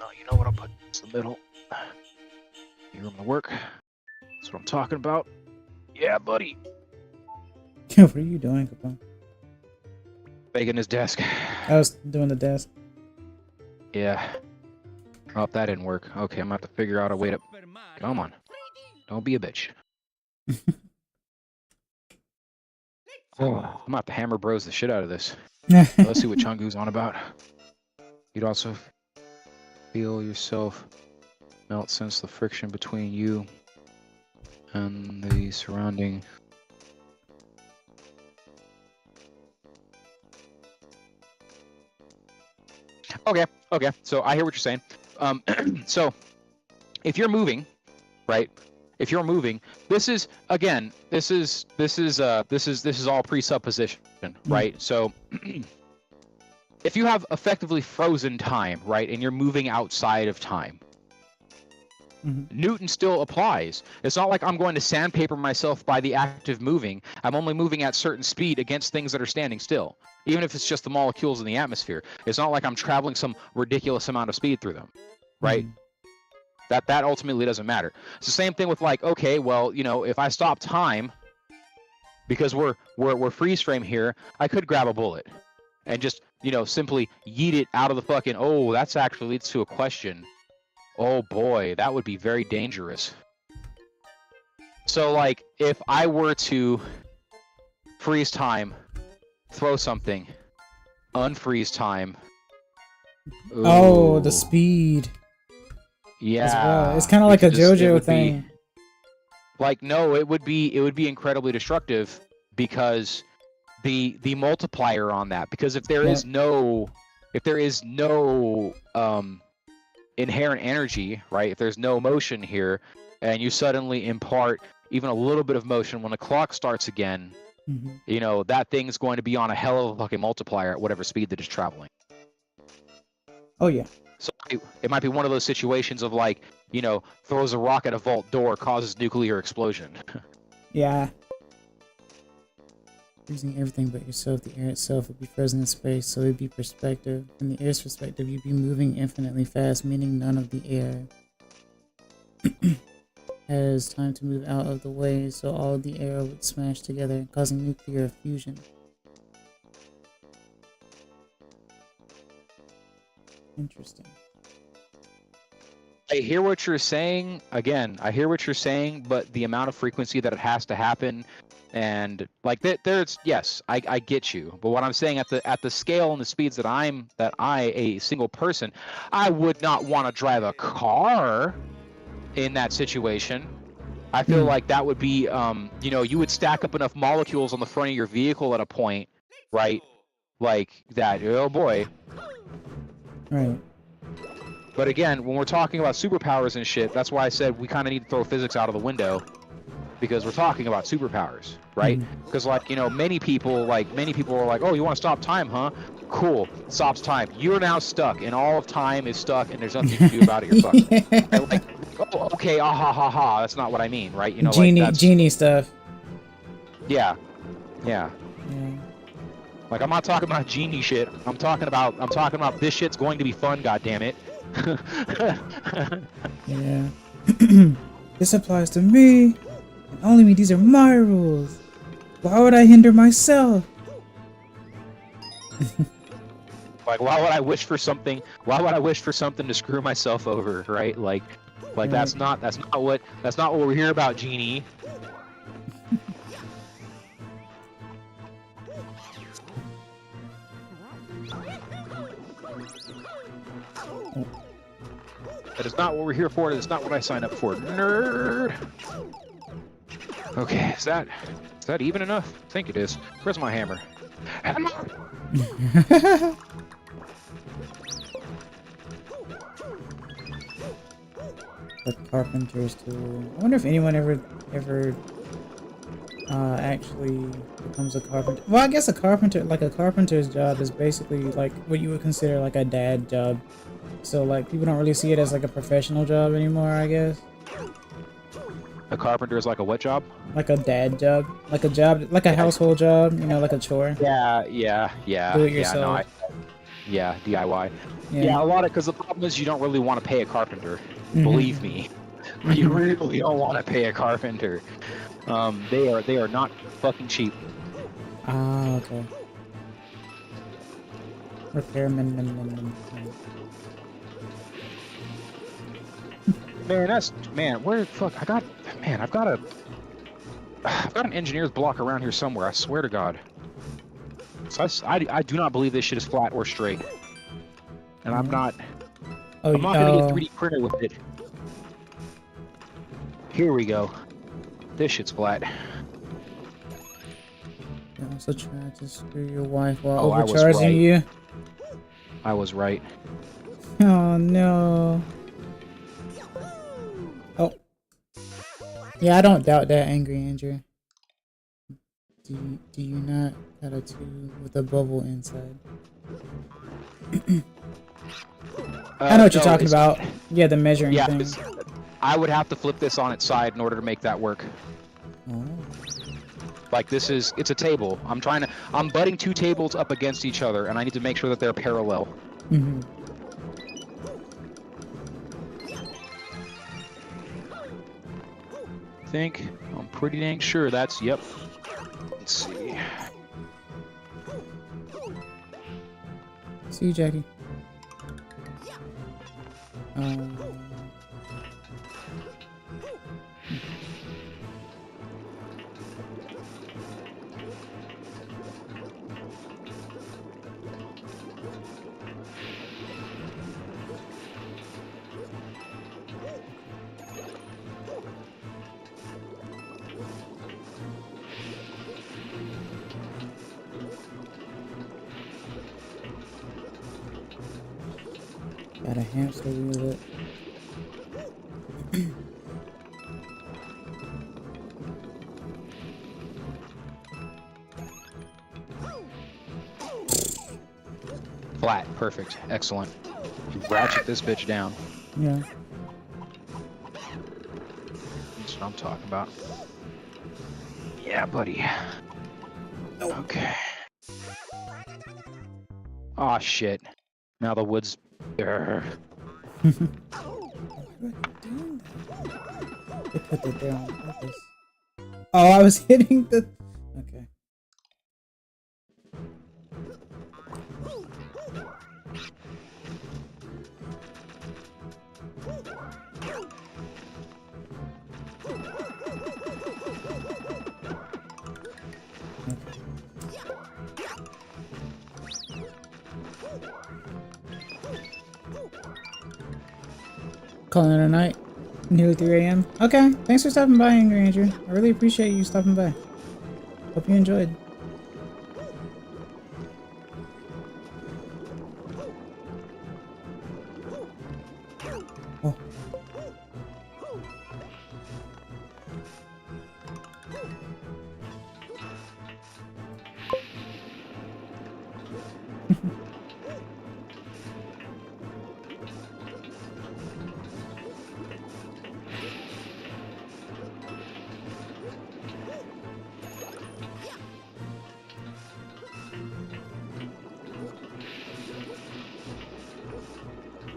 Oh, you know what? I'll put this in the middle. Your room to work. That's what I'm talking about. Yeah, buddy. What are you doing, Capone? Making his desk. I was doing the desk. Yeah. Oh, that didn't work. Okay, I'm gonna have to figure out a way to... Come on. Don't be a bitch. Oh, I'm gonna have to hammer bros the shit out of this. Let's see what Chungu's on about. You'd also feel yourself melt, sense the friction between you and the surrounding. Okay. So I hear what you're saying. So if you're moving, right? If you're moving, this is all presupposition, right? So if you have effectively frozen time, right, and you're moving outside of time, Newton still applies. It's not like I'm going to sandpaper myself by the act of moving. I'm only moving at certain speed against things that are standing still, even if it's just the molecules in the atmosphere. It's not like I'm traveling some ridiculous amount of speed through them, right? That ultimately doesn't matter. It's the same thing with like, okay, well, you know, if I stop time, because we're freeze frame here, I could grab a bullet and just, you know, simply yeet it out of the fucking. Oh, that's actually leads to a question. Oh boy, that would be very dangerous. So like, if I were to freeze time, throw something, unfreeze time. Ooh. Oh, the speed. Yeah. As well. It's kind of like a JoJo thing. Like, no, it would be incredibly destructive because the multiplier on that. Because if there is no inherent energy, right? If there's no motion here, and you suddenly impart even a little bit of motion when the clock starts again, you know, that thing's going to be on a hell of a fucking multiplier at whatever speed that it's traveling. Oh yeah. So it might be one of those situations of like, you know, throws a rock at a vault door, causes nuclear explosion. Yeah. Freezing everything but yourself, the air itself would be frozen in space, so it'd be perspective. From the air's perspective, you'd be moving infinitely fast, meaning none of the air has time to move out of the way, so all of the air would smash together, causing nuclear fusion. Interesting. I hear what you're saying. Again, I hear what you're saying, but the amount of frequency that it has to happen, and like there's yes, I get you. But what I'm saying at the scale and the speeds that a single person, I would not want to drive a car in that situation. I feel like that would be, you know, you would stack up enough molecules on the front of your vehicle at a point, right? Like that. Oh boy. Right. But again, when we're talking about superpowers and shit, that's why I said we kind of need to throw physics out of the window, because we're talking about superpowers, right? Because like, you know, many people are like, oh, you want to stop time, huh? Cool, stops time. You're now stuck, and all of time is stuck, and there's nothing you can do about it. You're fucked. And like, oh, okay, ha ha ha. That's not what I mean, right? You know, genie, like that's genie stuff. Yeah. Like, I'm not talking about genie shit. I'm talking about this shit's going to be fun. God damn it. Yeah. This applies to me, and only me. These are my rules. Why would I hinder myself? Like, why would I wish for something? Why would I wish for something to screw myself over, right? Like that's not what we're here about, genie. That is not what we're here for. That is not what I signed up for. Nerd. Okay, is that even enough? I think it is. Where's my hammer? Hammer! The carpenter's tool. I wonder if anyone ever actually becomes a carpenter. Well, I guess a carpenter's job is basically like what you would consider like a dad job. So like people don't really see it as like a professional job anymore, I guess. A carpenter is like a what job? Like a dad job, like a job, like a household job, you know, like a chore. Yeah. Do it yourself. DIY. Yeah, a lot of, because the problem is you don't really want to pay a carpenter. Believe me, you really don't want to pay a carpenter. They are not fucking cheap. Ah, okay. Repairman. Man, where the fuck? I've got an engineer's block around here somewhere. I swear to God. So I do not believe this shit is flat or straight, and I'm not gonna get 3D printer with it. Here we go. This shit's flat. You also tried to screw your wife while overcharging you. I was right. Oh no. Oh. Yeah, I don't doubt that, Angry Andrew. Do you not got a tube with a bubble inside? I know what you're talking about. Yeah, the measuring thing. I would have to flip this on its side in order to make that work. Oh. Like it's a table. I'm butting two tables up against each other, and I need to make sure that they're parallel. think. I'm pretty dang sure that's, yep. Let's see. See you, Jackie. Got a hamster wheel it. Flat, perfect, excellent. Ratchet this bitch down. Yeah. That's what I'm talking about. Yeah, buddy. Okay. Aw, shit. Now the woods. Urgh. Why do I keep doing that? They put it there on purpose. Oh, I was hitting the. Okay. Calling it a night. Nearly 3 a.m. Okay, thanks for stopping by, Angry Andrew. I really appreciate you stopping by. Hope you enjoyed. Oh.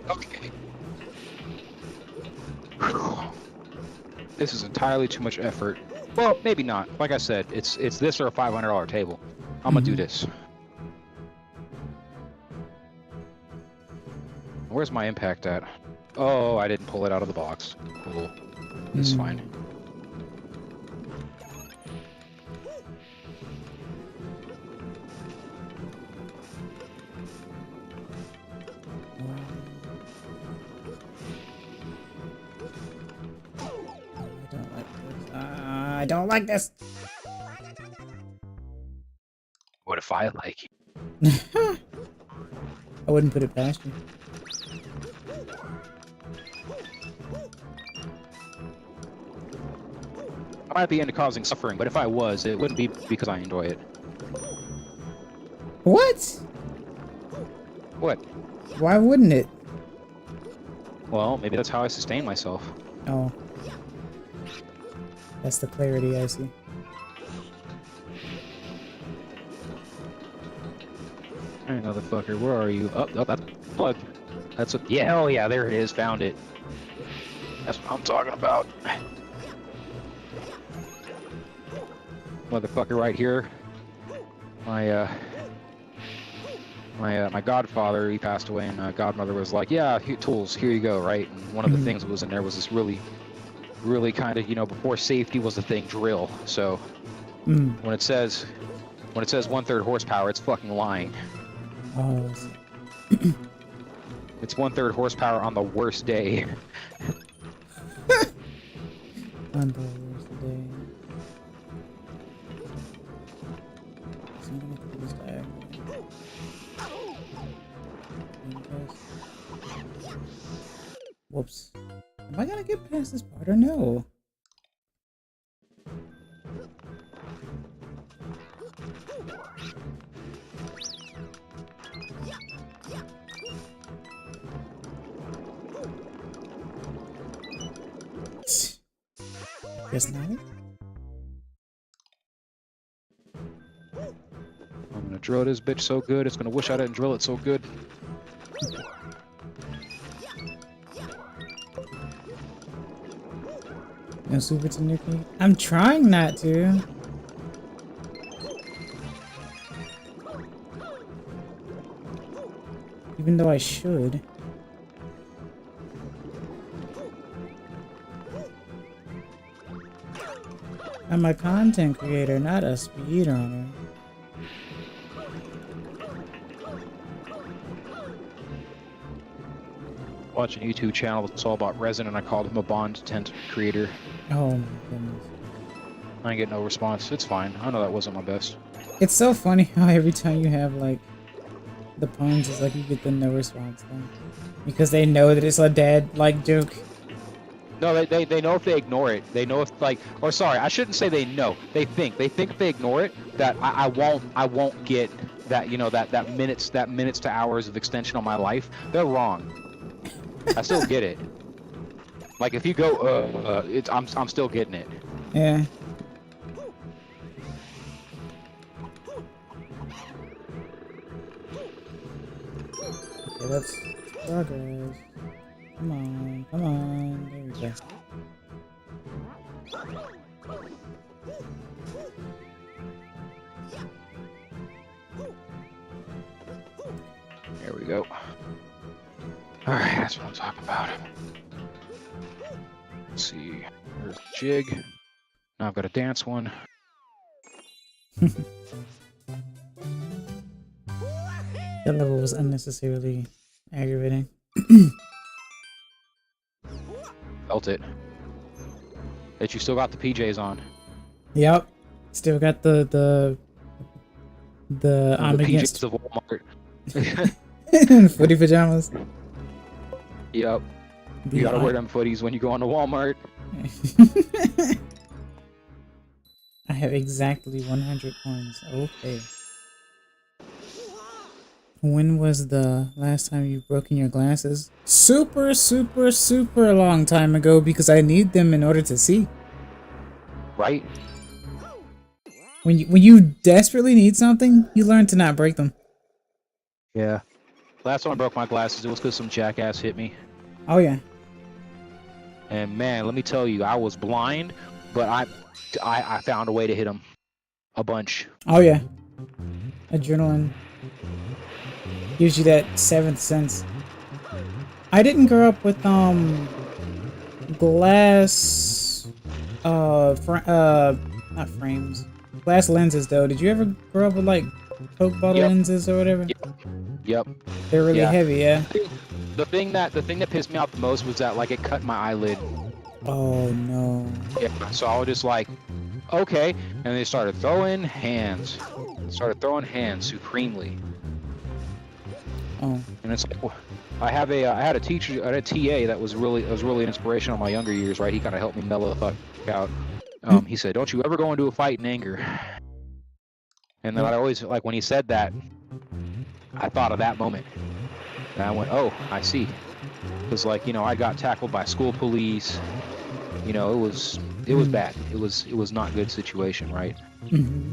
Okay. This is entirely too much effort. Well, maybe not. Like I said, it's this or a $500 table. I'm gonna do this. Where's my impact at? Oh, I didn't pull it out of the box. Cool. It's fine. I don't like this. What if I like it? I wouldn't put it past you. I might be into causing suffering, but if I was, it wouldn't be because I enjoy it. What? What? Why wouldn't it? Well, maybe that's how I sustain myself. Oh. That's the clarity I see. Hey, motherfucker, where are you? Oh, that's plug. That's what. Yeah, hell yeah, there it is. Found it. That's what I'm talking about. Motherfucker, right here. My godfather, he passed away, and godmother was like, "Yeah, tools. Here you go." Right. And one of the things that was in there was this really kind of, before safety was a thing, drill. So when it says 1/3 horsepower, it's fucking lying. Oh. It's 1/3 horsepower on the worst day. On the worst day. So I'm gonna put this diagonal. Whoops. Am I gonna get past this part or no? Guess not. I'm gonna drill this bitch so good, it's gonna wish I didn't drill it so good. No super Tanuki? I'm trying not to. Even though I should. I'm a content creator, not a speedrunner. Watch a YouTube channel that's all about resin, and I called him a Bond tent creator. Oh my goodness. I didn't get no response. It's fine. I know that wasn't my best. It's so funny how every time you have like the puns, it's like you get the no response thing. Because they know that it's a dad like joke. No, they know if they ignore it. They know if like, or sorry, I shouldn't say they know. They think if they ignore it that I won't get that, you know, that minutes to hours of extension on my life. They're wrong. I still get it. Like if you go I'm still getting it. Yeah. Okay, that's progress. Come on, come on. There we go. There we go. Alright, that's what I'm talking about. Let's see. There's the jig. Now I've got a dance one. That level was unnecessarily aggravating. Felt it. That you still got the PJs on. Yep. Still got the I'm the against PJs of Walmart. footy pajamas. Yep. You gotta wear them footies when you go on to Walmart. I have exactly 100 coins. Okay. When was the last time you've broken your glasses? Super, super, super long time ago because I need them in order to see. Right? When you desperately need something, you learn to not break them. Yeah. Last time I broke my glasses, it was because some jackass hit me. Oh yeah. And man, let me tell you, I was blind, but I found a way to hit him. A bunch. Oh yeah. Adrenaline gives you that seventh sense. I didn't grow up with glass not frames. Glass lenses though. Did you ever grow up with like Coke bottle lenses or whatever? Yep. They're really heavy, yeah. The thing that pissed me off the most was that like it cut my eyelid. Oh no. Yeah, so I was just like, okay, and they started throwing hands. Supremely. Oh. And it's like, I had a teacher, I had a TA that was really an inspiration in my younger years, right? He kind of helped me mellow the fuck out. He said, "Don't you ever go into a fight in anger." And then I always, like, when he said that, I thought of that moment. And I went, oh, I see. Because, like, you know, I got tackled by school police. You know, it was bad. It was not a good situation, right? Mm-hmm.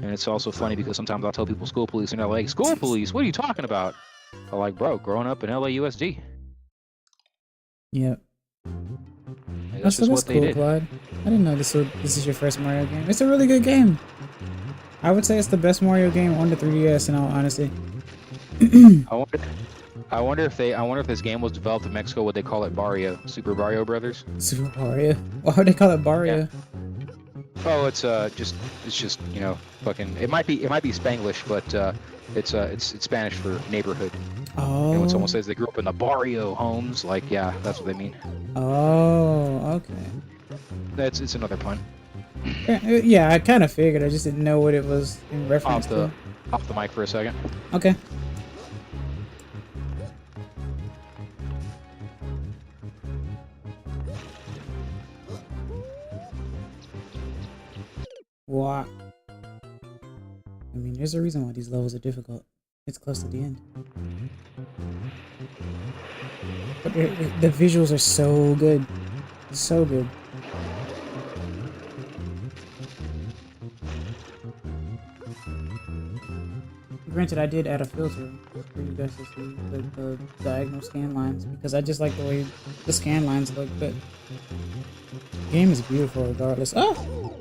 And it's also funny because sometimes I'll tell people school police, and they're like, school police? What are you talking about? I'm like, bro, growing up in LAUSD. Yep. Like, that's just what they did. Clyde. I didn't know this is your first Mario game. It's a really good game. I would say it's the best Mario game on the 3DS in all honesty. I wonder if this game was developed in Mexico, would they call it Barrio? Super Mario Brothers? Super Barrio? Why would they call it Barrio? Yeah. Oh, it's just you know, fucking. It might be Spanglish, but it's Spanish for neighborhood. Oh. And when someone says they grew up in the barrio homes, like, yeah, that's what they mean. Oh, okay. It's another pun. Yeah, I kind of figured. I just didn't know what it was in reference to. Off the mic for a second. Okay. What? I mean, there's a reason why these levels are difficult. It's close to the end. But the visuals are so good. So good. Granted, I did add a filter for you guys to see the diagonal scan lines because I just like the way the scan lines look, but the game is beautiful regardless. Oh!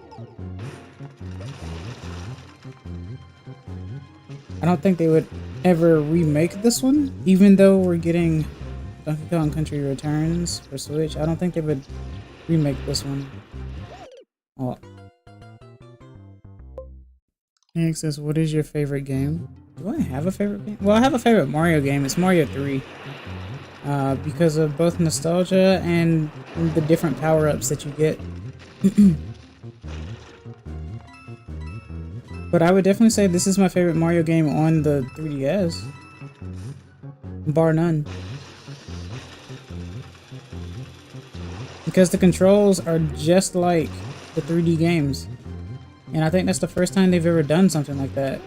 I don't think they would ever remake this one, even though we're getting Donkey Kong Country Returns for Switch. I don't think they would remake this one. Oh. Hank says, what is your favorite game? Do I have a favorite game? Well, I have a favorite Mario game. It's Mario 3. Because of both nostalgia and the different power-ups that you get. But I would definitely say this is my favorite Mario game on the 3DS. Bar none. Because the controls are just like the 3D games. And I think that's the first time they've ever done something like that.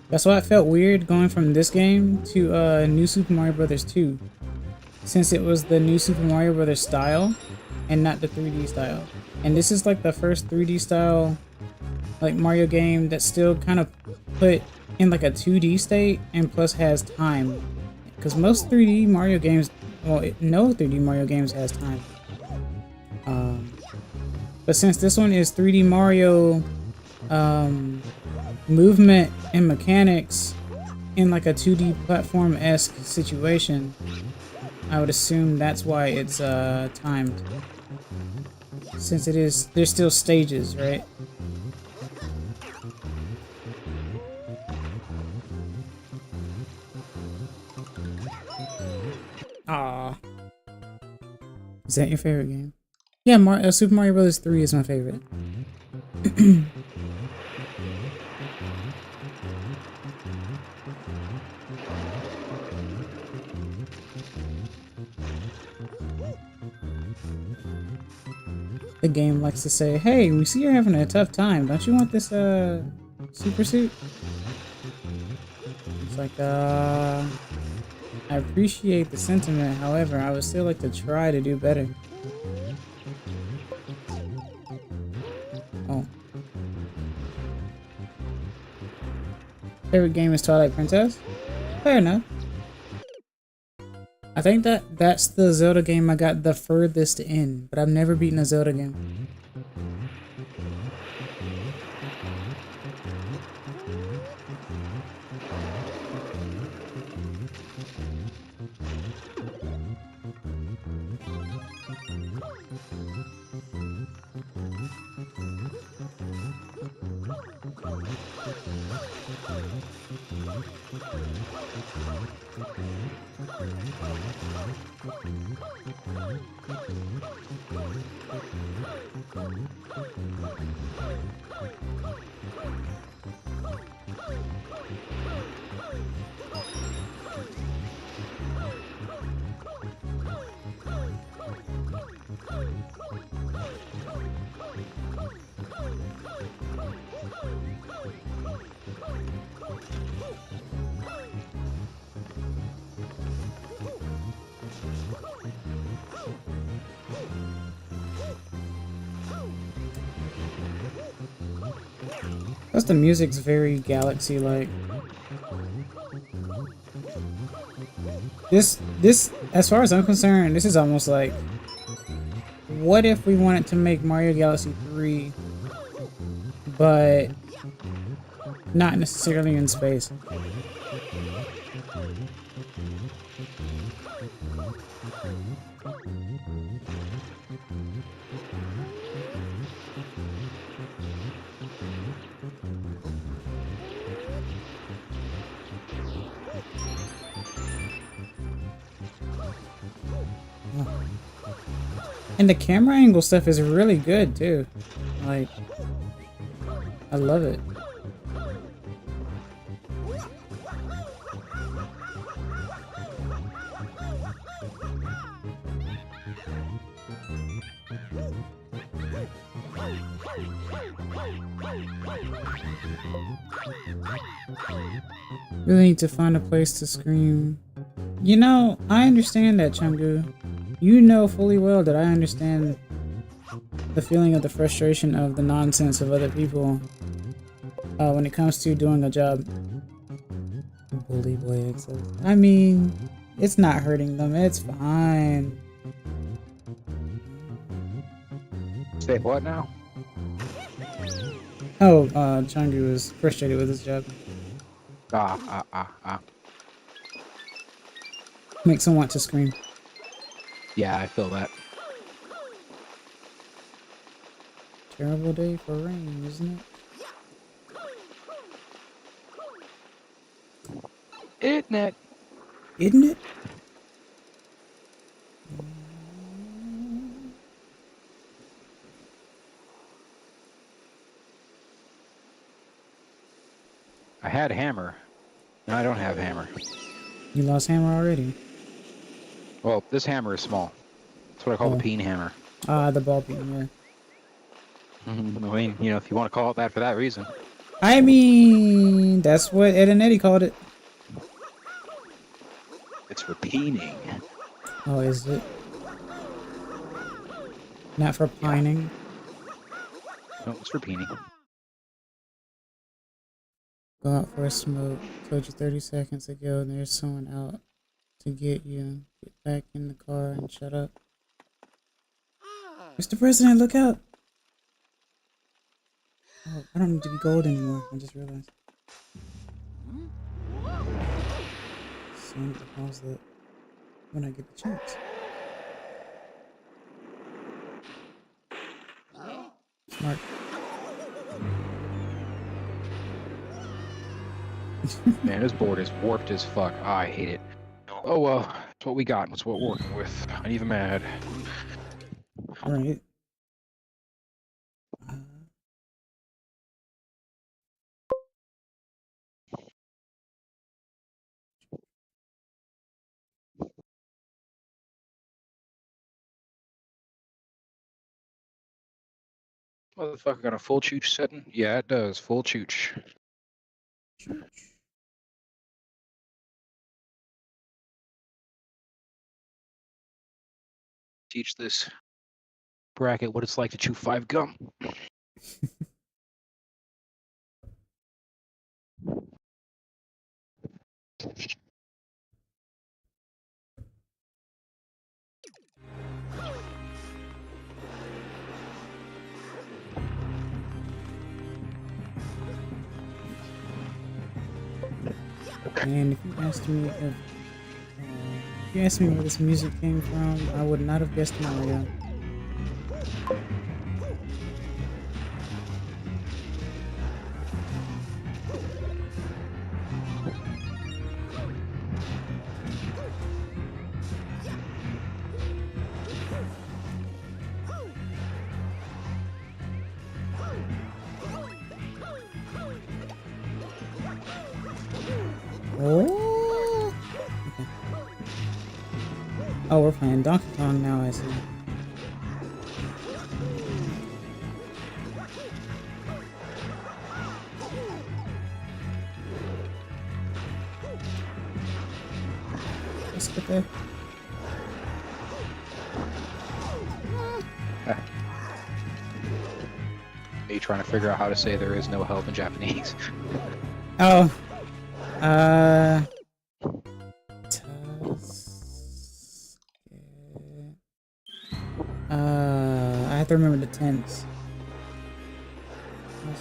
That's why it felt weird going from this game to New Super Mario Bros. 2. Since it was the New Super Mario Bros. Style and not the 3D style. And this is like the first 3D style like Mario game that's still kind of put in like a 2D state and plus has time. Because most 3D Mario games, well, no 3D Mario games has time. But since this one is 3D Mario movement and mechanics in like a 2D platform-esque situation, I would assume that's why it's timed. Since it is, there's still stages, right? Ah, is that your favorite game? Yeah, Super Mario Bros. 3 is my favorite. The game likes to say, hey, we see you're having a tough time. Don't you want this super suit? It's like, I appreciate the sentiment, however, I would still like to try to do better. Oh. Favorite game is Twilight Princess? Fair enough. I think that's the Zelda game I got the furthest in, but I've never beaten a Zelda game. Plus the music's very Galaxy-like. This, as far as I'm concerned, this is almost like, what if we wanted to make Mario Galaxy 3, but not necessarily in space? And the camera angle stuff is really good too. Like, I love it. Really need to find a place to scream. You know, I understand that, Chungu. You know fully well that I understand the feeling of the frustration of the nonsense of other people. when it comes to doing a job. Bully boy exes. I mean, it's not hurting them. It's fine. Say what now? Oh, Changu was frustrated with his job. Makes him want to scream. Yeah, I feel that. Terrible day for rain, isn't it? Isn't it? Isn't it? I had hammer. No, I don't have hammer. You lost hammer already? Well, this hammer is small. That's what I call the peen hammer. Ah, the ball peen, yeah. I mean, you know, if you want to call it that for that reason. I mean, that's what Ed and Eddie called it. It's for peening. Oh, is it? Not for pining? No, it's for peening. Go out for a smoke. Told you 30 seconds ago and there's someone out to get you. Get back in the car and shut up. Mr. President, look out! Oh, I don't need to be gold anymore. I just realized. So I need to pause that when I get the chance. Smart. Man, this board is warped as fuck. Oh, I hate it. Oh well, that's what we got. That's what we're working with. I'm even mad. Alright. Motherfucker got a full chooch setting? Yeah, it does. Full chooch. Teach this bracket what it's like to chew 5 gum. And if you asked me where this music came from, I would not have guessed Mario. Oh, okay. Oh, we're playing Donkey Kong now, I see. Let's get there. Me trying to figure out how to say there is no help in Japanese. Oh. I have to remember the tense.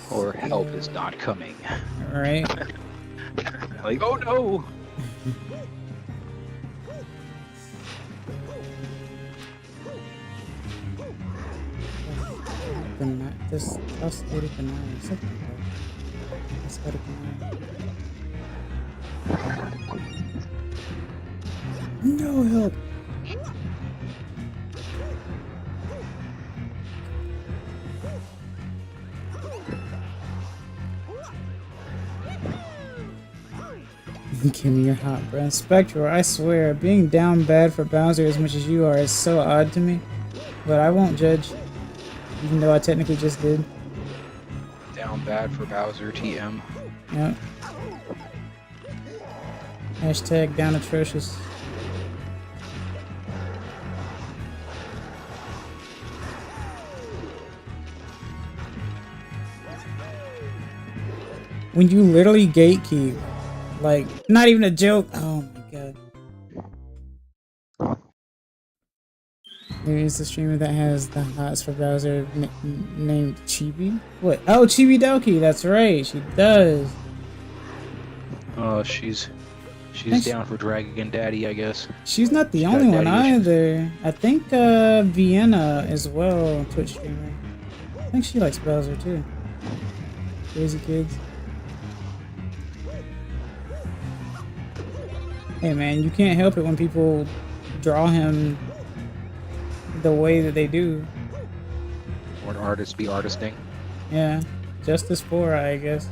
Or help is not coming. Alright. Like, oh no! This house 89 or something. Let's go to no help. Give me your hot breath. Spectral, I swear, being down bad for Bowser as much as you are is so odd to me. But I won't judge. Even though I technically just did. Down bad for Bowser, TM. Yep. Hashtag down atrocious. When you literally gatekeep, like, not even a joke. Oh my god. There is a streamer that has the hots for Bowser named Chibi. What? Oh, Chibi Doki. That's right. She does. Oh, she's down for Dragon Daddy, I guess. She's not the only one either. I think Vienna as well, Twitch streamer. I think she likes Bowser too. Crazy kids. Hey man, you can't help it when people draw him the way that they do. Or an artist be artisting. Yeah, justice for, I guess.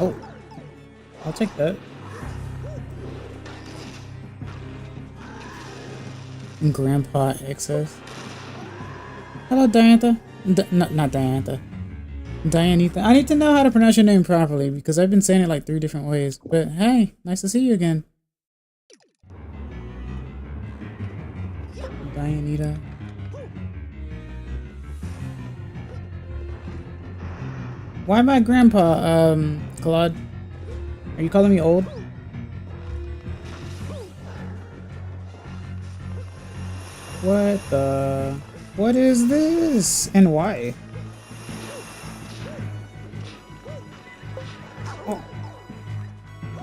Oh, I'll take that. Grandpa excess. Hello, Diantha. Not Diantha. Dianita. I need to know how to pronounce your name properly because I've been saying it like 3 different ways. But hey, nice to see you again. Dianita. Why my grandpa, Claude? Are you calling me old? What is this? And why? Oh.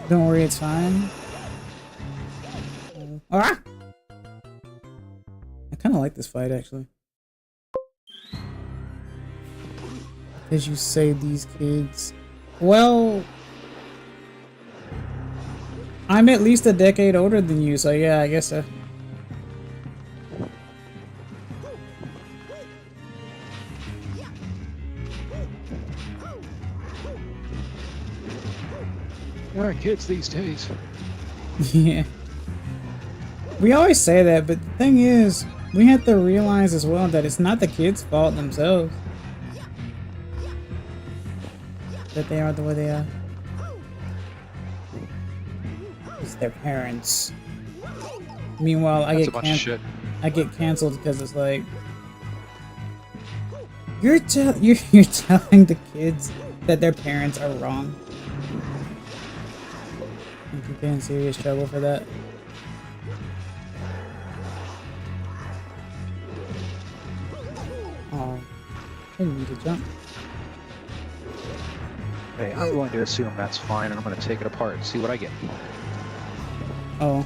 Don't worry, it's fine. Ah! I kinda like this fight, actually. As you say, these kids. Well, I'm at least a decade older than you, so yeah, I guess so. Alright, kids these days. Yeah. We always say that, but the thing is, we have to realize as well that it's not the kids' fault themselves that they are the way they are. It's their parents. Meanwhile, I get canceled because it's like you're telling the kids that their parents are wrong. You could get in serious trouble for that. Oh, I didn't need to jump. Hey, I'm going to assume that's fine, and I'm going to take it apart and see what I get. Oh,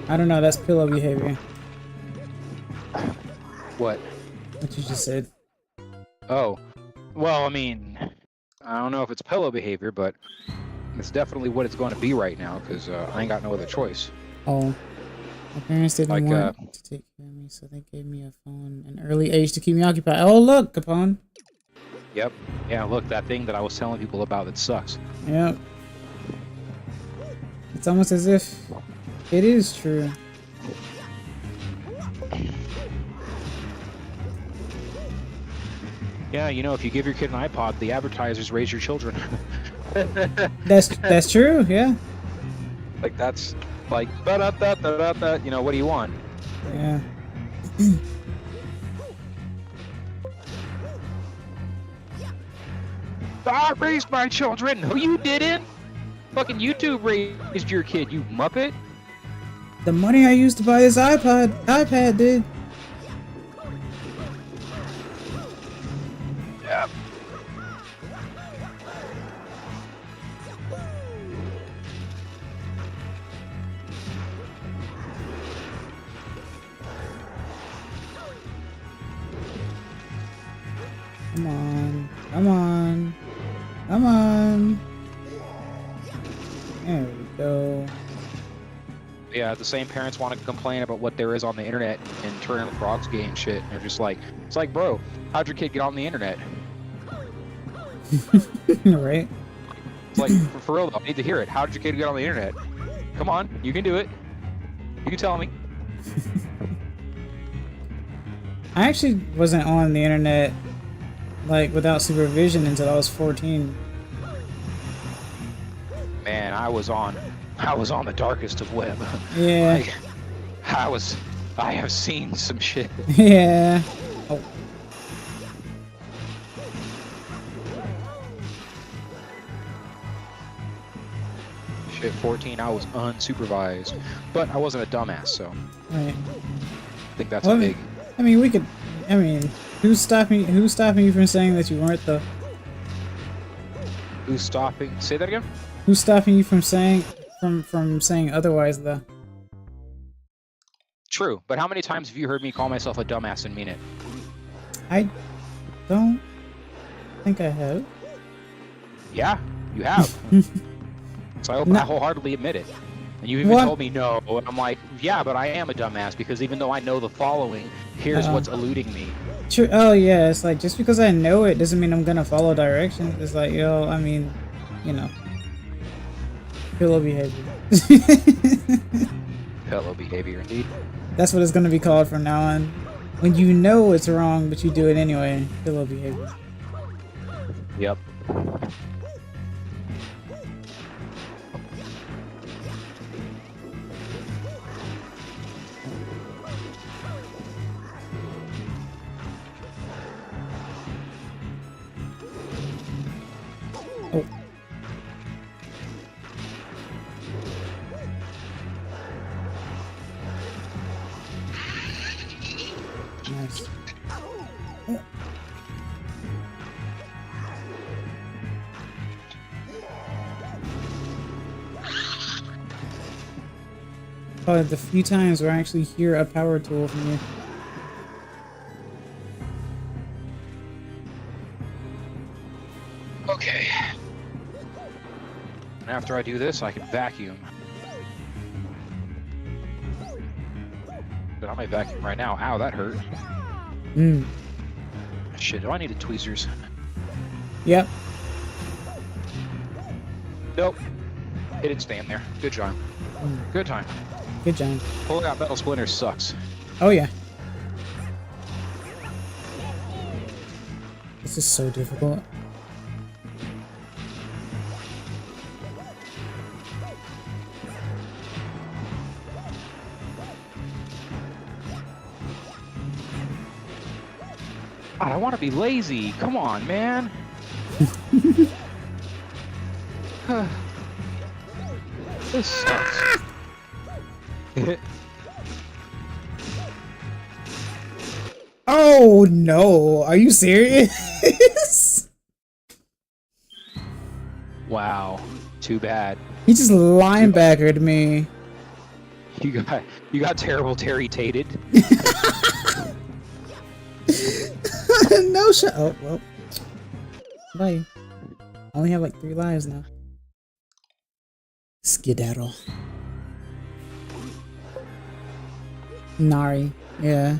I don't know. That's pillow behavior. What? What you just said. Oh, well, I mean, I don't know if it's pillow behavior, but it's definitely what it's going to be right now, because I ain't got no other choice. Oh, my parents didn't want to take care of me, so they gave me a phone an early age to keep me occupied. Oh, look, Capone. Yep. Yeah, look, that thing that I was telling people about that sucks. Yep. It's almost as if it is true. Yeah, you know, if you give your kid an iPod, the advertisers raise your children. That's true, yeah. Like, that's like, da-da-da-da-da-da, you know, what do you want? Yeah. I raised my children! No, you didn't! Fucking YouTube raised your kid, you muppet! The money I used to buy this iPad, dude. Yep. Come on. Come on. Come on. There we go. Yeah, the same parents want to complain about what there is on the internet and turn on the frogs gay and shit. And they're just like, it's like, bro, how'd your kid get on the internet? Right? It's like, for real though, I need to hear it. How did your kid get on the internet? Come on, you can do it. You can tell me. I actually wasn't on the internet, like, without supervision until I was 14. Man, I was on the darkest of web. Yeah. I have seen some shit. Yeah. Oh. Shit, 14, I was unsupervised. But I wasn't a dumbass, so Right. I think that's Well, a big... I mean, we could... I mean, who's stopping you from saying that you weren't, though? Who's stopping? Say that again? Who's stopping you from saying... From saying otherwise, though? True, but how many times have you heard me call myself a dumbass and mean it? I don't think I have. Yeah, you have. So I wholeheartedly admit it. And you even told me no, and I'm like, yeah, but I am a dumbass because even though I know the following, here's what's eluding me. True. Oh yeah, it's like just because I know it doesn't mean I'm gonna follow directions. It's like, yo, I mean, you know, pillow behavior. Pillow behavior, indeed. That's what it's gonna be called from now on. When you know it's wrong, but you do it anyway. Pillow behavior. Yep. Oh. Nice. Oh, the few times where I actually hear a power tool from you. Okay. And after I do this, I can vacuum. But I might vacuum right now. Ow, that hurt. Shit, do I need the tweezers? Yep. Nope. It didn't stand there. Good job. Good time. Good job. Pulling out metal splinters sucks. Oh yeah. This is so difficult. God, I want to be lazy. Come on, man. This sucks. Oh no, are you serious? Wow. Too bad. He just linebackered me. You got terrible Terry Tated. No shot. Oh well. Bye. I only have like 3 lives now. Skedaddle. Nari. Yeah.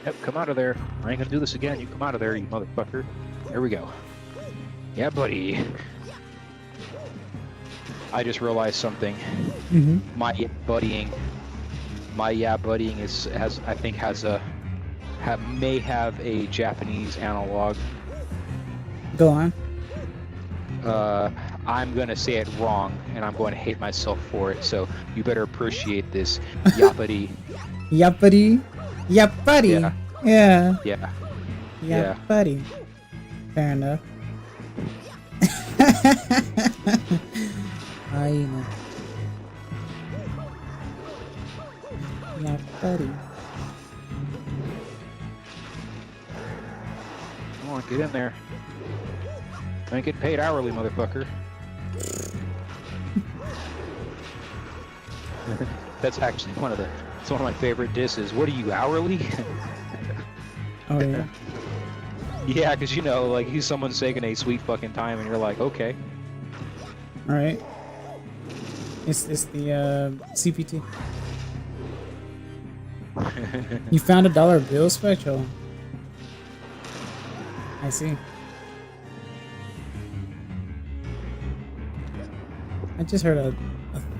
Yep, come out of there. I ain't gonna do this again. You come out of there, you motherfucker. There we go. Yeah, buddy. I just realized something. My buddying may have a Japanese analog. Go on. I'm gonna say it wrong, and I'm going to hate myself for it. So you better appreciate this, yappity. Yappity. Yappity. Yeah. Yeah. Yeah. Yappity. Fair enough. I know. Yappity. Come on, get in there. I ain't getting paid hourly, motherfucker. That's actually one of my favorite disses. What are you, hourly? Oh yeah. Yeah, because you know, like, he's someone's taking a sweet fucking time, and you're like, okay. Alright. It's the CPT. You found $1 bill, Spectral. I see. I just heard a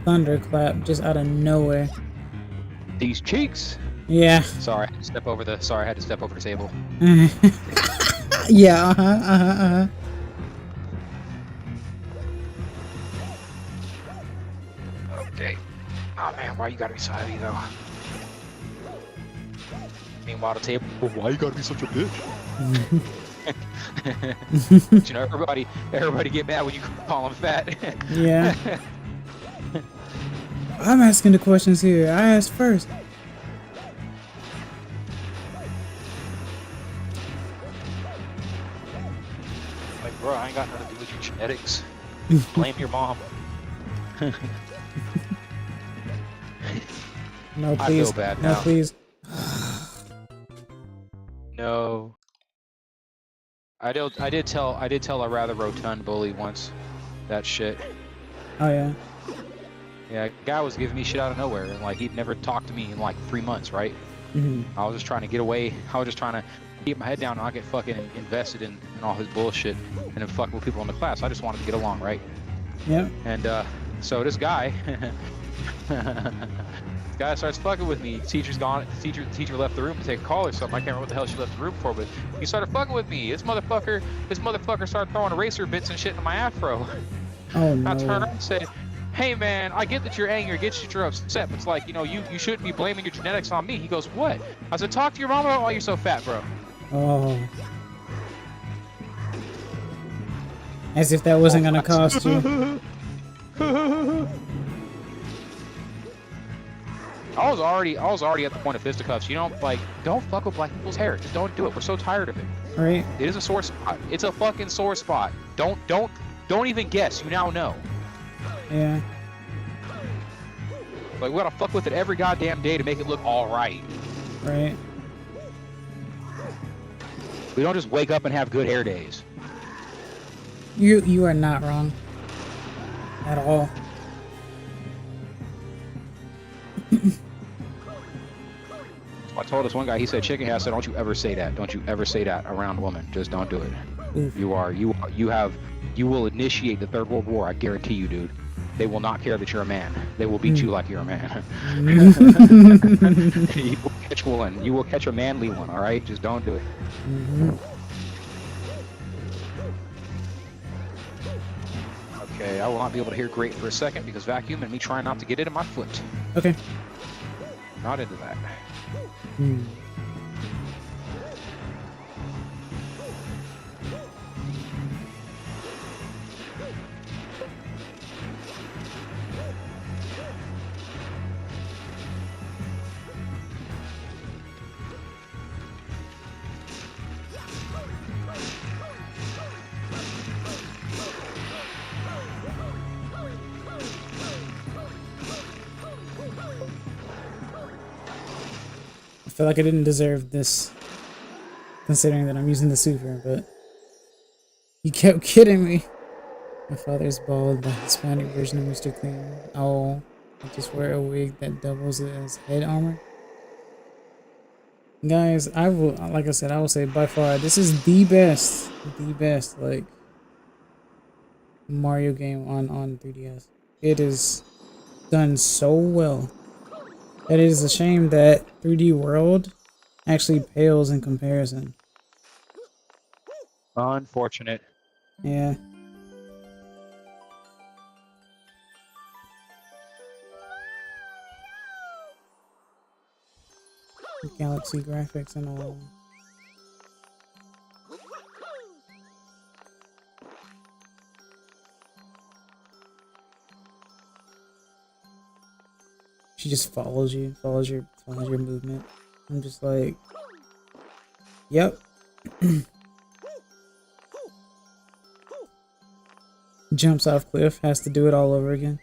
thunderclap just out of nowhere. These cheeks. Yeah. Sorry, I had to step over the. Sorry, I had to step over the table. Yeah. Okay. Oh man, why you gotta be so heavy though? Meanwhile, the table. Well, why you gotta be such a bitch? You know, everybody get mad when you call them fat. Yeah. I'm asking the questions here. I asked first. Like, bro, I ain't got nothing to do with your genetics. Blame your mom. No, please. I feel bad no, now. please. No. I did tell a rather rotund bully once that shit. Oh yeah. Yeah, a guy was giving me shit out of nowhere, and like he'd never talked to me in like 3 months, right? I was just trying to get away. I was just trying to keep my head down and not get fucking invested in all his bullshit and then fuck with people in the class. I just wanted to get along, right? Yep. And so this guy, guy starts fucking with me. Teacher's gone. Teacher left the room to take a call or something. I can't remember what the hell she left the room for, but he started fucking with me. This motherfucker started throwing eraser bits and shit in my afro. Oh no. I turned around and said, "Hey man, I get that you're angry, I get that you're upset, but it's like, you know, you shouldn't be blaming your genetics on me." He goes, "What?" I said, "Talk to your mom about why you're so fat, bro." Oh. As if that wasn't gonna cost you. I was already at the point of fisticuffs. You know, like, don't fuck with black people's hair. Just don't do it. We're so tired of it. Right. It is a sore spot. It's a fucking sore spot. Don't even guess. You now know. Yeah. Like, we gotta fuck with it every goddamn day to make it look all right. Right. We don't just wake up and have good hair days. You are not wrong. At all. I told this one guy, he said, chicken head. I said, don't you ever say that. Don't you ever say that around a woman. Just don't do it. Oof. You will initiate the Third World War. I guarantee you, dude. They will not care that you're a man. They will beat you like you're a man. You will catch one. You will catch a manly one, all right? Just don't do it. Okay, I will not be able to hear great for a second because vacuum and me trying not to get it in my foot. Okay. Not into that. I feel like I didn't deserve this, considering that I'm using the super, but you kept kidding me. My father's bald, the Hispanic version of Mr. Clean. Oh, I just wear a wig that doubles as head armor. Guys, I will, like I said, I will say by far, this is the best, like, Mario game on 3DS. It is done so well. It is a shame that 3D World actually pales in comparison. Unfortunate. Yeah. Galaxy graphics and all. She just follows you, follows your movement. I'm just like, yep. Jumps off cliff, has to do it all over again.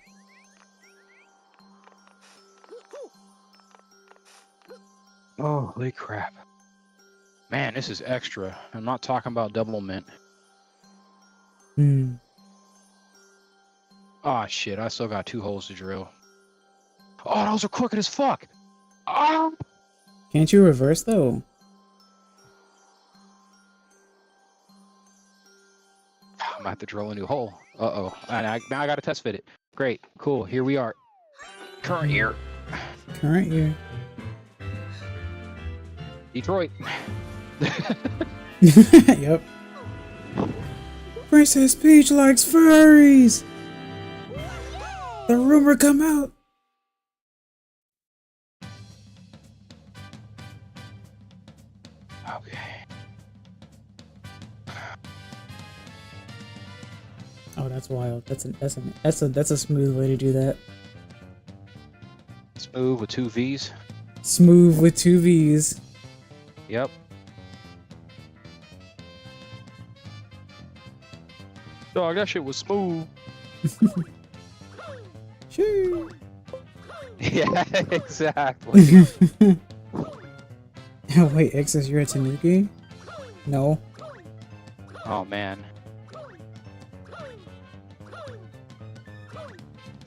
Holy crap. Man, this is extra. I'm not talking about double mint. Oh shit! I still got 2 holes to drill. Oh, those are crooked as fuck. Ah! Can't you reverse though? I'm gonna have to drill a new hole. Uh-oh. And now I gotta test fit it. Great. Cool. Here we are. Current year. Current year. Detroit. Yep. Princess Peach likes furries. The rumor come out. Okay. Oh, that's wild. That's a smooth way to do that. Smooth with 2 V's. Smooth with 2 V's. Yep. Dog, that shit was smooth. Sure. Yeah, exactly. Oh, wait, X says you're a Tanuki? No. Oh man.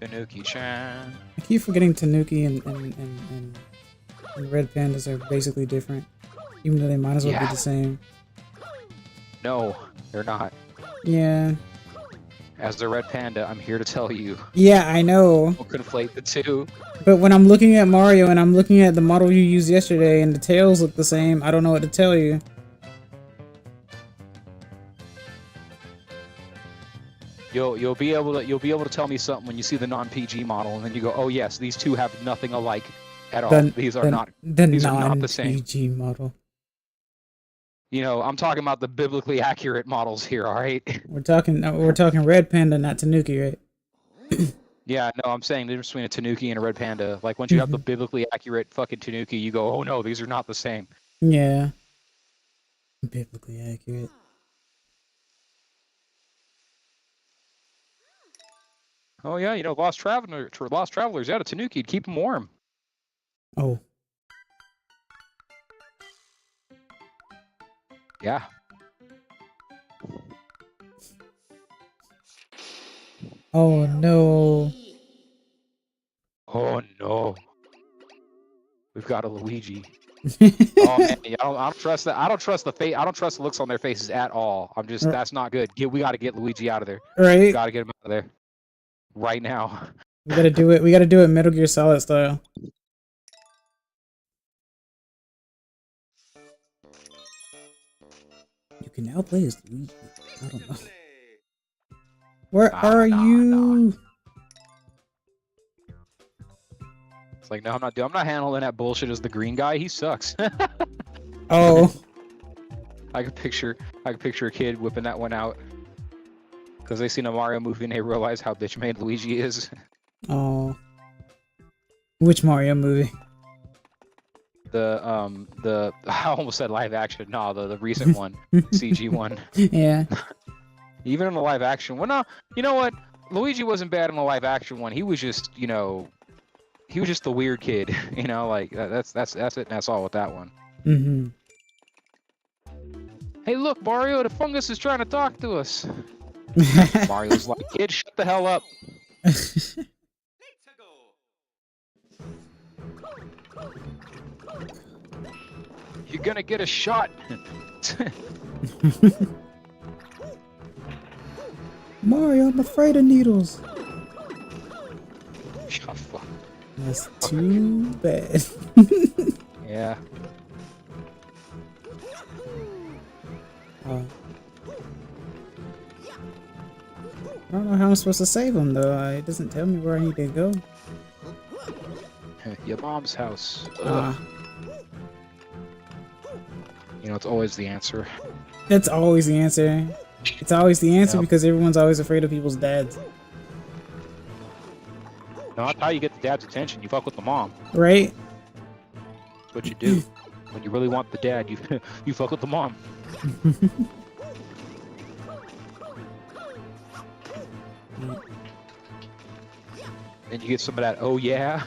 Tanuki-chan. I keep forgetting Tanuki and Red Pandas are basically different. Even though they might as well be Yeah. the same. No, they're not. Yeah. As the red panda, I'm here to tell you, Yeah, I know. don't conflate the two. But when I'm looking at Mario and I'm looking at the model you used yesterday and the tails look the same, I don't know what to tell you. You'll be able to tell me something when you see the non-PG model, and then you go, oh yes, these two have nothing alike at all. These are not the same. non-PG model. You know, I'm talking about the biblically accurate models here, all right? We're talking Red Panda, not Tanuki, right? Yeah, no, I'm saying the difference between a Tanuki and a red panda. Like, once you have the biblically accurate fucking Tanuki, you go, oh no, these are not the same. Yeah. Biblically accurate. Oh yeah, you know, Lost Travelers, yeah, the Tanuki, keep them warm. Oh. Yeah. Oh no. Oh no. We've got a Luigi. Oh man, I don't trust that. I don't trust the face. I don't trust the looks on their faces at all. I'm just, that's not good. We got to get Luigi out of there. Right? We got to get him out of there right now. We gotta do it. We gotta do it Metal Gear Solid style. You can now play as Luigi. I don't know. Where are you? It's like, no, I'm not handling that bullshit as the green guy. He sucks. Oh. I could picture a kid whipping that one out because they seen a Mario movie and they realize how bitch made Luigi is. Oh. Which Mario movie? The I almost said live action. No, the recent one, CG one. Yeah. Even in the live action one, no, you know what? Luigi wasn't bad in the live action one. He was just, you know, he was just the weird kid. You know, like that's it. And that's all with that one. Mm-hmm. Hey, look, Mario, the fungus is trying to talk to us. Mario's like, kid, shut the hell up. You're gonna get a shot. Mario, I'm afraid of needles. Shut fuck. That's too bad. Yeah. I don't know how I'm supposed to save him though. It doesn't tell me where I need to go. Your mom's house. Ah. You know, it's always the answer. That's always the answer. It's always the answer Yep. because everyone's always afraid of people's dads. No, that's how you get the dad's attention. You fuck with the mom. Right? That's what you do. When you really want the dad, you fuck with the mom. Then you get some of that, oh yeah.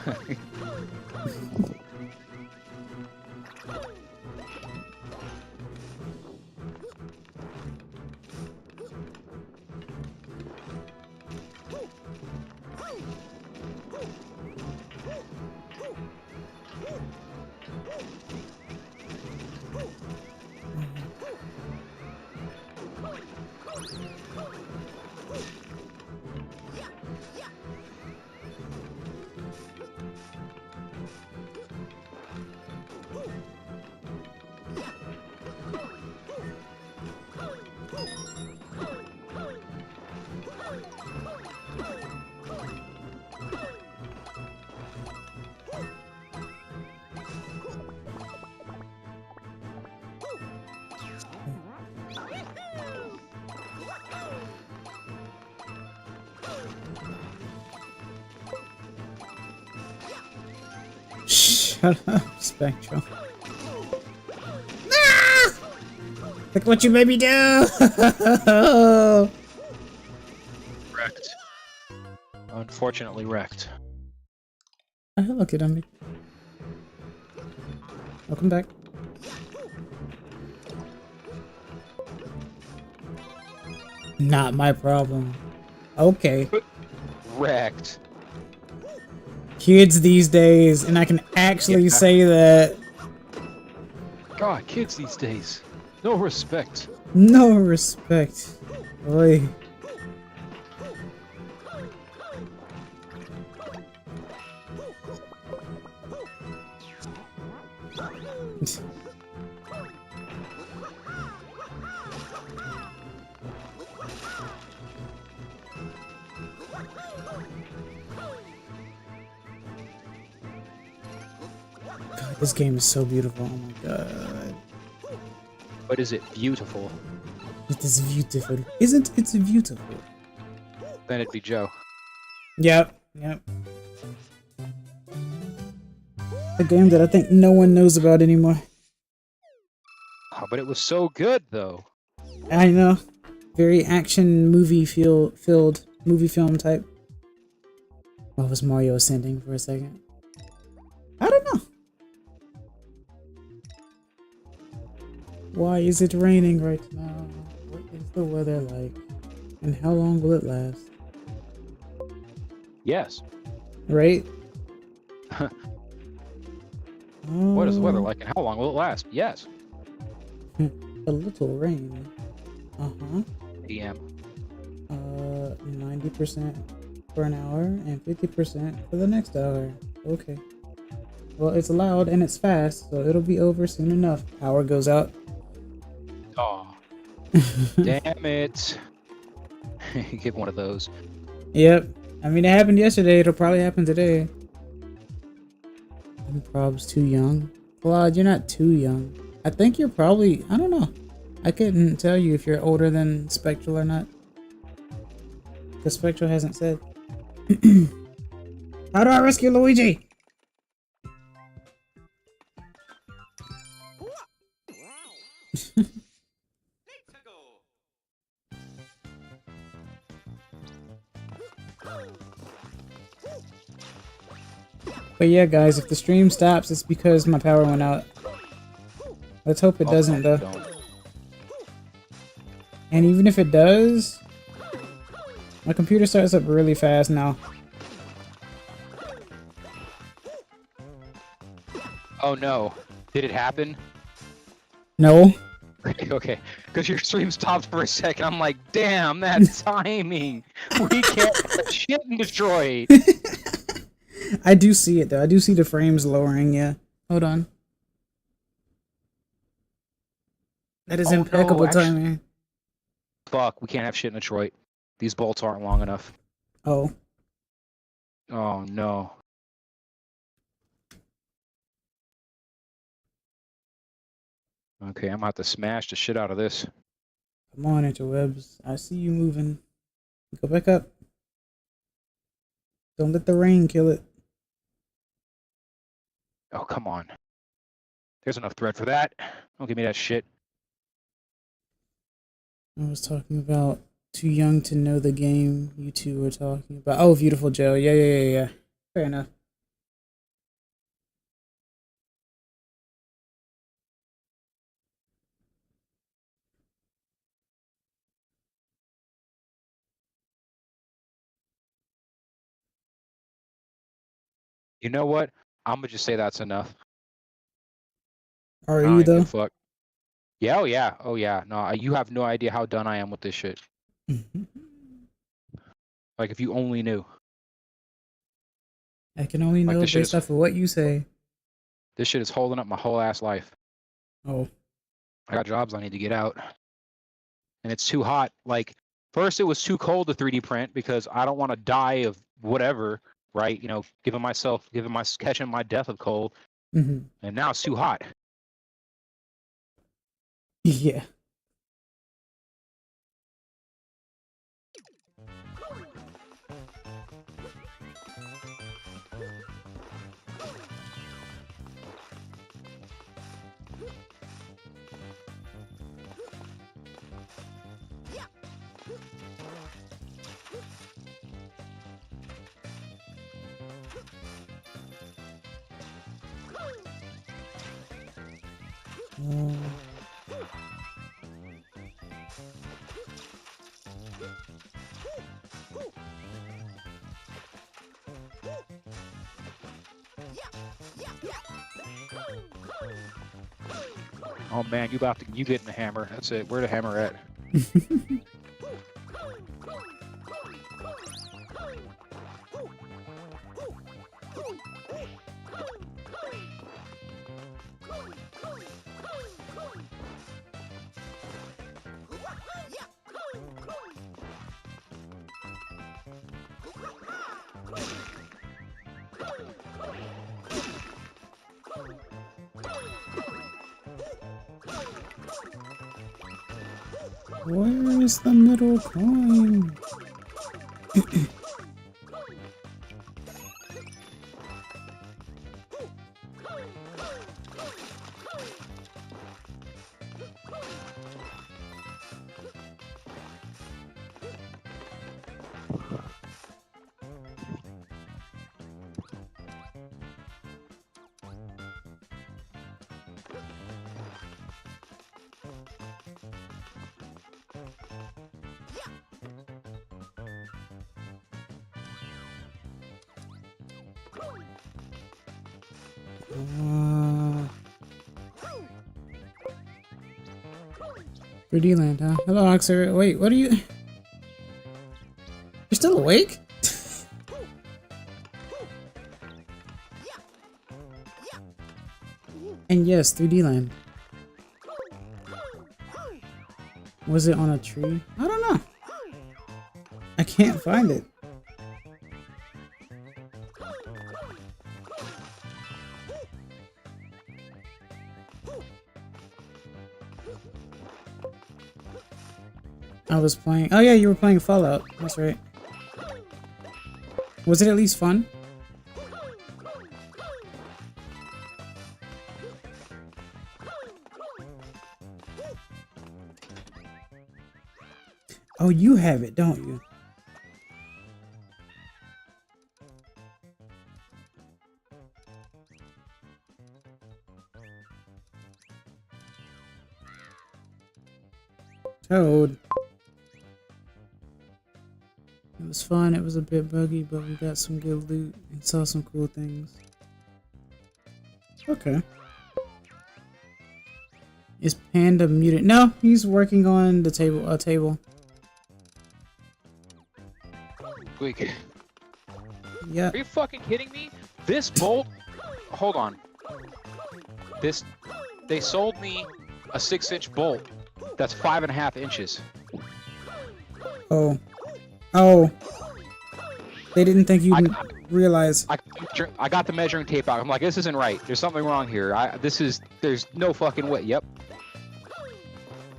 Shut up, Spectral. Ah! Look what you made me do! Wrecked. Unfortunately wrecked. Oh, hello, kid on me. Welcome back. Not my problem. Okay. Wrecked. Kids these days, and I can actually say that. God, kids these days. No respect. No respect. Boy. God, this game is so beautiful. Oh my god. But is it beautiful? It is beautiful. Isn't it beautiful? Then it'd be Joe. Yep. Yep. A game that I think no one knows about anymore. Oh, but it was so good, though. I know. Very action movie filled movie film type. What was Mario ascending for a second? I don't know. Why is it raining right now? What is the weather like? And how long will it last? Yes. Right? What is the weather like and how long will it last? Yes. A little rain. Uh-huh. PM. 90% for an hour and 50% for the next hour. Okay. Well, it's loud and it's fast, so it'll be over soon enough. Power goes out. Oh. Damn it. Get one of those. Yep. I mean, it happened yesterday. It'll probably happen today. I'm probs too young. Claude, you're not too young. I think you're probably... I don't know. I couldn't tell you if you're older than Spectral or not. Because Spectral hasn't said. How do I rescue Luigi? But yeah, guys, if the stream stops, it's because my power went out. Let's hope it doesn't, though. Don't. And even if it does, my computer starts up really fast now. Oh no. Did it happen? No. Okay. Because your stream stopped for a second. I'm like, damn, that timing. We can't have shit in Detroit. I do see it, though. I do see the frames lowering, yeah. Hold on. That is impeccable timing. Fuck, we can't have shit in Detroit. These bolts aren't long enough. Oh. Oh no. Okay, I'm gonna have to smash the shit out of this. Come on, interwebs. I see you moving. Go back up. Don't let the rain kill it. Oh, come on. There's enough thread for that. Don't give me that shit. I was talking about too young to know the game you two were talking about. Oh, Beautiful Joe. Yeah. Fair enough. You know what? I'm gonna just say that's enough. Are I don't you, even give though? a fuck. Yeah, oh yeah, oh yeah. No, you have no idea how done I am with this shit. Like if you only knew. I can only Like know this shit based is off of what you say. this shit is holding up my whole ass life. Oh. I got jobs I need to get out. And it's too hot. Like first it was too cold to 3D print because I don't want to die of whatever, right? You know, catching my death of cold. Mm-hmm. And now it's too hot. Yeah. Oh. Oh man, you getting the hammer. That's it. Where the hammer at? Where is the middle coin? Fruity Land, huh? Hello, Oxer. Wait, what are you? You're still awake? And yes, 3D Land. Was it on a tree? I don't know. I can't find it. I was playing. Oh yeah, you were playing Fallout. That's right. Was it at least fun? Oh, you have it, don't you? Toad. It was fun, it was a bit buggy, but we got some good loot and saw some cool things. Okay. Is Panda muted? No, he's working on the table. Quick. Yeah. Are you fucking kidding me? This bolt. Hold on. They sold me a 6-inch bolt. That's 5.5 inches. Oh. Oh. They didn't think you'd realize. I got the measuring tape out. I'm like, this isn't right. There's something wrong here. There's no fucking way. Yep.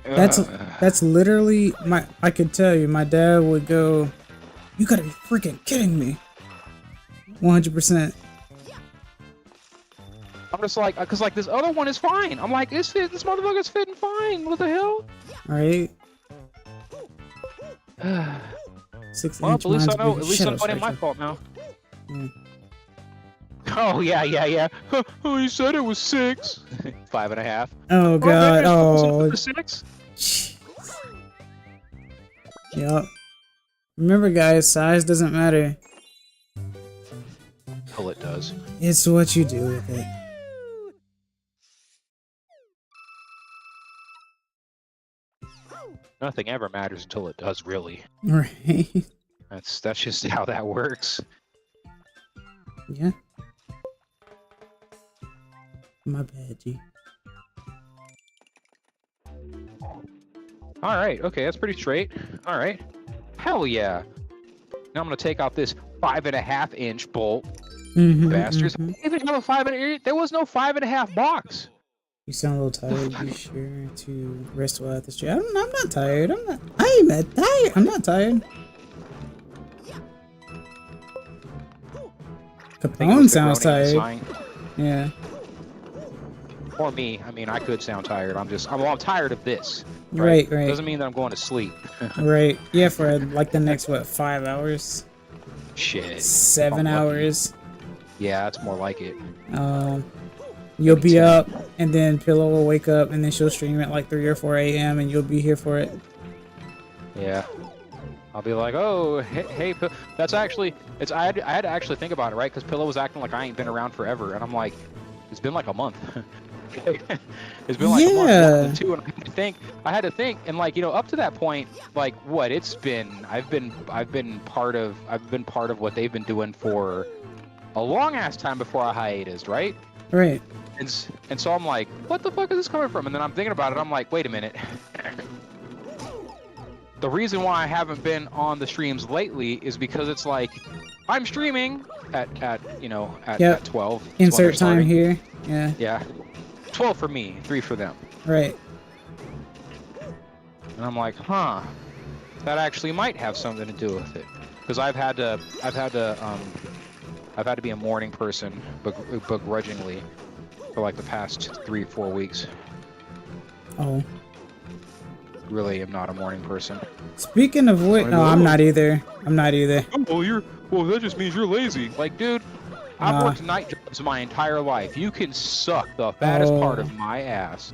That's literally I could tell you, my dad would go, you gotta be freaking kidding me. 100%. I'm just like, cause like this other one is fine. I'm like, this motherfucker's fitting fine. What the hell? Alright. 6 Well, inch at least I mine's know. big. At least Shut I know up, it ain't my Spectre. fault now. Yeah. Oh yeah. Oh, you said it was 6. 5.5. Oh god. Oh. 6. Jeez. Yup. Remember, guys, size doesn't matter. Well, it does. It's what you do with it. Nothing ever matters until it does, really. Right. That's just how that works. Yeah. My bad, G. All right. Okay, that's pretty straight. All right. Hell yeah. Now I'm gonna take out this 5.5 inch bolt. Bastards. I didn't even have a 5.5. There was no 5.5 box. You sound a little tired. Be sure to rest well at this chair. I'm not tired. I'm not tired. I'm not tired. Capone sounds tired. Yeah. Or me. I mean, I could sound tired. I'm tired of this. Right. Doesn't mean that I'm going to sleep. Right. Yeah, for like the next, what, 5 hours? Shit. 7 hours? Yeah, that's more like it. You'll maybe be 10. up, and then Pillow will wake up, and then she'll stream at like 3 or 4 a.m. and you'll be here for it. Yeah. I'll be like, oh, hey, that's actually, I had to actually think about it, right? Because Pillow was acting like I ain't been around forever, and I'm like, it's been like a month. It's been like a month, and two, and I had to think, and like, up to that point, like, what it's been, I've been part of what they've been doing for a long ass time before I hiatus, right? Right. And so I'm like, what the fuck is this coming from? And then I'm thinking about it, I'm like, wait a minute. The reason why I haven't been on the streams lately is because it's like I'm streaming at 12. Insert time here. Yeah. Yeah. 12 for me, 3 for them. Right. And I'm like, huh. That actually might have something to do with it. Because I've had to be a morning person begrudgingly for like the past 3 or 4 weeks. Oh. Really am not a morning person. Speaking of which, no, I'm not either. Well, that just means you're lazy. Like, dude, I've worked night jobs my entire life. You can suck the fattest part of my ass.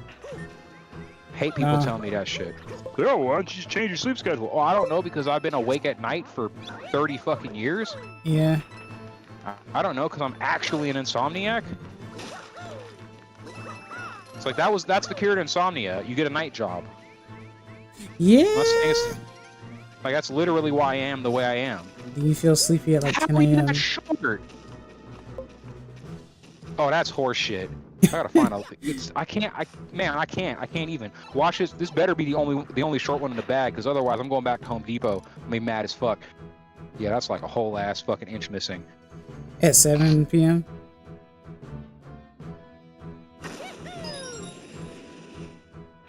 Hate people telling me that shit. Oh, why don't you just change your sleep schedule? Oh, I don't know, because I've been awake at night for 30 fucking years. Yeah. I don't know, because I'm actually an insomniac. It's like, that's the cure to insomnia. You get a night job. Yeah. Like, that's literally why I am the way I am. Do you feel sleepy at like 10 How a.m.? that short? Oh, that's horseshit. I gotta find a. I can't even. Watch this. This better be the only short one in the bag, because otherwise I'm going back to Home Depot. I'm be mad as fuck. Yeah, that's like a whole ass fucking inch missing. At 7 p.m.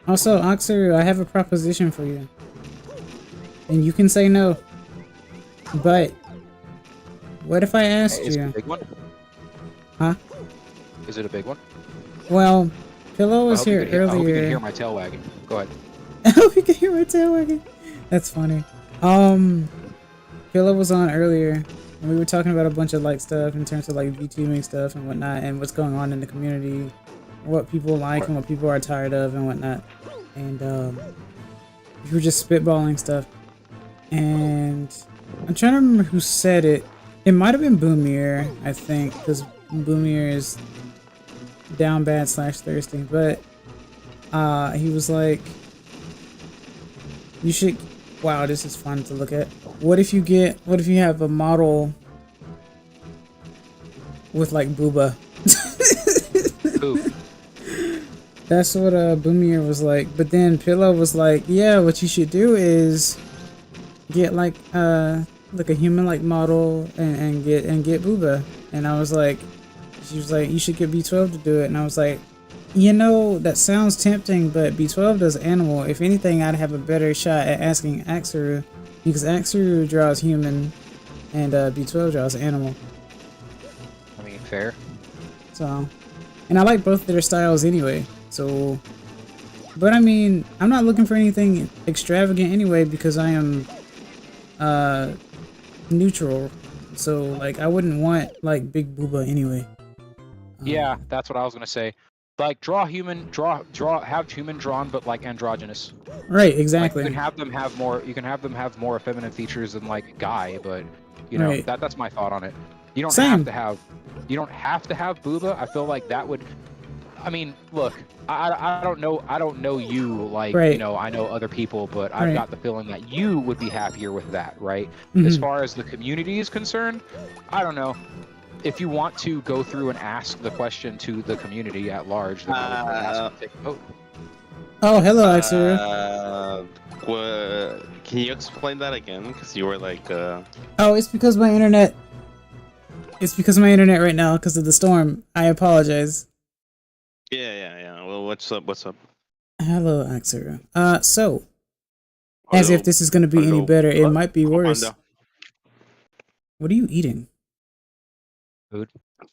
Also, Oxer, I have a proposition for you. And you can say no. But what if I asked Is you? it a big one? Huh? Is it a big one? Well, Pillow was here earlier. I hope you can hear my tail wagging. Go ahead. I hope you can hear my tail wagging. That's funny. Pillow was on earlier, and we were talking about a bunch of like stuff in terms of like VTubing stuff and whatnot, and what's going on in the community, what people like and what people are tired of and whatnot. And we were just spitballing stuff. And I'm trying to remember who said it. It might have been Boomier, I think, because Boomier is down bad / thirsty. But he was like, you should. Wow, this is fun to look at. What if you have a model with like booba? Ooh. That's what Boomier was like. But then Pillow was like, yeah, what you should do is get like a human like model and get booba. And I was like, she was like, you should get B12 to do it. And I was like, that sounds tempting, but B12 does animal. If anything, I'd have a better shot at asking Axaru, because Axaru draws human and B12 draws animal. I mean, fair. So, and I like both their styles anyway. So, but I mean, I'm not looking for anything extravagant anyway, because I am neutral. So like, I wouldn't want like big booba anyway. Yeah, that's what I was gonna say. Like, have human drawn, but like androgynous. Right, exactly. Like, you can have them have more feminine features than like guy, but right. That's my thought on it. You don't have to have booba. I feel like that would. I mean, look, I don't know you like, right. I know other people, but I've got the feeling that you would be happier with that, right? Mm-hmm. As far as the community is concerned, I don't know. If you want to go through and ask the question to the community at large, then I would ask them to take a vote. Oh, hello, Axaru. Can you explain that again? Because you were like, Oh, it's because my internet. It's because of my internet right now because of the storm. I apologize. Yeah. Well, what's up? Hello, Axaru. So, as if this is going to be any better, it might be worse. What are you eating?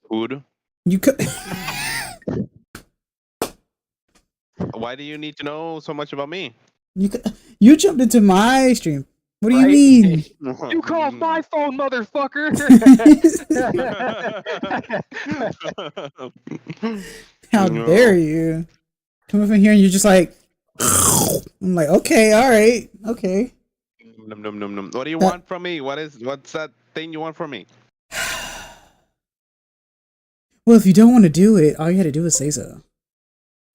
Food. You could. Why do you need to know so much about me? You jumped into my stream. What do you mean? You called my phone, motherfucker! How No. dare you? Come up in here and you're just like, I'm like, okay, all right, okay. Num, num, num, num. What do you That- want from me? What's that thing you want from me? Well, if you don't want to do it, all you had to do is say so.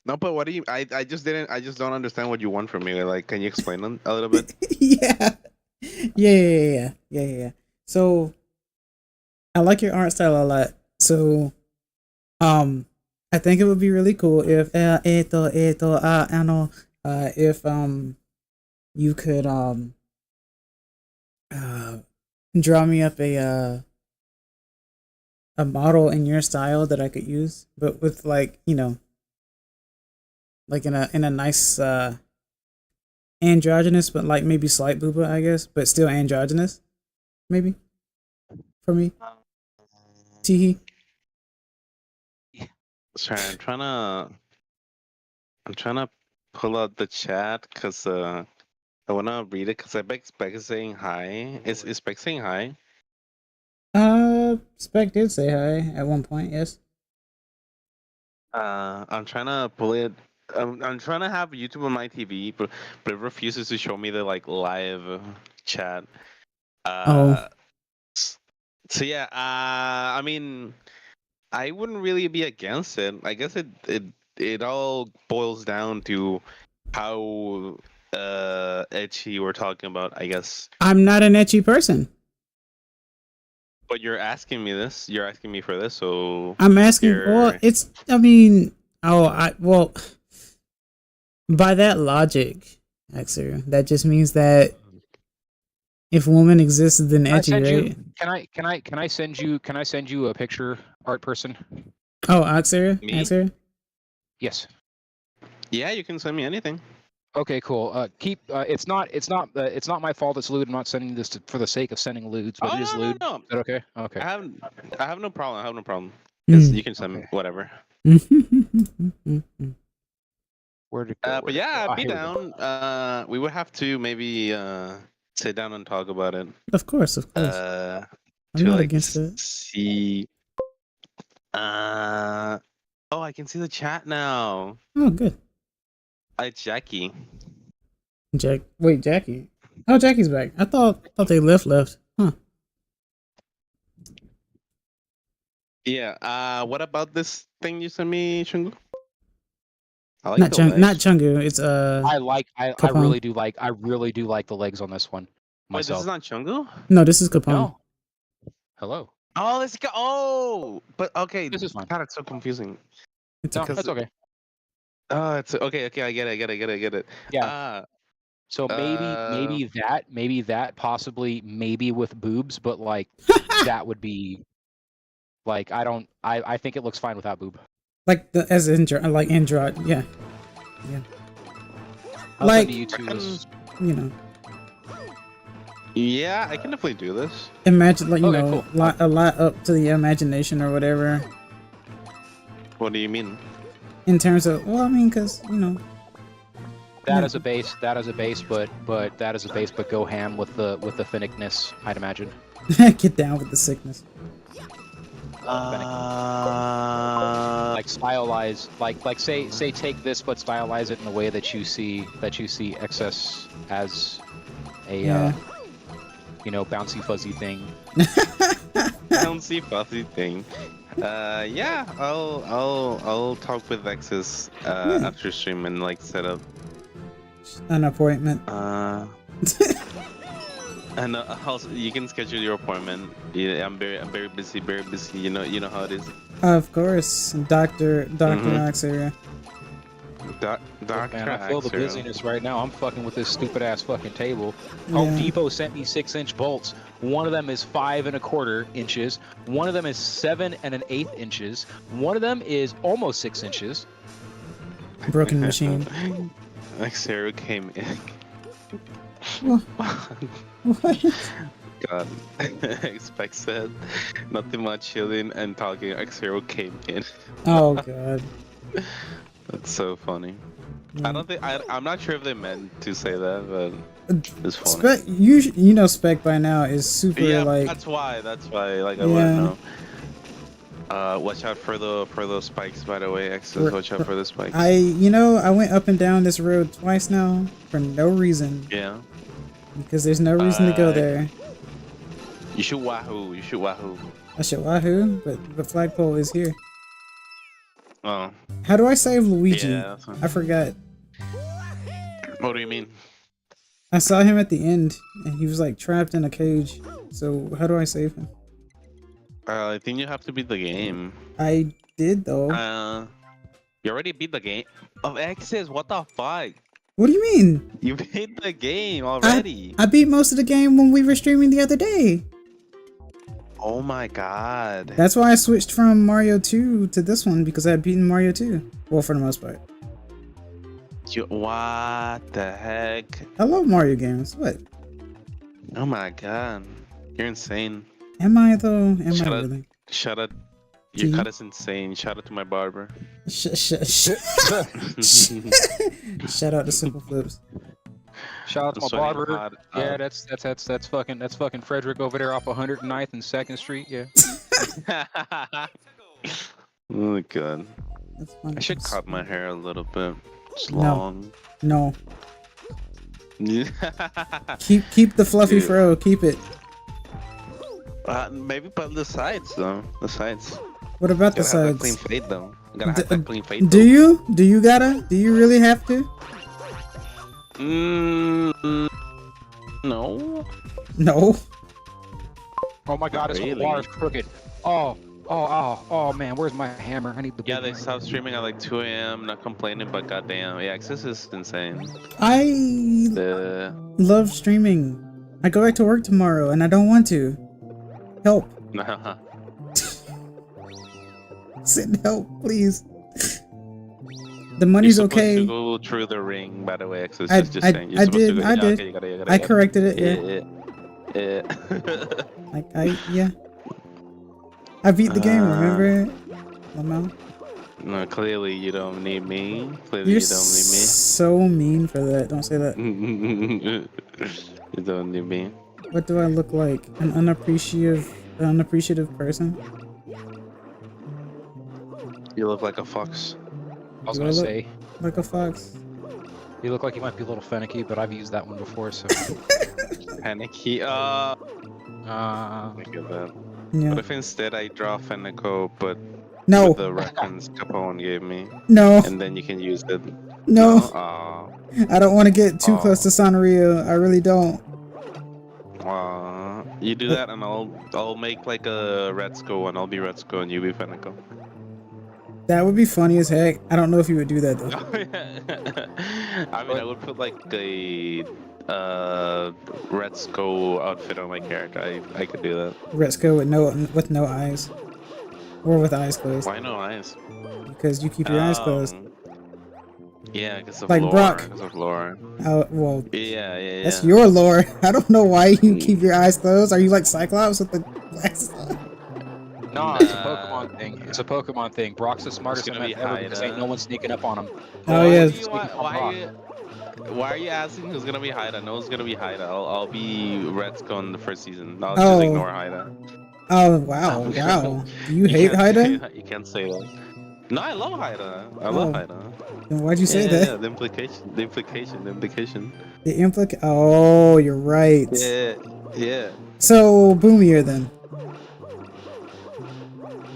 No, but what do you? I just didn't. I just don't understand what you want from me. Like, can you explain them a little bit? Yeah. Yeah. So I like your art style a lot. So I think it would be really cool if if you could uh draw me up a model in your style that I could use, but with like, you know, like in a nice androgynous, but like maybe slight booba, I guess, but still androgynous, maybe for me. Teehee. Sorry, I'm trying to pull out the chat because I wanna read it because I bet Spec is saying hi. Is Spec saying hi? Spec did say hi at one point, yes. I'm trying to pull it. I'm trying to have YouTube on my TV, but it refuses to show me the like live chat. Oh, So yeah, I mean, I wouldn't really be against it. I guess it all boils down to how edgy we're talking about, I guess. I'm not an etchy person. But you're asking me this. You're asking me for this, so I'm asking. Well, it's. I mean, well, by that logic, Axer, that just means that if woman exists, then etchy, right? Can I send you a picture, art person? Oh, Axer, Me? Axer. Yes. Yeah, you can send me anything. Okay, cool. It's not my fault. It's lewd. I'm not sending this for the sake of sending lewds, but it is lewd. No. Is that okay? Okay. I have no problem. I have no problem. Mm. You can send me whatever. Where'd it go? But yeah, I'd be Here we go. down. We would have to maybe sit down and talk about it. Of course. I'm To not like against it. see. Oh, I can see the chat now. Oh, good. It's Jackie. Wait, Jackie. Oh, Jackie's back. I thought they left. Huh. Yeah. What about this thing you sent me, Shungu? I like Not the Chung, legs. not Chungu. It's I Capone. really do like the legs on this one. Wait, this Myself. is not Chungu? No, this is Capone. No. Hello. Oh, let's go. Oh, but okay. This is fine. God, it's so confusing. It's No, okay. that's okay. Oh, it's okay. I get it. Yeah. So maybe that possibly maybe with boobs, but like that would be like I think it looks fine without boob. Like like android, yeah. I'll Like, send to you two as you know, Yeah, I can definitely do this. imagine, like, you Okay, know, cool. a lot up to the imagination or whatever. What do you mean? In terms of, well, I mean, because, you know, that as a base, but go ham with the finicness, I'd imagine. get down with the sickness. Like stylize, like say take this, but stylize it in a way that you see excess as a bouncy fuzzy thing. Bouncy fuzzy thing. Yeah, I'll talk with Vexus after stream and like set up An appointment. And also you can schedule your appointment. Yeah, I'm very busy. You know how it is. Of course, Doctor Axer. Doctor, Man, I feel the busyness right now. I'm fucking with this stupid ass fucking table. Yeah. Home Depot sent me 6-inch bolts. One of them is 5 1/4 inches. One of them is 7 1/8 inches. One of them is almost 6 inches. Broken machine. Like Sarah came in. What? God, Expect said nothing much chilling and talking. Xero came in. Oh god. That's so funny. I don't think I'm not sure if they meant to say that, but it's funny. Spec, you know, Spec by now is super Yeah, like. that's why. Like I Yeah. wouldn't know. Watch out for the spikes, by the way. Exes, watch out for the spikes. I went up and down this road twice now for no reason. Yeah. Because there's no reason to go there. You shoot Wahoo. You shoot Wahoo. I should Wahoo, but the flagpole is here. Oh. How do I save Luigi? Yeah, I forgot. What do you mean? I saw him at the end, and he was like trapped in a cage. So how do I save him? I think you have to beat the game. I did though. You already beat the game of X's. What the fuck? What do you mean? You beat the game already. I beat most of the game when we were streaming the other day. Oh my god. That's why I switched from Mario 2 to this one, because I had beaten Mario 2. Well, for the most part. What the heck? I love Mario games. What? Oh my god. You're insane. Am I though? Am I really? Shout out. Your cut is insane. Shout out to my barber. Shout out to Simple Flips. Shout out to my barber. Yeah, that's fucking Frederick over there off 109th and 2nd Street. Yeah. Oh my god. I should cut my hair a little bit. It's long. No. keep the fluffy fro. Keep it. Maybe but the sides though. The sides. What about the sides? Clean fade though. You gotta have that clean fade. Do you? Do you gotta? Do you really have to? No. No. Oh my god, this whole bar is crooked. Oh man, where's my hammer? I need the. Yeah, they stopped streaming at like 2 a.m. Not complaining, but goddamn, yeah, this is insane. I love streaming. I go back to work tomorrow, and I don't want to. Help. Send help, please. The money's okay. To go through the ring, by the way. Just saying. I did. I corrected it. Yeah. Yeah. I beat the game. Remember, Lamau? No, clearly you don't need me. Clearly You're you don't need me. So mean for that. Don't say that. You don't need me. What do I look like? An unappreciative person? You look like a fox. I was gonna say. Like a fox. You look like you might be a little finicky, but I've used that one before, so. Finicky? Look at that. Yeah. What if instead I draw Fenico, but with the reference Capone gave me? No. And then you can use it. No. I don't want to get too close to Sanrio. I really don't. You do that, and I'll make like a Retsuko, and I'll be Retsuko, and you be Fenico. That would be funny as heck. I don't know if you would do that though. I mean, I would put like a Retsuko outfit on my character. I could do that. Retsuko with no eyes, or with eyes closed. Why no eyes? Because you keep your eyes closed. Yeah, because of like lore. Brock. Because of lore. Oh well. Yeah. That's your lore. I don't know why you keep your eyes closed. Are you like Cyclops with the glasses on? No, it's a Pokemon thing. It's a Pokemon thing. Brock's the smartest man ever because ain't no one sneaking up on him. Oh yeah. Why are you asking who's gonna be Haida? No one's gonna be Haida. I'll be Retsuko in the first season. I'll just ignore Haida. Oh wow. Do you hate Haida? You can't say that. No, I love Haida. I love Haida. Then why'd you say that? Yeah, the implication. Oh, you're right. Yeah. So Boomier then.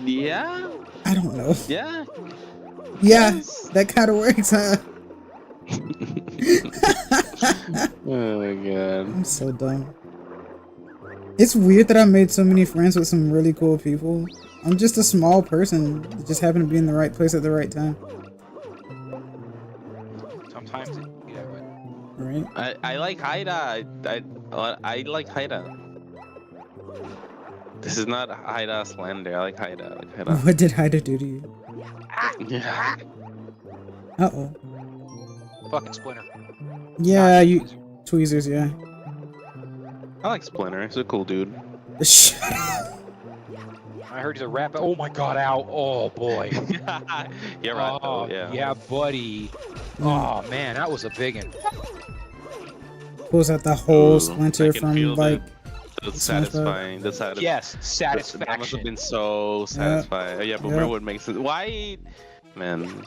Yeah. I don't know. Yeah. Yeah, that kind of works, huh? Oh my god. I'm so dumb. It's weird that I made so many friends with some really cool people. I'm just a small person that just happened to be in the right place at the right time. Sometimes, yeah. Right? I like Haida. I like Haida. This is not Haida slander. I like Haida. What did Haida do to you? Yeah. Uh-oh. Fucking Splinter. Yeah, Tweezers, yeah. I like Splinter. He's a cool dude. I heard he's a rapper. Oh my god, ow. Oh boy. Yeah, right. Oh, yeah, buddy. Oh man, that was a big one. Pulls out the whole Splinter from like That's Smash Bros. satisfying. That's satisfying. Yes, That must satisfaction. have been so satisfying. Yeah, but Yep. would make sense. Why, man?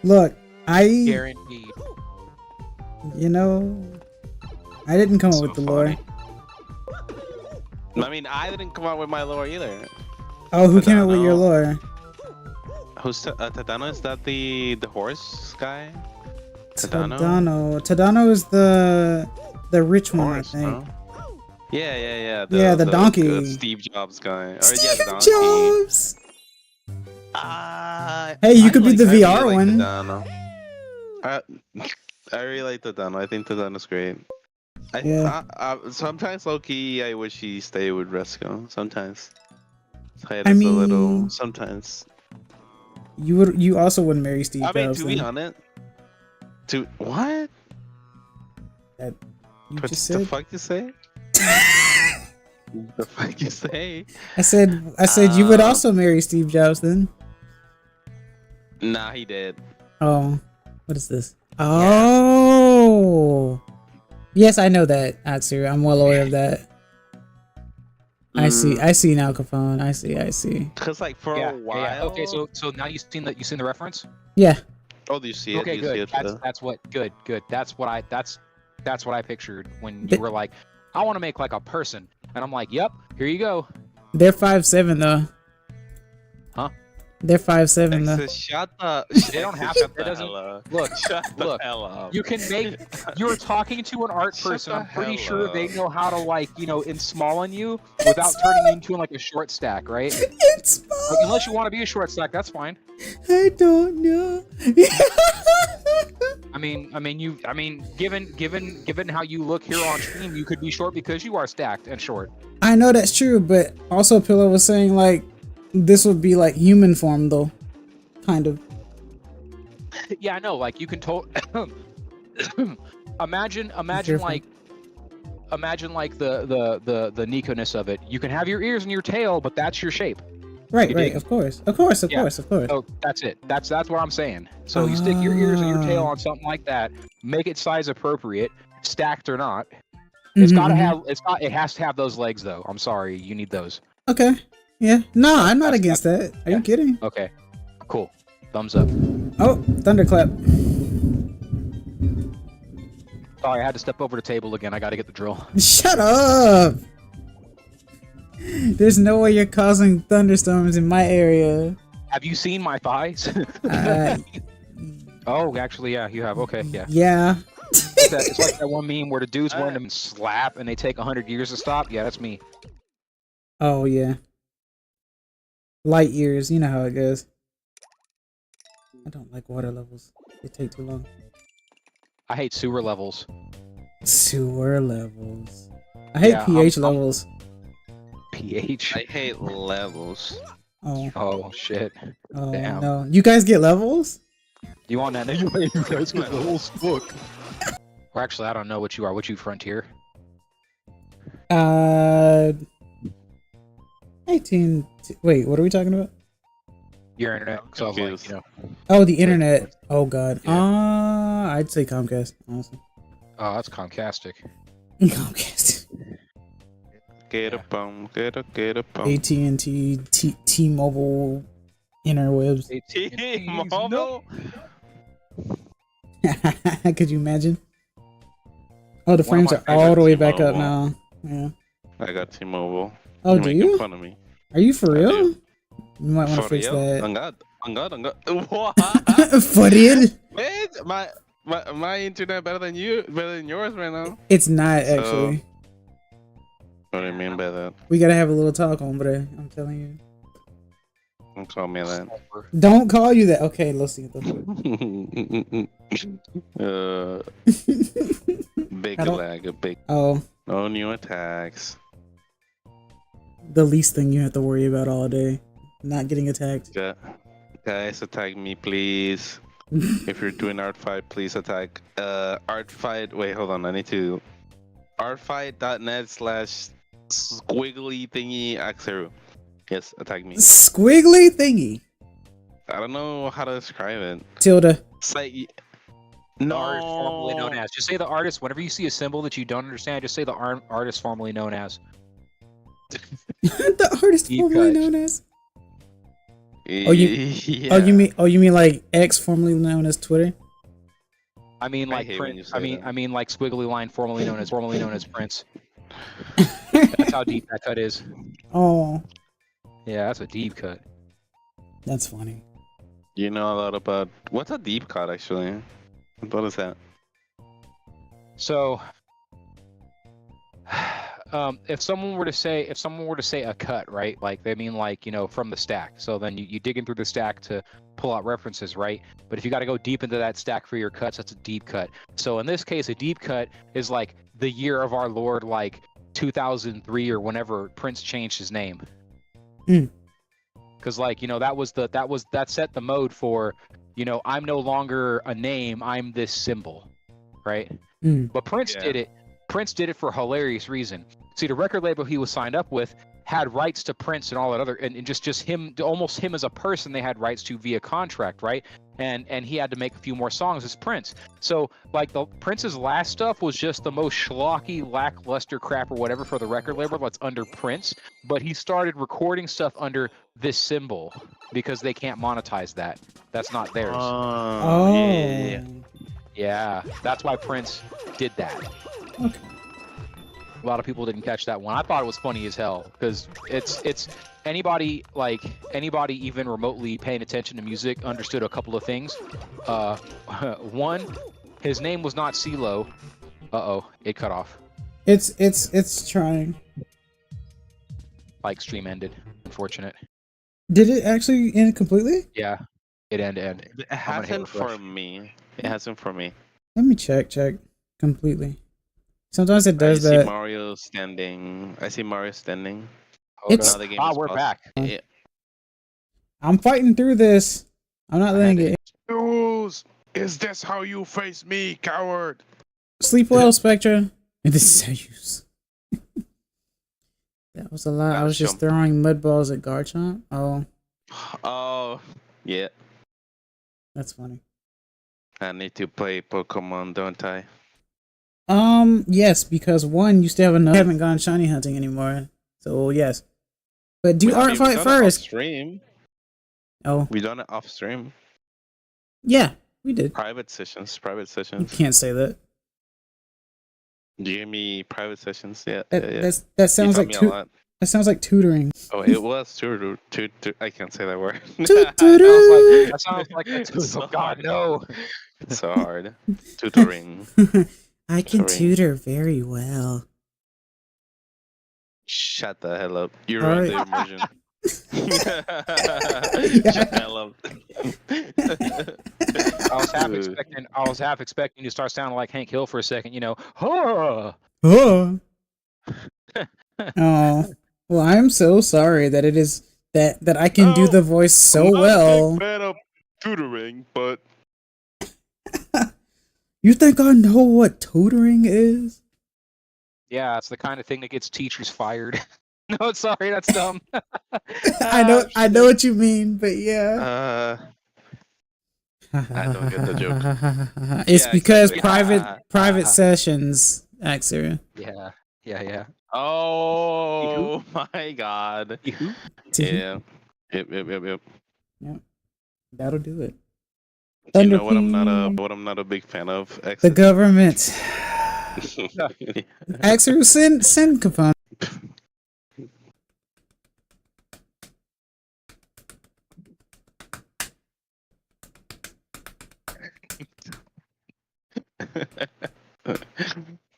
Look, I Guaranteed. you know, I didn't come up So with the lore. funny. I mean, I didn't come out with my lore either. Oh, who came up with your Tadano. lore? Who's Tadano? Is that the horse guy? Tadano. Tadano is the rich one, Horse, I think. no? Yeah. Yeah, the donkey. Steve Jobs guy. Or, yeah, Steve the donkey. Jobs. Hey, you could be the VR one. I really like Tadano. I think Tadano's great. Yeah. Sometimes low-key, I wish he stayed with Resco. Sometimes. I A mean, little. Sometimes. You also wouldn't marry Steve I mean, Jobs. to be then. honest. What? You What just the said. fuck you say? The fuck you say? I said you would also marry Steve Jobs then. Nah, he did. Oh, what is this? Oh, yes, I know that, Atsu. I'm well aware of that. I see now, Capone. I see. Cause like for a while. Yeah. Okay, so now you've seen the reference? Yeah. Oh, do you see it? Okay, Do you good. see it? That's what good. That's what I pictured when you were like, I want to make like a person, and I'm like, yep, here you go. They're 5'7" though. Huh? They're 5'7" though. Exes, shut up. They don't have to. Shut It the doesn't. hell up. Look, Shut the look. hell up. You can make. You're talking to an art Shut person. the I'm pretty hell sure they up. know how to like in small on you without turning you into like a short stack, right? It's Like, unless you want to be a short stack, that's fine. I don't know. I mean, given how you look here on stream, you could be short because you are stacked and short. I know that's true, but also Pillow was saying like this would be like human form though, kind of. Yeah, I know. Like you can imagine like the Nico-ness of it. You can have your ears and your tail, but that's your shape. Right, You right. dig? Of course. Yeah. So that's it. That's what I'm saying. So you stick your ears and your tail on something like that, make it size appropriate, stacked or not. It's gotta have. It has to have those legs though. I'm sorry, you need those. Okay. Yeah. No, I'm not against that. Are you kidding? Okay. Cool. Thumbs up. Oh, thunderclap. Sorry, I had to step over the table again. I gotta get the drill. Shut up! There's no way you're causing thunderstorms in my area. Have you seen my thighs? Oh, actually, yeah, you have. Okay, yeah. Yeah. It's like that one meme where the dude's wearing them slap and they take 100 years to stop. Yeah, that's me. Oh, yeah. Light years. You know how it goes. I don't like water levels. They take too long. I hate sewer levels. Sewer levels. I hate pH levels. pH? I hate levels. Oh. Oh, shit. Oh, Damn. no. You guys get levels? You want that anyway? You guys get the whole book. Or actually, I don't know what you are. What you, Frontier? 18. Wait, what are we talking about? Your internet. So I was like, Oh, the internet. Oh, God. Yeah. I'd say Comcast, honestly. Oh, that's Comcastic. Comcast. Get a bum. Get a bum. AT&T, T-Mobile, interwebs. T-Mobile? Could you imagine? Oh, the One of frames my are all the way back T-Mobile. up now. Yeah. I got T-Mobile. Oh, You're do making you? fun of me. Are you for I real? do. You might want to For fix real? that. On God. What? For real? Man, my internet better than yours right now. It's not, So- actually. What do you mean by that? We gotta have a little talk, hombre. I'm telling you. Don't call me that. Don't call you that. Okay, let's see. Big I don't- lag, big. Oh, No new attacks. the least thing you have to worry about all day. Not getting attacked. Guys, attack me, please. If you're doing art fight, please attack. Art fight. Wait, hold on. I need to. artfight.net/squiggly thingy Axeru. Yes, attack me. Squiggly thingy. I don't know how to describe it. Tilde. It's like The artist formerly known No. as. Just say the artist. Whenever you see a symbol that you don't understand, just say the artist formerly known as. The artist Deep formerly cut. known as. Yeah. You mean like X, formerly known as Twitter? I mean, I like hate when you Prince. say that. I mean, like squiggly line, formerly known as Prince. That's how deep that cut is. Oh, Yeah, that's a deep cut. that's funny. You know a lot about what's a deep cut actually? What is that? So, if someone were to say a cut, right? Like they mean like, from the stack. So then you dig in through the stack to pull out references, right? But if you got to go deep into that stack for your cuts, that's a deep cut. So in this case, a deep cut is like the year of our Lord, like 2003 or whenever Prince changed his name. Because that set the mode for, I'm no longer a name, I'm this symbol, right? But Prince Yeah. did it. Prince did it for a hilarious reason. See, the record label he was signed up with had rights to Prince and all that other, and just him, almost him as a person, they had rights to via contract, right? And he had to make a few more songs as Prince. So like the Prince's last stuff was just the most schlocky, lackluster crap or whatever for the record label that's under Prince. But he started recording stuff under this symbol because they can't monetize that. That's not theirs. Oh, Yeah. Yeah, that's why Prince did that. Okay. A lot of people didn't catch that one. I thought it was funny as hell because it's anybody even remotely paying attention to music understood a couple of things. One, his name was not CeeLo. It cut off. It's trying. Like stream ended. Unfortunate. Did it actually end completely? Yeah, it ended. It hasn't for me. It hasn't for me. Let me check completely. Sometimes it does I see that. Mario standing. It's- Now the game Ah, is we're paused. back. Yeah. I'm fighting through this. I'm not letting it. News! Is this how you face me, coward? Sleep well, Spectra. And this is how you use. That was a lot. I was just throwing mud balls at Garchomp. Oh, Oh, yeah. that's funny. I need to play Pokemon, don't I? Yes, because one, you still haven't gone shiny hunting anymore. So yes, but do art fight first. Stream. Oh, We done it off stream. yeah, we did. Private sessions. You can't say that. You give me private sessions. Yeah. That sounds like me a lot. that sounds like tutoring. Oh, it was tutor. I can't say that word. That sounds like a So oh God, hard. no. It's so hard. Tutoring. I can Tutoring. tutor very well. Shut the hell up. You All ruined right. the immersion. Shut the hell up. I was half expecting you to start sounding like Hank Hill for a second, Huh. Oh. Oh. Well, I'm so sorry that it is that I can do the voice so well. I'm not a big fan of tutoring, but You think I know what tutoring is? Yeah, it's the kind of thing that gets teachers fired. No, sorry, that's dumb. I know what you mean, but yeah. I don't get the joke. It's Yeah, because exactly. private sessions, Axer. Yeah. Oh my god. Yeah. Yep. That'll do it. You know what I'm not a big fan of? The government. Axer, send component.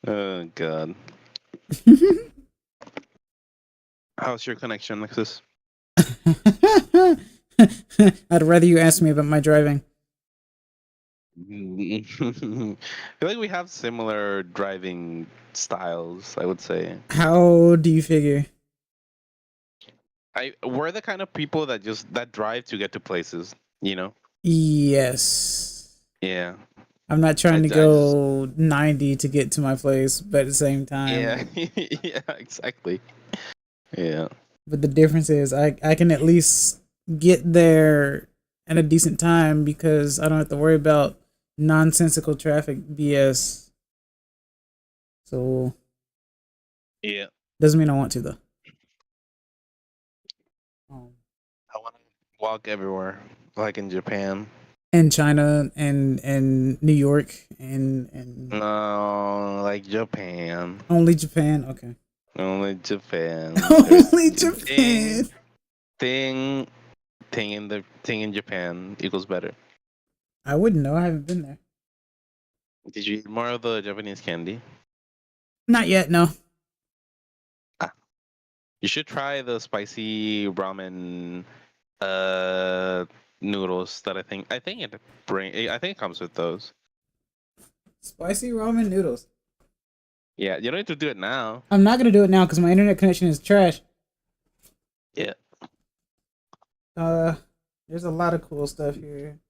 Oh god. How's your connection, Nexus? I'd rather you ask me about my driving. I feel like we have similar driving styles, I would say. How do you figure? We're the kind of people that drive to get to places, Yes. Yeah. I'm not trying to go 90 to get to my place, but at the same time. Yeah. Yeah, exactly. Yeah. But the difference is I can at least get there at a decent time because I don't have to worry about nonsensical traffic BS. So Yeah. doesn't mean I want to though. I want to walk everywhere, like in Japan. And China and New York and No, like Japan. only Japan. Okay. Only Japan. Only Japan. Thing in Japan equals better. I wouldn't know. I haven't been there. Did you eat more of the Japanese candy? Not yet. No. You should try the spicy ramen noodles that I think it comes with those. Spicy ramen noodles. Yeah, you don't need to do it now. I'm not gonna do it now because my internet connection is trash. Yeah. There's a lot of cool stuff here.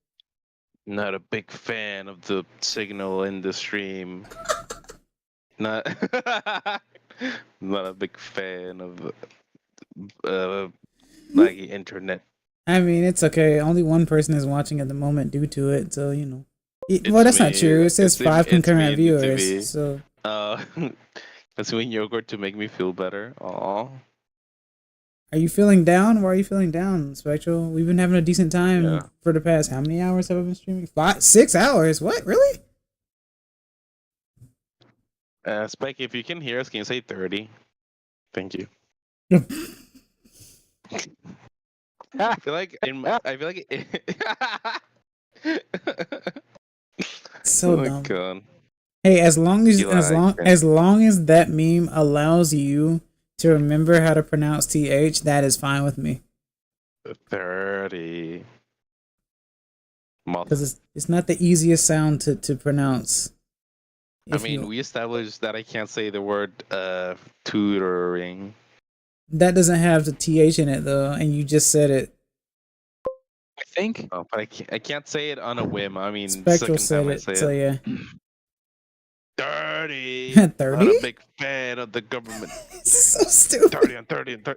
Not a big fan of the signal in the stream. Not not a big fan of like internet. I mean, it's okay. Only one person is watching at the moment due to it, so you know. Well, that's not true. It says 5 concurrent viewers. So. That's when yogurt to make me feel better. Aw. Are you feeling down? Why are you feeling down, Spectral? We've been having a decent time for the past how many hours have I been streaming? 6 hours? What? Really? Spike, if you can hear us, can you say 30? Thank you. I feel like so oh dumb. God. Hey, as long as that meme allows you to remember how to pronounce TH, that is fine with me. 30. Because it's not the easiest sound to pronounce. We established that I can't say the word tutoring. That doesn't have the TH in it though, and you just said it. I think. Oh, but I can't say it on a whim. I mean, Spectral said it, so yeah. 30. 30? Not a big fan of the government. So stupid. 30 and 30 and 30.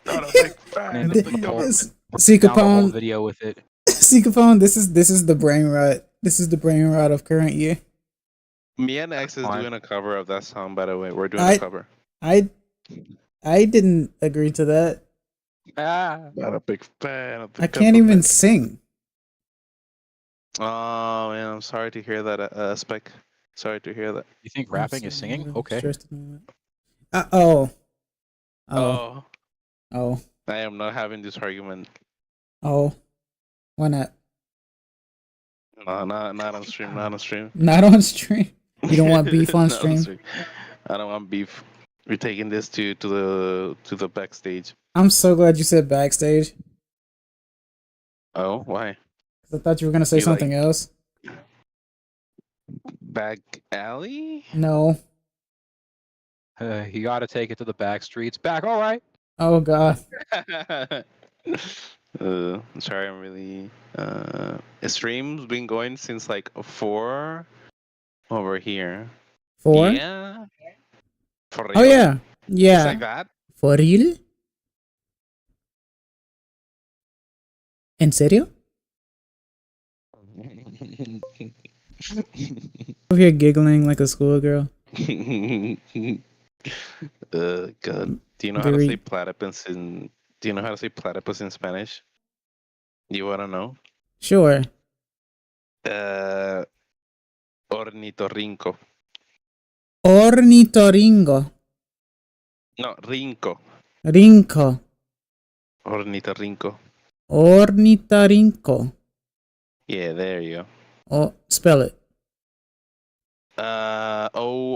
Not a big fan of the government. Seekapone video with it. Seekapone, this is the brain rot. This is the brain rot of current year. Me and X is doing a cover of that song, by the way. We're doing a cover. I didn't agree to that. Not a big fan of the I can't even sing. Oh man, I'm sorry to hear that, Spec. Sorry to hear that. You think rapping is singing? Okay. Oh. I am not having this argument. Oh. Why not? No, not on stream. Not on stream. Not on stream. You don't want beef on stream? I don't want beef. We're taking this to the backstage. I'm so glad you said backstage. Oh, why? I thought you were gonna say something else. Back alley? No. You gotta take it to the back streets. Back, all right. Oh God. Sorry, I'm really. Stream's been going since like 4 over here. 4? Yeah. For real? Oh yeah. Yeah. It's like that? For real? ¿En serio? Over here giggling like a schoolgirl. God. Do you know how to say platypus in? Do you know how to say platypus in Spanish? You wanna know? Sure. Ornitorrinco. Ornitoringo. No, rinco. Rinco. Ornitorrinco. Ornitorinco. Yeah, there you go. Oh, spell it. ORNIT.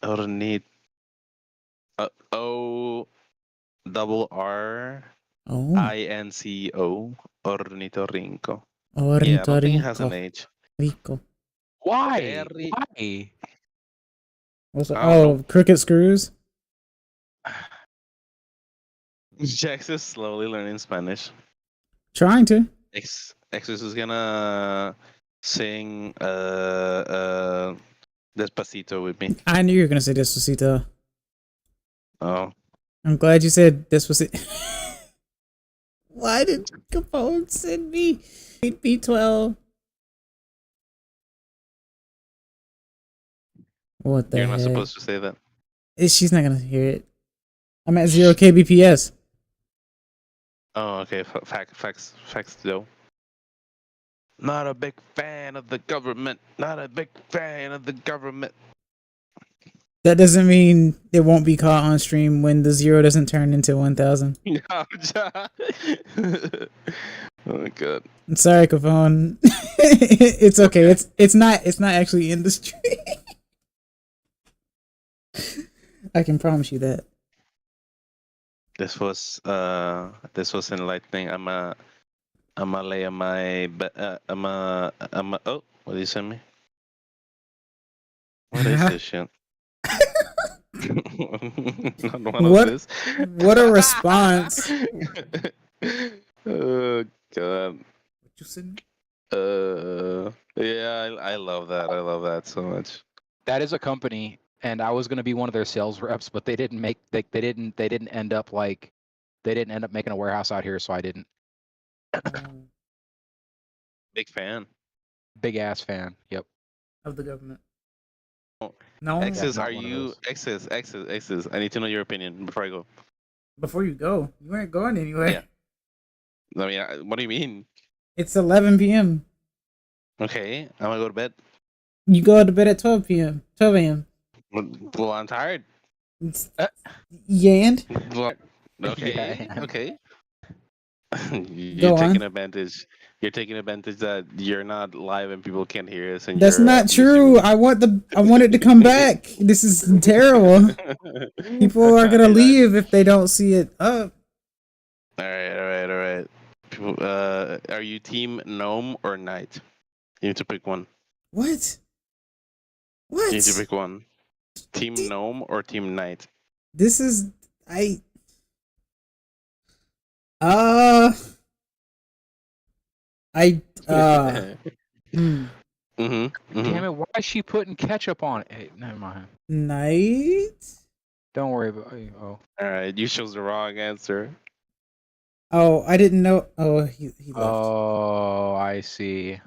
Ornit. O double R INCO. Ornitorrinco. Ornitorrinco. Yeah, I don't think it has an H. Rico. Why? Why? What's cricket screws? Jax is slowly learning Spanish. Trying to. Exus is gonna sing Despacito with me. I knew you were gonna say Despacito. Oh. I'm glad you said Despacito. Why did Capone send me 8B12? What the You're not heck? supposed to say that. She's not gonna hear it. I'm at 0 kbps. Oh, okay. Facts though. Not a big fan of the government. Not a big fan of the government. That doesn't mean it won't be caught on stream when the 0 doesn't turn into 1000. Oh my god. I'm sorry, Capone. It's okay. It's not actually in the stream. I can promise you that. This was enlightening. I'm a lay my oh, what did you send me? What is this shit? Not one of this. What a response. Oh god. What you said? Yeah, I love that. I love that so much. That is a company, and I was gonna be one of their sales reps, but they didn't end up making a warehouse out here, so I didn't. Big fan. Big ass fan. Yep. Of the government. Oh, No. X's, not are one of you those. X's? I need to know your opinion before I go. Before you go, you ain't going anywhere. Yeah. I mean, what do you mean? It's 11 p.m. Okay, I'm gonna go to bed. You go to bed at 12 p.m. 12 a.m. Well, I'm tired. Yeah, and Well, okay, Yeah. okay. Go You're taking on. advantage. You're taking advantage that you're not live and people can't hear us. And That's you're, not true. I want it to come back. This is terrible. People are gonna leave if they don't see it up. All right. People, are you team gnome or knight? You need to pick one. What? You need to pick one. Team gnome or team knight? This is I Damn it! Why is she putting ketchup on it? Hey, never mind. Night? Don't worry about it. Oh. All right, you chose the wrong answer. Oh, I didn't know. Oh, he left. Oh, I see.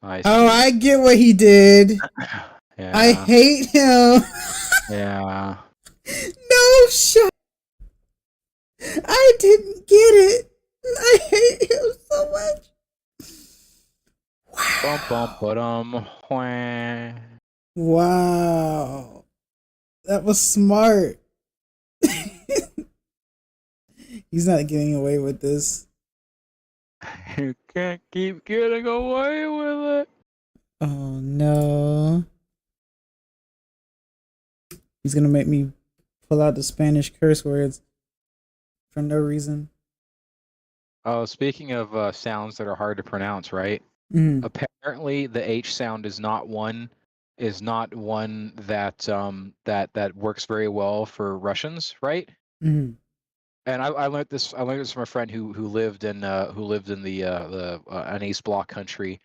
Oh, I get what he did. Yeah. I hate him. Yeah. No shot. I didn't get it. I hate him so much. Wow. That was smart. He's not getting away with this. You can't keep getting away with it. Oh no. He's gonna make me pull out the Spanish curse words for no reason. Oh, speaking of sounds that are hard to pronounce, right? Apparently, the H sound is not one that that works very well for Russians, right? And I learned this from a friend who lived in the an East Bloc country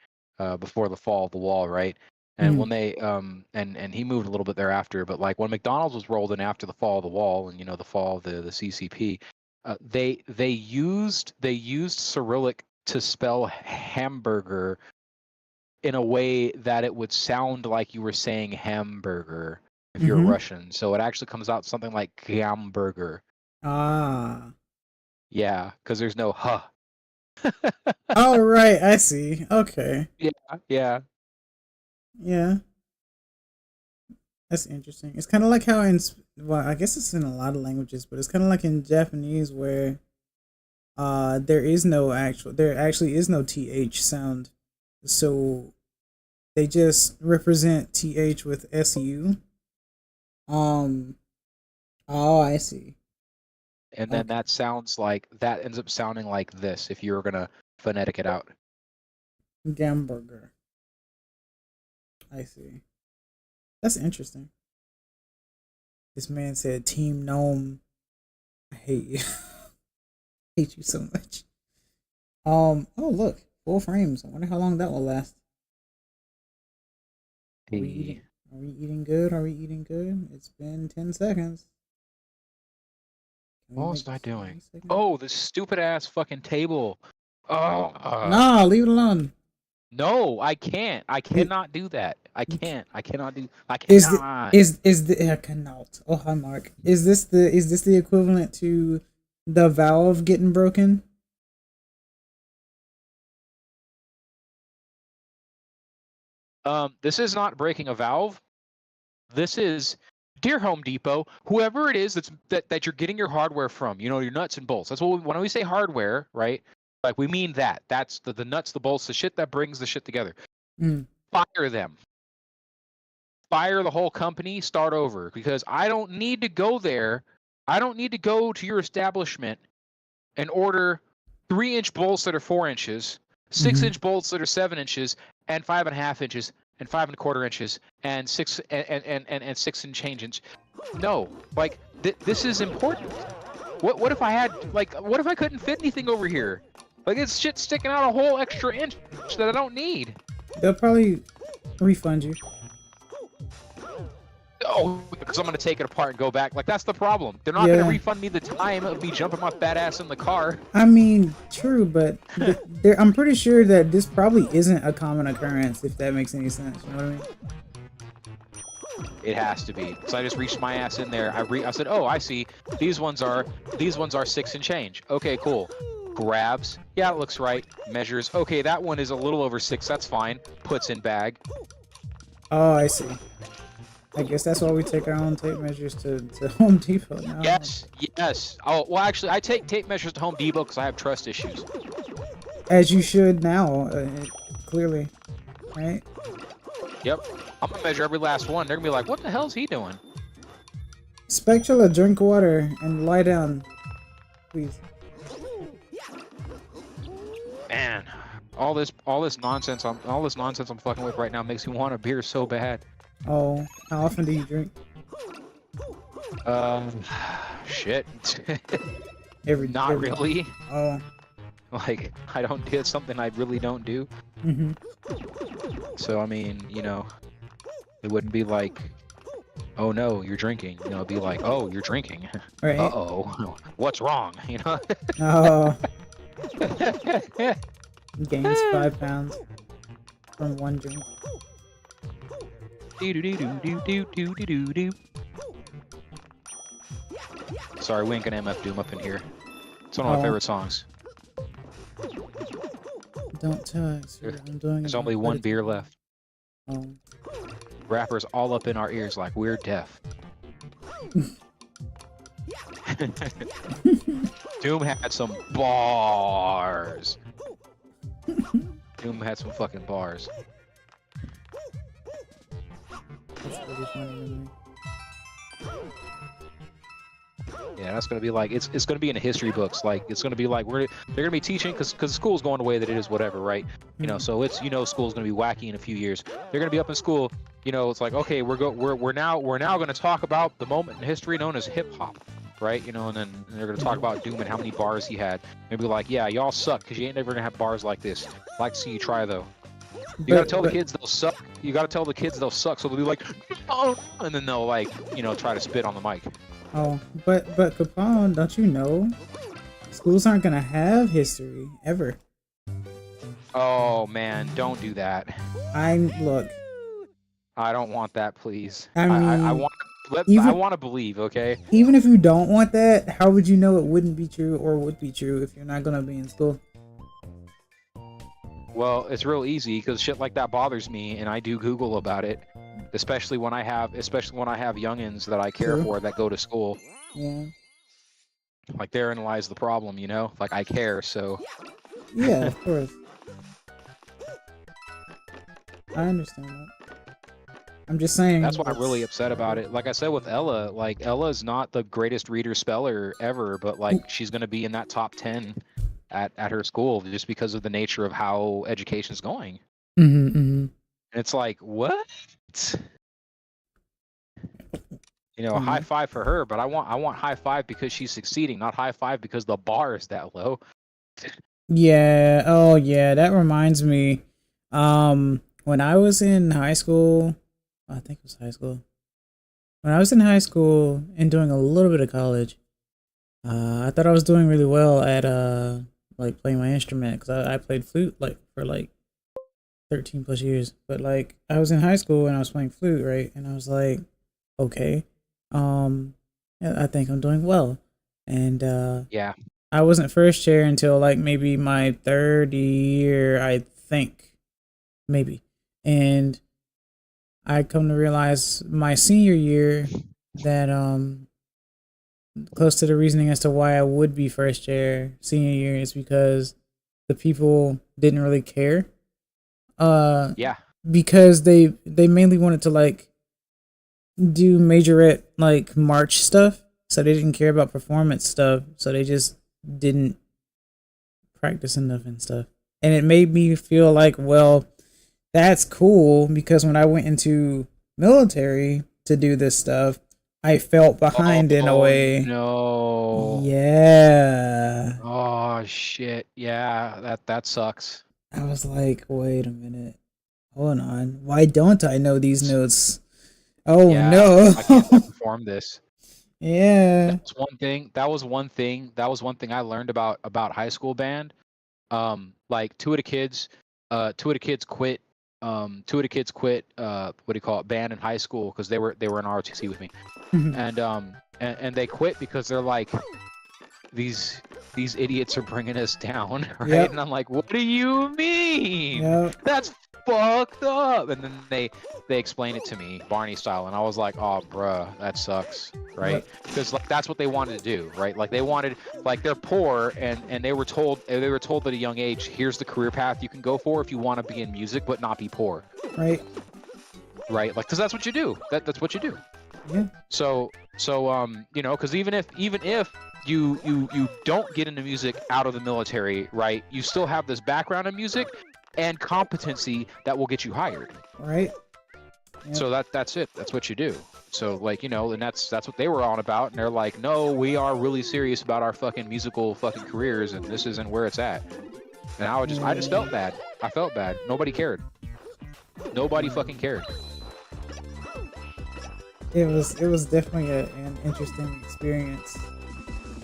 before the fall of the wall, right? And when they and he moved a little bit thereafter, but like when McDonald's was rolled in after the fall of the wall and the fall of the CCP, they used Cyrillic to spell hamburger in a way that it would sound like you were saying hamburger if you're Russian. So it actually comes out something like hamburger. Ah. Yeah, because there's no huh. Oh, right. I see. Okay. Yeah. That's interesting. It's kind of like how well, I guess it's in a lot of languages, but it's kind of like in Japanese where there actually is no th sound. So they just represent th with su. Oh, I see. And then that ends up sounding like this if you were gonna phonetic it out. Gamburger. I see. That's interesting. This man said, "Team Gnome, I hate you. I hate you so much." Oh look, full frames. I wonder how long that will last. Are we eating good? It's been 10 seconds. What was I doing? Oh, this stupid ass fucking table. Oh. Nah, leave it alone. No, I can't. I cannot do that. I can't. I cannot do. I Is cannot. the I cannot. Oh hi Mark. Is this the equivalent to the valve getting broken? This is not breaking a valve. This is, dear Home Depot, whoever it is that you're getting your hardware from. You know, your nuts and bolts. That's what when we say hardware, right? Like we mean that. That's the nuts, the bolts, the shit that brings the shit together. Fire them. Fire the whole company. Start over, because I don't need to go there. I don't need to go to your establishment and order 3-inch bolts that are 4 inches, 6-inch bolts that are 7 inches, and 5.5 inches, and 5 1/4 inches, and 6 and 6 and change inch. No, like this is important. What if I had what if I couldn't fit anything over here? Like it's shit sticking out a whole extra inch that I don't need. They'll probably refund you. Oh, because I'm gonna take it apart and go back. Like that's the problem. They're not gonna refund me the time of me jumping my fat ass in the car. I mean, true, but I'm pretty sure that this probably isn't a common occurrence. If that makes any sense, you know what I mean? It has to be. So I just reached my ass in there. I said, oh, I see. These ones are 6 and change. Okay, cool. Grabs. Yeah, it looks right. Measures. Okay, that one is a little over 6. That's fine. Puts in bag. Oh, I see. I guess that's why we take our own tape measures to Home Depot now. Yes, yes. Oh, well, actually, I take tape measures to Home Depot because I have trust issues. As you should now, clearly, right? Yep. I'm gonna measure every last one. They're gonna be like, "What the hell's he doing?" Spectula, drink water and lie down, please. Man, all this nonsense I'm fucking with right now makes me want a beer so bad. Oh, how often do you drink? Shit. Not really. Oh. Like, I don't do something I really don't do. So, I mean, you know, it wouldn't be like, oh no, you're drinking. You know, it'd be like, oh, you're drinking. Right. Uh-oh, what's wrong? You know? Oh. Gains 5 pounds from one drink. Sorry, we ain't gonna MF Doom up in here. It's one of my favorite songs. Don't touch. There's only one beer left. Oh. Rappers all up in our ears like we're deaf. Doom had some bars. Doom had some fucking bars. That's really funny to me. Yeah, that's gonna be like it's gonna be in the history books. Like it's gonna be like they're gonna be teaching because school's going the way that it is, whatever, right? You know, so it's school's gonna be wacky in a few years. They're gonna be up in school. You know, it's like okay, we're now gonna talk about the moment in history known as hip hop, right? You know, and then they're gonna talk about Doom and how many bars he had. Maybe like, yeah, y'all suck because you ain't never gonna have bars like this. I'd like to see you try though. You gotta tell the kids they'll suck. You gotta tell the kids they'll suck, so they'll be like, oh, and then they'll like, try to spit on the mic. Oh, but Capone, don't you know? Schools aren't gonna have history ever. Oh man, don't do that. Look. I don't want that, please. I mean, I want to believe, okay? Even if you don't want that, how would you know it wouldn't be true or would be true if you're not gonna be in school? Well, it's real easy because shit like that bothers me, and I do Google about it, especially when I have youngins that I care for that go to school. Yeah. Like therein lies the problem, you know? Like I care, so. Yeah, of course. I understand that. I'm just saying. That's why I'm really upset about it. Like I said with Ella, like Ella's not the greatest reader speller ever, but like she's gonna be in that top 10 at her school just because of the nature of how education's going. And it's like, what? High five for her, but I want high five because she's succeeding, not high five because the bar is that low. Yeah. Oh yeah, that reminds me. When I was in high school, I think it was high school. When I was in high school and doing a little bit of college, I thought I was doing really well at like playing my instrument because I played flute like for like 13 plus years. But like I was in high school and I was playing flute, right? And I was like, okay, yeah, I think I'm doing well. And Yeah. I wasn't first chair until like maybe my third year, I think, maybe. And I come to realize my senior year that close to the reasoning as to why I would be first chair senior year is because the people didn't really care. Yeah. Because they mainly wanted to like do majorette like march stuff, so they didn't care about performance stuff, so they just didn't practice enough and stuff. And it made me feel like, well, that's cool because when I went into military to do this stuff, I felt behind in a way. No. Yeah. Oh shit. Yeah, that sucks. I was like, wait a minute. Hold on. Why don't I know these notes? Oh Yeah, no. I can't perform this. Yeah. That's one thing. That was one thing. That was one thing I learned about high school band. Like two of the kids quit. Two of the kids quit. What do you call it? Band in high school because they were in ROTC with me, and they quit because they're like, these idiots are bringing us down, right? Yep. And I'm like, what do you mean? Yep. That's fucked up. And then they explained it to me, Barney style, and I was like, oh, bruh, that sucks, right? Because like that's what they wanted to do, right? Like they wanted, like they're poor, and they were told at a young age, here's the career path you can go for if you want to be in music but not be poor, Right. right? Like, because that's what you do. That's what you do. Yeah. So you know, because even if you don't get into music out of the military, right? You still have this background in music and competency that will get you hired. Right. Yep. So that's it. That's what you do. So like, you know, and that's what they were on about. And they're like, no, we are really serious about our fucking musical fucking careers, and this isn't where it's at. And I just felt bad. I felt bad. Nobody cared. Nobody fucking cared. It was definitely an interesting experience.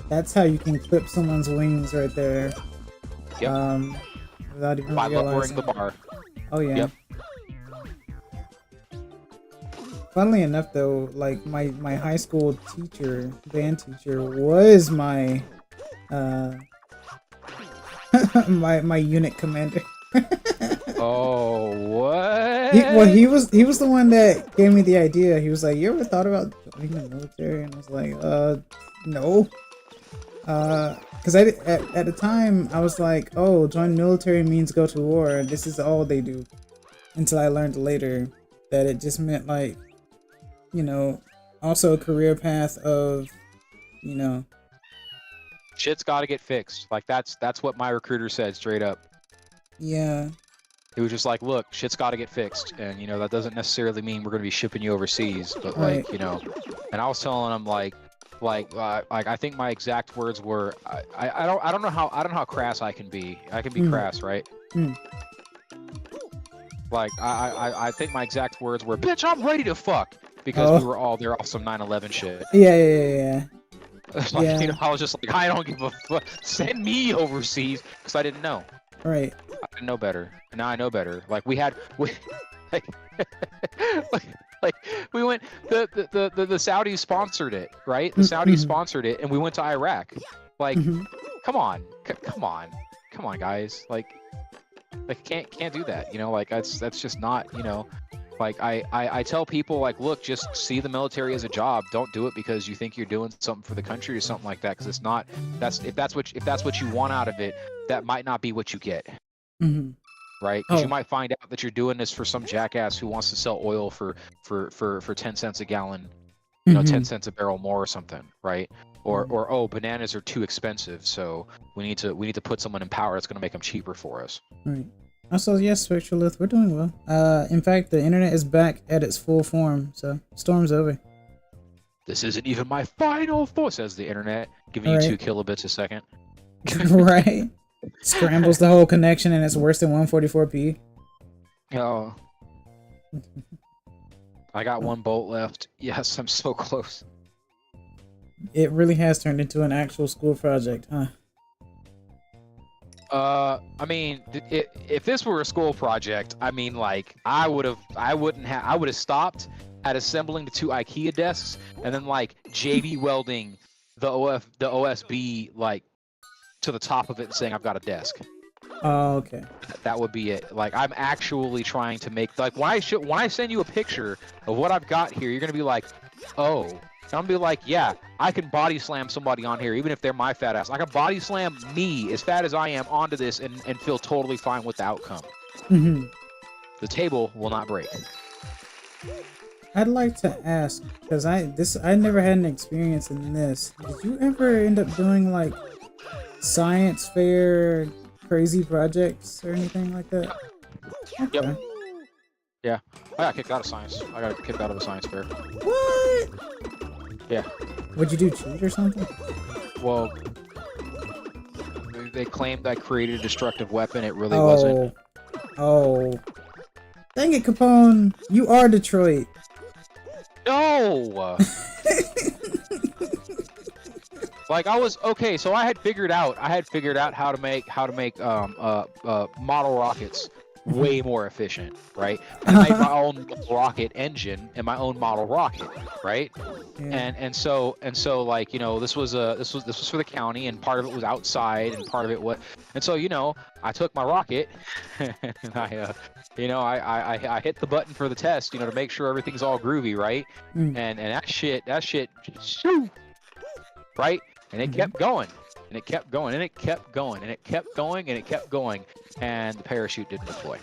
That's how you can clip someone's wings right there. Yep. Without even By lowering realizing. the bar. Oh yeah. Yep. Funnily enough, though, like my high school teacher, band teacher, was my my unit commander. Oh, what? He was the one that gave me the idea. He was like, "You ever thought about joining the military?" And I was like, no." Because at the time I was like, "Oh, join military means go to war. This is all they do." Until I learned later that it just meant like, you know, also a career path of, you know, Shit's got to get fixed. Like that's what my recruiter said straight up. yeah. He was just like, look, shit's got to get fixed, and you know that doesn't necessarily mean we're going to be shipping you overseas, but Right. like, you know. And I was telling him like I think my exact words were, I don't know how crass I can be. I can be crass, right? Like I think my exact words were, bitch, I'm ready to fuck, because we were all there off some 9/11 shit. Yeah. Like, Yeah. you know, I was just like, I don't give a fuck. Send me overseas, because I didn't know. Right. I didn't know better. Now I know better. Like we like, like we went, the Saudis sponsored it, right? The Saudis sponsored it, and we went to Iraq. Like, come on, guys. Like can't do that. You know, like that's just not, you know. Like I tell people, like, look, just see the military as a job. Don't do it because you think you're doing something for the country or something like that. Because it's not. If that's what you want out of it, that might not be what you get. Right? Because you might find out that you're doing this for some jackass who wants to sell oil for 10 cents a gallon, you know, 10 cents a barrel more or something, right? Or oh, bananas are too expensive, so we need to put someone in power that's going to make them cheaper for us. Right. Also, yes, Spectralith, we're doing well. In fact, the internet is back at its full form, so storm's over. This isn't even my final form, says the internet, giving you 2 kilobits a second. Right. Scrambles the whole connection, and it's worse than 144p. Oh. I got 1 bolt left. Yes, I'm so close. It really has turned into an actual school project, huh? I mean, if this were a school project, I mean, like, I would have stopped at assembling the 2 IKEA desks and then like JV welding the OSB like to the top of it and saying I've got a desk. Oh, okay. That would be it. Like, I'm actually trying to make, like, when I send you a picture of what I've got here, you're gonna be like, oh. And I'm gonna be like, yeah, I can body slam somebody on here, even if they're my fat ass. I can body slam me, as fat as I am, onto this and feel totally fine with the outcome. Mm-hmm. The table will not break. I'd like to ask, because I never had an experience in this. Did you ever end up doing like science fair crazy projects or anything like that? Okay. Yep. Yeah, I got kicked out of science. I got kicked out of a science fair. What? Yeah. What'd you do, cheat or something? Well, they claimed I created a destructive weapon. It really wasn't. Oh. Dang it, Capone. You are Detroit. No! Like, I was okay, so I had figured out how to make model rockets way more efficient, right? I made my own rocket engine and my own model rocket, right? Yeah. And so like, you know, this was for the county, and part of it was outside and part of it was, and so, you know, I took my rocket and I hit the button for the test, you know, to make sure everything's all groovy, right? And that shit shoo, right? And it kept going, and it kept going, and it kept going, and it kept going, and it kept going, and the parachute didn't deploy.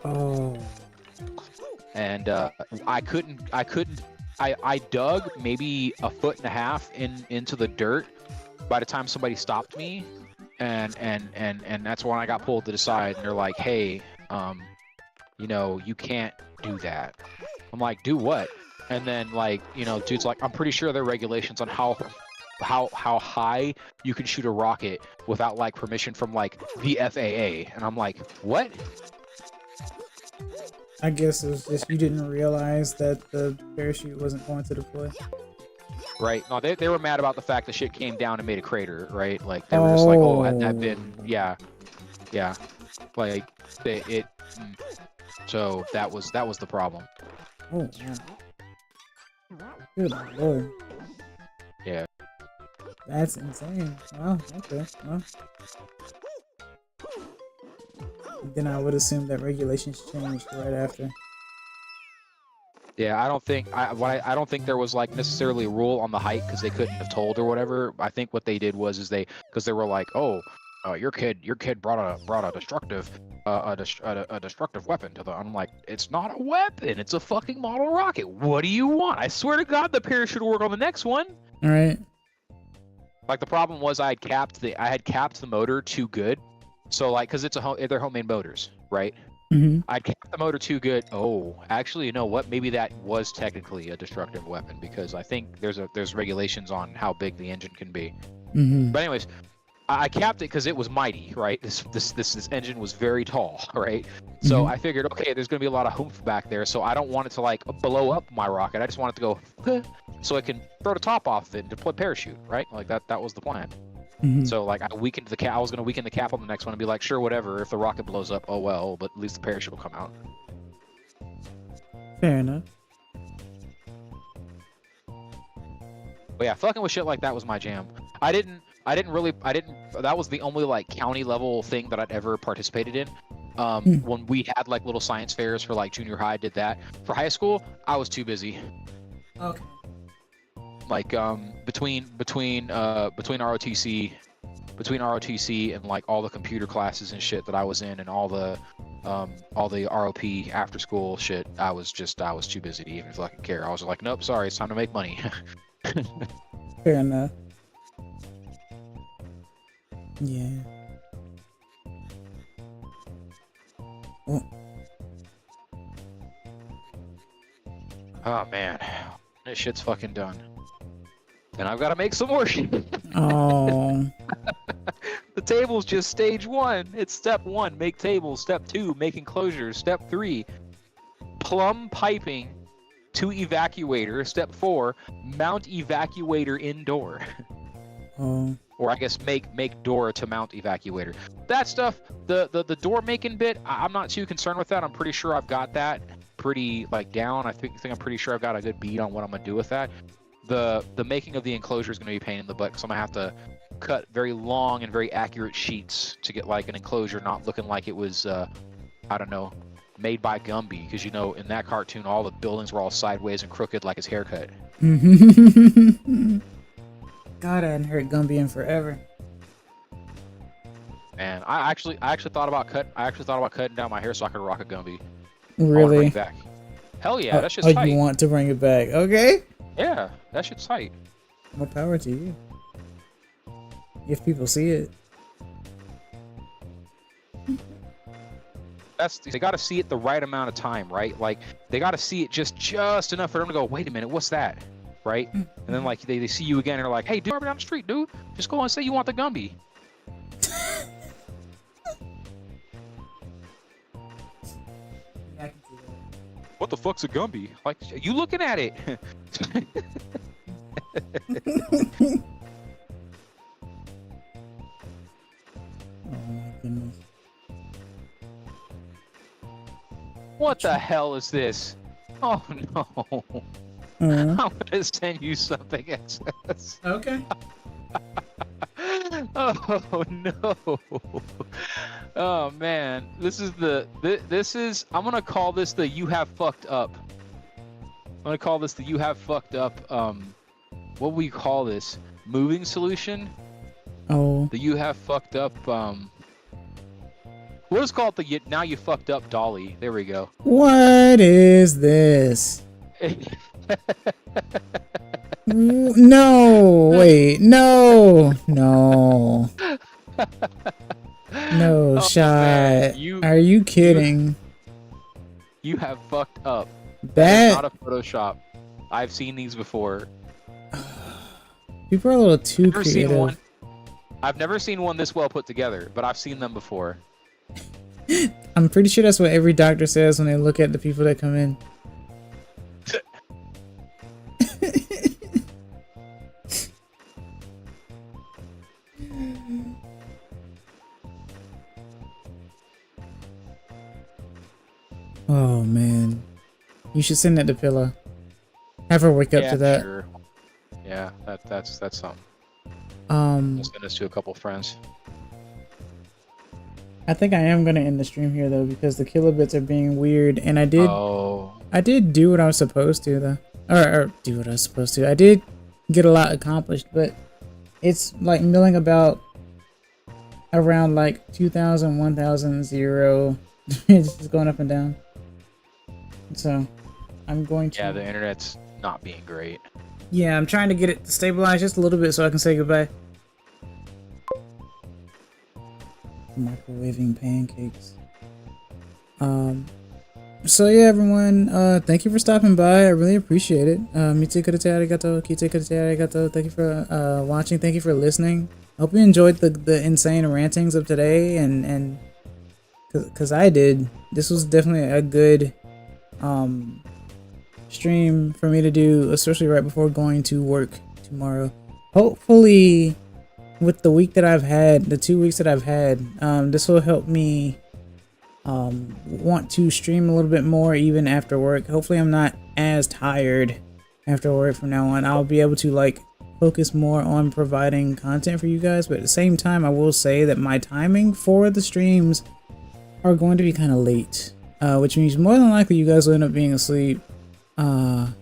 Oh. And I dug maybe 1.5 feet into the dirt by the time somebody stopped me, and that's when I got pulled to the side, and they're like, hey, you know, you can't do that. I'm like, do what? And then, like, you know, dude's like, I'm pretty sure there are regulations on how high you can shoot a rocket without like permission from like the FAA. And I'm like, what? I guess it was just you didn't realize that the parachute wasn't going to deploy. Right. No, they were mad about the fact the shit came down and made a crater, right? Like, they were just like, oh, had that been, yeah. Like, so that was the problem. Oh, wow. Good lord. Yeah. That's insane. Wow, okay. Well. Then I would assume that regulations changed right after. Yeah, I don't think there was like necessarily a rule on the height because they couldn't have told or whatever. I think what they did was because they were like, oh, your kid brought a destructive weapon to the. I'm like, it's not a weapon, it's a fucking model rocket. What do you want? I swear to God, the parachute will work on the next one. All right. Like, the problem was I had capped the motor too good, so like, because they're homemade motors, right? Mm-hmm. I capped the motor too good. Oh, actually, you know what? Maybe that was technically a destructive weapon because I think there's regulations on how big the engine can be. Mm-hmm. But anyways, I capped it because it was mighty, right? This engine was very tall, right? So I figured, okay, there's gonna be a lot of oomph back there, so I don't want it to like blow up my rocket. I just want it to go, so I can throw the top off of it and deploy parachute, right? Like that was the plan. Mm-hmm. So like I was gonna weaken the cap on the next one and be like, sure, whatever. If the rocket blows up, oh well, but at least the parachute will come out. Fair enough. But yeah, fucking with shit like that was my jam. That was the only like county level thing that I'd ever participated in. When we had like little science fairs for like junior high, I did that. For high school, I was too busy. Okay. Like between ROTC and like all the computer classes and shit that I was in and all the ROP after school shit, I was too busy to even fucking care. I was like, nope, sorry, it's time to make money. Fair enough. Yeah. Oh. Oh man, this shit's fucking done. And I've got to make some more shit. Oh. The table's just stage 1. It's step 1, make tables. Step 2, make enclosures. Step 3, plumb piping to evacuator. Step 4, mount evacuator indoor. Oh. Or I guess make door to mount evacuator. That stuff, the door making bit, I'm not too concerned with that. I'm pretty sure I've got that pretty like down. I think I'm pretty sure I've got a good beat on what I'm gonna do with that. The making of the enclosure is gonna be a pain in the butt because I'm gonna have to cut very long and very accurate sheets to get like an enclosure not looking like it was I don't know, made by Gumby, because you know in that cartoon all the buildings were all sideways and crooked like his haircut. God, I hadn't heard Gumby in forever. And I actually thought about cutting down my hair so I could rock a Gumby. Really? Bring it back. Hell yeah, that shit's tight. You want to bring it back? Okay. Yeah, that shit's tight. More power to you. If people see it. They got to see it the right amount of time, right? Like they got to see it just enough for them to go, wait a minute, what's that? Right? And then like they see you again and they're like, hey, dude, down the street, dude, just go and say you want the Gumby. Yeah, I can see that. What the fuck's a Gumby? Like, you looking at it? Oh my goodness. What the hell is this? Oh no. I'm gonna send you something, XS. Okay. Oh no. Oh man. This is I'm gonna call this the you have fucked up. I'm gonna call this the you have fucked up what will you call this? Moving solution? Oh. The you have fucked up we'll just call it the now you fucked up dolly. There we go. What is this? No, wait, no, no shot. Are you kidding? You have fucked up. That is not a Photoshop. I've seen these before. People are a little too creative. I've never seen one this well put together, but I've seen them before. I'm pretty sure that's what every doctor says when they look at the people that come in. Oh man, you should send that to Pillow. Have her wake up to that. Sure. Yeah, that's something. I'll send this to a couple friends. I think I am gonna end the stream here though because the kilobits are being weird, and I did do what I was supposed to though, or do what I was supposed to. I did get a lot accomplished, but it's like milling about around like 2,000, 1,000, 0. It's just going up and down. So I'm going to. Yeah, the internet's not being great. Yeah, I'm trying to get it to stabilize just a little bit so I can say goodbye. Microwaving pancakes. So yeah, everyone, thank you for stopping by. I really appreciate it. Mite kurete arigato, kite kurete arigato. Thank you for watching. Thank you for listening. I hope you enjoyed the insane rantings of today, and cause I did. This was definitely a good stream for me to do, especially right before going to work tomorrow. Hopefully, with the week that I've had, the 2 weeks that I've had, this will help me want to stream a little bit more even after work. Hopefully I'm not as tired after work from now on. I'll be able to like focus more on providing content for you guys, but at the same time I will say that my timing for the streams are going to be kind of late, which means more than likely you guys will end up being asleep, so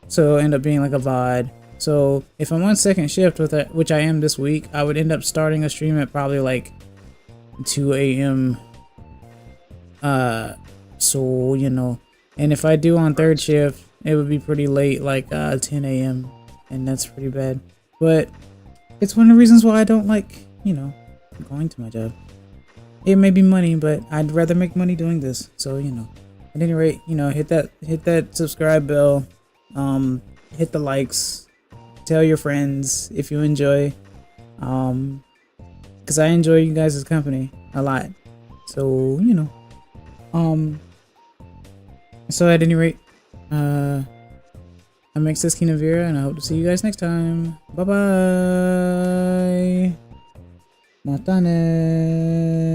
it'll end up being like a VOD. So if I'm on second shift with it, which I am this week, I would end up starting a stream at probably like 2 a.m. So, you know, and if I do on third shift, it would be pretty late, like 10 a.m. and that's pretty bad. But it's one of the reasons why I don't like, you know, going to my job. It may be money, but I'd rather make money doing this. So, you know, at any rate, you know, hit that subscribe bell, hit the likes, tell your friends if you enjoy, because I enjoy you guys' company a lot. So, you know, so at any rate, I'm Exis Kinavira, and I hope to see you guys next time. Bye bye. Matane.